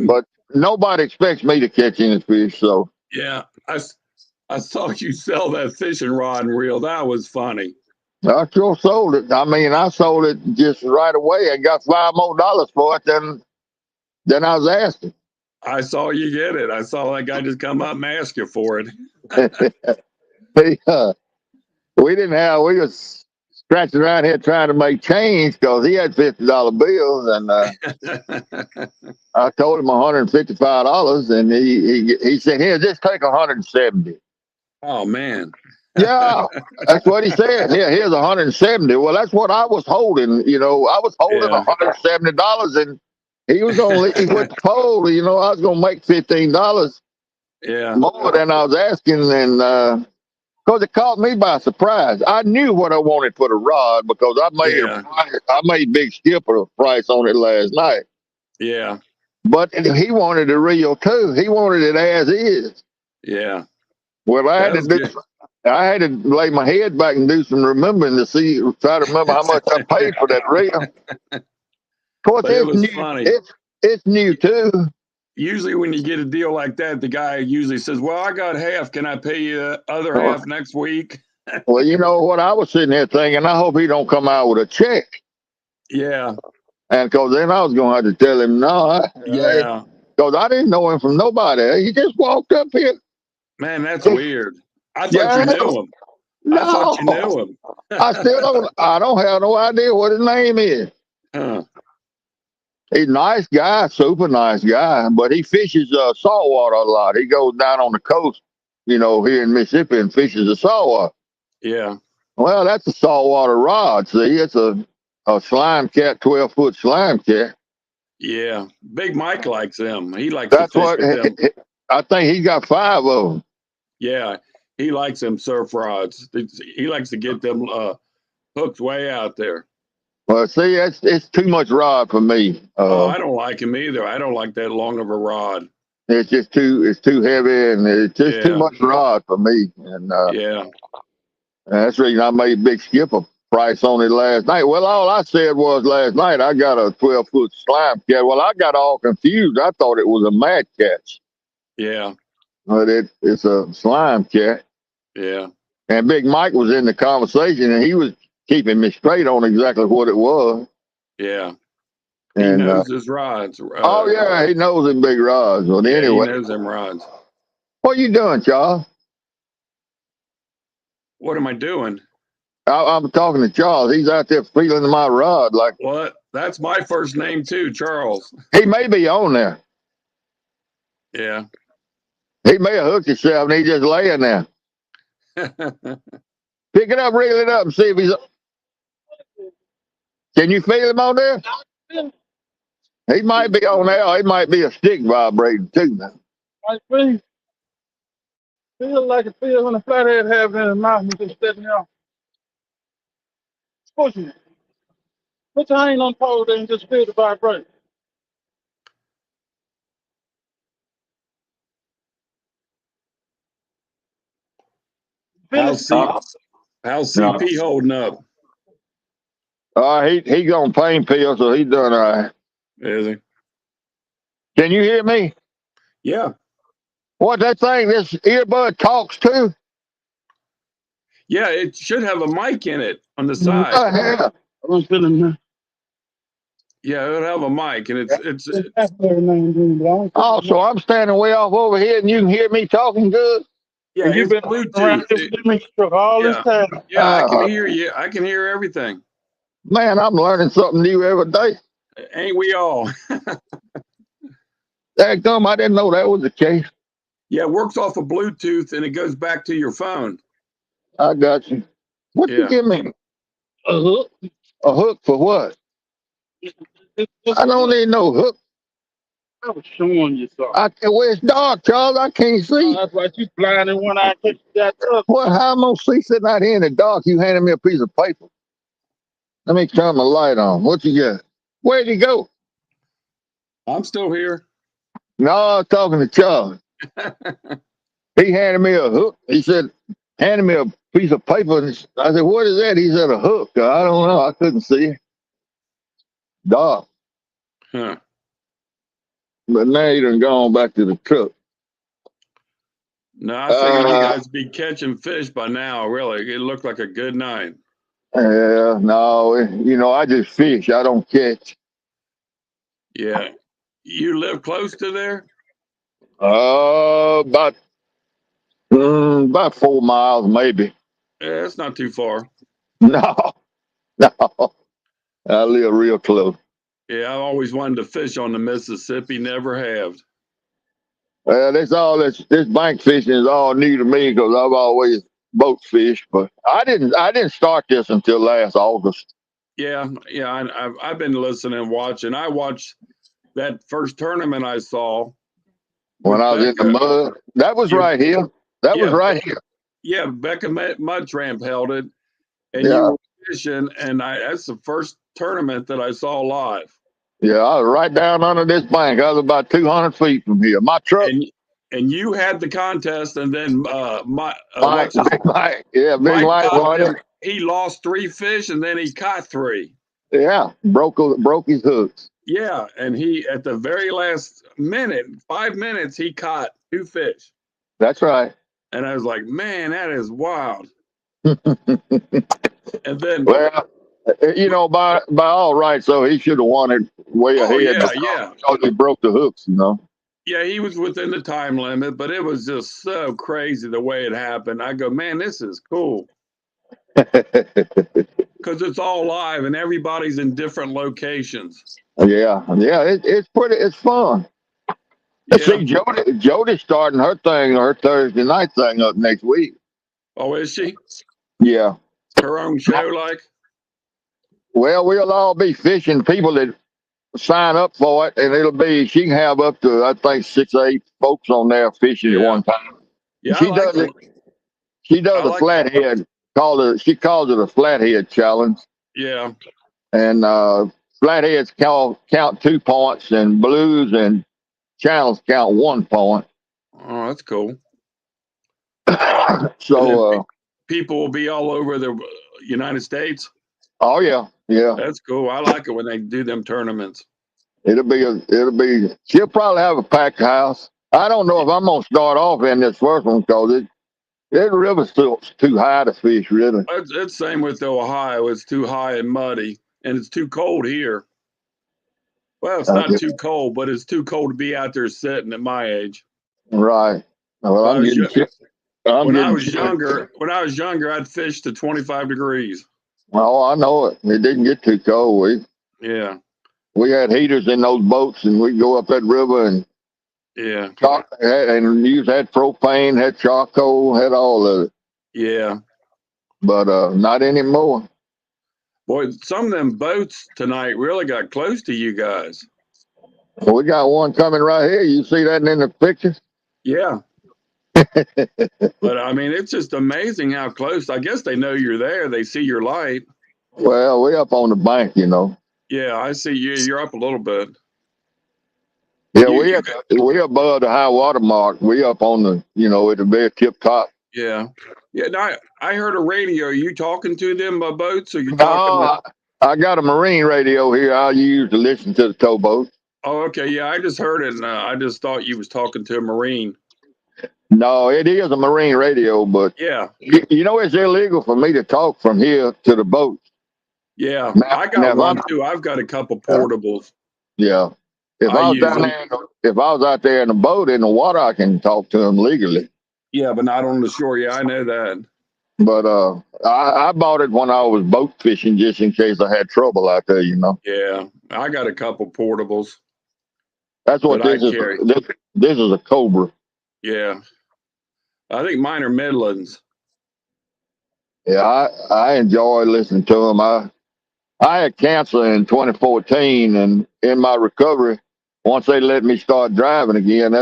but nobody expects me to catch any fish. So Yeah, I saw you sell that fishing rod and reel. That was funny. I sure sold it. I mean, I sold it just right away and got $5 more for it than I was asking. I saw you get it. I saw that guy just come up and ask you for it. We didn't have. We was scratching around here trying to make change because he had $50 bills, and I told him $155, and he said, "Here, just take 170." Oh man. Yeah, that's what he said. Here, here's 170. Well, that's what I was holding. I was holding Yeah. $170, and he was gonna leave with the pole. I was gonna make $15 Yeah. more than I was asking, and because it caught me by surprise. I knew what I wanted for the rod because Yeah. I made Big Skipper a price on it last night. Yeah. But he wanted a reel too. He wanted it as is. Yeah. Well, That was good. I had to lay my head back and do some remembering try to remember how much I paid for that reel. Of course, But it it's was new. funny. It's new too. Usually when you get a deal like that, the guy usually says, "Well, I got half. Can I pay you the other half next week?" Well, you know what I was sitting there thinking. I hope he don't come out with a check. Yeah. And because then I was going to have to tell him no. Yeah. Because I didn't know him from nobody. He just walked up here. Man, that's weird. I thought Yeah, you knew him. I thought you no. knew him. I still don't. I don't have no idea what his name is. Huh. He's a nice guy, super nice guy, but he fishes saltwater a lot. He goes down on the coast, here in Mississippi and fishes the saltwater. Yeah. Well, that's a saltwater rod. See, it's a slime cat, 12-foot slime cat. Yeah. Big Mike likes them. He likes to That's fish what with them. I think. He got 5 of them. Yeah. He likes them surf rods. He likes to get them hooked way out there. Well, see, it's too much rod for me. I don't like him either. I don't like that long of a rod. It's just too heavy, and it's just too much rod for me. And Yeah. that's the reason I made Big Skipper price on it last night. Well, all I said was last night I got a 12-foot slime cat. Well, I got all confused. I thought it was a mad catch, Yeah. but it's a slime cat. Yeah. And Big Mike was in the conversation, and he was keeping me straight on exactly what it was. Yeah. He And knows his rods. oh yeah, he knows them big rods. But Yeah, anyway, he knows them rods. what you doing, Charles? What am I doing? I'm talking to Charles. He's out there feeling my rod like What? That's my first name too, Charles. he may be on there. Yeah. He may have hooked himself and he's just laying there. Pick it up, reel it up, and see if he's. Can you feel him on there? He might be on there. Or he might be a stick vibrating too. Now. I feel like it feels when a flathead has in his mouth and just stepping out. Push it. Put your hand on the pole there and just feel the vibration. How's CP holding up? He on pain pills, so he's doing all right. Is he? Can you hear me? Yeah. What that thing? This earbud talks too? Yeah, it should have a mic in it on the side. Yeah. I'm feeling that. Yeah, it would have a mic, and it's. Oh, so I'm standing way off over here, and you can hear me talking good. Yeah, And you've it's been around Bluetooth. this truck all this time. Yeah, I can hear you. I can hear everything. Man, I'm learning something new every day. Ain't we all? Dadgum, I didn't know that was the case. Yeah, it works off of Bluetooth, and it goes back to your phone. I got you. What you give me? A hook. A hook for what? I don't need no hook. I was showing you something. Well, it's dark, Charles. I can't see. That's why you blind in one eye, catch that up. What? How am I gonna see sitting out here in the dark? You handed me a piece of paper. Let me turn my light on. What you got? Where'd he go? I'm still here. No, I was talking to Charles. He handed me a hook. He said, handed me a piece of paper. And I said, what is that? He said, a hook. I don't know. I couldn't see it. Dark. Huh. But now he done gone back to the truck. No, I figured you guys be catching fish by now. Really, it looked like a good night. Yeah, no, I just fish. I don't catch. Yeah, you live close to there? About 4 miles, maybe. Yeah, it's not too far. No, I live real close. Yeah, I've always wanted to fish on the Mississippi. Never have. This bank fishing is all new to me because I've always boat fished, but I didn't start this until last August. Yeah. I've been listening and watching. I watched that first tournament I saw when I was in the mud. That was right here. That was right here. Yeah, Becca Mudtramp held it, and you were fishing, and that's the first tournament that I saw live. Yeah, I was right down under this bank. I was about 200 feet from here. My truck. And you had the contest, and then Big Mike. Yeah, Big Mike won it. He lost 3 fish, and then he caught 3. Yeah, broke his hooks. Yeah, and he at the very last minute, 5 minutes, he caught 2 fish. That's right. And I was like, man, that is wild. And then, well, by all rights, so he should have won it way ahead. Yeah. Because he broke the hooks, Yeah, he was within the time limit, but it was just so crazy the way it happened. I go, man, this is cool. Because it's all live and everybody's in different locations. Yeah, it's fun. Yeah. See, Jody's starting her Thursday night thing up next week. Oh, is she? Yeah. Her own show, like? Well, we'll all be fishing people that sign up for it, and she can have up to, I think, 6 or 8 folks on there fishing at one time. Yeah, she does a flathead. She calls it a flathead challenge. Yeah. And flatheads count 2 points, and blues and channels count 1 point. Oh, that's cool. So people will be all over the United States. Oh yeah, yeah. That's cool. I like it when they do them tournaments. She'll probably have a packed house. I don't know if I'm gonna start off in this first one because that river's still too high to fish, really. It's same with Ohio. It's too high and muddy, and it's too cold here. Well, it's not Yeah. too cold, but it's too cold to be out there sitting at my age. Right. Well, When I was, I'm when I getting was younger, I'd fish to 25 degrees. Oh, I know it. It didn't get too cold. Yeah, We had heaters in those boats, and we'd go up that river and yeah, and use had propane, had charcoal, had all of it. yeah. But not anymore. Boy, some of them boats tonight really got close to you guys. We got one coming right here. You see that in the pictures? Yeah. But I mean, it's just amazing how close. I guess they know you're there. They see your light. Well, we up on the bank, you know. Yeah, I see you. You're up a little bit. Yeah, You we above the high water mark. We up on the, at the very tip top. yeah. Yeah. No, I heard a radio. Are you talking to them by boats or you talking to? No, I got a marine radio here. I use to listen to the towboats. Oh, okay. Yeah, I just heard it and I just thought you was talking to a Marine. No, it is a marine radio, but Yeah. it's illegal for me to talk from here to the boat. Yeah. Now, I got now one too. I've got a couple portables. yeah. If I I was use down them. there, if I was out there in the boat in the water, I can talk to them legally. Yeah, but not on the shore. Yeah, I know that. But I bought it when I was boat fishing, just in case I had trouble out there. Yeah. I got a couple portables That's what that I this is. carry. This is a Cobra. Yeah. I think mine are Midlands. Yeah, I enjoy listening to them. I had cancer in 2014, and in my recovery, once they let me start driving again,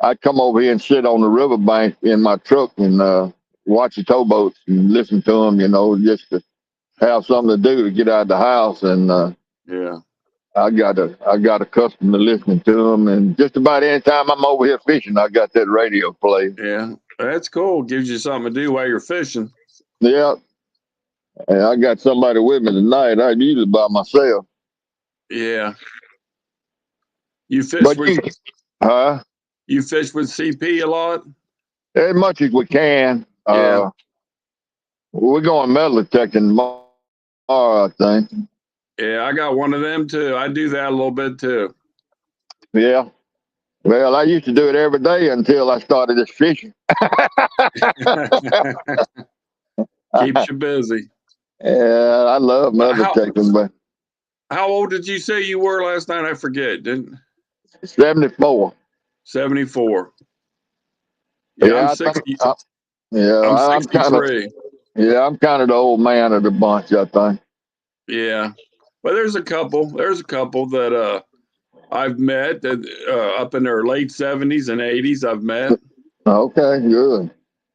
I'd come over here and sit on the riverbank in my truck and watch the towboats and listen to them, just to have something to do to get out of the house. And Yeah. I got accustomed to listening to them, and just about any time I'm over here fishing, I got that radio playing. Yeah. That's cool. Gives you something to do while you're fishing. Yeah, and I got somebody with me tonight. I usually by myself. Yeah. You fish But with huh? you fish with CP a lot? As much as we can. Yeah. We're going metal detecting tomorrow, I think. Yeah, I got one of them too. I do that a little bit too. Yeah. Well, I used to do it every day until I started this fishing. Keeps you busy. Yeah, I love But metal detecting, but how old did you say you were last night? I forget. Didn't 74. 74. Yeah, Yeah, I'm I think. 60. Yeah, I'm I'm kind of. 63. Yeah, I'm kind of the old man of the bunch, I think. Yeah. But there's a couple. There's a couple that I've met that up in their late 70s and 80s. I've met. Okay, good.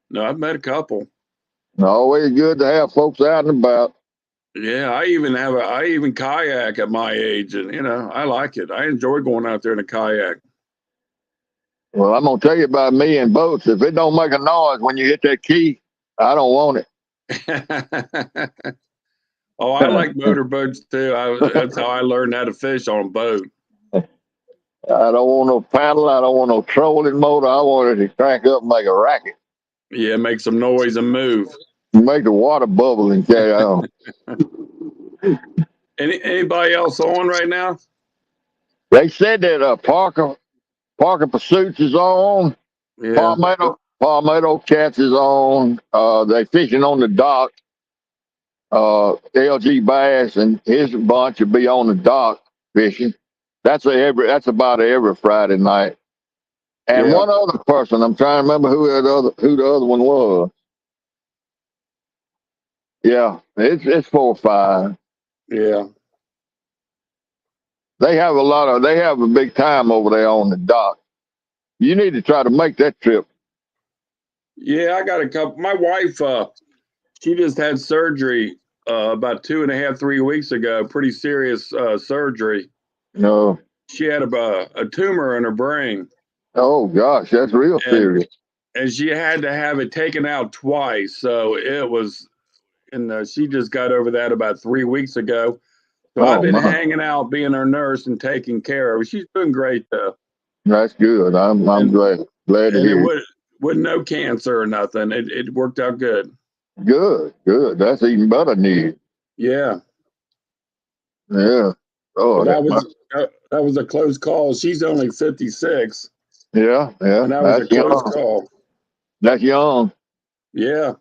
No, I've met a couple. Always good to have folks out and about. Yeah, I even kayak at my age, and I like it. I enjoy going out there in a kayak. Well, I'm gonna tell you about me and boats. If it don't make a noise when you hit that key, I don't want it. Oh, I like motorboats too. That's how I learned how to fish on a boat. I don't want no paddle. I don't want no trolling motor. I want it to crank up and make a racket. Yeah, make some noise and move. Make the water bubble and carry on. Anybody else on right now? They said that Parker Pursuits is on. Yeah. Palmetto Cats is on. They fishing on the dock. LG Bass and his bunch will be on the dock fishing. That's about every Friday night. And Yeah. one other person, I'm trying to remember who the other one was. Yeah, it's 4 or 5. Yeah. They have a big time over there on the dock. You need to try to make that trip. Yeah, I got a couple. My wife, she just had surgery about 2.5, 3 weeks ago. Pretty serious surgery. No. She had a tumor in her brain. Oh gosh, that's real serious. And she had to have it taken out twice. So and she just got over that about 3 weeks ago. So I've been hanging out, being her nurse and taking care of her. She's doing great though. That's good. I'm glad to And it hear. with no cancer or nothing. It worked out good. Good. That's even better news. Yeah. Yeah. Oh, That was a close call. She's only 56. yeah. And that was a That's close young. call. That's young. Yeah.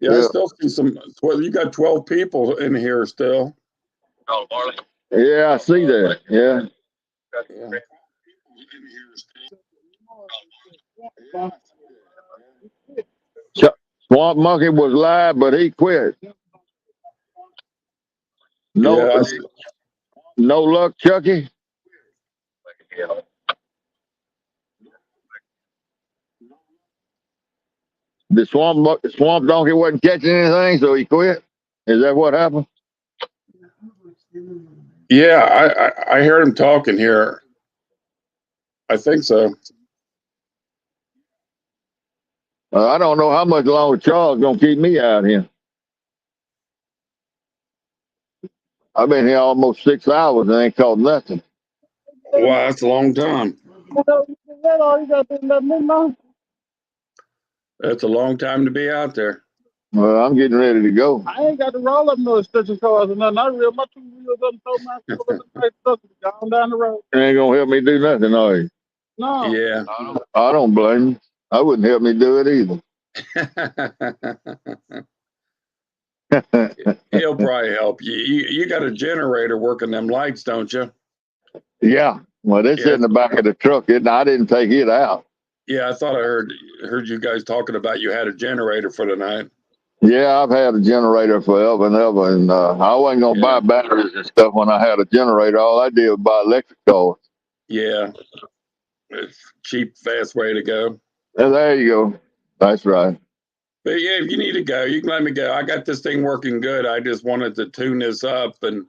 Yeah, I still see some. Well, you got 12 people in here still. Oh, Marley. Yeah, I see that. Yeah. Swamp Monkey was live, but he quit. No, Yeah, no luck, Chucky. The swamp donkey wasn't catching anything, so he quit. Is that what happened? yeah. I heard him talking here. I think so. I don't know how much longer Charles gonna keep me out here. I've been here almost 6 hours and ain't caught nothing. Wow, that's a long time. That's a long time to be out there. Well, I'm getting ready to go. I ain't got to roll up no extension cords or nothing. I reeled my 2 wheels up and told my gone down the road. You ain't gonna help me do nothing, are you? No. Yeah. I don't blame you. I wouldn't help me do it either. He'll probably help you. You got a generator working them lights, don't you? Yeah. Well, it's in the back of the truck. I didn't take it out. Yeah, I thought I heard you guys talking about you had a generator for the night. Yeah, I've had a generator forever and ever, and I wasn't gonna buy batteries and stuff when I had a generator. All I did was buy electric cars. Yeah, it's cheap, fast way to go. And there you go. That's right. But yeah, if you need to go, you can let me go. I got this thing working good. I just wanted to tune this up and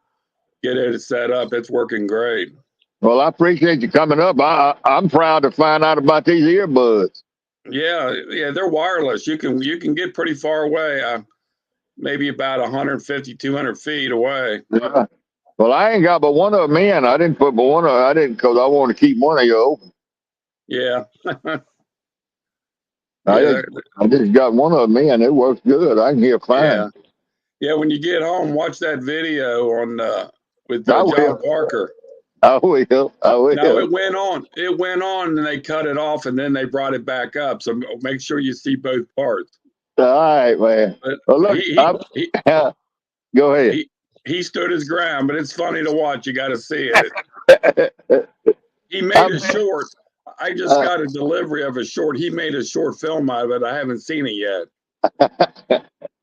get it set up. It's working great. Well, I appreciate you coming up. I'm proud to find out about these earbuds. Yeah, they're wireless. You can get pretty far away. Maybe about 150, 200 feet away. Yeah. Well, I ain't got but one of them in. I didn't put but one of. I didn't because I want to keep one of you open. Yeah. I just got one of them in. It works good. I can hear fine. Yeah. When you get home, watch that video on with John Parker. I will. No, it went on. It went on, and they cut it off, and then they brought it back up. So make sure you see both parts. All right, man. But well, look, go ahead. He stood his ground, but it's funny to watch. You got to see it. He made a short. I just got a delivery of a short. He made a short film out of it. I haven't seen it yet.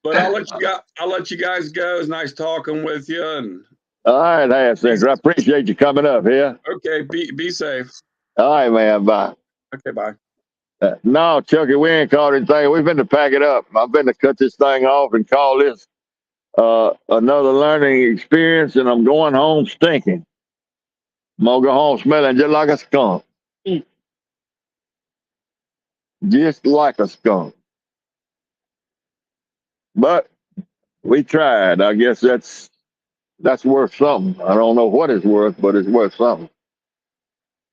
But I'll let you guys go. It's nice talking with you. And all right, I appreciate you coming up here. Okay, be safe. All right, man. Bye. Okay, bye. No, Chucky, we ain't caught anything. We've been to pack it up. I've been to cut this thing off and call this another learning experience, and I'm going home stinking. I'm gonna go home smelling just like a skunk. Just like a skunk. But we tried. I guess that's worth something. I don't know what it's worth, but it's worth something.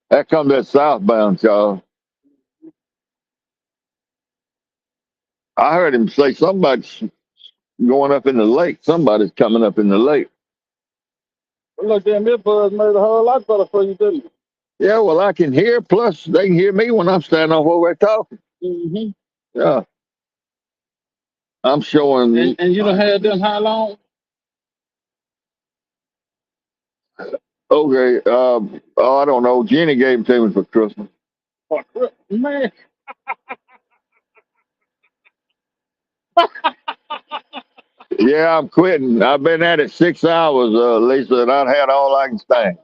That comes that southbound, y'all. I heard him say somebody's going up in the lake. Somebody's coming up in the lake. Well, look, damn, this buzz made a whole lot better for you, didn't it? Yeah, well, I can hear. Plus, they can hear me when I'm standing over where we're talking. Mm-hmm. Yeah. I'm showing. And you done had them how long? Okay. I don't know. Jenny gave them to me for Christmas. Man. Yeah, I'm quitting. I've been at it 6 hours, Lisa, and I've had all I can stand.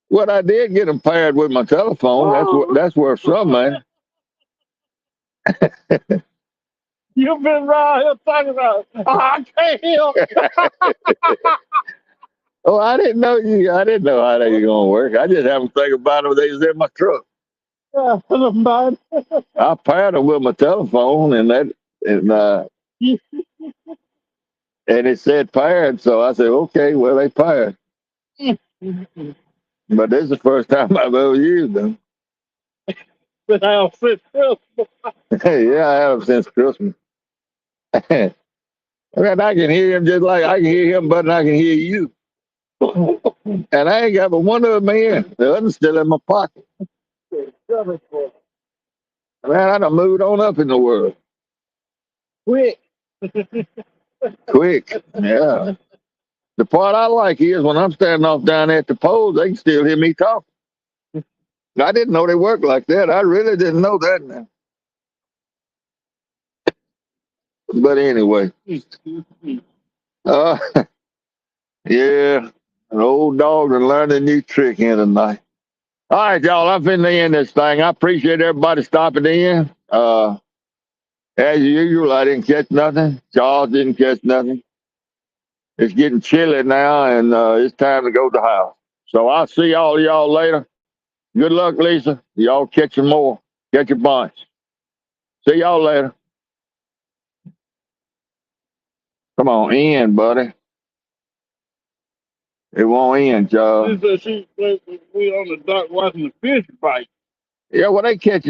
What I did get them paired with my telephone. That's worth some, man. You've been around here talking about, I can't help. Oh, I didn't know how they were gonna work. I just haven't think about them. They was in my truck. Yeah, I paired them with my telephone, and And it said paired, so I said, okay, well, they paired. But this is the first time I've ever used them. But I also Yeah, I have them since Christmas. Man, I can hear him just like I can hear him, but I can hear you. And I ain't got but one of them in. The other's still in my pocket. Man, I done moved on up in the world. quick. Quick. Yeah. The part I like is when I'm standing off down at the poles, they can still hear me talking. I didn't know they worked like that. I really didn't know that now. But anyway, uh, yeah, an old dog and learned a new trick here tonight. All right, y'all, I'm finna end this thing. I appreciate everybody stopping in. As usual, I didn't catch nothing. Charles didn't catch nothing. It's getting chilly now, and it's time to go to the house. So I'll see all of y'all later. Good luck, Lisa. Y'all catching more. Catch your bunch. See y'all later. Come on, in, buddy. It won't end, y'all. We on the dock watching the fish bite. Yeah, well, they catching